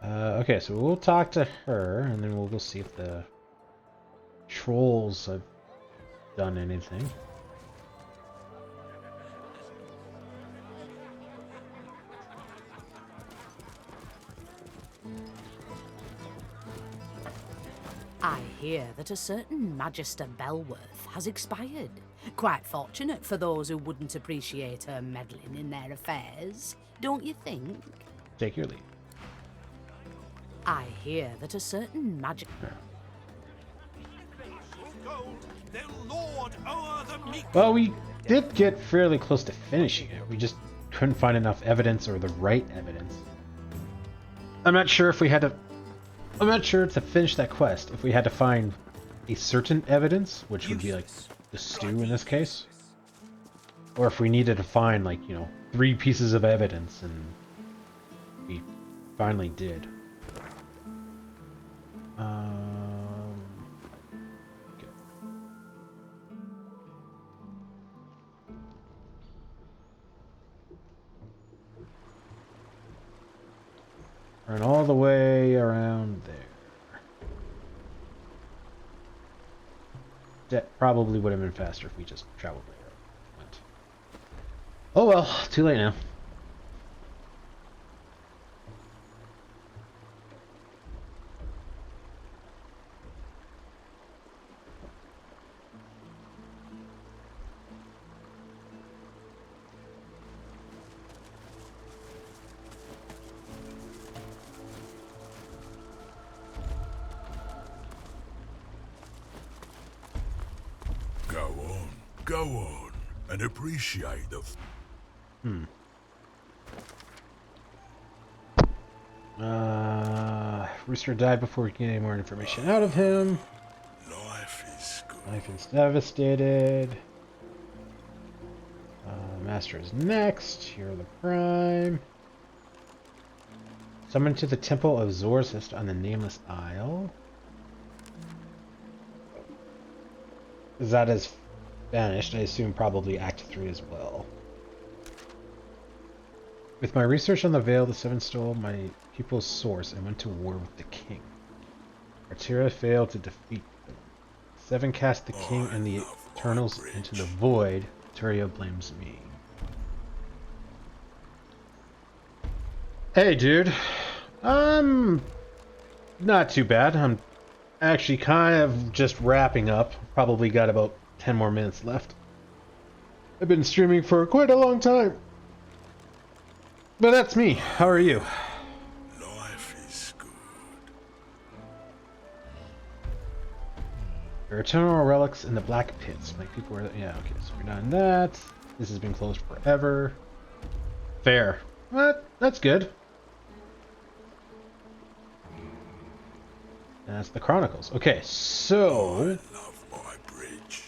Okay, so we'll talk to her, and then we'll go see if the trolls have done anything. I hear that a certain Magister Belworth has expired. Quite fortunate for those who wouldn't appreciate her meddling in their affairs, don't you think? Take your lead. I hear that a certain Well, we did get fairly close to finishing it. We just couldn't find enough evidence or the right evidence. I'm not sure to finish that quest if we had to find a certain evidence, which would be like the stew in this case, or if we needed to find, like, you know, 3 pieces of evidence, and we finally did. Okay. Run all the way around there. That probably would have been faster if we just traveled there. Oh well, too late now. Go on, and appreciate the... Rooster died before we can get any more information out of him. Life is devastated. Master is next. Here are the Prime. Summoned to the Temple of Zorzist on the Nameless Isle. That is vanished. I assume probably Act 3 as well. With my research on the Veil, the Seven stole my people's source and went to war with the king. Artira failed to defeat them. Seven cast the king and the Eternals into the void. Turio blames me. Hey, dude. Not too bad. I'm actually kind of just wrapping up. Probably got about 10 more minutes left. I've been streaming for quite a long time. But that's me. How are you? Life is good. There are eternal relics in the Black Pits. My people were... Yeah, okay, so we're done that. This has been closed forever. Fair. What? That's good. That's the Chronicles. Okay, so... I love my bridge.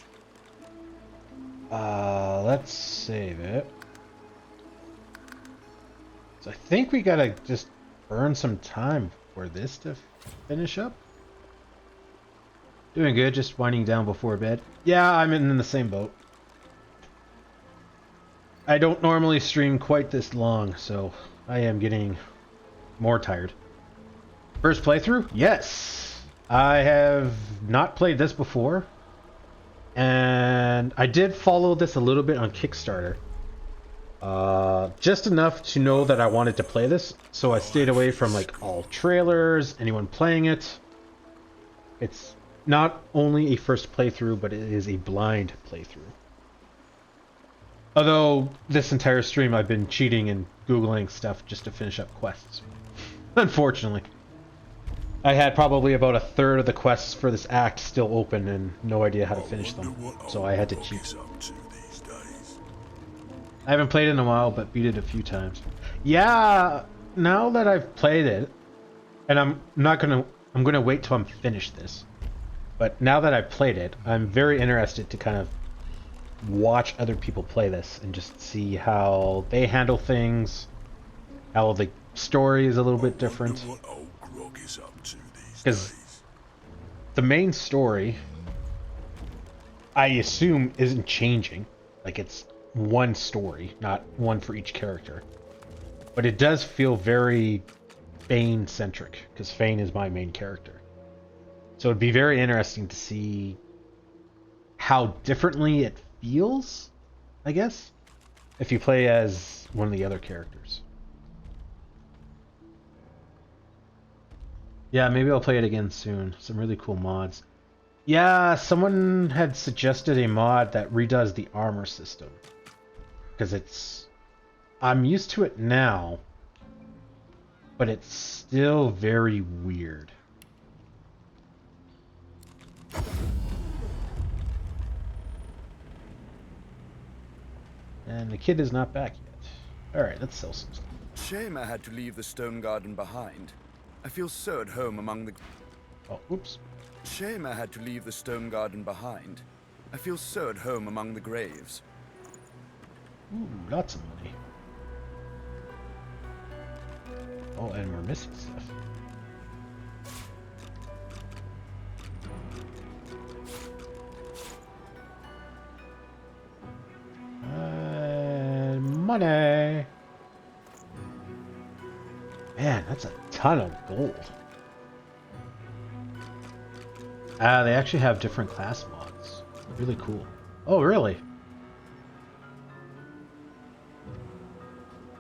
Let's save it. So I think we gotta just burn some time for this to finish up. Doing good, just winding down before bed. Yeah, I'm in the same boat. I don't normally stream quite this long, so I am getting more tired. First playthrough? Yes! I have not played this before. And I did follow this a little bit on Kickstarter. Just enough to know that I wanted to play this, so I stayed away from like all trailers, anyone playing it. It's not only a first playthrough, but it is a blind playthrough. Although this entire stream I've been cheating and Googling stuff just to finish up quests. Unfortunately. I had probably about a third of the quests for this act still open and no idea how to finish them, so I had to cheat. I haven't played it in a while, but beat it a few times. Yeah, now that I've played it, and I'm gonna wait till I'm finished this. But now that I've played it, I'm very interested to kind of watch other people play this and just see how they handle things, how the story is a little bit different. Because the main story, I assume, isn't changing. Like, it's one story, not one for each character. But it does feel very Fane-centric, because Fane is my main character. So it'd be very interesting to see how differently it feels, I guess, if you play as one of the other characters. Yeah, maybe I'll play it again soon. Some really cool mods. Yeah, someone had suggested a mod that redoes the armor system. Because it's... I'm used to it now, but it's still very weird. And the kid is not back yet. Alright, let's sell some stuff. Shame I had to leave the stone garden behind. I feel so at home among the... Oh, oops. Shame I had to leave the stone garden behind. I feel so at home among the graves. Ooh, lots of money. Oh, and we're missing stuff. Money! Man, that's a ton of gold. They actually have different class mods. Really cool. Oh, really?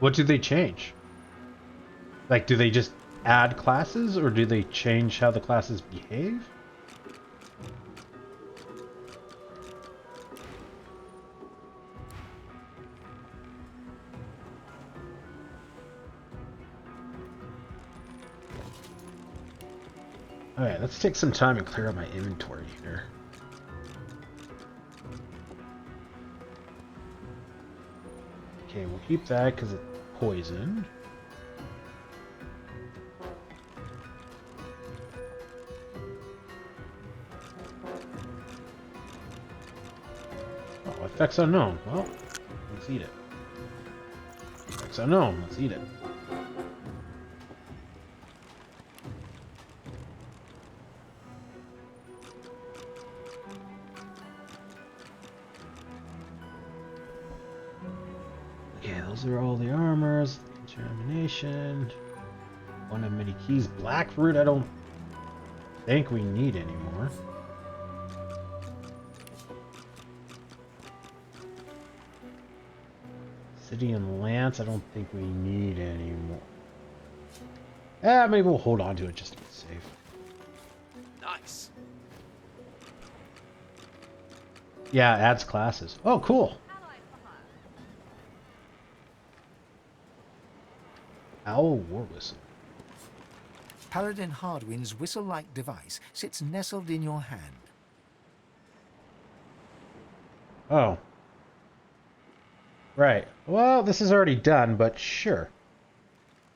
What do they change? Like, do they just add classes, or do they change how the classes behave? Alright, let's take some time and clear out my inventory here. Okay, we'll keep that because it's poison. Oh, effects unknown. Well, let's eat it. Effects unknown. Let's eat it. Those are all the armors, contamination, one of many keys. Blackroot I don't think we need anymore. Obsidian Lance I don't think we need anymore. Maybe we'll hold on to it just to be safe. Nice. Yeah, adds classes. Oh, cool. Owl War Whistle. Paladin Hardwin's whistle-like device sits nestled in your hand. Oh. Right. Well, this is already done, but sure.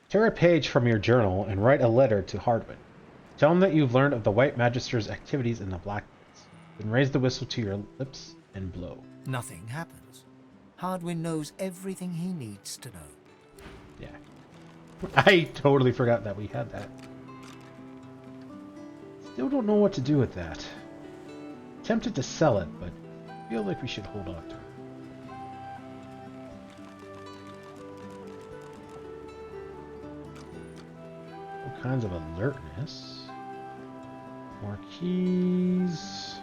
Tear a page from your journal and write a letter to Hardwin. Tell him that you've learned of the White Magister's activities in the Blacklands. Then raise the whistle to your lips and blow. Nothing happens. Hardwin knows everything he needs to know. Yeah. I totally forgot that we had that. Still don't know what to do with that. Tempted to sell it, but feel like we should hold on to it. All kinds of alertness. More keys.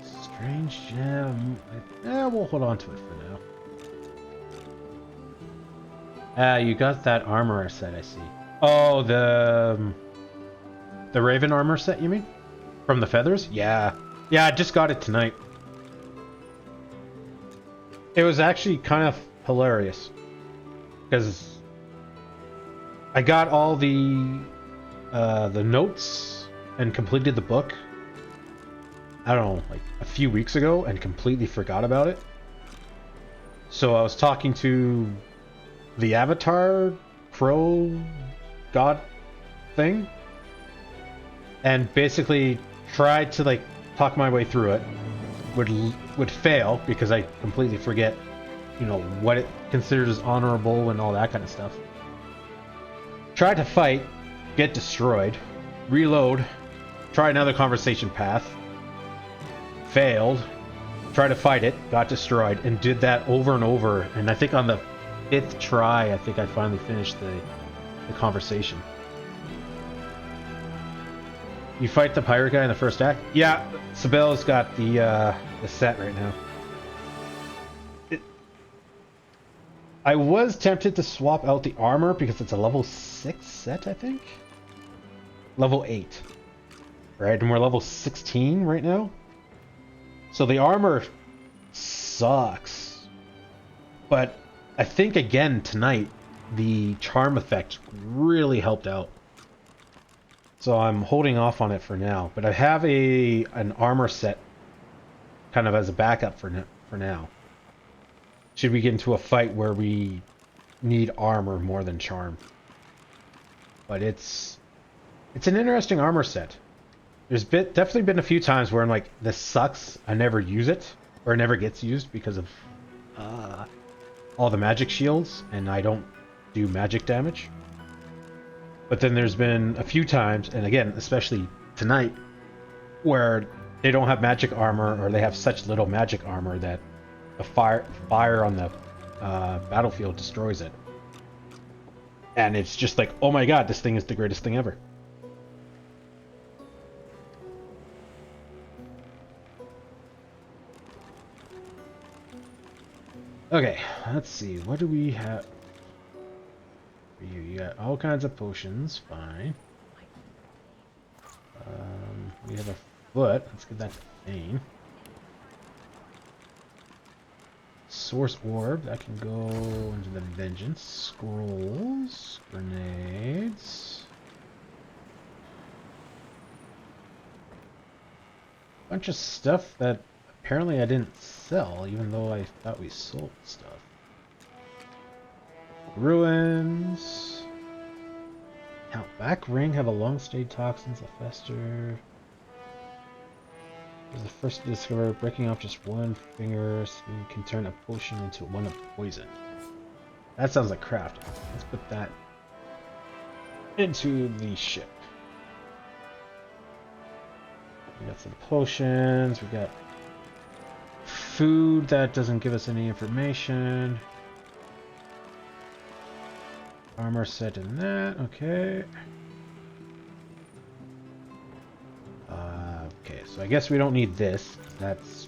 Strange gem. We'll hold on to it for now. You got that armor set, I see. Oh, the Raven armor set, you mean? From the feathers? Yeah. Yeah, I just got it tonight. It was actually kind of hilarious. Because I got all the notes and completed the book, I don't know, like a few weeks ago, and completely forgot about it. So I was talking to the Avatar Crow God thing, and basically tried to like talk my way through it. Would fail because I completely forget, you know, what it considers as honorable and all that kind of stuff. Tried to fight, get destroyed, reload, try another conversation path, failed, try to fight it, got destroyed, and did that over and over. And I think on the 5th try, I think I finally finished the conversation. You fight the pirate guy in the first act? Yeah, Sabelle's got the set right now. I was tempted to swap out the armor because it's a level 6 set, I think? Level 8. Right, and we're level 16 right now. So the armor sucks. But I think, again, tonight, the charm effect really helped out. So I'm holding off on it for now. But I have an armor set kind of as a backup for now. Should we get into a fight where we need armor more than charm. But it's an interesting armor set. There's definitely been a few times where I'm like, this sucks, I never use it, or it never gets used because of all the magic shields, and I don't do magic damage. But then there's been a few times, and again, especially tonight, where they don't have magic armor, or they have such little magic armor that the fire on the battlefield destroys it. And it's just like, oh my god, this thing is the greatest thing ever. Okay, let's see. What do we have for you? You got all kinds of potions. Fine. We have a foot. Let's get that to Thane. Source orb. That can go into the vengeance. Scrolls. Grenades. Bunch of stuff that apparently I didn't sell, even though I thought we sold stuff. Ruins. Count back ring have a long-stayed toxins that fester. Was the first to discover breaking off just one finger can turn a potion into one of poison. That sounds like crafting. Let's put that into the ship. We got some potions. We got food that doesn't give us any information. Armor set in that. Okay. Okay, so I guess we don't need this. That's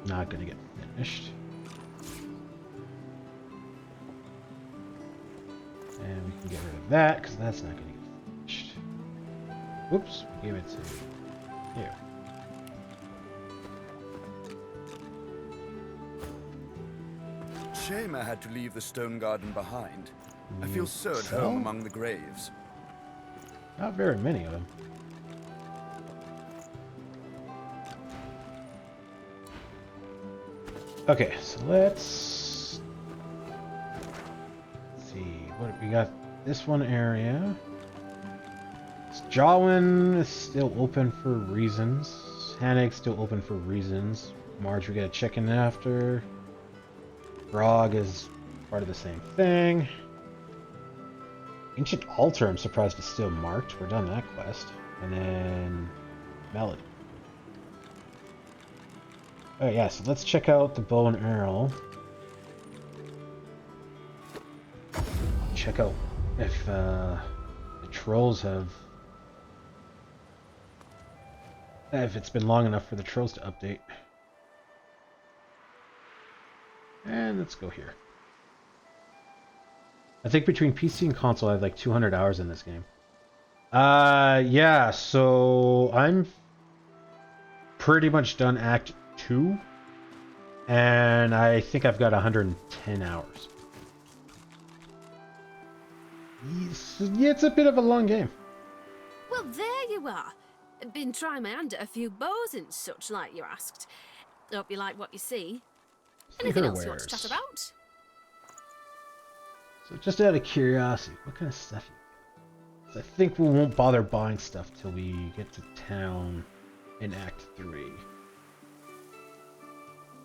not going to get finished. And we can get rid of that, because that's not going to get finished. Oops, we gave it to here. Shame I had to leave the stone garden behind. I feel so at home among the graves. Not very many of them. Okay, so let's see what we got. This one area. Jawin is still open for reasons. Hannick's still open for reasons. Marge, we gotta check in after. Grog is part of the same thing. Ancient Altar, I'm surprised it's still marked. We're done that quest. And then Melody. Oh yeah, so let's check out the bow and arrow. Check out if the trolls have... if it's been long enough for the trolls to update. And let's go here. I think between PC and console I have like 200 hours in this game. Yeah, so I'm pretty much done Act 2. And I think I've got 110 hours. Yeah, it's a bit of a long game. Well, there you are. Been trying my hand at a few bows and such, like you asked. Hope you like what you see. Anything else you want to chat about? So just out of curiosity, what kind of stuff you get? I think we won't bother buying stuff till we get to town in Act 3.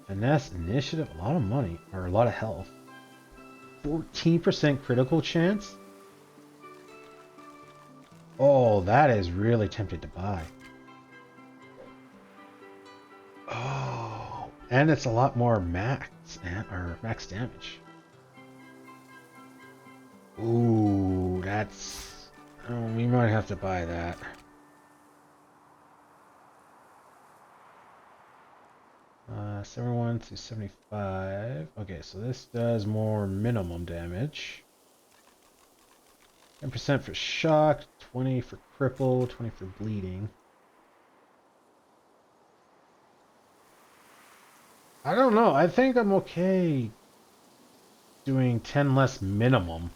Finesse, initiative, a lot of money, or a lot of health. 14% critical chance? Oh, that is really tempted to buy. Oh, and it's a lot more max damage. Ooh, that's... oh, we might have to buy that. 71 to 75. Okay, so this does more minimum damage. 10% for shock, 20 for cripple, 20 for bleeding. I don't know. I think I'm okay doing 10 less minimum.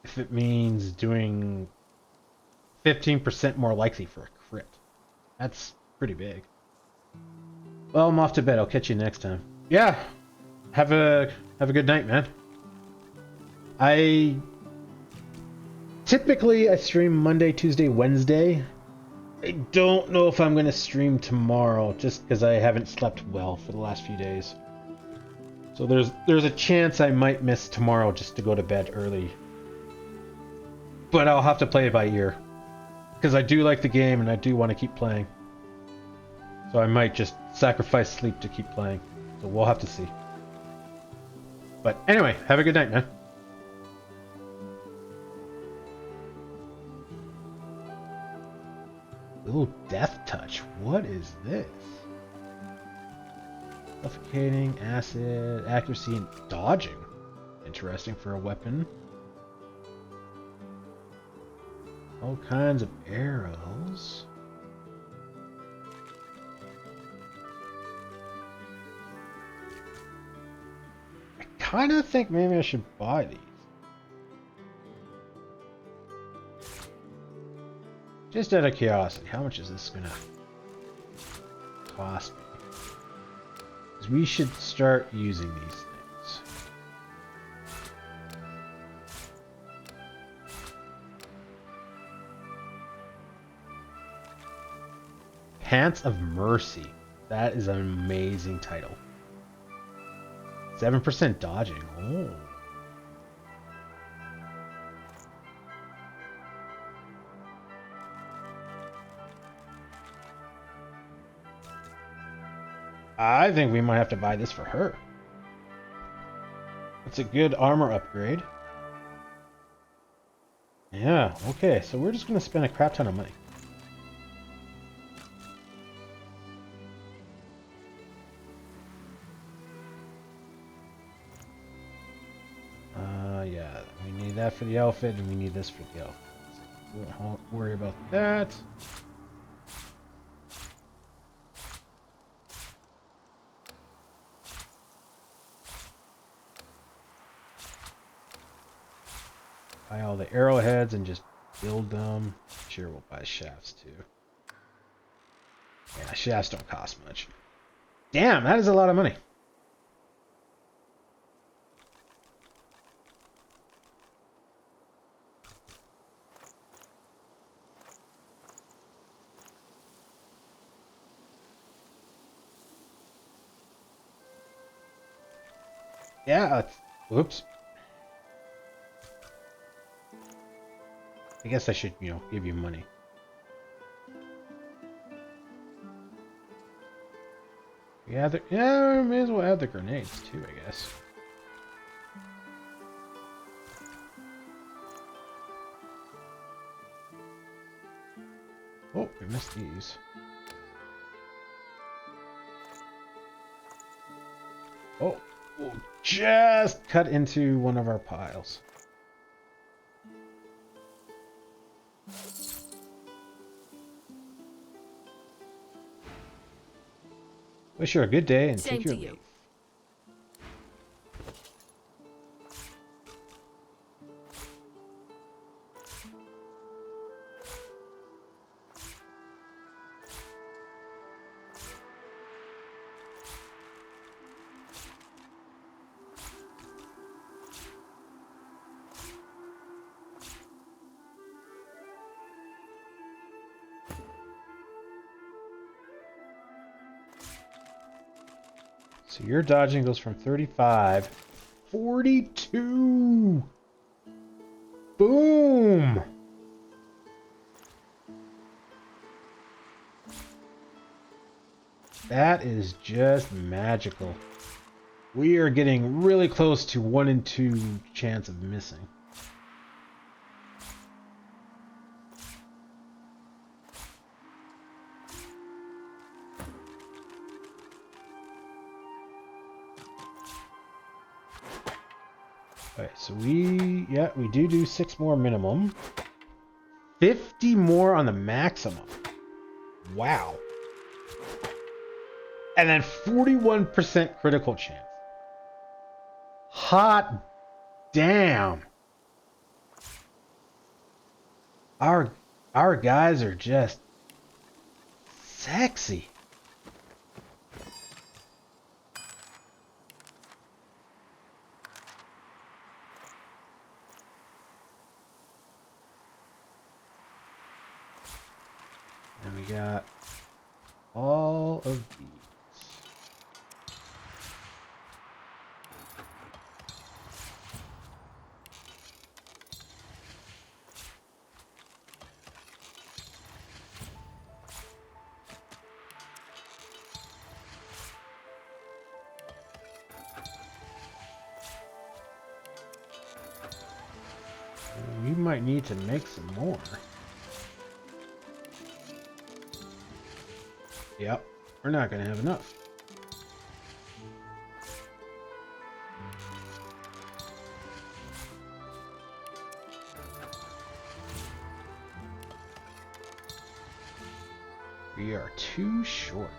If it means doing 15% more likely for a crit. That's pretty big. Well, I'm off to bed. I'll catch you next time. Yeah. Have a good night, man. Typically I stream Monday, Tuesday, Wednesday. I don't know if I'm going to stream tomorrow just because I haven't slept well for the last few days. So there's a chance I might miss tomorrow just to go to bed early. But I'll have to play it by ear. Because I do like the game and I do want to keep playing. So I might just sacrifice sleep to keep playing. So we'll have to see. But anyway, have a good night, man. Little death touch. What is this? Suffocating, acid, accuracy, and dodging. Interesting for a weapon. All kinds of arrows. I kind of think maybe I should buy these. Just out of curiosity, how much is this gonna cost me? Because we should start using these things. Pants of Mercy. That is an amazing title. 7% dodging. Oh. I think we might have to buy this for her. It's a good armor upgrade. Yeah, okay, so we're just going to spend a crap ton of money. Yeah, we need that for the outfit, and we need this for the outfit. So don't worry about that. Buy all the arrowheads and just build them. Sure, we'll buy shafts too. Yeah, shafts don't cost much. Damn, that is a lot of money. Yeah, whoops. I guess I should, give you money. Yeah, we may as well add the grenades too, I guess. Oh, we missed these. Oh, we'll just cut into one of our piles. Wish you a good day and take your leave. So your dodging goes from 35, 42. Boom. That is just magical. We are getting really close to 1 in 2 chance of missing. Alright, so we do 6 more minimum. 50 more on the maximum. Wow. And then 41% critical chance. Hot damn. Our guys are just sexy. And we got all of these. We might need to make some more. Yep, we're not going to have enough. We are too short.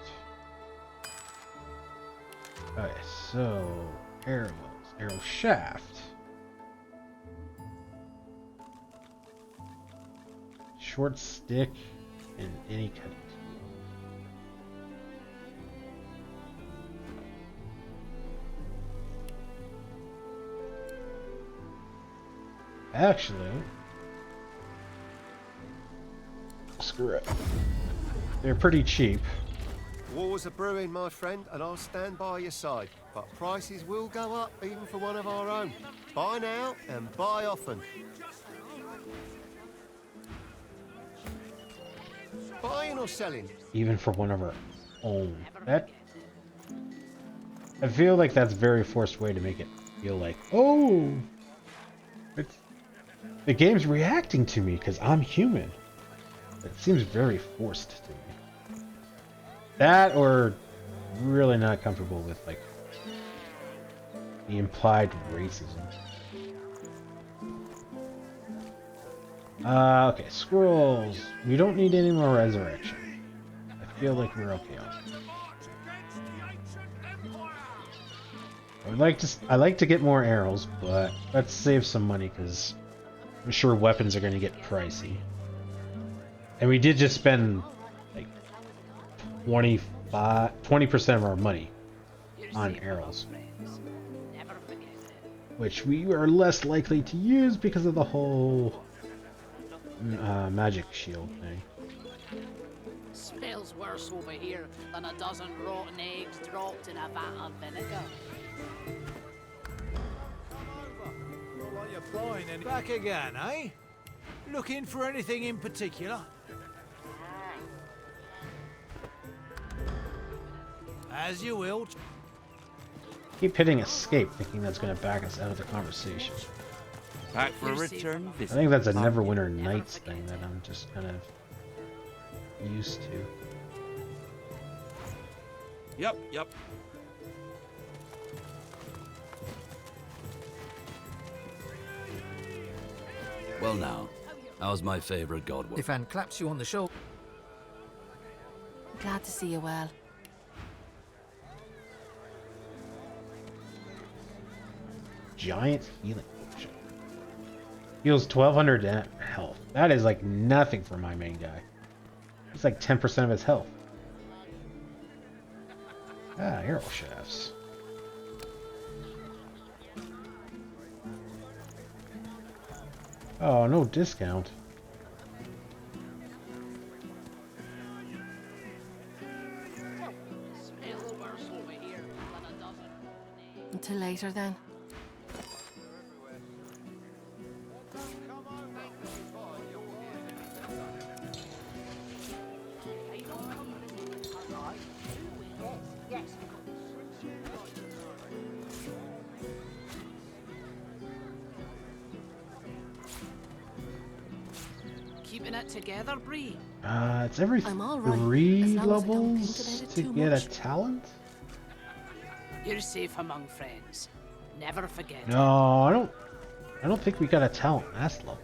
Okay, so arrows, arrow shaft. Short stick and any cutting tool. Actually, screw it. They're pretty cheap. Wars are brewing, my friend, and I'll stand by your side. But prices will go up, even for one of our own. Buy now and buy often. Buying or selling? Even for one of our own. That, I feel like that's a very forced way to make it feel like, oh, the game's reacting to me because I'm human. It seems very forced to me. That, or really not comfortable with like the implied racism. Okay, scrolls. We don't need any more resurrection. I feel like we're okay on it. I like to get more arrows, but let's save some money because I'm sure weapons are going to get pricey. And we did just spend like 20% of our money on arrows, which we are less likely to use because of the whole magic shield thing. Smells worse over here than a dozen rotten eggs dropped in a vat of vinegar. Back again, eh? Looking for anything in particular? As you will. Keep hitting escape, thinking that's going to back us out of the conversation. Back for a return visit. I think that's a Neverwinter Nights thing that I'm just kind of used to. Yep. Well now, how's my favorite god? Ifan claps you on the shoulder. Glad to see you well. Giant healing potion. Heals 1200 health. That is like nothing for my main guy. It's like 10% of his health. Ah, arrow shafts. Oh, no discount. Until later then. Keeping it together, Bree. It's every 3 levels to get a talent? You're safe among friends. Never forget. No, I don't I don't think we got a talent last level.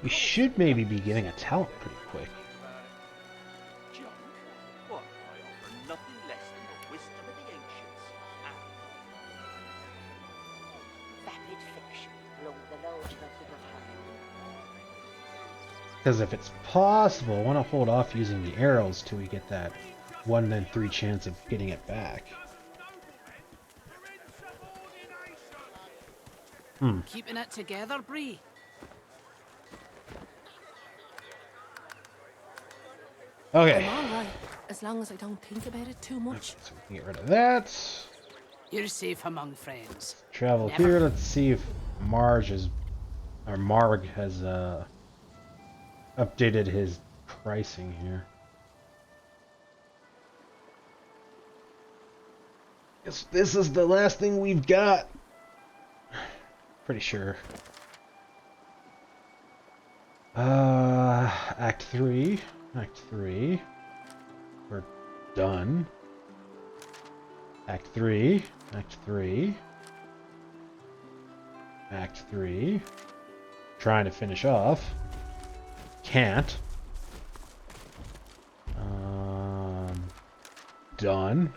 We should maybe be getting a talent pretty quick. What? I offer nothing less than the wisdom of the ancients. Vapid fiction, along the Lord nothing of Because if it's possible, I want to hold off using the arrows till we get that 1 in 3 chance of getting it back. Keeping it together, Bree. Okay. I'm all right, as long as I don't think about it too much. So we can get rid of that. You're safe among friends. Travel Never. here. Let's see if Marg has updated his pricing here. Guess this is the last thing we've got. Pretty sure. Act 3. Act 3. We're done. Act 3. Act 3. Act 3. Trying to finish off. Can't. Done.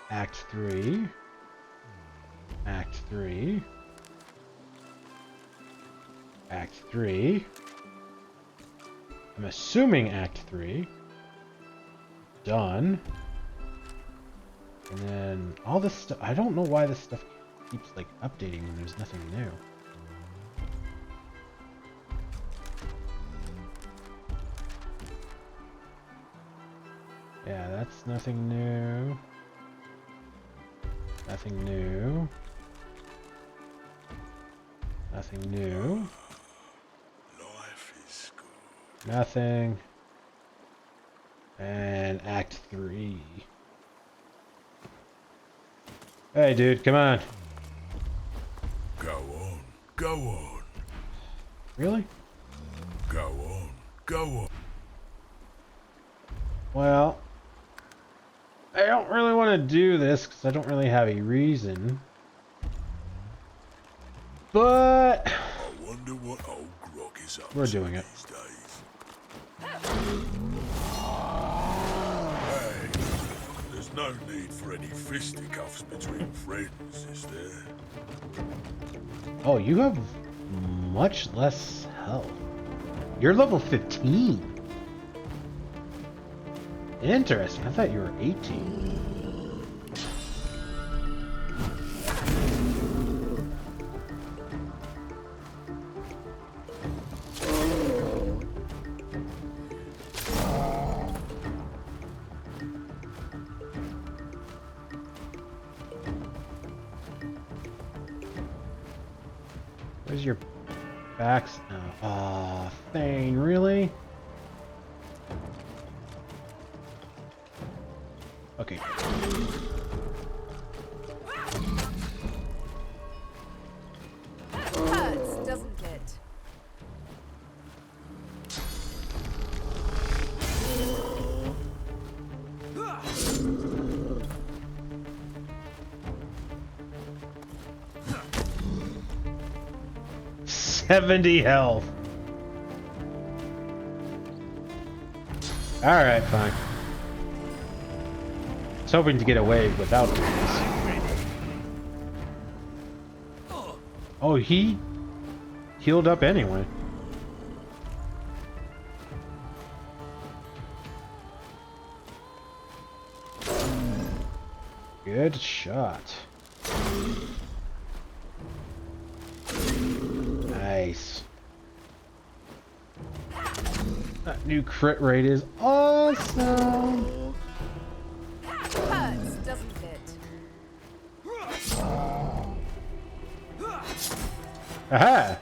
Act 3. Act 3. Act 3. I'm assuming Act 3. Done. And then all this stuff. I don't know why this stuff keeps like updating when there's nothing new. Yeah, that's nothing new. Nothing new. Nothing new. Nothing. And Act 3. Hey, dude, come on. Go on. Go on. Really? Go on. Go on. Well, I don't really want to do this because I don't really have a reason. But I wonder what old Grog is up we're to doing it. these days. Hey, there's no need for any fisticuffs between friends, is there? Oh, you have much less health. You're level 15. Interesting. I thought you were 18. Where's your backs now? Aw, Thane, really? Okay. Hurts, doesn't it? $70 health. Alright, fine. I was hoping to get away without doing this. Oh, he healed up anyway. Good shot. Nice. That new crit rate is awesome. Hurts, doesn't it? Aha!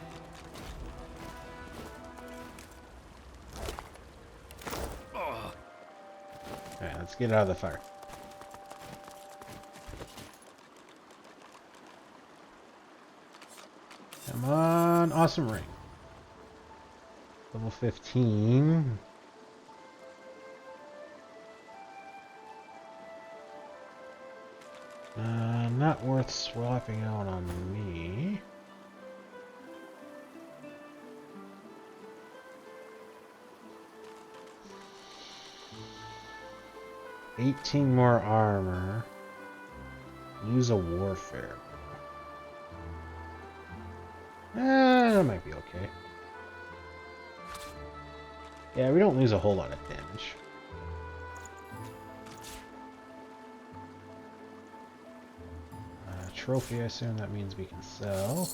Alright, let's get out of the fire. Come on, awesome ring. Level 15. Not worth swapping out on me. $18 more armor. Use a warfare. That might be okay. Yeah, we don't lose a whole lot of damage. Trophy, I assume that means we can sell.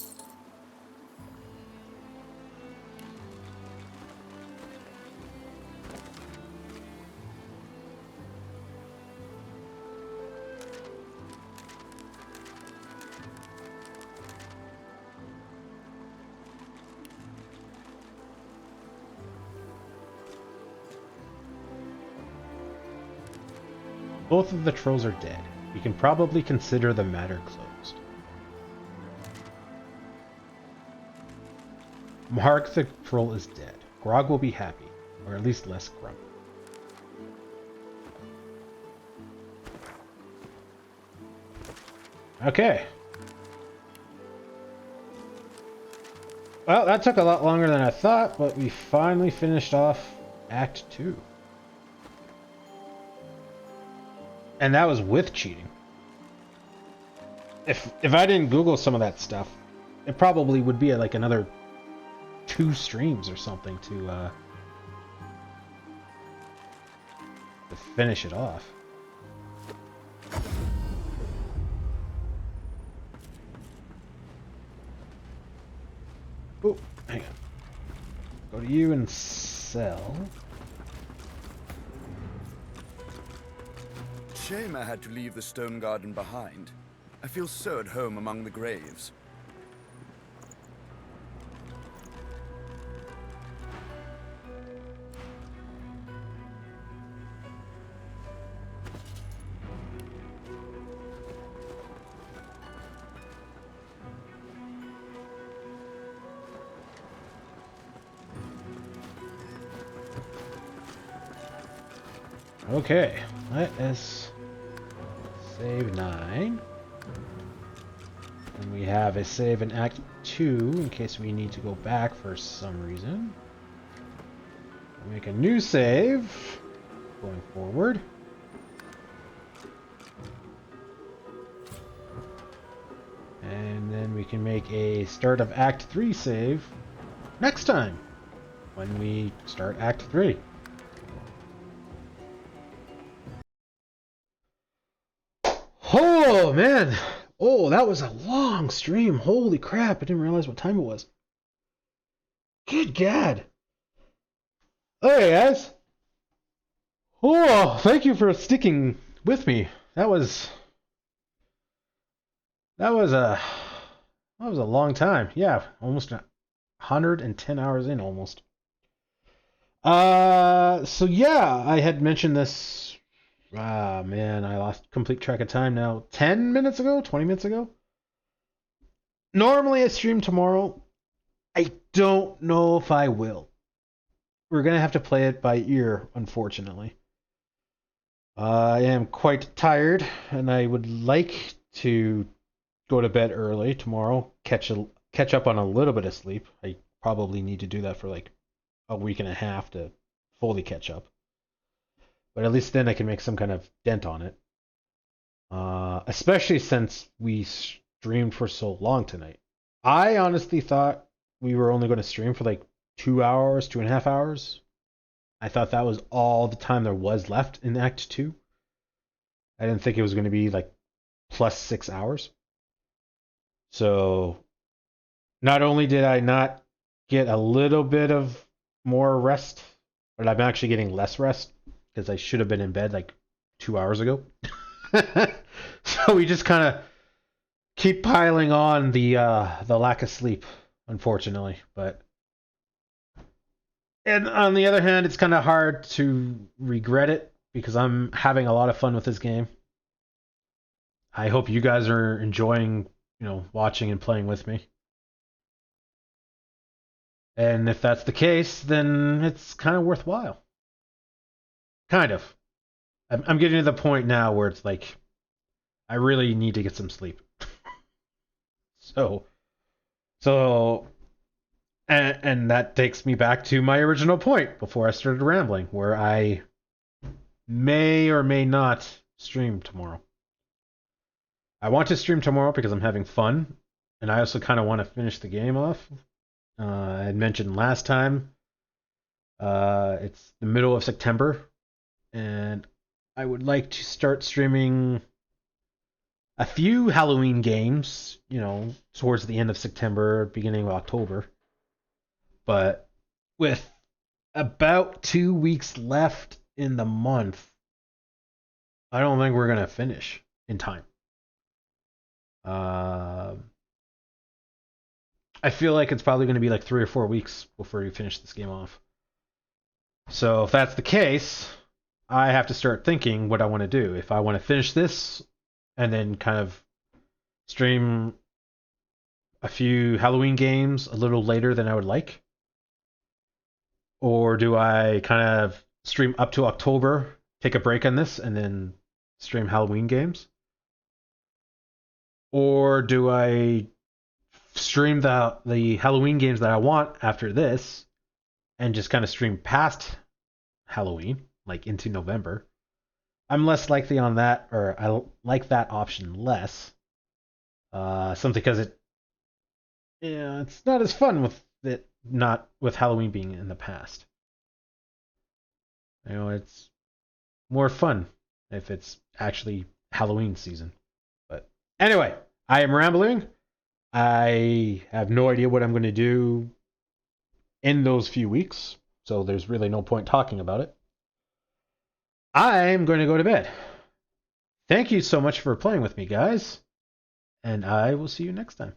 Both of the trolls are dead. You can probably consider the matter closed. Mark the troll is dead. Grog will be happy, or at least less grumpy. Okay. Well, that took a lot longer than I thought, but we finally finished off Act 2. And that was with cheating. If I didn't Google some of that stuff, it probably would be like another 2 streams or something to finish it off. Oh, hang on. Go to you and sell. Shame I had to leave the stone garden behind. I feel so at home among the graves. Okay, let us save 9. And we have a save in Act 2 in case we need to go back for some reason. We'll make a new save going forward. And then we can make a start of Act 3 save next time when we start Act 3. Oh, man. Oh, that was a long stream. Holy crap. I didn't realize what time it was. Good God. Okay, guys. Oh, thank you for sticking with me. That was a long time. Yeah, almost 110 hours in almost. So yeah, I had mentioned this. Ah, man, I lost complete track of time now. 10 minutes ago? 20 minutes ago? Normally I stream tomorrow. I don't know if I will. We're going to have to play it by ear, unfortunately. I am quite tired, and I would like to go to bed early tomorrow, catch up on a little bit of sleep. I probably need to do that for like a week and a half to fully catch up. But at least then I can make some kind of dent on it. Especially since we streamed for so long tonight. I honestly thought we were only going to stream for like 2 hours, 2.5 hours. I thought that was all the time there was left in Act 2. I didn't think it was going to be like plus 6 hours. So not only did I not get a little bit of more rest, but I'm actually getting less rest. Because I should have been in bed like 2 hours ago. So we just kind of keep piling on the lack of sleep, unfortunately. And on the other hand, it's kind of hard to regret it because I'm having a lot of fun with this game. I hope you guys are enjoying, watching and playing with me. And if that's the case, then it's kind of worthwhile. Kind of. I'm getting to the point now where it's like, I really need to get some sleep. And that takes me back to my original point before I started rambling, where I may or may not stream tomorrow. I want to stream tomorrow because I'm having fun, and I also kind of want to finish the game off. I had mentioned last time, it's the middle of September, and I would like to start streaming a few Halloween games, towards the end of September, beginning of October. But with about 2 weeks left in the month, I don't think we're going to finish in time. I feel like it's probably going to be like 3 or 4 weeks before we finish this game off. So if that's the case, I have to start thinking what I want to do. If I want to finish this and then kind of stream a few Halloween games a little later than I would like, or do I kind of stream up to October, take a break on this, and then stream Halloween games? Or do I stream the Halloween games that I want after this and just kind of stream past Halloween, like into November? I'm less likely on that, or I like that option less. Simply because it's not as fun with it, not with Halloween being in the past. It's more fun if it's actually Halloween season. But anyway, I am rambling. I have no idea what I'm going to do in those few weeks, so there's really no point talking about it. I'm going to go to bed. Thank you so much for playing with me, guys, and I will see you next time.